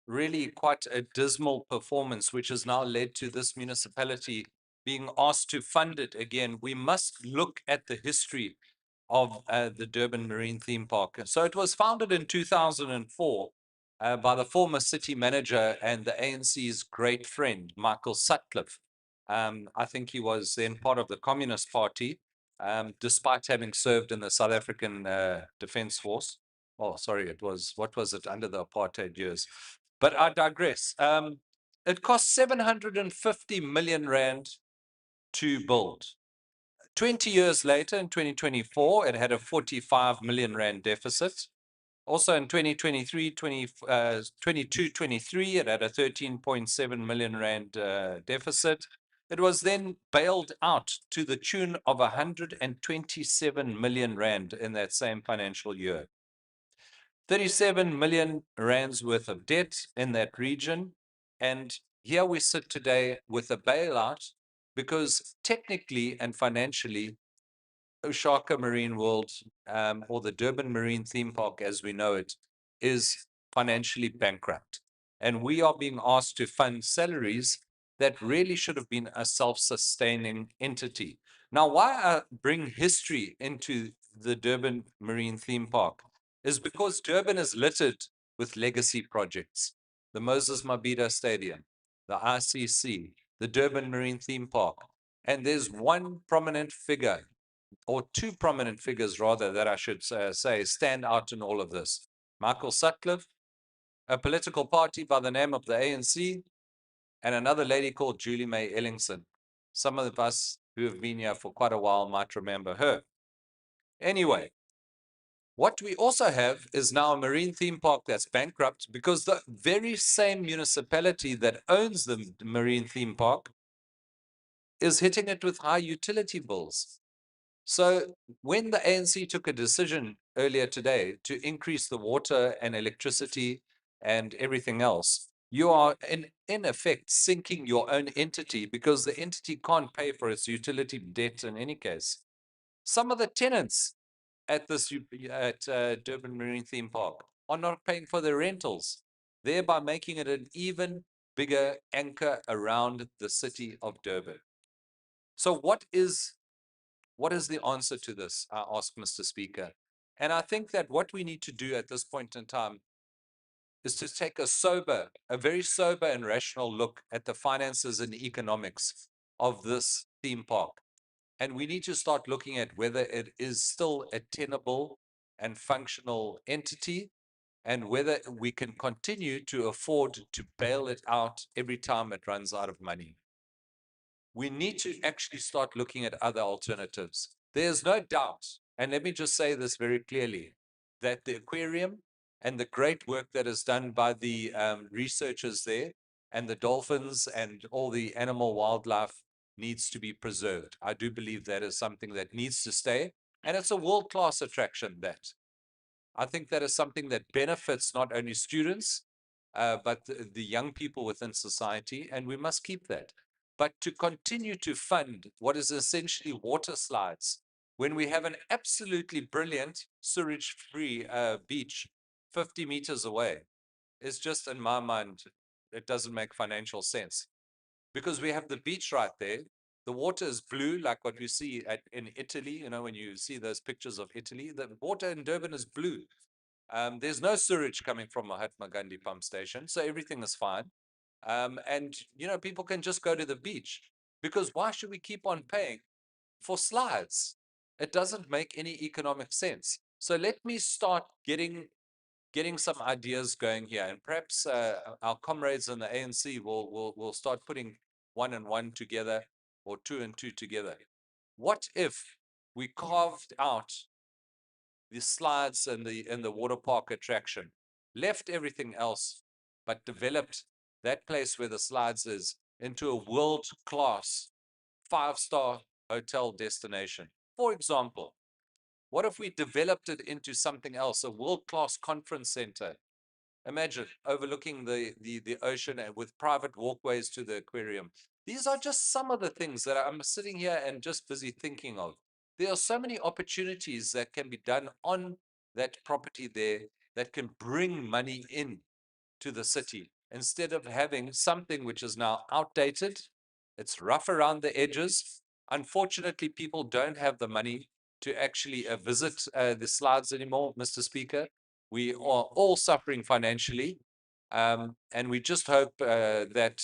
really quite a dismal performance, which has now led to this municipality being asked to fund it again, we must look at the history of the Durban Marine Theme Park. So it was founded in 2004 by the former city manager and the ANC's great friend, Michael Sutcliffe. I think he was then part of the Communist Party, despite having served in the South African Defence Force. Oh, sorry, what was it, under the apartheid years? But I digress. It cost 750 million rand to build. 20 years later, in 2024, it had a 45 million rand deficit. Also in 2023, 22, 23, it had a 13.7 million rand deficit. It was then bailed out to the tune of 127 million rand in that same financial year. 37 million rands worth of debt in that region. And here we sit today with a bailout because technically and financially, Oshaka Marine World, or the Durban Marine Theme Park as we know it, is financially bankrupt. And we are being asked to fund salaries that really should have been a self-sustaining entity. Now, why I bring history into the Durban Marine Theme Park is because Durban is littered with legacy projects. The Moses Mabhida Stadium, the RCC, the Durban Marine Theme Park. And there's one prominent figure, or two prominent figures rather, that I should say stand out in all of this. Michael Sutcliffe, a political party by the name of the ANC, and another lady called Julie May Ellingson. Some of us who have been here for quite a while might remember her. Anyway, what we also have is now a marine theme park that's bankrupt because the very same municipality that owns the marine theme park is hitting it with high utility bills. So when the ANC took a decision earlier today to increase the water and electricity and everything else, you are in effect sinking your own entity because the entity can't pay for its utility debt in any case. Some of the tenants at Durban Marine Theme Park are not paying for their rentals, thereby making it an even bigger anchor around the city of Durban. So what is the answer to this? I ask, Mr. Speaker. And I think that what we need to do at this point in time is to take a very sober and rational look at the finances and economics of this theme park. And we need to start looking at whether it is still a tenable and functional entity and whether we can continue to afford to bail it out every time it runs out of money. We need to actually start looking at other alternatives. There's no doubt, and let me just say this very clearly, that the aquarium and the great work that is done by the researchers there and the dolphins and all the animal wildlife needs to be preserved. I do believe that is something that needs to stay, and it's a world-class attraction that. I think that is something that benefits not only students, but the young people within society, and we must keep that. But to continue to fund what is essentially water slides when we have an absolutely brilliant sewage-free beach 50 meters away is just, in my mind, it doesn't make financial sense. Because we have the beach right there. The water is blue, like what you see in Italy. You know, when you see those pictures of Italy, the water in Durban is blue. There's no sewage coming from Mahatma Gandhi pump station, so everything is fine. And, you know, people can just go to the beach because why should we keep on paying for slides? It doesn't make any economic sense. So let me start getting some ideas going here, and perhaps our comrades in the ANC will start putting one and one together or two and two together. What if we carved out the slides and the water park attraction, left everything else, but developed that place where the slides is into a world-class 5-star hotel destination? For example, what if we developed it into something else, a world-class conference center? Imagine overlooking the ocean and with private walkways to the aquarium. These are just some of the things that I'm sitting here and just busy thinking of. There are so many opportunities that can be done on that property there that can bring money in to the city instead of having something which is now outdated. It's rough around the edges. Unfortunately, people don't have the money to actually visit the slides anymore, Mr. Speaker. We are all suffering financially, and we just hope that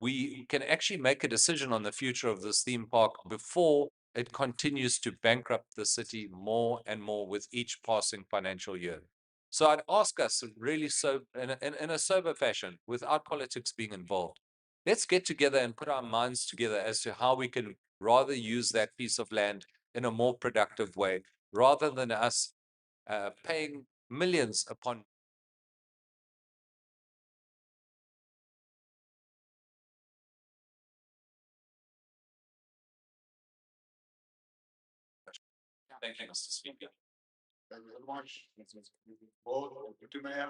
we can actually make a decision on the future of this theme park before it continues to bankrupt the city more and more with each passing financial year. So I'd ask us really in a sober fashion, without politics being involved, let's get together and put our minds together as to how we can rather use that piece of land in a more productive way, rather than us paying millions upon. Thank you, Mr. Speaker. Thank you very much. Board, Deputy Mayor.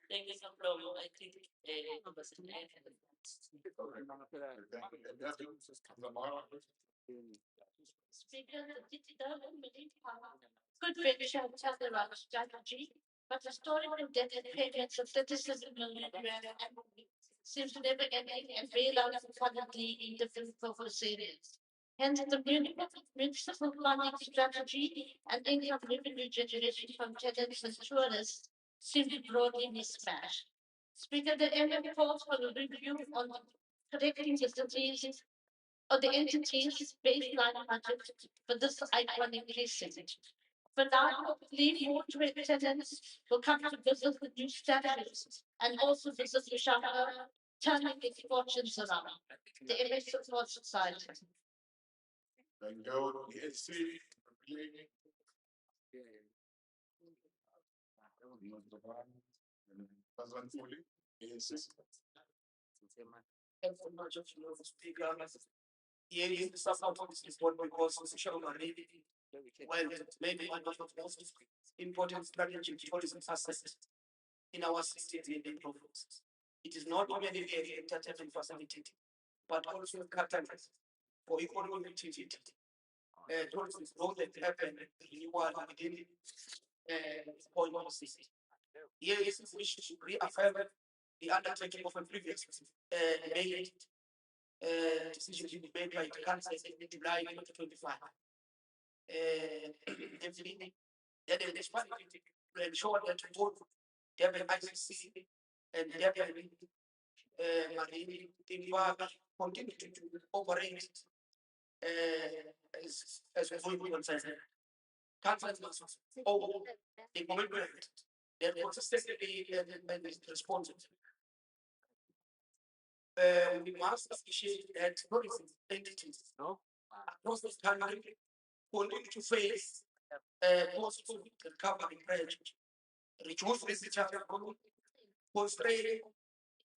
Thank you, Mr. I think, Speaker, could finish our turnaround strategy, but historical debt and payments of 37 million seems to never ending and bailouts currently in different focus areas. Hence, the municipal planning strategy and income revenue generation from tenants and tourists seem to broadly mismatched. Speaker, the area calls for a review on correcting the entities of the entities baseline budget for this iconic precinct. For now, hopefully more tenants will come to visit the new statues and also visit the Shaka, turning its fortunes around. The image support society. Thank you. Yes, Luthuli. Yes. And for much of you, Speaker, here is the support of this report because social mobility, well, maybe one of the most important strategic tourism assets in our cities in the province. It is not only a entertainment facility, but also a catalyst for economic activity. Tourism growth that happen renewal within point of city. Here is we should reaffirm the undertaking of a previous made decision to be made by the council in July 2025. That is despite to ensure that both Durban ICC and Durban Marine Theme Park continue to operate as a going concern. Council must owe the commitment that consistently and responsive. We must appreciate that tourism entities across the country continue to face post-COVID recovery pressure, reduce visitor constraint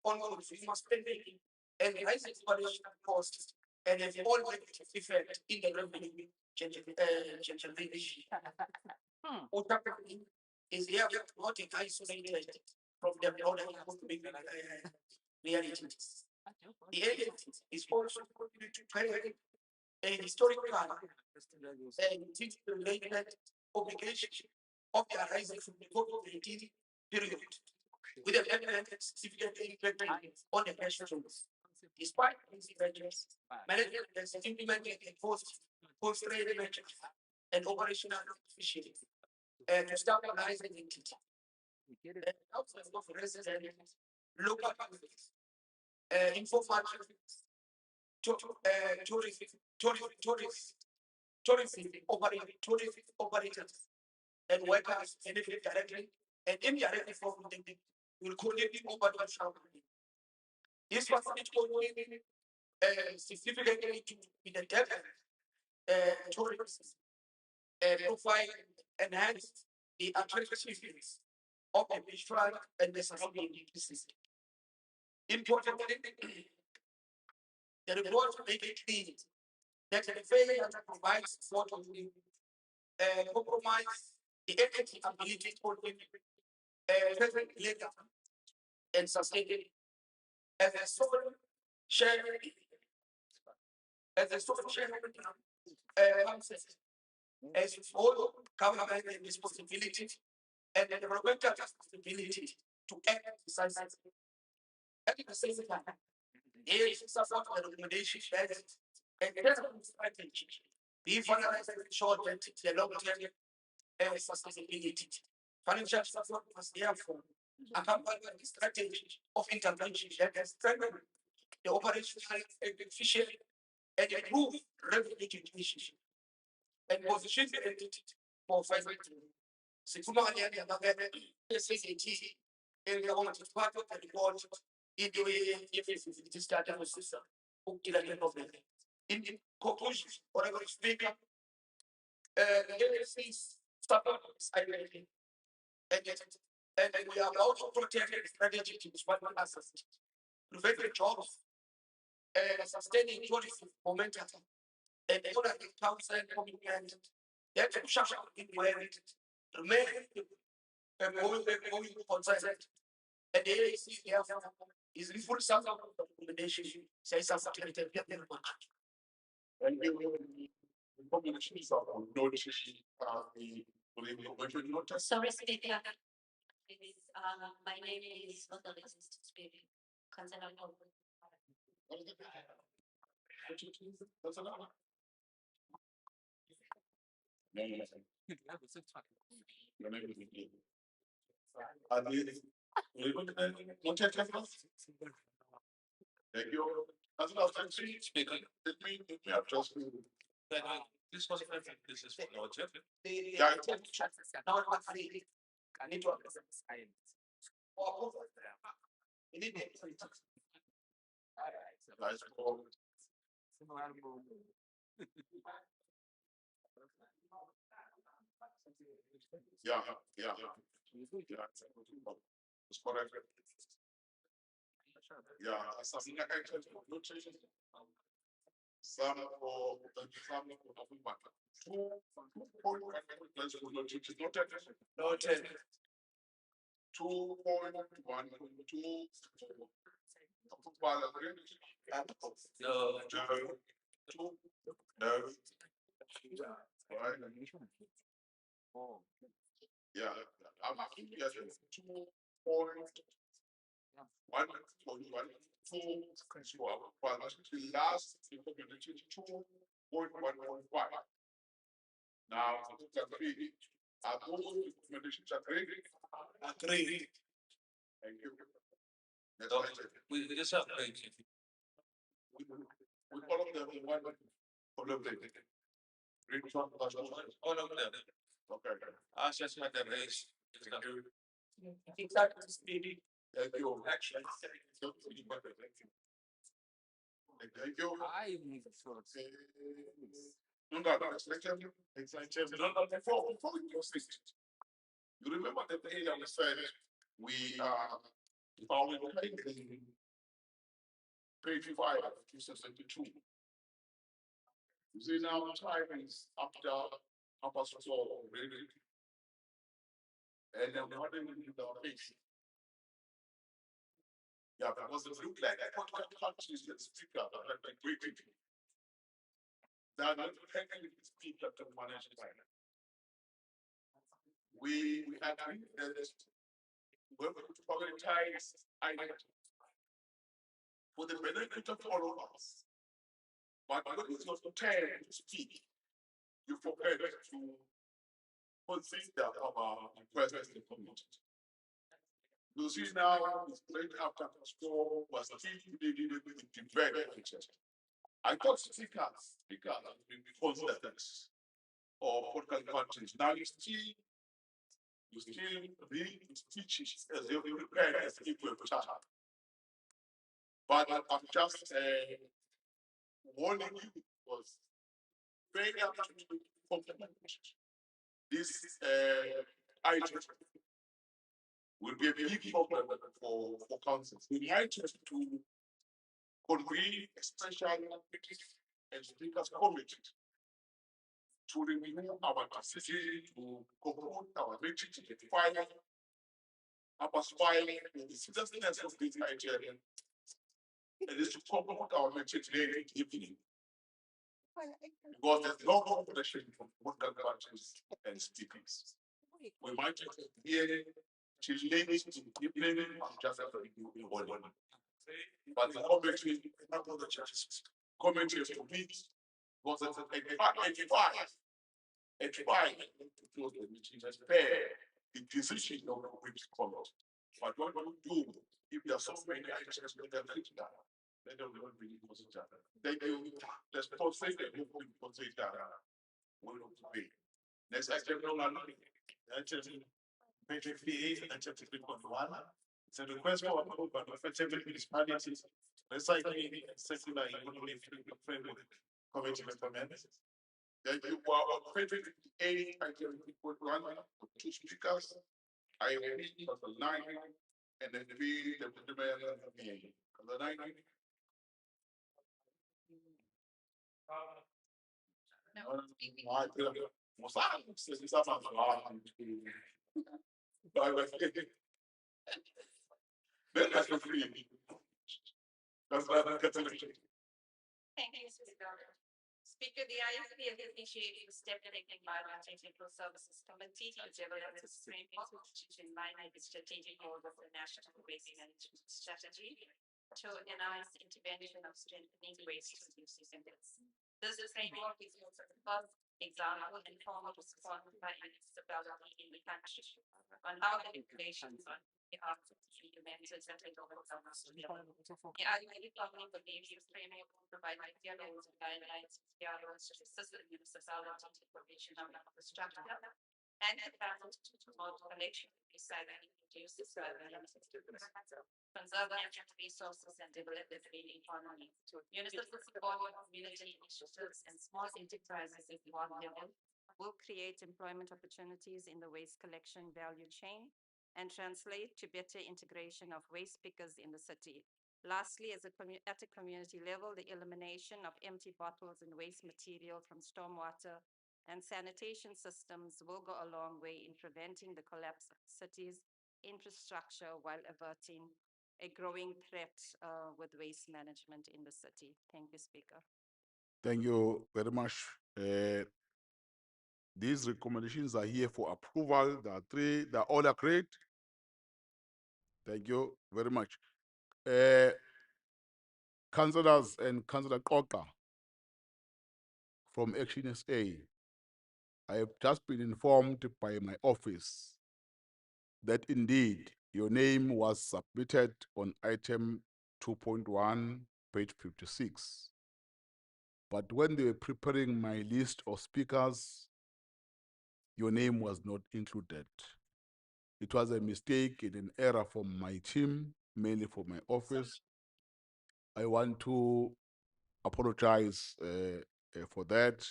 on consumer spending, and rising operational costs, and have all negative effect in the revenue generation. Utapati is therefore not isolated from the broader economic realities. The agency is also continuing to carry a historical and related obligation of the arising from the COVID-19 period, with a significant impact on the cash flows. Despite these measures, management has implemented and enforced constraint measures and operational efficiency to stabilize the entity. Outside of residents, local governments, informal tourism operators and workers benefit directly and indirectly from the will continue over the shop. This facility will significantly to be the depth tourism profile enhance the attractiveness of the visual and the surrounding system. Importantly, the report make it clear that the failure to provide support of the compromise the entity ability to present later and sustain it as a sole sharing concept as all government responsibility and the developmental responsibility to act decisively. At the same time, there is support the recommendation that a development strategy be finalized and ensure that the long-term sustainability. Financial support must therefore accompany the strategy of intervention that has strengthened the operational efficiency and improve revenue generation and position the entity for fighting. Sikuma SAT area on part of the report into a starting system. In conclusion, whatever is speaker, NLC's support is highlighting, and we are about to protect the strategy to what assets, preventing jobs, and sustaining policy momentum, and economic council and commitment. That shall remain going concerned. And the ANC therefore is in full support of the recommendation. Says Secretary, thank you very much. And the combinations of notice the notice. Sorry, Speaker. My name is not the licensed speaker. Councillor Paul. Thank you. As an abstention speaker, let me address you. This was this is for Lordship. Yeah, I think I need to understand science. guys, for yeah. It's correct. Yeah, something like actually notation. Some for some of 2.1. Yeah, I'm asking you 2.1. Last implementation 2.1.5. Now, are those recommendations agreed? Agreed. Thank you. We just have we all of them in one all of them. All of them. Okay. Assessment and race. Thank you. Exactly. Thank you. Action. Thank you. I move first. No, before we proceed, you remember the day I said we are following page 5 of 2022. You see now time is after 4:30 already. And then we're having our face. Yeah, because it looked like countries that speak up like waiting. They are not having to speak up to manage time. We agree that we're going to prioritize items for the benefit of all of us. But when it's not time to speak, you forget to consider our request in the community. You see now, it's played after the storm was still dealing with the debate. I thought speakers have been considered or political parties. Now you still read speeches as if you prepare as if you have child. But I'm just warning you because very up to complement this item will be a big problem for councils. We might have to convene a special and speakers committee to review our decision to conclude our meeting to define our spine and the seriousness of this item. And is to conclude our meeting today evening. Because there's no competition from political parties and speakers. We might just hear till late in the evening and just after the morning. But the committee is to meet was at 85 to close the meeting as fair the decision of the which comment. But what do we do if there are so many items that are written down? They don't really consider. They do. Let's proceed and move to consider. We don't pay. Next item, no money. Item page 58 and chapter 3.1. It's a request for approval of effective municipalities, recycling and circular economy framework committee recommends. That you are on 58, item 3.1, 2 speakers. I will read the 9 and then read the the 9. Then that's for free. That's not a consideration. Thank you, Speaker. Speaker, the IFP has initiated a step taken by the Technical Services Committee to develop this framework, which is in line with the strategic goals of the National Waste Management Strategy to enhance intervention of strengthening waste reducing methods. This framework is also the first example and formal response by a municipality in the country on how the regulations on the arts of methods and local governments to develop. The IFP governing the various framework will provide clear rules and guidelines to assist the municipality to provision of infrastructure and capacity to promote collection, recycling, reduce conserve natural resources and develop the green economy. Municipal support of community initiatives and small enterprises at one level will create employment opportunities in the waste collection value chain and translate to better integration of waste pickers in the city. Lastly, at a community level, the elimination of empty bottles and waste material from stormwater and sanitation systems will go a long way in preventing the collapse of cities' infrastructure while averting a growing threat with waste management in the city. Thank you, Speaker. Thank you very much. These recommendations are here for approval. There are 3, they're all agreed. Thank you very much. Councillors and Councillor Koka from Action SA, I have just been informed by my office that indeed your name was submitted on item 2.1, page 56. But when they were preparing my list of speakers, your name was not included. It was a mistake and an error from my team, mainly for my office. I want to apologize for that,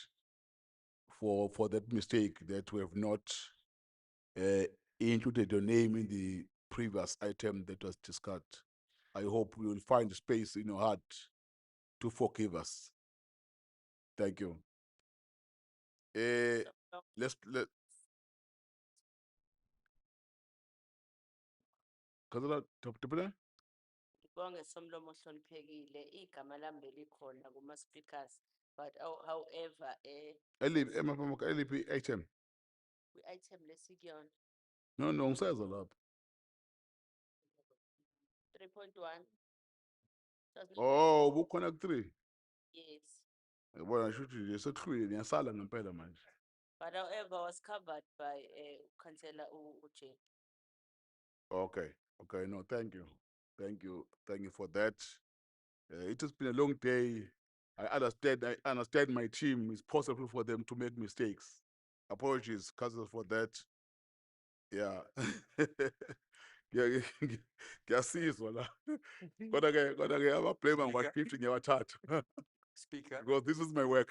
for that mistake that we have not included your name in the previous item that was discussed. I hope you will find space in your heart to forgive us. Thank you. Let Councillor Topile? Ngibonge Somlomo Hloniphekile, igama lami belikhona kuma speakers, but however, Eliphi item? item lesikuyona No, ngiseza lapho. 3.1. Oh, bukhona ku3. Yes, Yabona shuthi nje sekuhlwile niyasala ngempela manje. but however was covered by Councillor Uche. Okay, okay, no, thank you. Thank you for that. It has been a long day. I understand my team. It's possible for them to make mistakes. Apologies, cousin, for that. Yeah. Ngiyasizwa la. Kodwa ke abablame ngwa-50 ngiyawathatha. Speaker. Because this is my work.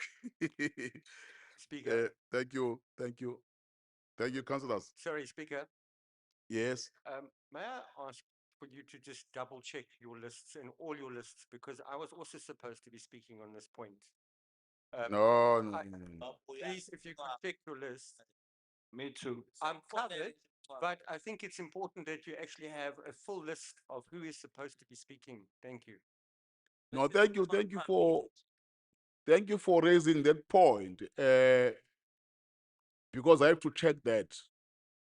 Speaker. Thank you, councillors. Sorry, Speaker. Yes. May I ask for you to just double check your lists and all your lists, because I was also supposed to be speaking on this point. No. Please, if you could check your list. Me too. I'm covered, but I think it's important that you actually have a full list of who is supposed to be speaking. Thank you. No, thank you for raising that point. Because I have to check that.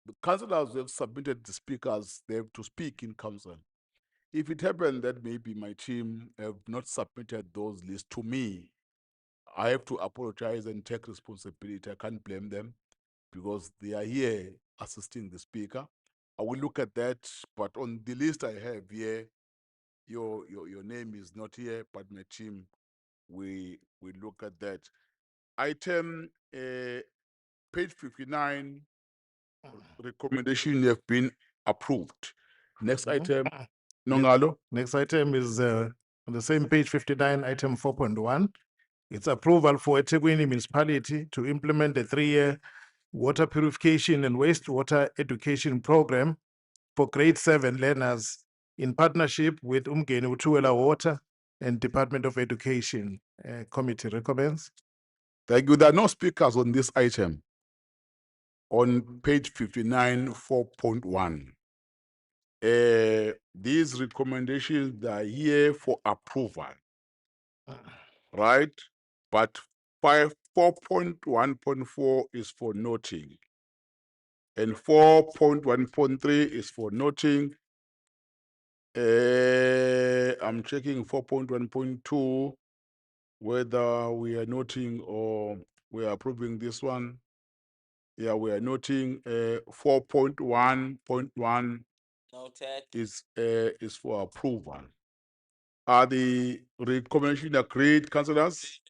The councillors have submitted the speakers, they have to speak in council. If it happened that maybe my team have not submitted those lists to me, I have to apologize and take responsibility. I can't blame them because they are here assisting the speaker. I will look at that, but on the list I have here, your name is not here, but my team, we look at that. Item page 59, recommendation have been approved. Next Mhm. item, Nongalo. Next item is on the same page 59, item 4.1. It's approval for EThekwini municipality to implement a 3-year water purification and wastewater education program for grade 7 learners in partnership with Umgeni Utuwela Water and Department of Education. Committee recommends. Thank you. There are no speakers on this item. On page 59, 4.1. These recommendations are here for approval, right? But 4.1.4 is for noting, and 4.1.3 is for noting. I'm checking 4.1.2 whether we are noting or we are approving this one. Yeah, we are noting 4.1.1 Noted. is for approval. Are the recommendation agreed, councillors?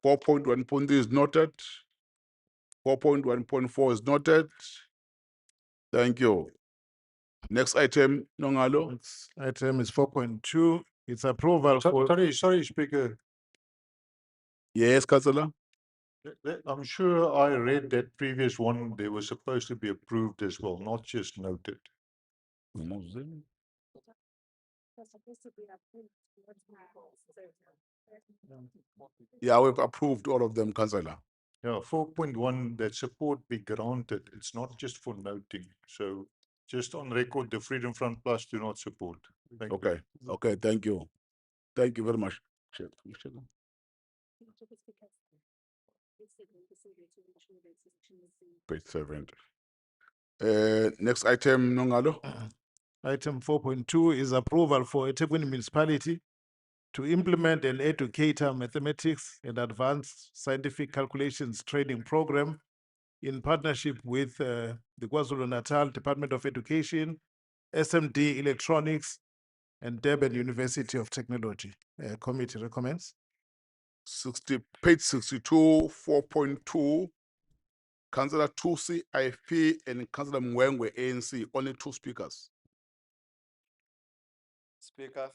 4.1.3 is noted. 4.1.4 is noted. Thank you. Next item, Nongalo. Next item is 4.2. It's approval for. Sorry, Speaker. Yes, councillor. I'm sure I read that previous one, they were supposed to be approved as well, not just noted. Yeah, we've approved all of them, councillor. Yeah, 4.1, that support be granted. It's not just for noting. So just on record, the Freedom Front Plus do not support. Thank you. Okay, okay, thank you. Thank you very much. Page 7. Next item, Nongalo. Item 4.2 is approval for EThekwini municipality to implement an educator mathematics and advanced scientific calculations training program in partnership with the KwaZulu-Natal Department of Education, SMD Electronics, and Durban University of Technology. Committee recommends. Page 62, 4.2. Councillor Tusi, IFP, and Councillor Mwengwe, ANC. Only 2 speakers. Speaker,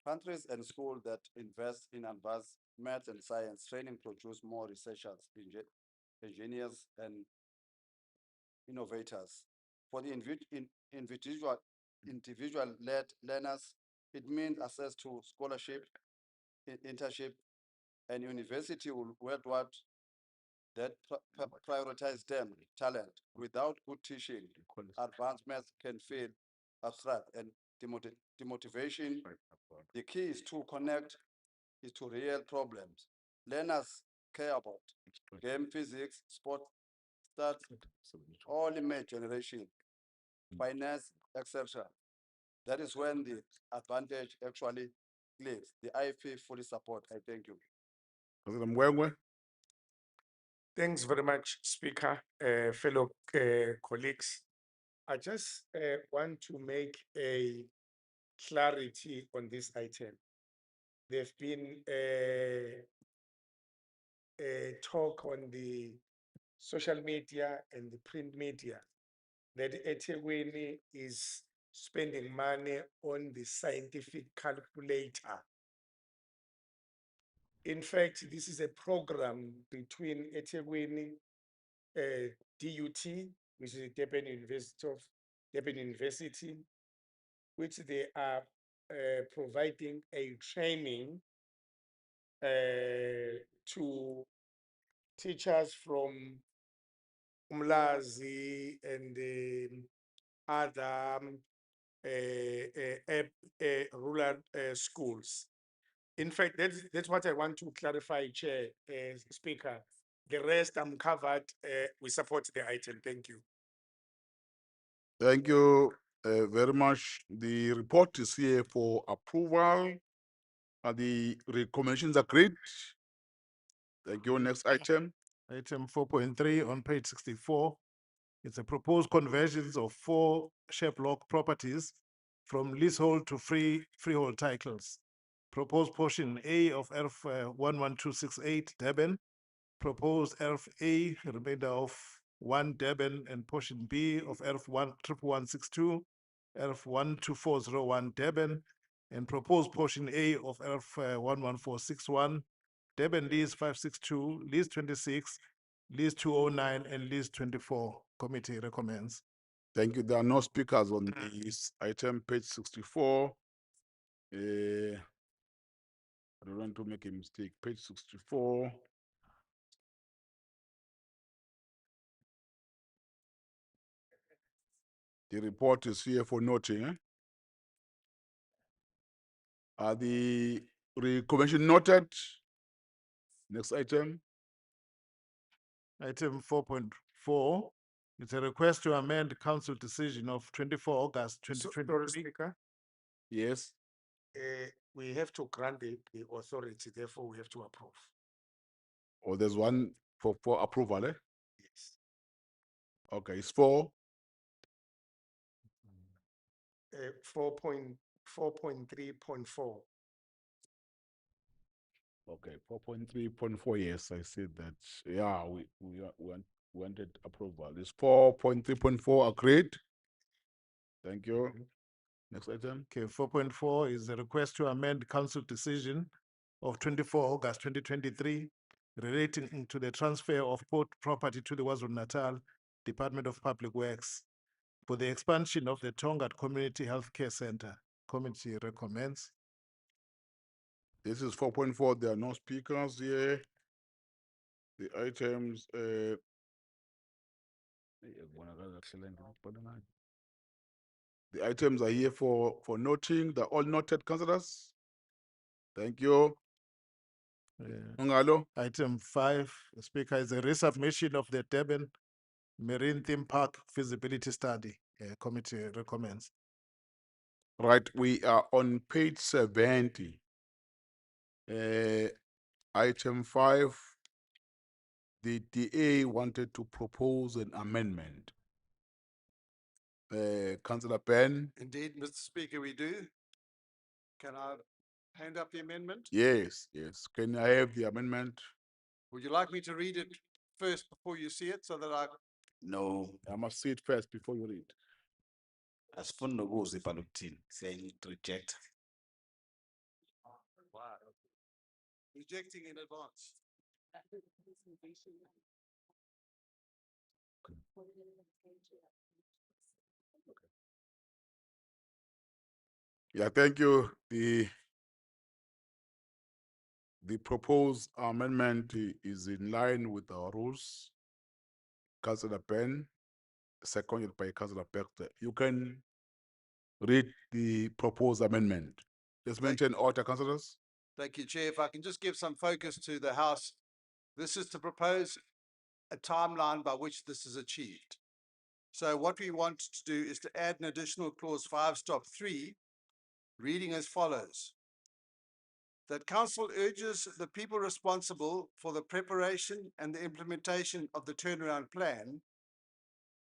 countries and schools that invest in advanced math and science training produce more researchers, engineers, and innovators. For the individual-led learners, it means access to scholarship, internship, and university worldwide that prioritize them talent. Without good teaching, advanced math can feel abstract and demotivation. The key is to connect it to real problems learners care about. Game physics, sport, stats, all image generation, finance, etc. That is when the advantage actually lives. The IFP fully support. I thank you. Councillor Mwengwe. Thanks very much, Speaker, fellow colleagues. I just want to make a clarity on this item. There've been a talk on the social media and the print media that EThekwini is spending money on the scientific calculator. In fact, this is a program between EThekwini, DUT, which is the Durban University, which they are providing a training to teachers from Umlazi and other rural schools. In fact, that's what I want to clarify, Chair, Speaker. The rest I'm covered. We support the item. Thank you. Thank you very much. The report is here for approval. Are the recommendations agreed? Thank you. Next item. Item 4.3 on page 64. It's a proposed conversions of 4 share block properties from leasehold to freehold titles. Proposed portion A of ERF 11268 Durban. Proposed ERF A, remainder of 1 Durban, and portion B of ERF 11162 ERF 12401 Durban, and proposed portion A of ERF 11461, Durban Lease 562, Lease 26, Lease 209, and Lease 24. Committee recommends. Thank you. There are no speakers on this item, page 64. I don't want to make a mistake. Page 64. The report is here for noting. Are the recommendation noted? Next item. Item 4.4, it's a request to amend council decision of 24 August Sorry, 2023. Speaker, Yes. we have to grant the authority, therefore we have to approve. Or there's one for approval, eh? Yes. Okay, it's 4. 4.3.4. Okay, 4.3.4. Yes, I said that. Yeah, we wanted approval. It's 4.3.4 agreed. Thank you. Next item. Okay, 4.4 is a request to amend council decision of 24 August 2023 relating to the transfer of port property to the KwaZulu-Natal Department of Public Works for the expansion of the Tongat Community Healthcare Center. Committee recommends. This is 4.4. There are no speakers here. The items. The items are here for noting. They're all noted, councillors. Thank you. Ungalo. Item 5, Speaker, is a resubmission of the Durban Marine Theme Park feasibility study. Committee recommends. Right, we are on page 70. Item 5, the DA wanted to propose an amendment. Councillor Ben. Indeed, Mr. Speaker, we do. Can I hand up the amendment? Yes, yes. Can I have the amendment? Would you like me to read it first before you see it so that I? No, I must see it first before you read. Asifuni nokuza ibhala ukuthini, reject. Rejecting in advance. Yeah, thank you. The proposed amendment is in line with our rules. Councillor Ben, seconded by Councillor Bertha. You can read the proposed amendment. Let's mention order, councillors. Thank you, Chair. If I can just give some focus to the House. This is to propose a timeline by which this is achieved. So what we want to do is to add an additional clause 5(3), reading as follows. That council urges the people responsible for the preparation and the implementation of the turnaround plan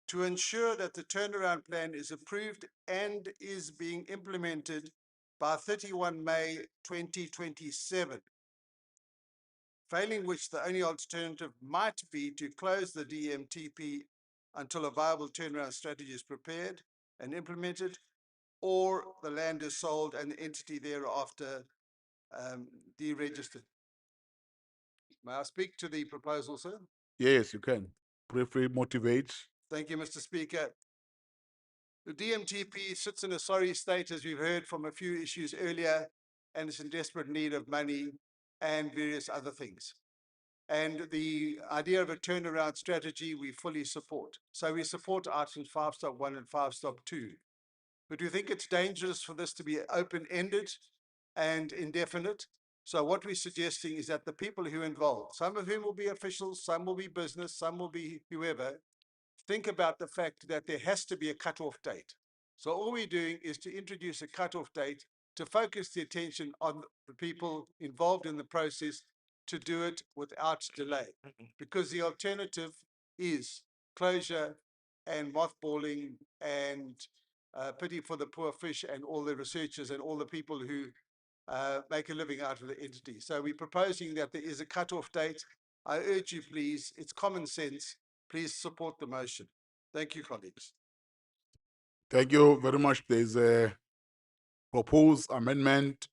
to ensure that the turnaround plan is approved and is being implemented by 31 May 2027. Failing which, the only alternative might be to close the DMTP until a viable turnaround strategy is prepared and implemented, or the land is sold and the entity thereafter deregistered. May I speak to the proposal, sir? Yes, you can. Briefly motivate. Thank you, Mr. Speaker. The DMTP sits in a sorry state, as we've heard from a few issues earlier, and is in desperate need of money and various other things. And the idea of a turnaround strategy, we fully support. So we support items 5(1) and 5(2). But we think it's dangerous for this to be open-ended and indefinite. So what we're suggesting is that the people who are involved, some of whom will be officials, some will be business, some will be whoever, think about the fact that there has to be a cutoff date. So all we're doing is to introduce a cutoff date to focus the attention on the people involved in the process to do it without delay. Because the alternative is closure and mothballing and pity for the poor fish and all the researchers and all the people who make a living out of the entity. So we're proposing that there is a cutoff date. I urge you, please, it's common sense. Please support the motion. Thank you, colleagues. Thank you very much. There's a proposed amendment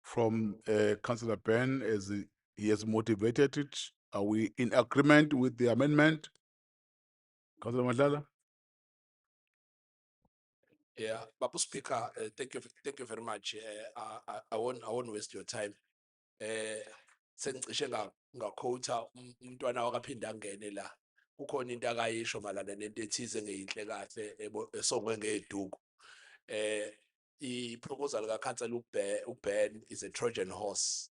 from Councillor Ben as he has motivated it. Are we in agreement with the amendment? Councillor Madlala? Yeah, Babu Speaker, thank you very much. I won't waste your time. Sengicishe ngakhotha umntwana wakaphinda angene la. Kukhona into akayisho malana nento ethize ngeyinhle kahle esongwe ngeduku. I-proposal kaCouncillor uBen is a Trojan horse.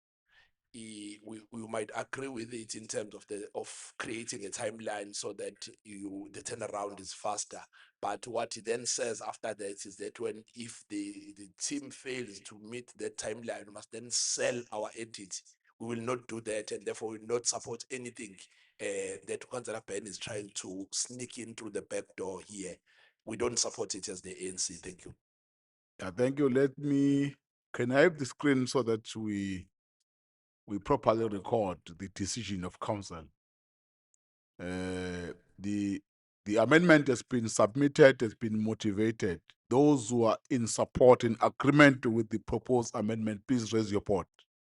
We might agree with it in terms of creating a timeline so that the turnaround is faster. But what he then says after that is that if the team fails to meet that timeline, we must then sell our entity. We will not do that, and therefore will not support anything that Councillor Ben is trying to sneak in through the back door here. We don't support it as the ANC. Thank you. Yeah, thank you. Can I have the screen so that we properly record the decision of council? The amendment has been submitted, has been motivated. Those who are in support, in agreement with the proposed amendment, please raise your vote.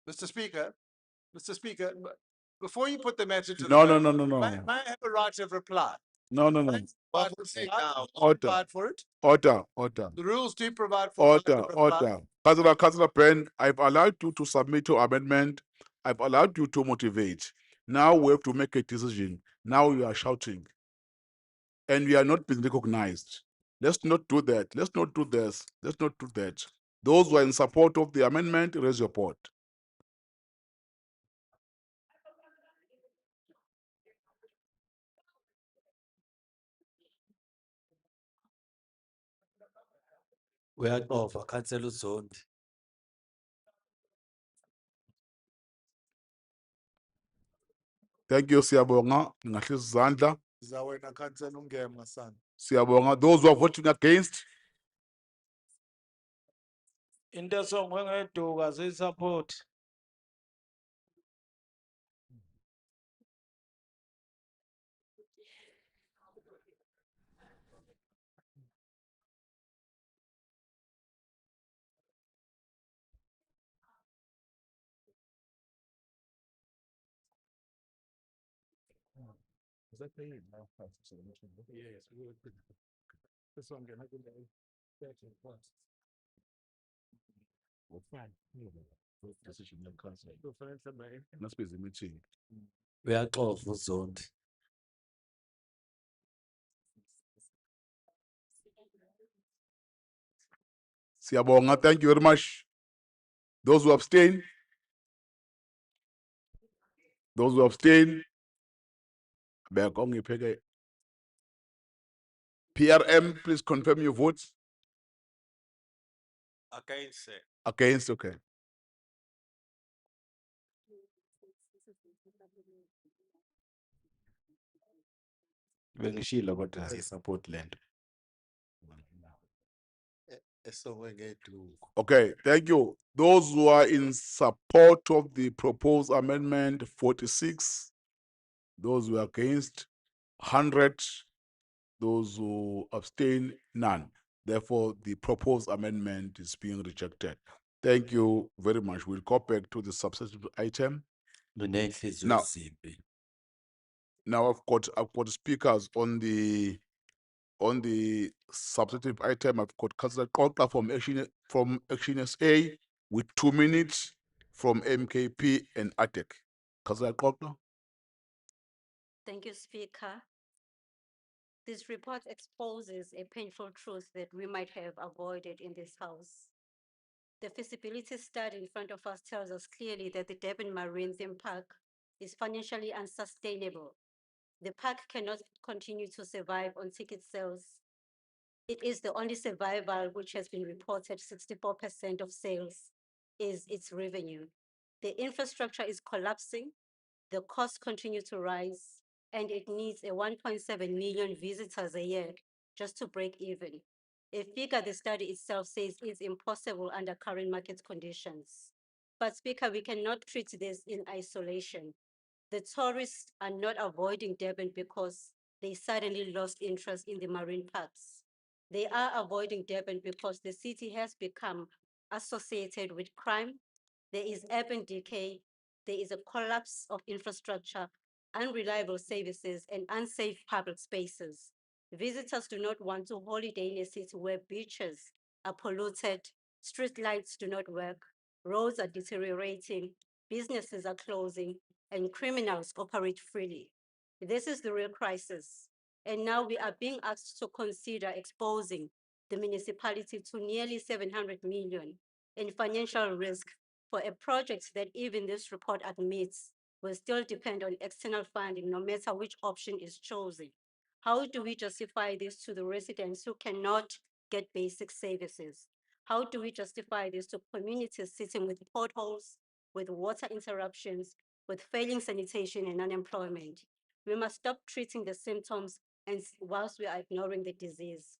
Mr. Speaker, before you put the matter to the No, vote, no, no, no, may no. may I have a right of reply? No, no, no. Provide for it. Order. Provide for it. Order, order. The rules do provide for right Order, of reply. order. Councillor Ben, I've allowed you to submit your amendment. I've allowed you to motivate. Now we have to make a decision. Now you are shouting. And we are not being recognized. Let's not do that. Let's not do this. Let's not do that. Those who are in support of the amendment, raise your vote. Uyaqova Councillor uZondi. Thank you, Siyabonga. Ningahlisa izandla. Zawena Councillor Ngema son. Siyabonga. Those who are voting against, Into esongwe ngeduku asiyisupport. Is that the now? Yes, we will. This one can happen. Well, fine. Decision of council. Must be the meeting. Uyaqova uZondi. Siyabonga. Thank you very much. Those who abstain, Begongi Pege. PRM, please confirm your votes. Against it. Against, okay. Bengishilo kodwa support land. Okay, thank you. Those who are in support of the proposed amendment 46, those who are against 100, those who abstain none. Therefore, the proposed amendment is being rejected. Thank you very much. We'll go back to the substantive item. Now, now I've got speakers on the substantive item. I've got Councillor Kota from Action SA with 2 minutes, from MKP and ATEC. Councillor Kota. Thank you, Speaker. This report exposes a painful truth that we might have avoided in this House. The feasibility study in front of us tells us clearly that the Durban Marine Theme Park is financially unsustainable. The park cannot continue to survive on ticket sales. It is the only survival which has been reported. 64% of sales is its revenue. The infrastructure is collapsing, the costs continue to rise, and it needs a 1.7 million visitors a year just to break even. A figure the study itself says is impossible under current market conditions. But Speaker, we cannot treat this in isolation. The tourists are not avoiding Durban because they suddenly lost interest in the marine parks. They are avoiding Durban because the city has become associated with crime. There is urban decay. There is a collapse of infrastructure, unreliable services, and unsafe public spaces. Visitors do not want to holiday in a city where beaches are polluted, street lights do not work, roads are deteriorating, businesses are closing, and criminals operate freely. This is the real crisis. And now we are being asked to consider exposing the municipality to nearly 700 million in financial risk for a project that even this report admits will still depend on external funding no matter which option is chosen. How do we justify this to the residents who cannot get basic services? How do we justify this to communities sitting with potholes, with water interruptions, with failing sanitation and unemployment? We must stop treating the symptoms and whilst we are ignoring the disease.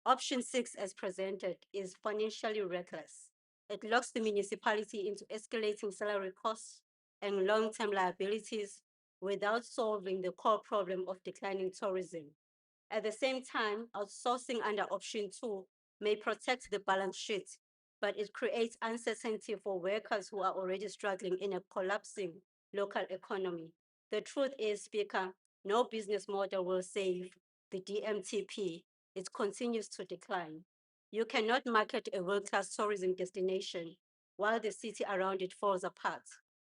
Option 6 as presented is financially reckless. It locks the municipality into escalating salary costs and long-term liabilities without solving the core problem of declining tourism. At the same time, outsourcing under option 2 may protect the balance sheet, but it creates uncertainty for workers who are already struggling in a collapsing local economy. The truth is, Speaker, no business model will save the DMTP. It continues to decline. You cannot market a world-class tourism destination while the city around it falls apart.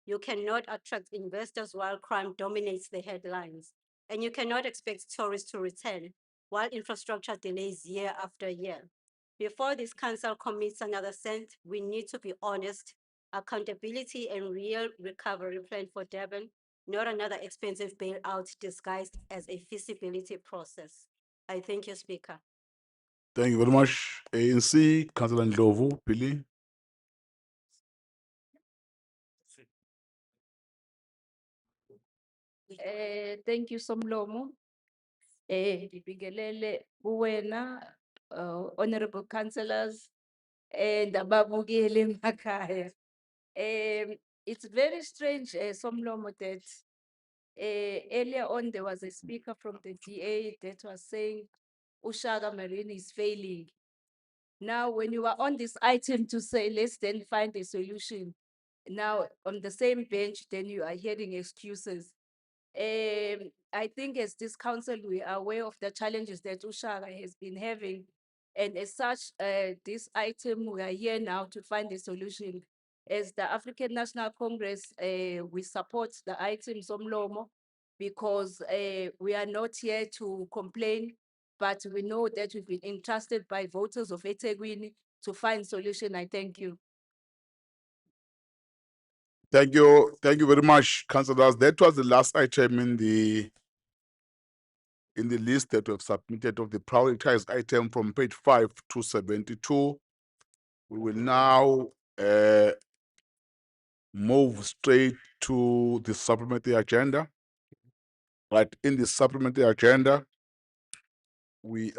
You cannot attract investors while crime dominates the headlines. And you cannot expect tourists to return while infrastructure delays year after year. Before this council commits another cent, we need to be honest, accountability and real recovery plan for Durban, not another expensive bailout disguised as a feasibility process. I thank you, Speaker. Thank you very much. ANC, Councillor Ndlovu, Billy. Thank you Somlomo. Ngibingelele kuwena, honorable councillors and ababukeli emakhaya. It's very strange, Somlomo, that earlier on there was a speaker from the DA that was saying Ushaka Marine is failing. Now, when you are on this item to say, let's then find a solution, now on the same bench, then you are hearing excuses. I think as this council, we are aware of the challenges that Ushaka has been having. And as such, this item, we are here now to find a solution. As the African National Congress, we support the items Somlomo because we are not here to complain, but we know that we've been entrusted by voters of EThekwini to find solution. I thank you. Thank you very much, councillors. That was the last item in the list that we have submitted of the prioritized item from page 5 to 72. We will now move straight to the supplementary agenda. Right, in the supplementary agenda, we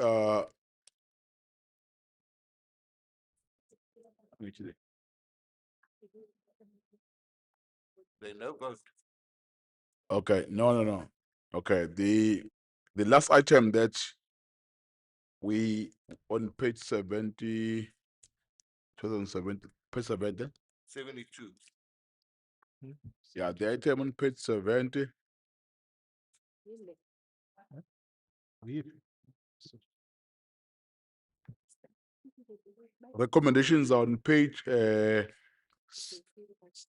No vote. okay, no. Okay, the last item that we on page 70, 2070, page 70. 72. Yeah, the item on page 70. Recommendations are on page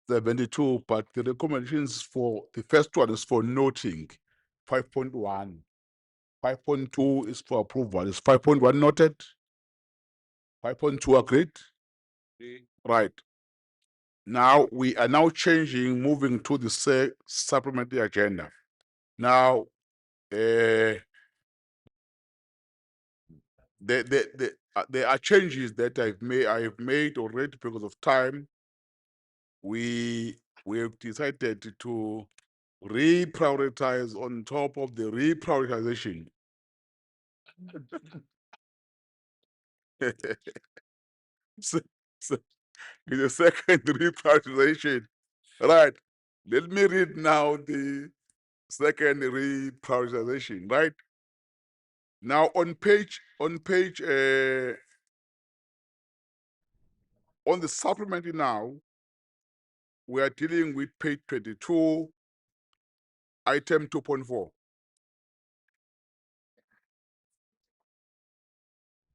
72, but the recommendations for the first one is for noting 5.1. 5.2 is for approval. Is 5.1 noted? 5.2 agreed? Right. Now we are now moving to the supplementary agenda. Now, there are changes that I have made already because of time. We have decided to reprioritize on top of the reprioritization. so, the second reprioritization. Right. Let me read now the second reprioritization, right? Now on the supplementary now, we are dealing with page 22, item 2.4.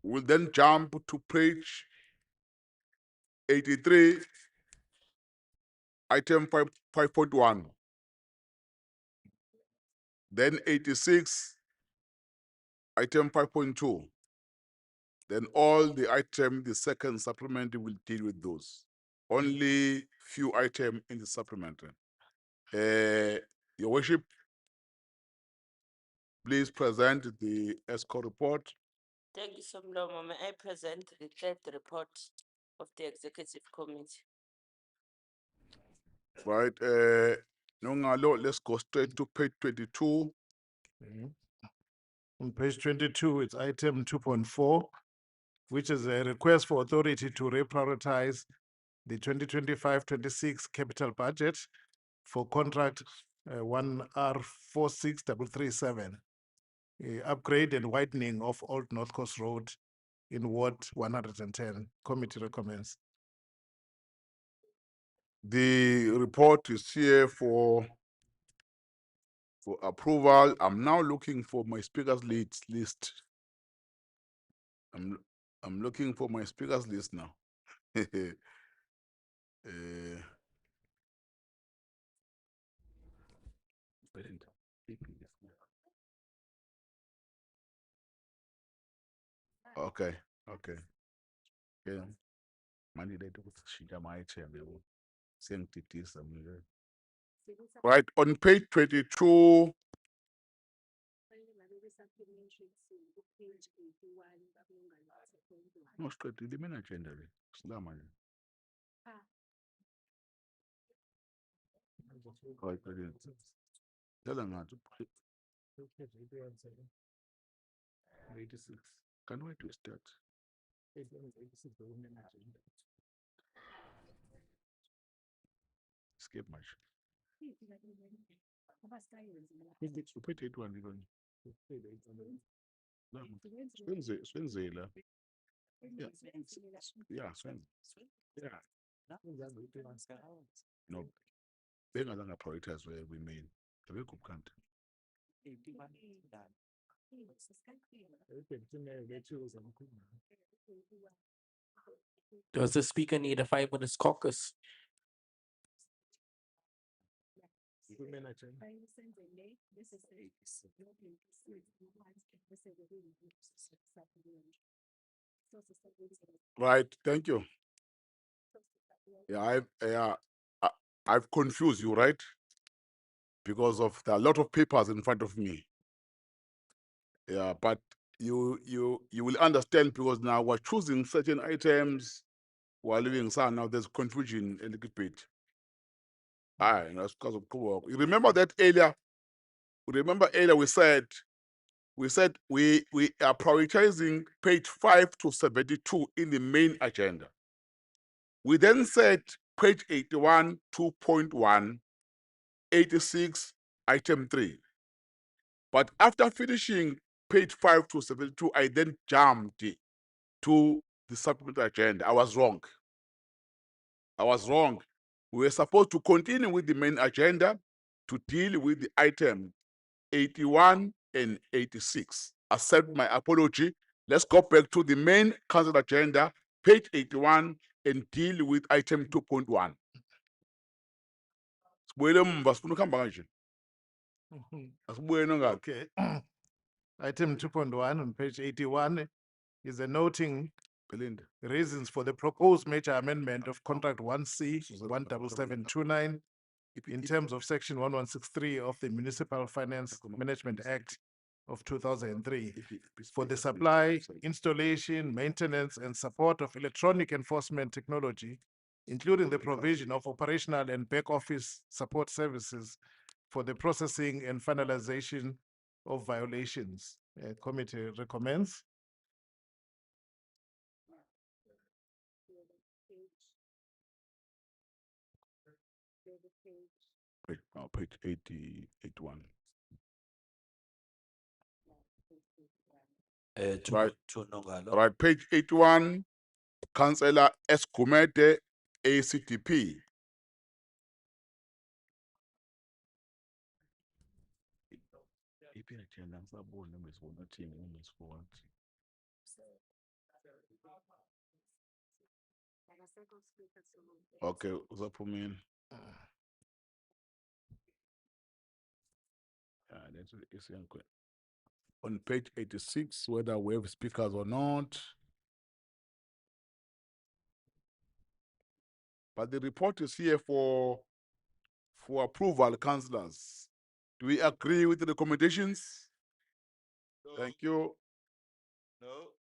We'll then jump to page 83, item 5.1. Then 86, item 5.2. Then all the item, the second supplementary will deal with those. Only few items in the supplementary. Your worship, please present the ESCO report. Thank you, Somlomo. May I present the third report of the executive committee? Right, Nongalo, let's go straight to page 22. On page 22, it's item 2.4, which is a request for authority to reprioritize the 2025-26 capital budget for contract 1R46337, upgrade and widening of Old North Coast Road in Ward 110. Committee recommends. The report is here for approval. I'm now looking for my speakers list. I'm looking for my speakers list now. Okay. Yeah. Money they do shinja my chair. Right, on page 22. No, straight to the main agenda. Salama. Right, brilliant. Tell them how to put it. 86. Can we twist that? Skip much. Put it one even. Swenzela. Yeah, Swen. Yeah. No. Being as a prioritize where we mean. A very good country. Does the speaker need a 5 minutes caucus? Right, thank you. I've confused you, right? Because of there are a lot of papers in front of me. Yeah, but you will understand because now we're choosing certain items while leaving some. Now there's confusion a little bit. That's because of co-work. You remember that earlier? Remember earlier we said we are prioritizing page 5 to 72 in the main agenda. We then said page 81, 2.1, 86, item 3. But after finishing page 5 to 72, I then jumped to the supplementary agenda. I was wrong. We were supposed to continue with the main agenda to deal with the item 81 and 86. Accept my apology. Let's go back to the main council agenda, page 81, and deal with item 2.1. Okay. Item 2.1 on page 81 is a noting reasons for the proposed major amendment of contract 1C 17729 in terms of section 1163 of the Municipal Finance Management Act of 2003 for the supply, installation, maintenance, and support of electronic enforcement technology, including the provision of operational and back office support services for the processing and finalization of violations. Committee recommends. Page 80, 81. Right. Nongalo. Right, page 81, Councillor Eskumete, ACTP. Okay, what's up for me? On page 86, whether we have speakers or not. But the report is here for approval, councillors. Do we agree with the recommendations? Thank you. No.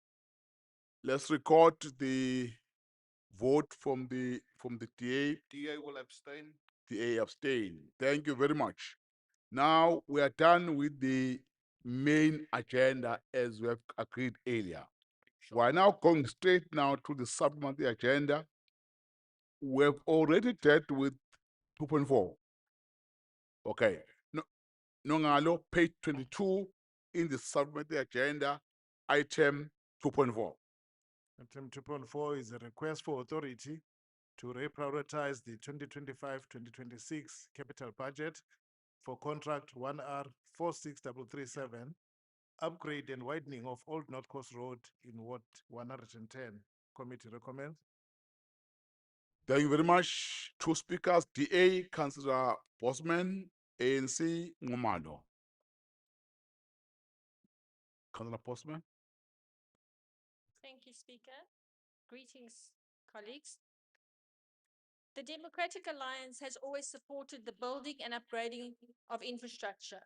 Let's record the vote from the TA. DA will abstain. TA abstain. Thank you very much. Now we are done with the main agenda as we have agreed earlier. We are now going straight now to the supplementary agenda. We have already dealt with 2.4. Okay. No, Nongalo, page 22 in the supplementary agenda, item 2.4. Item 2.4 is a request for authority to reprioritize the 2025-2026 capital budget for contract 1R 46337, upgrade and widening of Old North Coast Road in Ward 110. Committee recommends. Thank you very much. Two speakers, DA, Councillor Bosman, ANC, Ngomado. Councillor Bosman. Thank you, Speaker. Greetings, colleagues. The Democratic Alliance has always supported the building and upgrading of infrastructure.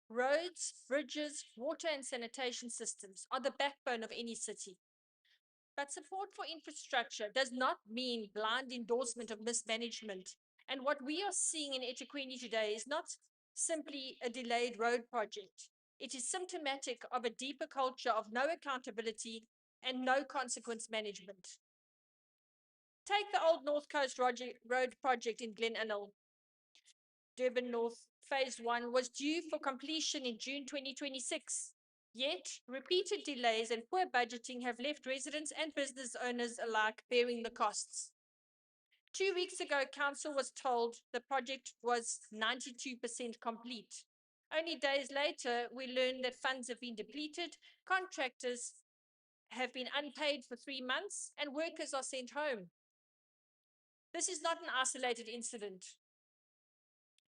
Roads, bridges, water and sanitation systems are the backbone of any city. But support for infrastructure does not mean blind endorsement of mismanagement. And what we are seeing in EThekwini today is not simply a delayed road project. It is symptomatic of a deeper culture of no accountability and no consequence management. Take the Old North Coast Road project in Glen Anil. Durban North Phase 1 was due for completion in June 2026. Yet, repeated delays and poor budgeting have left residents and business owners alike bearing the costs. 2 weeks ago, council was told the project was 92% complete. Only days later, we learned that funds have been depleted, contractors have been unpaid for 3 months, and workers are sent home. This is not an isolated incident.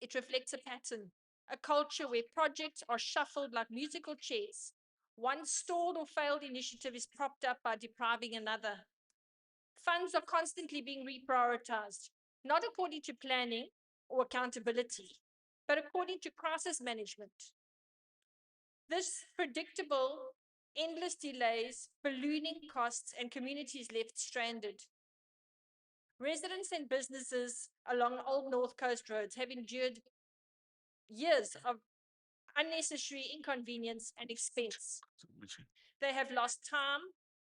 It reflects a pattern, a culture where projects are shuffled like musical chairs. One stalled or failed initiative is propped up by depriving another. Funds are constantly being reprioritized, not according to planning or accountability, but according to crisis management. This predictable, endless delays, ballooning costs, and communities left stranded. Residents and businesses along Old North Coast roads have endured years of unnecessary inconvenience and expense. They have lost time,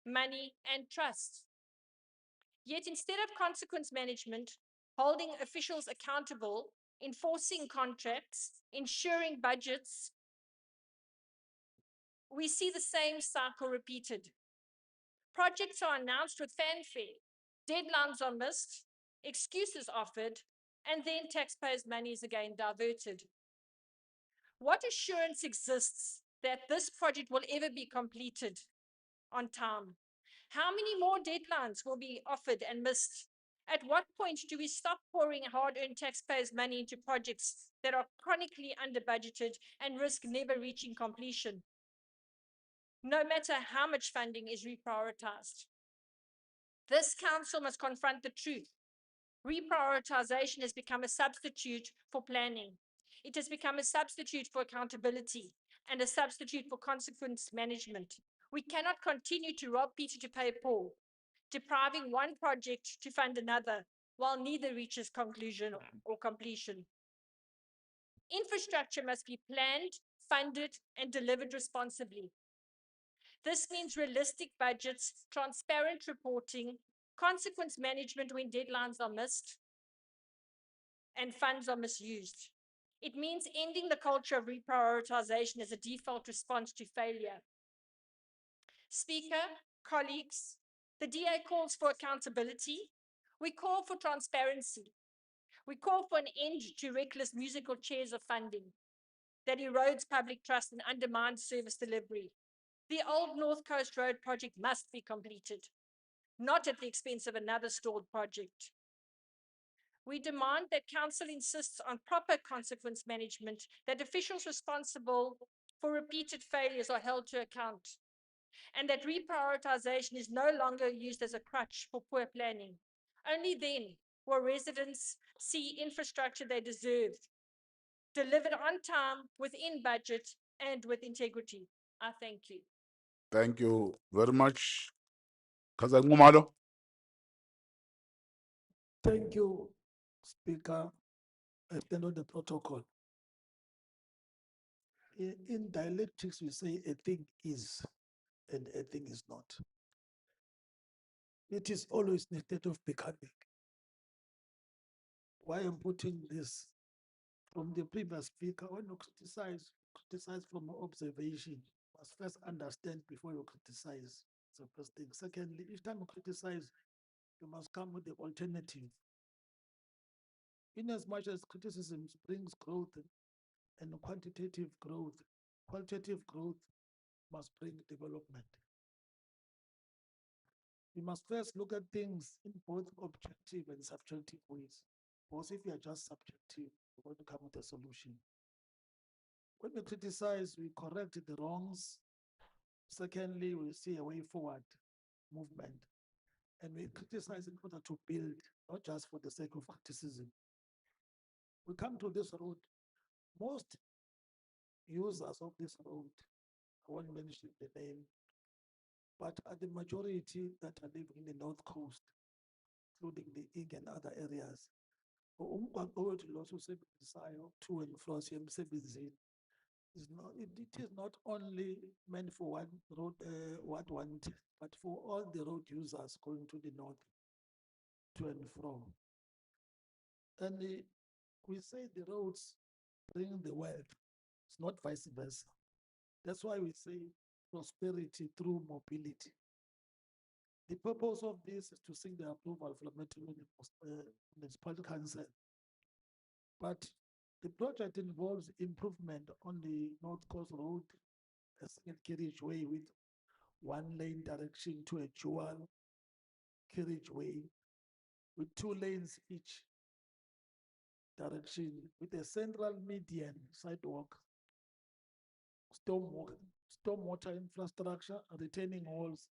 money, and trust. Yet instead of consequence management, holding officials accountable, enforcing contracts, ensuring budgets, we see the same cycle repeated. Projects are announced with fanfare, deadlines are missed, excuses offered, and then taxpayers' money is again diverted. What assurance exists that this project will ever be completed on time? How many more deadlines will be offered and missed? At what point do we stop pouring hard-earned taxpayers' money into projects that are chronically under-budgeted and risk never reaching completion, no matter how much funding is reprioritized? This council must confront the truth. Reprioritization has become a substitute for planning. It has become a substitute for accountability and a substitute for consequence management. We cannot continue to rob Peter to pay Paul, depriving one project to fund another while neither reaches conclusion or completion. Infrastructure must be planned, funded, and delivered responsibly. This means realistic budgets, transparent reporting, consequence management when deadlines are missed, and funds are misused. It means ending the culture of reprioritization as a default response to failure. Speaker, colleagues, the DA calls for accountability. We call for transparency. We call for an end to reckless musical chairs of funding that erodes public trust and undermines service delivery. The old North Coast Road project must be completed, not at the expense of another stalled project. We demand that council insists on proper consequence management, that officials responsible for repeated failures are held to account, and that reprioritization is no longer used as a crutch for poor planning. Only then will residents see infrastructure they deserve, delivered on time, within budget, and with integrity. I thank you. Thank you very much. Cousin Ngumalo. Thank you, Speaker. I stand on the protocol. In dialectics, we say a thing is and a thing is not. It is always in a state of becoming. Why I'm putting this from the previous speaker, when you criticize from observation, you must first understand before you criticize. It's the first thing. Secondly, each time you criticize, you must come with the alternative. In as much as criticism brings growth and quantitative growth, qualitative growth must bring development. We must first look at things in both objective and subjective ways. Because if you are just subjective, you're going to come with a solution. When we criticize, we correct the wrongs. Secondly, we see a way forward movement. And we criticize in order to build, not just for the sake of criticism. We come to this road. Most users of this road, I won't mention the name, but are the majority that are living in the North Coast, including the Ig and other areas. Umgwaqo wethu lo siwusebenzisayo to and fro siya emsebenzini it is not only meant for one road, but for all the road users going to the north, to and fro. And we say the roads bring the wealth. It's not vice versa. That's why we say prosperity through mobility. The purpose of this is to seek the approval from municipal council. But the project involves improvement on the North Coast Road, a single carriageway with one lane direction to a dual carriageway with 2 lanes each direction, with a central median sidewalk, stormwater infrastructure, retaining walls,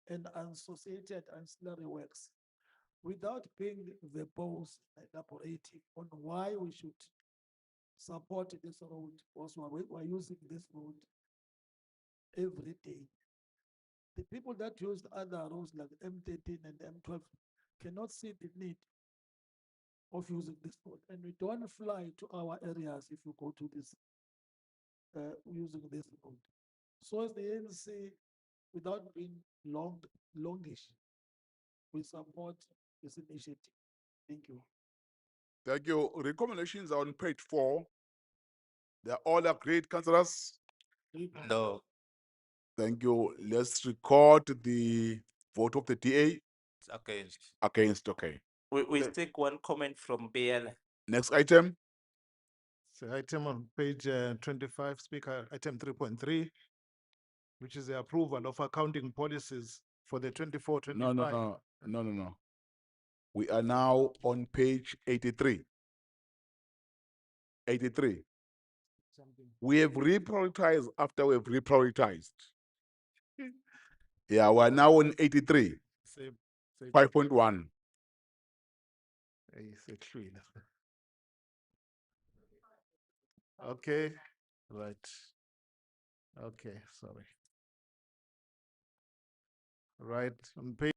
and associated ancillary works, without being verbose and elaborating on why we should support this road. Also, we're using this road every day. The people that used other roads like M13 and M12 cannot see the need of using this road. And we don't fly to our areas if you go to this, using this road. So as the ANC, without being longish, we support this initiative. Thank you. Thank you. Recommendations are on page 4. They are all agreed, councillors. No. Thank you. Let's record the vote of the DA. It's against. Against, okay. We take one comment from BL. Next item. So item on page 25, Speaker, item 3.3, which is the approval of accounting policies for the 24-25. No. We are now on page 83. 83. We have reprioritized after we have reprioritized. Yeah, we're now on 83. 5.1. Okay, right. Okay, sorry. Right, on page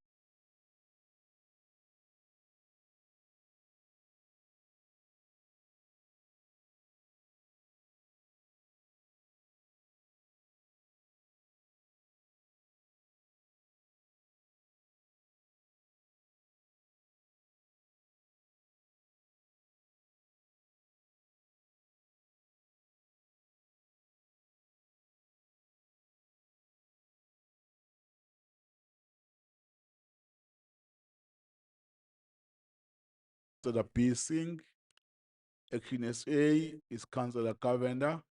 Councillor B. Singh. Action SA is Councillor Kavenda.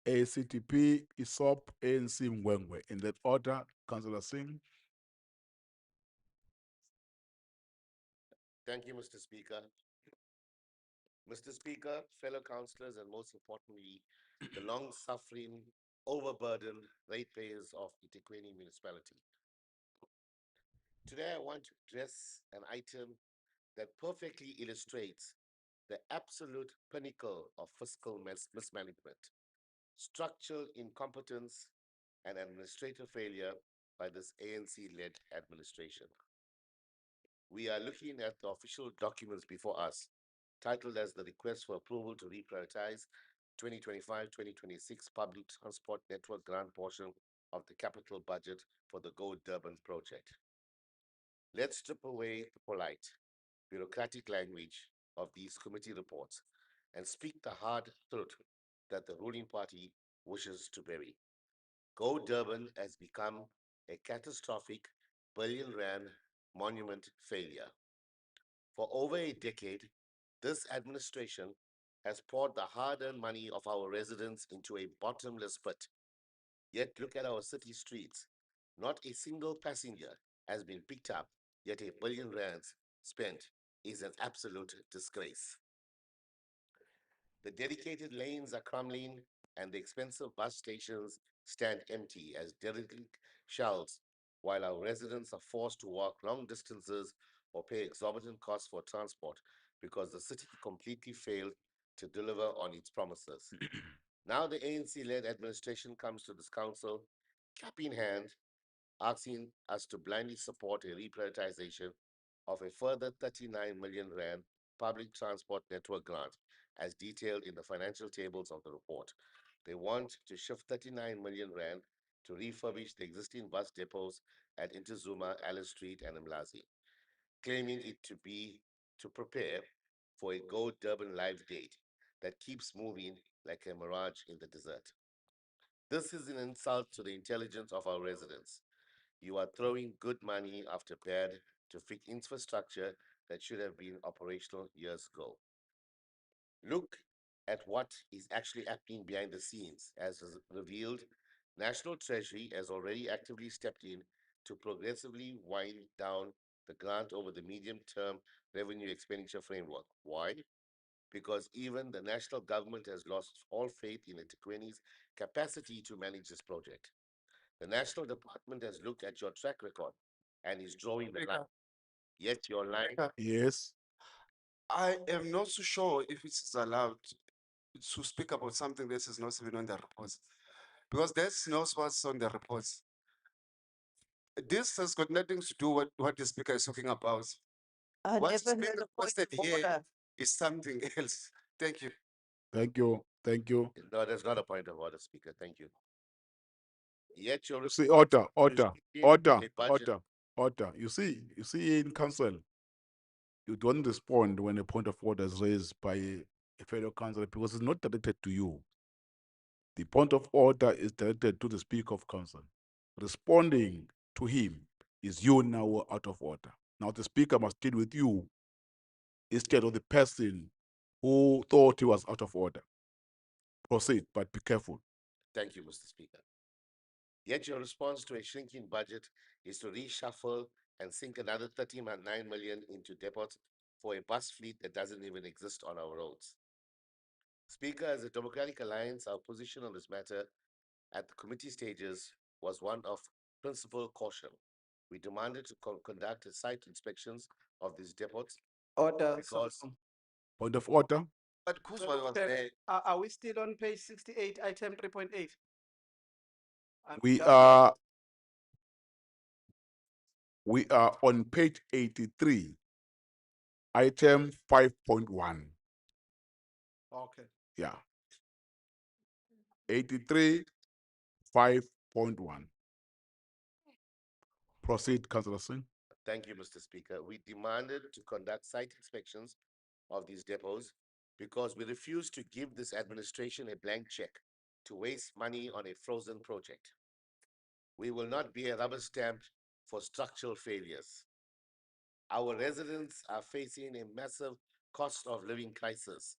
ACTP is SOP, ANC Mwengwe. In that order, Councillor Singh. Thank you, Mr. Speaker. Mr. Speaker, fellow councillors, and most importantly, the long-suffering, overburdened ratepayers of EThekwini municipality. Today, I want to address an item that perfectly illustrates the absolute pinnacle of fiscal mismanagement, structural incompetence, and administrative failure by this ANC-led administration. We are looking at the official documents before us, titled as the request for approval to reprioritize 2025-2026 public transport network grant portion of the capital budget for the Go Durban project. Let's strip away the polite, bureaucratic language of these committee reports and speak the hard truth that the ruling party wishes to bury. Go Durban has become a catastrophic billion-rand monument failure. For over a decade, this administration has poured the hard-earned money of our residents into a bottomless pit. Yet look at our city streets. Not a single passenger has been picked up, yet R1 billion spent is an absolute disgrace. The dedicated lanes are crumbling and the expensive bus stations stand empty as derelict shells, while our residents are forced to walk long distances or pay exorbitant costs for transport because the city completely failed to deliver on its promises. Now the ANC-led administration comes to this council, cap in hand, asking us to blindly support a reprioritization of a further 39 million rand public transport network grant, as detailed in the financial tables of the report. They want to shift 39 million rand to refurbish the existing bus depots at Intezuma, Alice Street, and Mlazi, claiming it to be to prepare for a Go Durban live date that keeps moving like a mirage in the desert. This is an insult to the intelligence of our residents. You are throwing good money after bad to fix infrastructure that should have been operational years ago. Look at what is actually happening behind the scenes. As revealed, National Treasury has already actively stepped in to progressively wind down the grant over the medium-term revenue expenditure framework. Why? Because even the national government has lost all faith in EThekwini's capacity to manage this project. The National Department has looked at your track record and is drawing the line. Yet your line. Yes. I am not so sure if it is allowed to speak about something that is not even on the reports, because that's not what's on the reports. This has got nothing to do with what the speaker is talking about. What's never being heard a point requested of here order. is something else. Thank you. Thank you. Thank you. No, there's not a point of order, Speaker. Thank you. Yet your See, order. budget. You see in council, you don't respond when a point of order is raised by a fellow councillor because it's not directed to you. The point of order is directed to the Speaker of Council. Responding to him is you now out of order. Now the Speaker must deal with you instead of the person who thought he was out of order. Proceed, but be careful. Thank you, Mr. Speaker. Yet your response to a shrinking budget is to reshuffle and sink another 39 million into depots for a bus fleet that doesn't even exist on our roads. Speaker, as a Democratic Alliance, our position on this matter at the committee stages was one of principal caution. We demanded to conduct site inspections of these depots. Order. Because Point of order. But Kuzwa was there. Are we still on page 68, item 3.8? We are on page 83, item 5.1. Okay. Yeah. 83, 5.1. Proceed, Councillor Singh. Thank you, Mr. Speaker. We demanded to conduct site inspections of these depots because we refuse to give this administration a blank check to waste money on a frozen project. We will not be a rubber stamp for structural failures. Our residents are facing a massive cost of living crisis.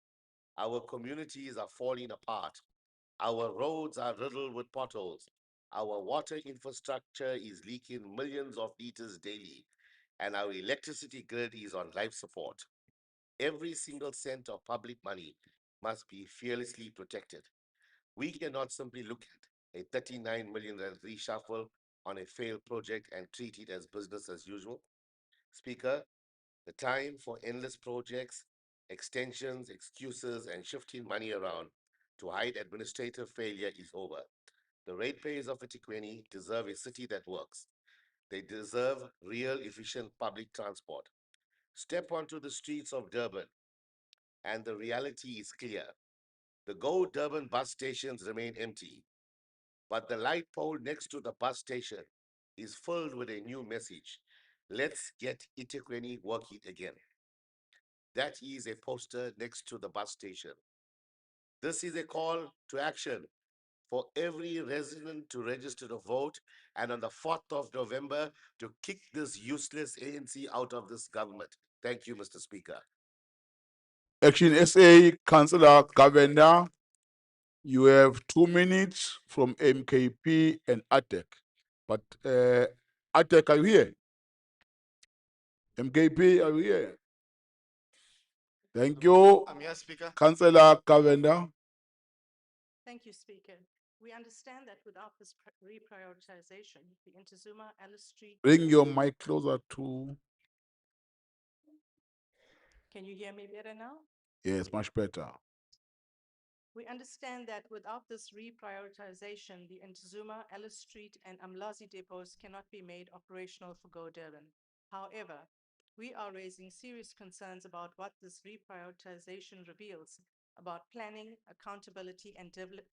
Our communities are falling apart. Our roads are riddled with potholes. Our water infrastructure is leaking millions of liters daily, and our electricity grid is on life support. Every single cent of public money must be fearlessly protected. We cannot simply look at a 39 million rand reshuffle on a failed project and treat it as business as usual. Speaker, the time for endless projects, extensions, excuses, and shifting money around to hide administrative failure is over. The ratepayers of EThekwini deserve a city that works. They deserve real, efficient public transport. Step onto the streets of Durban, and the reality is clear. The Go Durban bus stations remain empty, but the light pole next to the bus station is filled with a new message. Let's get EThekwini working again. That is a poster next to the bus station. This is a call to action for every resident to register to vote, and on the 4th of November to kick this useless ANC out of this government. Thank you, Mr. Speaker. Action SA, Councillor Governor, you have 2 minutes from MKP and ATEC. But ATEC, are you here? MKP, are you here? Thank you. I'm here, Speaker. Councillor Governor. Thank you, Speaker. We understand that without this reprioritization, the Intezuma, Alice Street. Bring your mic closer to. Can you hear me better now? Yes, much better. We understand that without this reprioritization, the Intezuma, Alice Street, and Amlazi depots cannot be made operational for Go Durban. However, we are raising serious concerns about what this reprioritization reveals about planning, accountability, and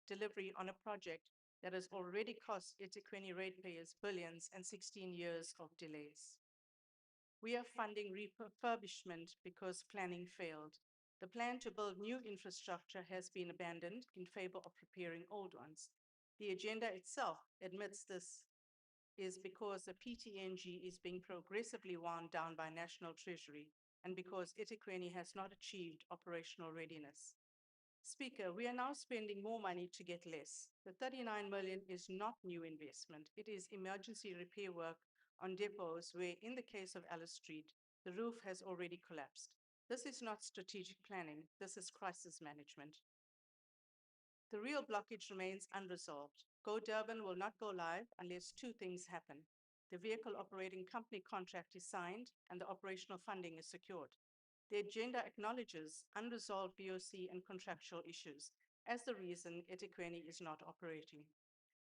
delivery on a project that has already cost EThekwini ratepayers billions and 16 years of delays. We are funding refurbishment because planning failed. The plan to build new infrastructure has been abandoned in favor of repairing old ones. The agenda itself admits this is because the PTNG is being progressively wound down by National Treasury and because EThekwini has not achieved operational readiness. Speaker, we are now spending more money to get less. The 39 million is not new investment. It is emergency repair work on depots where, in the case of Alice Street, the roof has already collapsed. This is not strategic planning. This is crisis management. The real blockage remains unresolved. Go Durban will not go live unless 2 things happen. The vehicle operating company contract is signed and the operational funding is secured. The agenda acknowledges unresolved BOC and contractual issues as the reason EThekwini is not operating.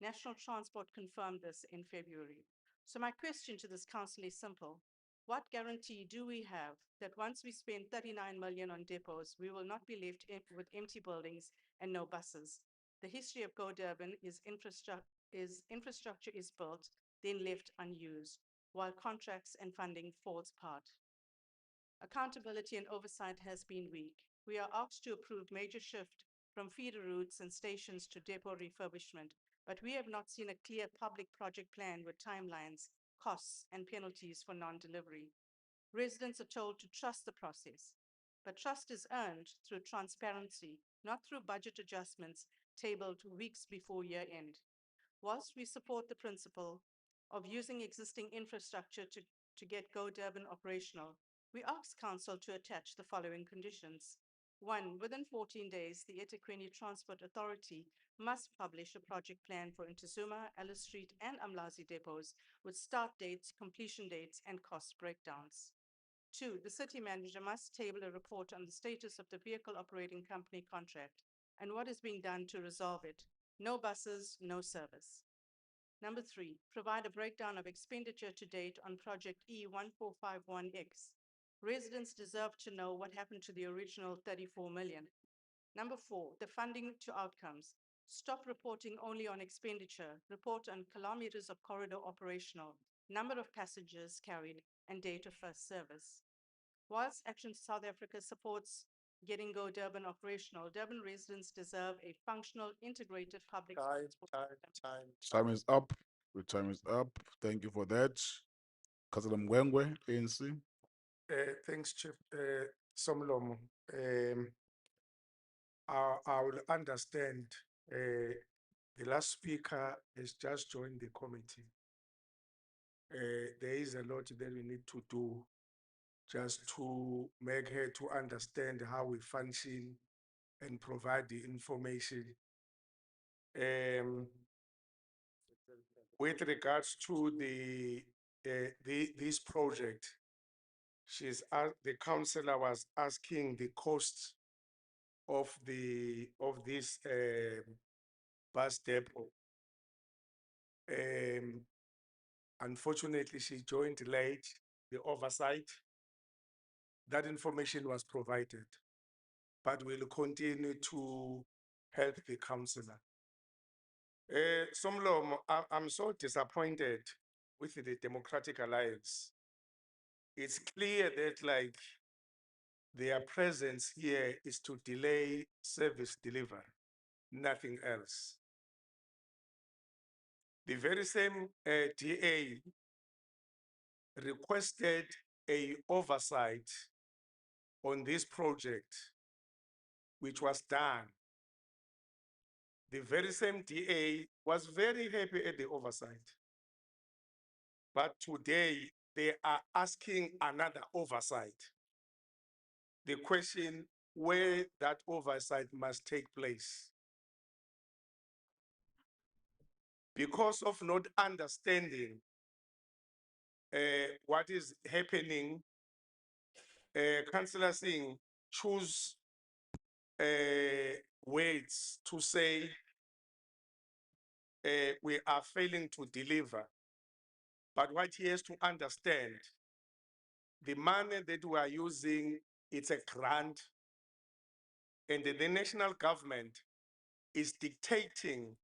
National Transport confirmed this in February. So my question to this council is simple. What guarantee do we have that once we spend 39 million on depots, we will not be left with empty buildings and no buses? The history of Go Durban is infrastructure is built, then left unused, while contracts and funding falls apart. Accountability and oversight has been weak. We are asked to approve major shift from feeder routes and stations to depot refurbishment, but we have not seen a clear public project plan with timelines, costs, and penalties for non-delivery. Residents are told to trust the process, but trust is earned through transparency, not through budget adjustments tabled weeks before year end. Whilst we support the principle of using existing infrastructure to get Go Durban operational, we ask Council to attach the following conditions. 1, within 14 days, the EThekwini Transport Authority must publish a project plan for Intezuma, Alice Street, and Amlazi depots with start dates, completion dates, and cost breakdowns. 2, the city manager must table a report on the status of the vehicle operating company contract and what is being done to resolve it. No buses, no service. Number 3, provide a breakdown of expenditure to date on project E1451X. Residents deserve to know what happened to the original 34 million. Number 4, the funding to outcomes. Stop reporting only on expenditure. Report on kilometers of corridor operational, number of passengers carried, and date of first service. Whilst Action South Africa supports getting Go Durban operational, Durban residents deserve a functional, integrated public transport. Time is up. The time is up. Thank you for that. Councillor Mgwengwe, ANC. Thanks, Chief Somlomo. I will understand. The last speaker has just joined the committee. There is a lot that we need to do just to make her to understand how we function and provide the information. With regards to this project, the councillor was asking the cost of this bus depot. Unfortunately, she joined late, the oversight. That information was provided, but we'll continue to help the councillor. Somlomo, I'm so disappointed with the Democratic Alliance. It's clear that like their presence here is to delay service delivery, nothing else. The very same DA requested a oversight on this project, which was done. The very same DA was very happy at the oversight. But today they are asking another oversight. The question where that oversight must take place. Because of not understanding what is happening, Councillor Singh choose words to say we are failing to deliver. But what he has to understand, the money that we are using, it's a grant, and the national government is dictating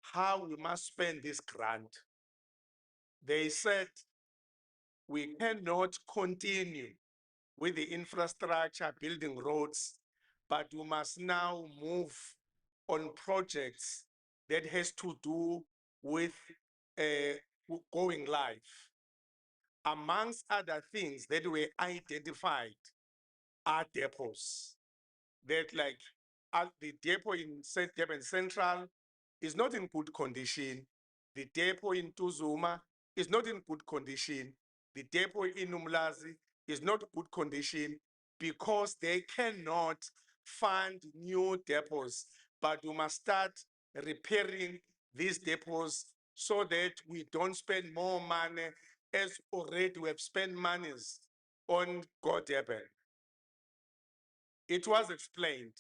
how we must spend this grant. They said we cannot continue with the infrastructure, building roads, but we must now move on projects that has to do with going live. Amongst other things that were identified are depots. That like the depot in St. Durban Central is not in good condition. The depot in Tuzuma is not in good condition. The depot in Umlazi is not good condition because they cannot fund new depots, but we must start repairing these depots so that we don't spend more money as already we have spent monies on Go Durban. It was explained.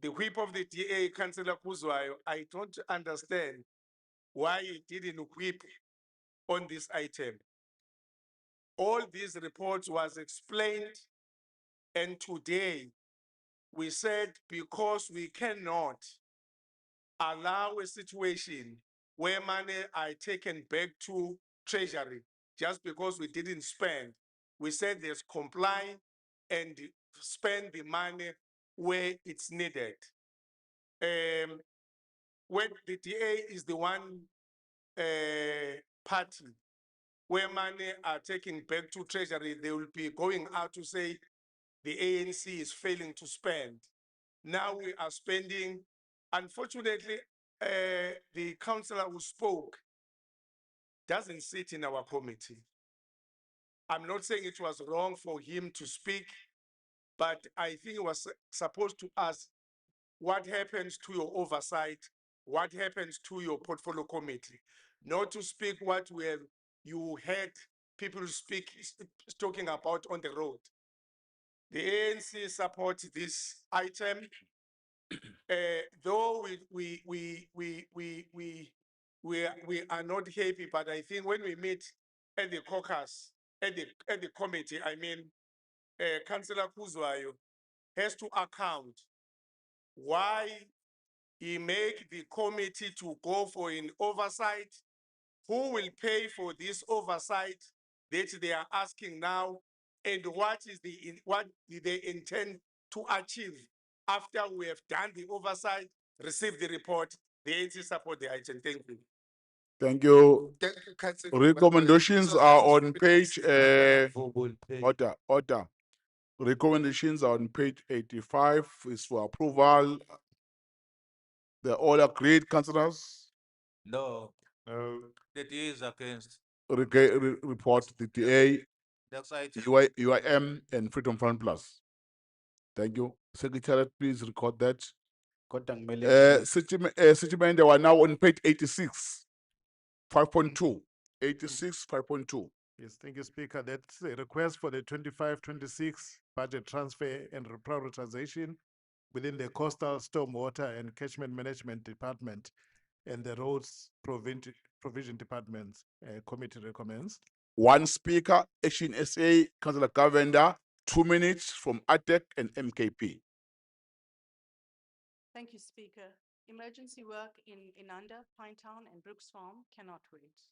The whip of the DA, Councillor Kuzwayo, I don't understand why he didn't whip on this item. All these reports was explained, and today we said because we cannot allow a situation where money are taken back to Treasury just because we didn't spend, we said there's comply and spend the money where it's needed. When the DA is the one party where money are taken back to Treasury, they will be going out to say the ANC is failing to spend. Now we are spending. Unfortunately, the councillor who spoke doesn't sit in our committee. I'm not saying it was wrong for him to speak, but I think he was supposed to ask what happens to your oversight, what happens to your portfolio committee, not to speak what you heard people talking about on the road. The ANC supports this item, though we are not happy, but I think when we meet at the caucus, at the committee, I mean, Councillor Kuzwayo has to account why he make the committee to go for an oversight. Who will pay for this oversight that they are asking now? And what do they intend to achieve after we have done the oversight, received the report, the ANC support the item? Thank you. Thank you. Thank you, Council. Recommendations are on page, Verbal pay. order. Recommendations are on page 85 is for approval. They're all agreed, councillors. No, No, that is against. Report the DA, Next item. UIM, and Freedom Front Plus. Thank you. Secretariat, please record that. Kodwa kumele City manager, we're now on page 86, 5.2. 86, 5.2. Yes, thank you, Speaker. That's a request for the 25-26 budget transfer and reprioritization within the Coastal Stormwater and Catchment Management Department and the Roads Provision Department. Committee recommends. One speaker, Action SA, Councillor Govender, 2 minutes from ATEC and MKP. Thank you, Speaker. Emergency work in Inanda, Pinetown, and Brooks Farm cannot wait.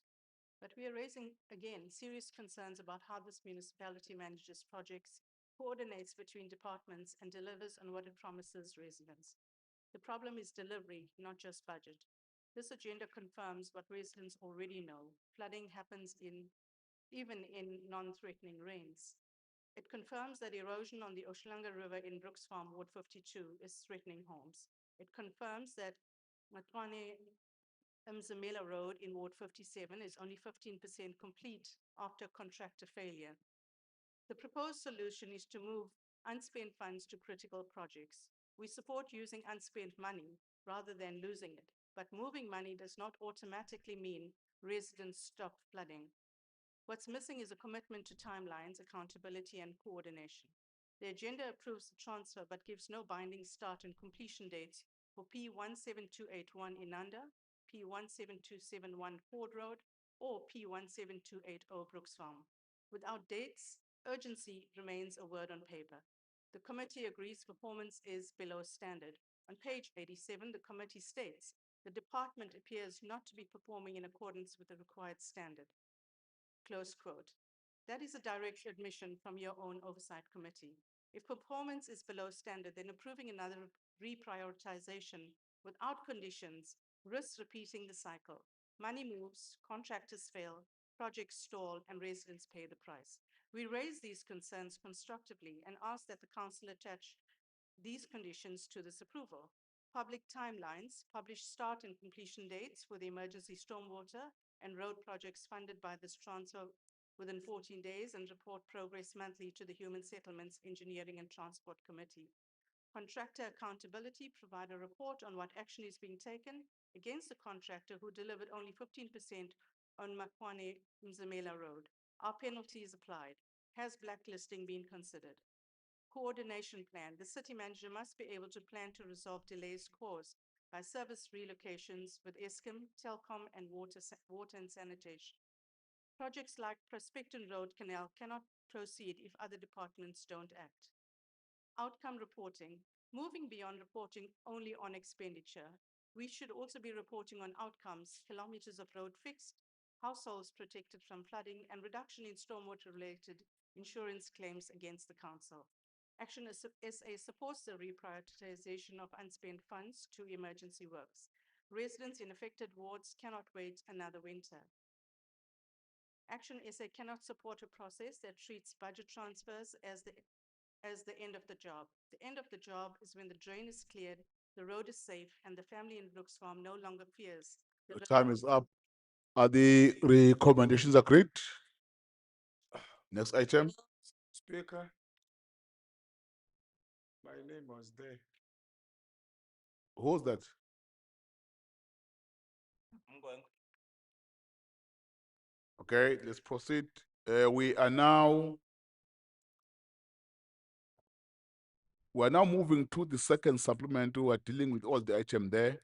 But we are raising, again, serious concerns about how this municipality manages projects, coordinates between departments, and delivers on what it promises residents. The problem is delivery, not just budget. This agenda confirms what residents already know. Flooding happens even in non-threatening rains. It confirms that erosion on the Oshlanga River in Brooks Farm, Ward 52, is threatening homes. It confirms that Matwane Mzamela Road in Ward 57 is only 15% complete after contractor failure. The proposed solution is to move unspent funds to critical projects. We support using unspent money rather than losing it, but moving money does not automatically mean residents stop flooding. What's missing is a commitment to timelines, accountability, and coordination. The agenda approves the transfer but gives no binding start and completion dates for P17281 Inanda, P17271 Ford Road, or P17280 Brooks Farm. Without dates, urgency remains a word on paper. The committee agrees performance is below standard. On page 87, the committee states the department appears not to be performing in accordance with the required standard. Close quote. That is a direct admission from your own oversight committee. If performance is below standard, then approving another reprioritization without conditions risks repeating the cycle. Money moves, contractors fail, projects stall, and residents pay the price. We raise these concerns constructively and ask that the council attach these conditions to this approval. Public timelines, publish start and completion dates for the emergency stormwater and road projects funded by this transfer within 14 days, and report progress monthly to the Human Settlements, Engineering and Transport Committee. Contractor accountability, provide a report on what action is being taken against the contractor who delivered only 15% on Makwane Mzamela Road. Are penalties applied? Has blacklisting been considered? Coordination plan. The city manager must be able to plan to resolve delays caused by service relocations with Eskom, Telkom, and water and sanitation. Projects like Prospecton Road Canal cannot proceed if other departments don't act. Outcome reporting. Moving beyond reporting only on expenditure, we should also be reporting on outcomes, kilometers of road fixed, households protected from flooding, and reduction in stormwater-related insurance claims against the council. Action SA supports the reprioritization of unspent funds to emergency works. Residents in affected wards cannot wait another winter. Action SA cannot support a process that treats budget transfers as the end of the job. The end of the job is when the drain is cleared, the road is safe, and the family in Brooks Farm no longer fears. The time is up. Are the recommendations agreed? Next item. Speaker, my name was there. Who's that? Okay, let's proceed. We are now moving to the second supplement. We are dealing with all the items there.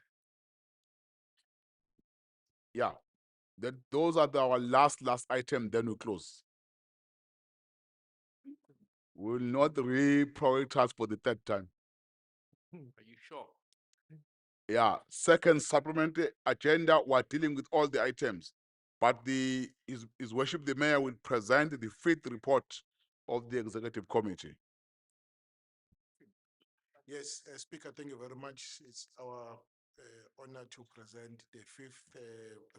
Yeah, those are our last item, then we close. We will not reprioritize for the third time. Are you sure? Yeah, second supplementary agenda, we're dealing with all the items. But His Worship the Mayor will present the fifth report of the Executive Committee. Yes, Speaker, thank you very much. It's our honored to present the fifth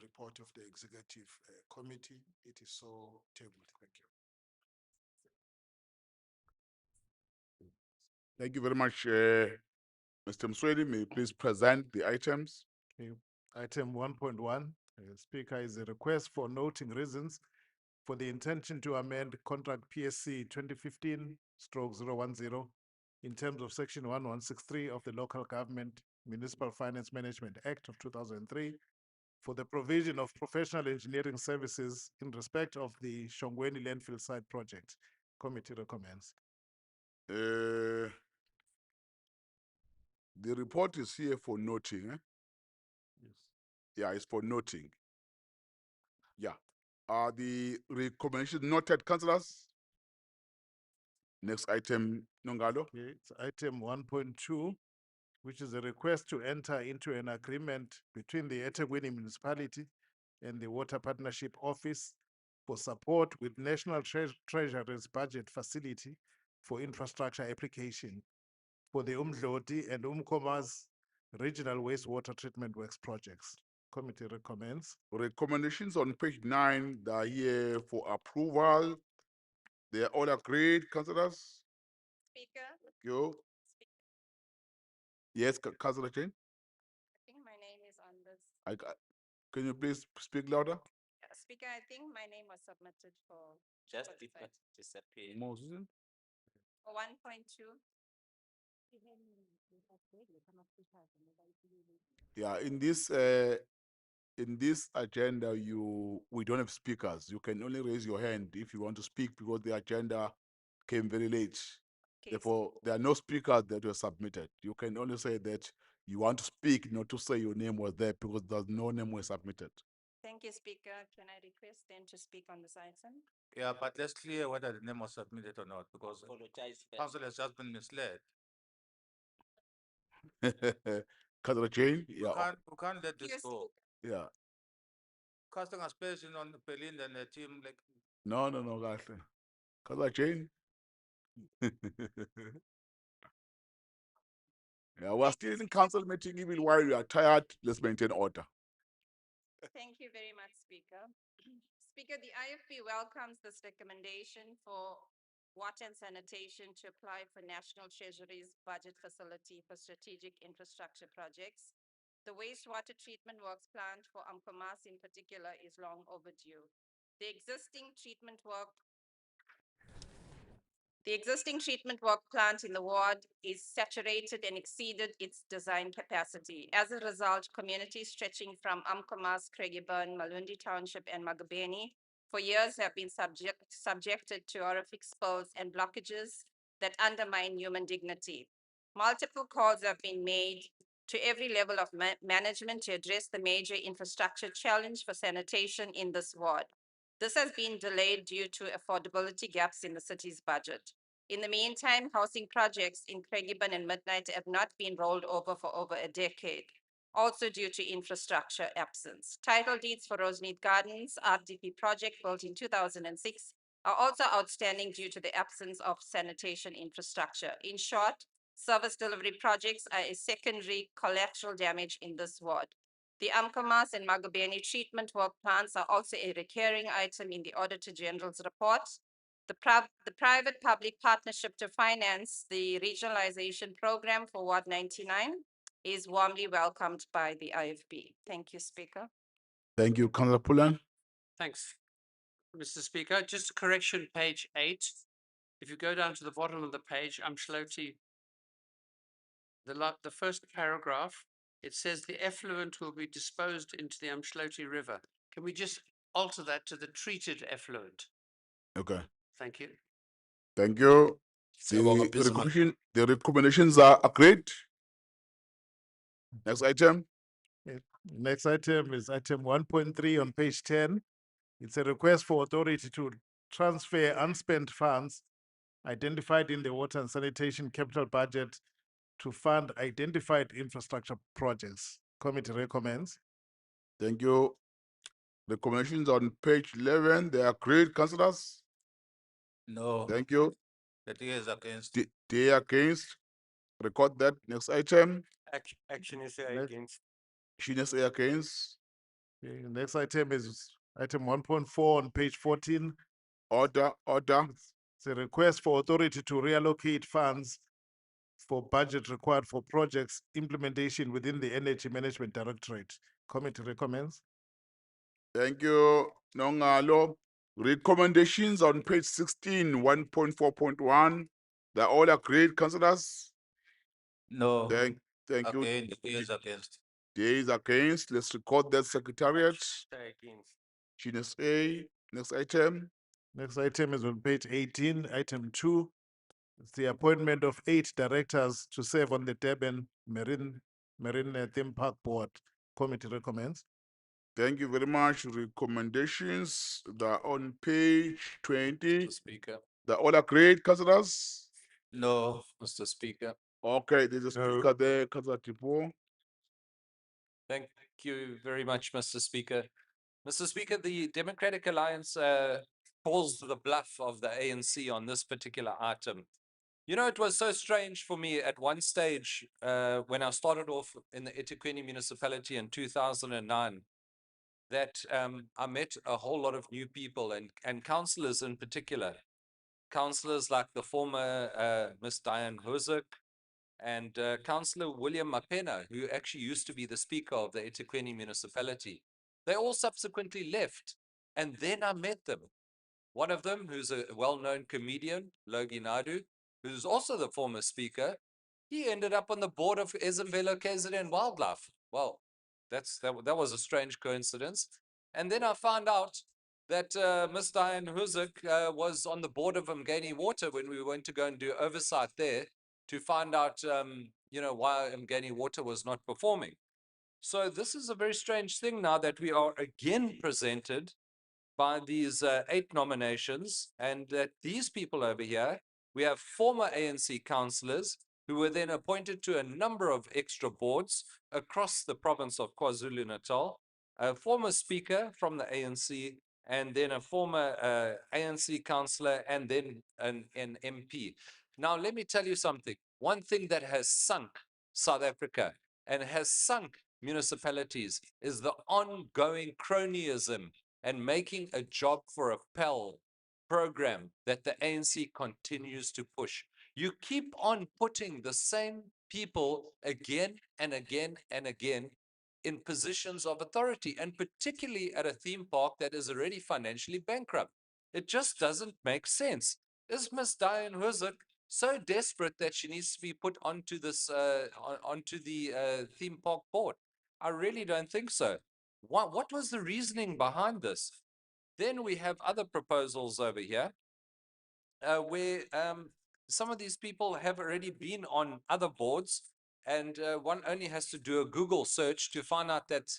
report of the Executive Committee. It is so tabled. Thank you. Thank you very much, Mr. Msweni. May you please present the items? Okay. Item 1.1, Speaker, is a request for noting reasons for the intention to amend contract PSC 2015/010 in terms of section 1163 of the Local Government Municipal Finance Management Act of 2003 for the provision of professional engineering services in respect of the Shongweni landfill site project. Committee recommends. The report is here for noting. Yes. Yeah, it's for noting. Yeah. Are the recommendations noted, councillors? Next item, Nongalo. Okay, it's item 1.2, which is a request to enter into an agreement between the EThekwini municipality and the Water Partnership Office for support with National Treasury's budget facility for infrastructure application for the Umdloti and Umkoma's regional wastewater treatment works projects. Committee recommends. Recommendations on page 9, they are here for approval. They are all agreed, councillors? Speaker, You? Yes, Councillor Jane? I think my name is on this. Can you please speak louder? Speaker, I think my name was submitted for. Just for the site. disappear. More, Susan? For 1.2. Yeah, in this agenda, we don't have speakers. You can only raise your hand if you want to speak because the agenda came very late. Okay, Therefore, there are no speakers that were submitted. You can only say that you want to speak, not to say your name was there because there's no name was submitted. Thank you, Speaker. Can I request them to speak on this item? Yeah, but let's clear whether the name was submitted or not, because Apologize. council has just been misled. Councillor Jane? Yeah. We can't let this Yes. go. Yeah. Casting aspersion on Belinda and the team, like, No, Kahle. Councillor Jane? Yeah, we're still in council meeting even while we are tired. Let's maintain order. Thank you very much, Speaker. Speaker, the IFP welcomes this recommendation for water and sanitation to apply for National Treasury's budget facility for strategic infrastructure projects. The wastewater treatment works plant for Umkomas in particular is long overdue. The existing treatment work plant in the ward is saturated and exceeded its design capacity. As a result, communities stretching from Umkomas, Craigieburn, Malundi Township, and Magabeni for years have been subjected to horrific spills and blockages that undermine human dignity. Multiple calls have been made to every level of management to address the major infrastructure challenge for sanitation in this ward. This has been delayed due to affordability gaps in the city's budget. In the meantime, housing projects in Craigieburn and Midnight have not been rolled over for over a decade, also due to infrastructure absence. Title deeds for Rosemead Gardens, RDP project built in 2006, are also outstanding due to the absence of sanitation infrastructure. In short, service delivery projects are a secondary collateral damage in this ward. The Umkomas and Magabeni treatment work plants are also a recurring item in the Auditor General's report. The private-public partnership to finance the regionalization program for Ward 99 is warmly welcomed by the IFB. Thank you, Speaker. Thank you, Councillor Pulan. Thanks, Mr. Speaker. Just a correction, page 8. If you go down to the bottom of the page, Amshloti, the first paragraph, it says the effluent will be disposed into the Amshloti River. Can we just alter that to the treated effluent? Okay. Thank you. Thank you. The recommendations are agreed. Next item. Next item is item 1.3 on page 10. It's a request for authority to transfer unspent funds identified in the water and sanitation capital budget to fund identified infrastructure projects. Committee recommends. Thank you. Recommendations on page 11, they are agreed, councillors? no. Thank you. The DA is against. DA against. Record that. Next item. Action is Next. against. Shines A against. Okay, next item is item 1.4 on page 14. Order. It's a request for authority to reallocate funds for budget required for projects implementation within the Energy Management Directorate. Committee recommends. Thank you, Nongalo. Recommendations on page 16, 1.4.1. They're all agreed, councillors. No. Thank you. Against, is against. There is against. Let's record that, Secretariat. Stay against. Shines A. Next item. Next item is on page 18, item 2. It's the appointment of 8 directors to serve on the Durban Marine Theme Park Board. Committee recommends. Thank you very much. Recommendations. They're on page 20. Mr. Speaker. They're all agreed, councillors. No. Mr. Speaker. Okay, there's a No. speaker there, Councillor Tipo. Thank you very much, Mr. Speaker. Mr. Speaker, the Democratic Alliance calls the bluff of the ANC on this particular item. You know, it was so strange for me at one stage when I started off in the EThekwini municipality in 2009 that I met a whole lot of new people and councillors in particular. Councillors like the former Miss Diane Hozek and Councillor William Mapena, who actually used to be the speaker of the EThekwini municipality. They all subsequently left, and then I met them. One of them, who's a well-known comedian, Logi Naidu, who's also the former speaker, he ended up on the board of Ezemvelo KZN Wildlife. Well, that was a strange coincidence. And then I found out that Ms. Diane Huzuk was on the board of Mgeni Water when we went to go and do oversight there to find out, why Mgeni Water was not performing. So this is a very strange thing now that we are again presented by these 8 nominations, and that these people over here, we have former ANC councillors who were then appointed to a number of extra boards across the province of KwaZulu-Natal, a former speaker from the ANC, and then a former ANC councillor, and then an MP. Now, let me tell you something. One thing that has sunk South Africa and has sunk municipalities is the ongoing cronyism and making a job for a Pell program that the ANC continues to push. You keep on putting the same people again and again and again in positions of authority, and particularly at a theme park that is already financially bankrupt. It just doesn't make sense. Is Miss Diane Huzuk so desperate that she needs to be put onto this onto the theme park board? I really don't think so. What was the reasoning behind this? Then we have other proposals over here where some of these people have already been on other boards, and one only has to do a Google search to find out that,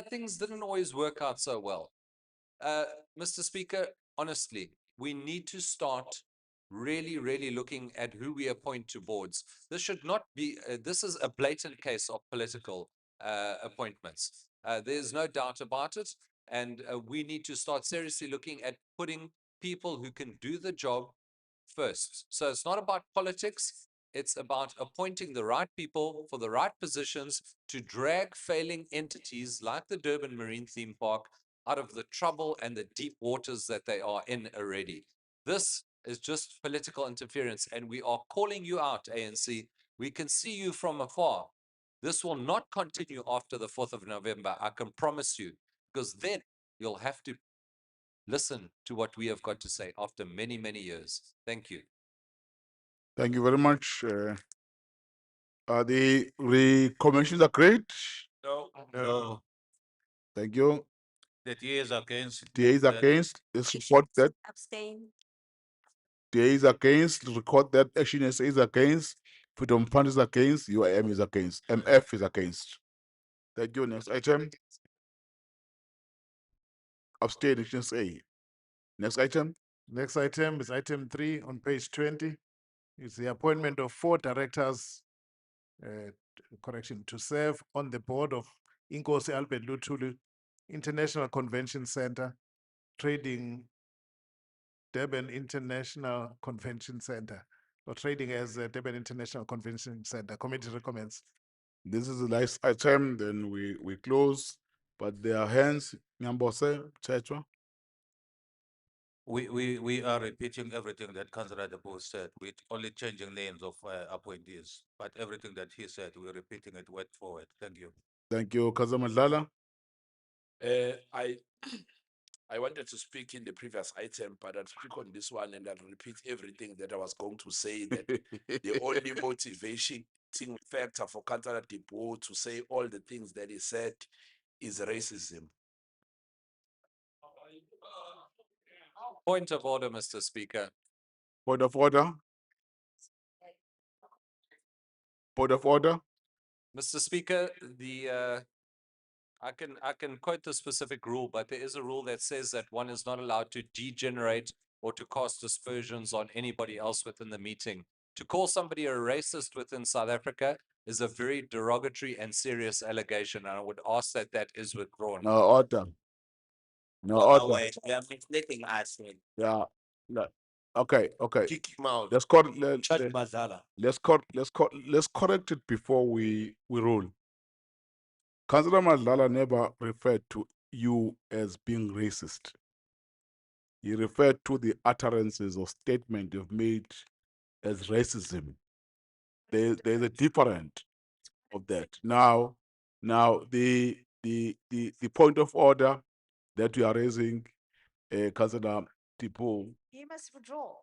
things didn't always work out so well. Mr. Speaker, honestly, we need to start really, really looking at who we appoint to boards. This should not be, this is a blatant case of political appointments. There's no doubt about it. And we need to start seriously looking at putting people who can do the job first. So it's not about politics. It's about appointing the right people for the right positions to drag failing entities like the Durban Marine Theme Park out of the trouble and the deep waters that they are in already. This is just political interference, and we are calling you out, ANC. We can see you from afar. This will not continue after the 4th of November, I can promise you, because then you'll have to listen to what we have got to say after many, many years. Thank you. Thank you very much. Are the recommendations agreed? No. No. Thank you. The TA is against. The is against. Let's report that. Abstain. The is against. Record that. Action is against. Freedom Fund is against. UIM is against. MF is against. Thank you. Next item. Abstain. Action A. Next item. Next item is item 3 on page 20. It's the appointment of 4 directors, to serve on the board of Inkosi Albert Luthuli International Convention Center, trading Durban International Convention Center, or trading as Durban International Convention Center. Committee recommends. This is the last item, then we close. But there are hands, Nyambose, Checha. We are repeating everything that Councillor Debo said, with only changing names of appointees. But everything that he said, we're repeating it word for word. Thank you. Thank you, Kazamadlala. I I wanted to speak in the previous item, but I'll speak on this one and I'll repeat everything that I was going to say. That the only motivating factor for Councillor Debo to say all the things that he said is racism. Point of order, Mr. Speaker. Point of order. Point of order. Mr. Speaker, I can quote the specific rule, but there is a rule that says that one is not allowed to degenerate or to cast aspersions on anybody else within the meeting. To call somebody a racist within South Africa is a very derogatory and serious allegation, and I would ask that that is withdrawn. No order. No order. You are misleading us. Yeah. No. Okay. Okay. Kick him out. Let's call. Judge Mazala. Let's correct it before we rule. Councillor Madlala never referred to you as being racist. He referred to the utterances or statement you've made as racism. There's a difference of that. Now the point of order that you are raising, Councillor Tipo. He must withdraw.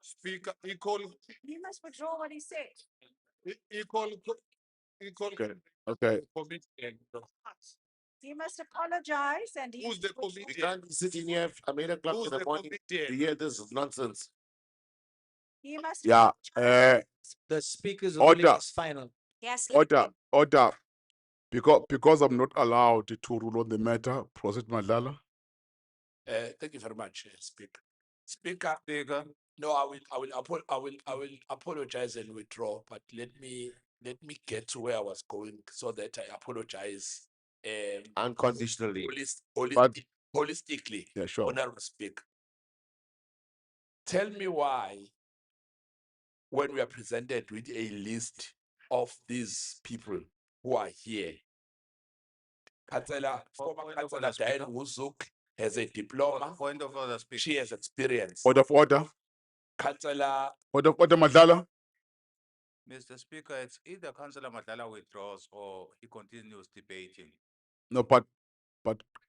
Speaker, equal, He must withdraw what he said. equal. Okay. Commitment. He must apologize and he. Who's the We committee? can't be sitting here at 8 o'clock Who's in the the morning committee? to hear this nonsense. He must. Yeah. The speaker's Order. ruling is final. Yes. Order. Because I'm not allowed to rule on the matter, proceed Madlala. Thank you very much, Speaker. Speaker, no, I will apologize and withdraw, but let me get to where I was going so that I apologize. Unconditionally. Holistically. Yeah, sure. Honorable Speaker. Tell me why, when we are presented with a list of these people who are here, former Councillor Diane Wuzuk has a diploma. Point of order, Speaker. She has experience. Point of order. Councillor. Point of order, Madlala. Mr. Speaker, it's either Councillor Madala withdraws or he continues debating. No, but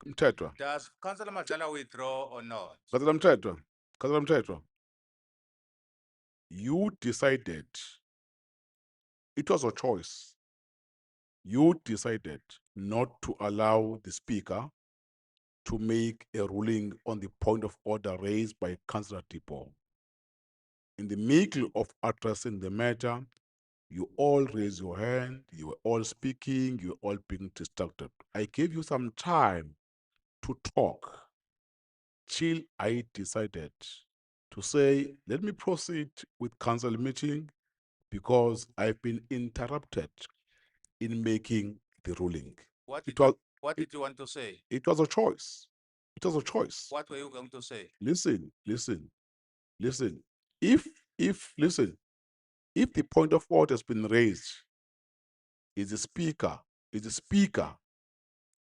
Mtetwa. Does Councillor Madala withdraw or not? Councillor Mtetwa. You decided. It was a choice. You decided not to allow the speaker to make a ruling on the point of order raised by Councillor Tipo. In the middle of addressing the matter, you all raised your hand, you were all speaking, you were all being distracted. I gave you some time to talk till I decided to say, let me proceed with council meeting because I've been interrupted in making the ruling. What did you want to say? It was a choice. It was a choice. What were you going to say? Listen. If the point of order has been raised, is the speaker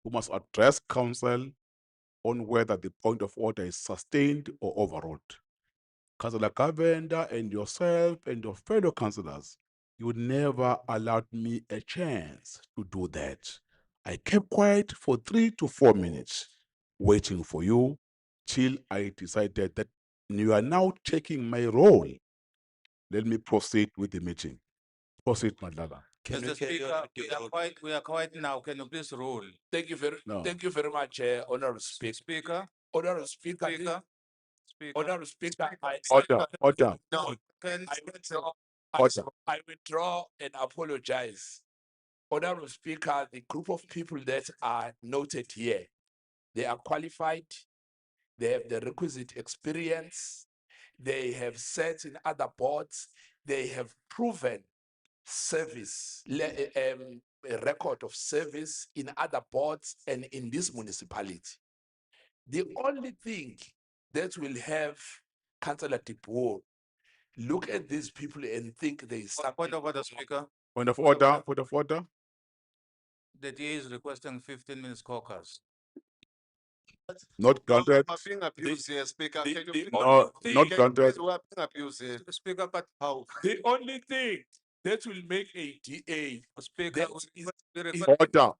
who must address council on whether the point of order is sustained or overruled. Councillor Kavenda and yourself and your fellow councillors, you never allowed me a chance to do that. I kept quiet for 3 to 4 minutes, waiting for you till I decided that you are now taking my role. Let me proceed with the meeting. Proceed, Madlala. Mr. Speaker, we are quiet now. Can you please rule? Thank you very much, Honorable Speaker. Honorable Speaker. Honorable Speaker. Order. No, I withdraw and apologize. Honorable Speaker, the group of people that are noted here, they are qualified, they have the requisite experience, they have sat in other boards, they have proven service, a record of service in other boards and in this municipality. The only thing that will have Councillor Tipo look at these people and think there is something. Point of order, Speaker. Point of order, point of order. The DA is requesting 15 minutes caucus. Not granted. Being abused here, Speaker. Can you please- No, not granted. We are being abused here. Speaker, but How? The only thing that will make a DA Speaker, that we is request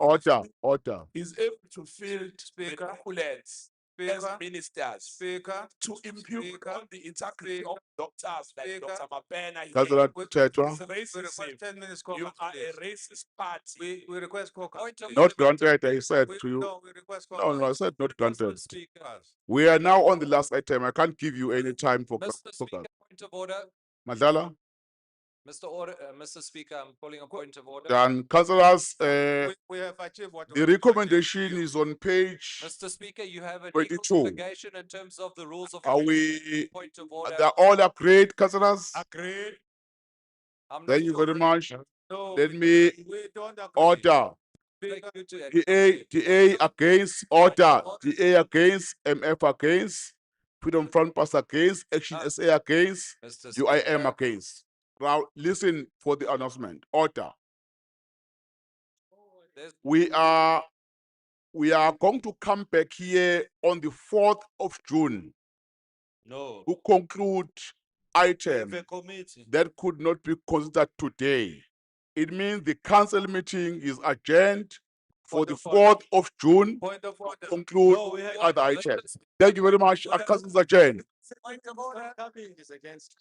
Order. is able to field Speaker. maculets as ministers Speaker, to impute on the integrity of doctors like Speaker. Dr. Mapena here. Councillor Tetwa. It's we request racism. 10 minutes You caucus. are a please. racist party. We request caucus. please. Not granted, I said We- to you. No, we request No, caucus. no, I said not granted. Speakers. We are now on the last item. I can't give you any time for Mr. Speaker, focus. point of order. Madala, Mr. Speaker, I'm calling a point of order. then councillors, We have achieved what. the recommendation is on page Mr. Speaker, you have an 22. equal obligation in terms of the rules of. Are we, Point of order. they're all agreed, councillors? Agreed. I'm not Thank you very much. No, Let me we don't agree. order. Speaker, you to DA against, order. DA against, MF against, Freedom Front Pass against, Action SA against, Mr. UIM Speaker. against. Now, listen for the announcement. Order. There's- We are going to come back here on the 4th of June No. to conclude items Have a committee. that could not be considered today. It means the council meeting is adjourned for the 4th of June Point of order. to conclude No, we have- other items. Thank you very much. Our council is adjourned. Point of order. Is against.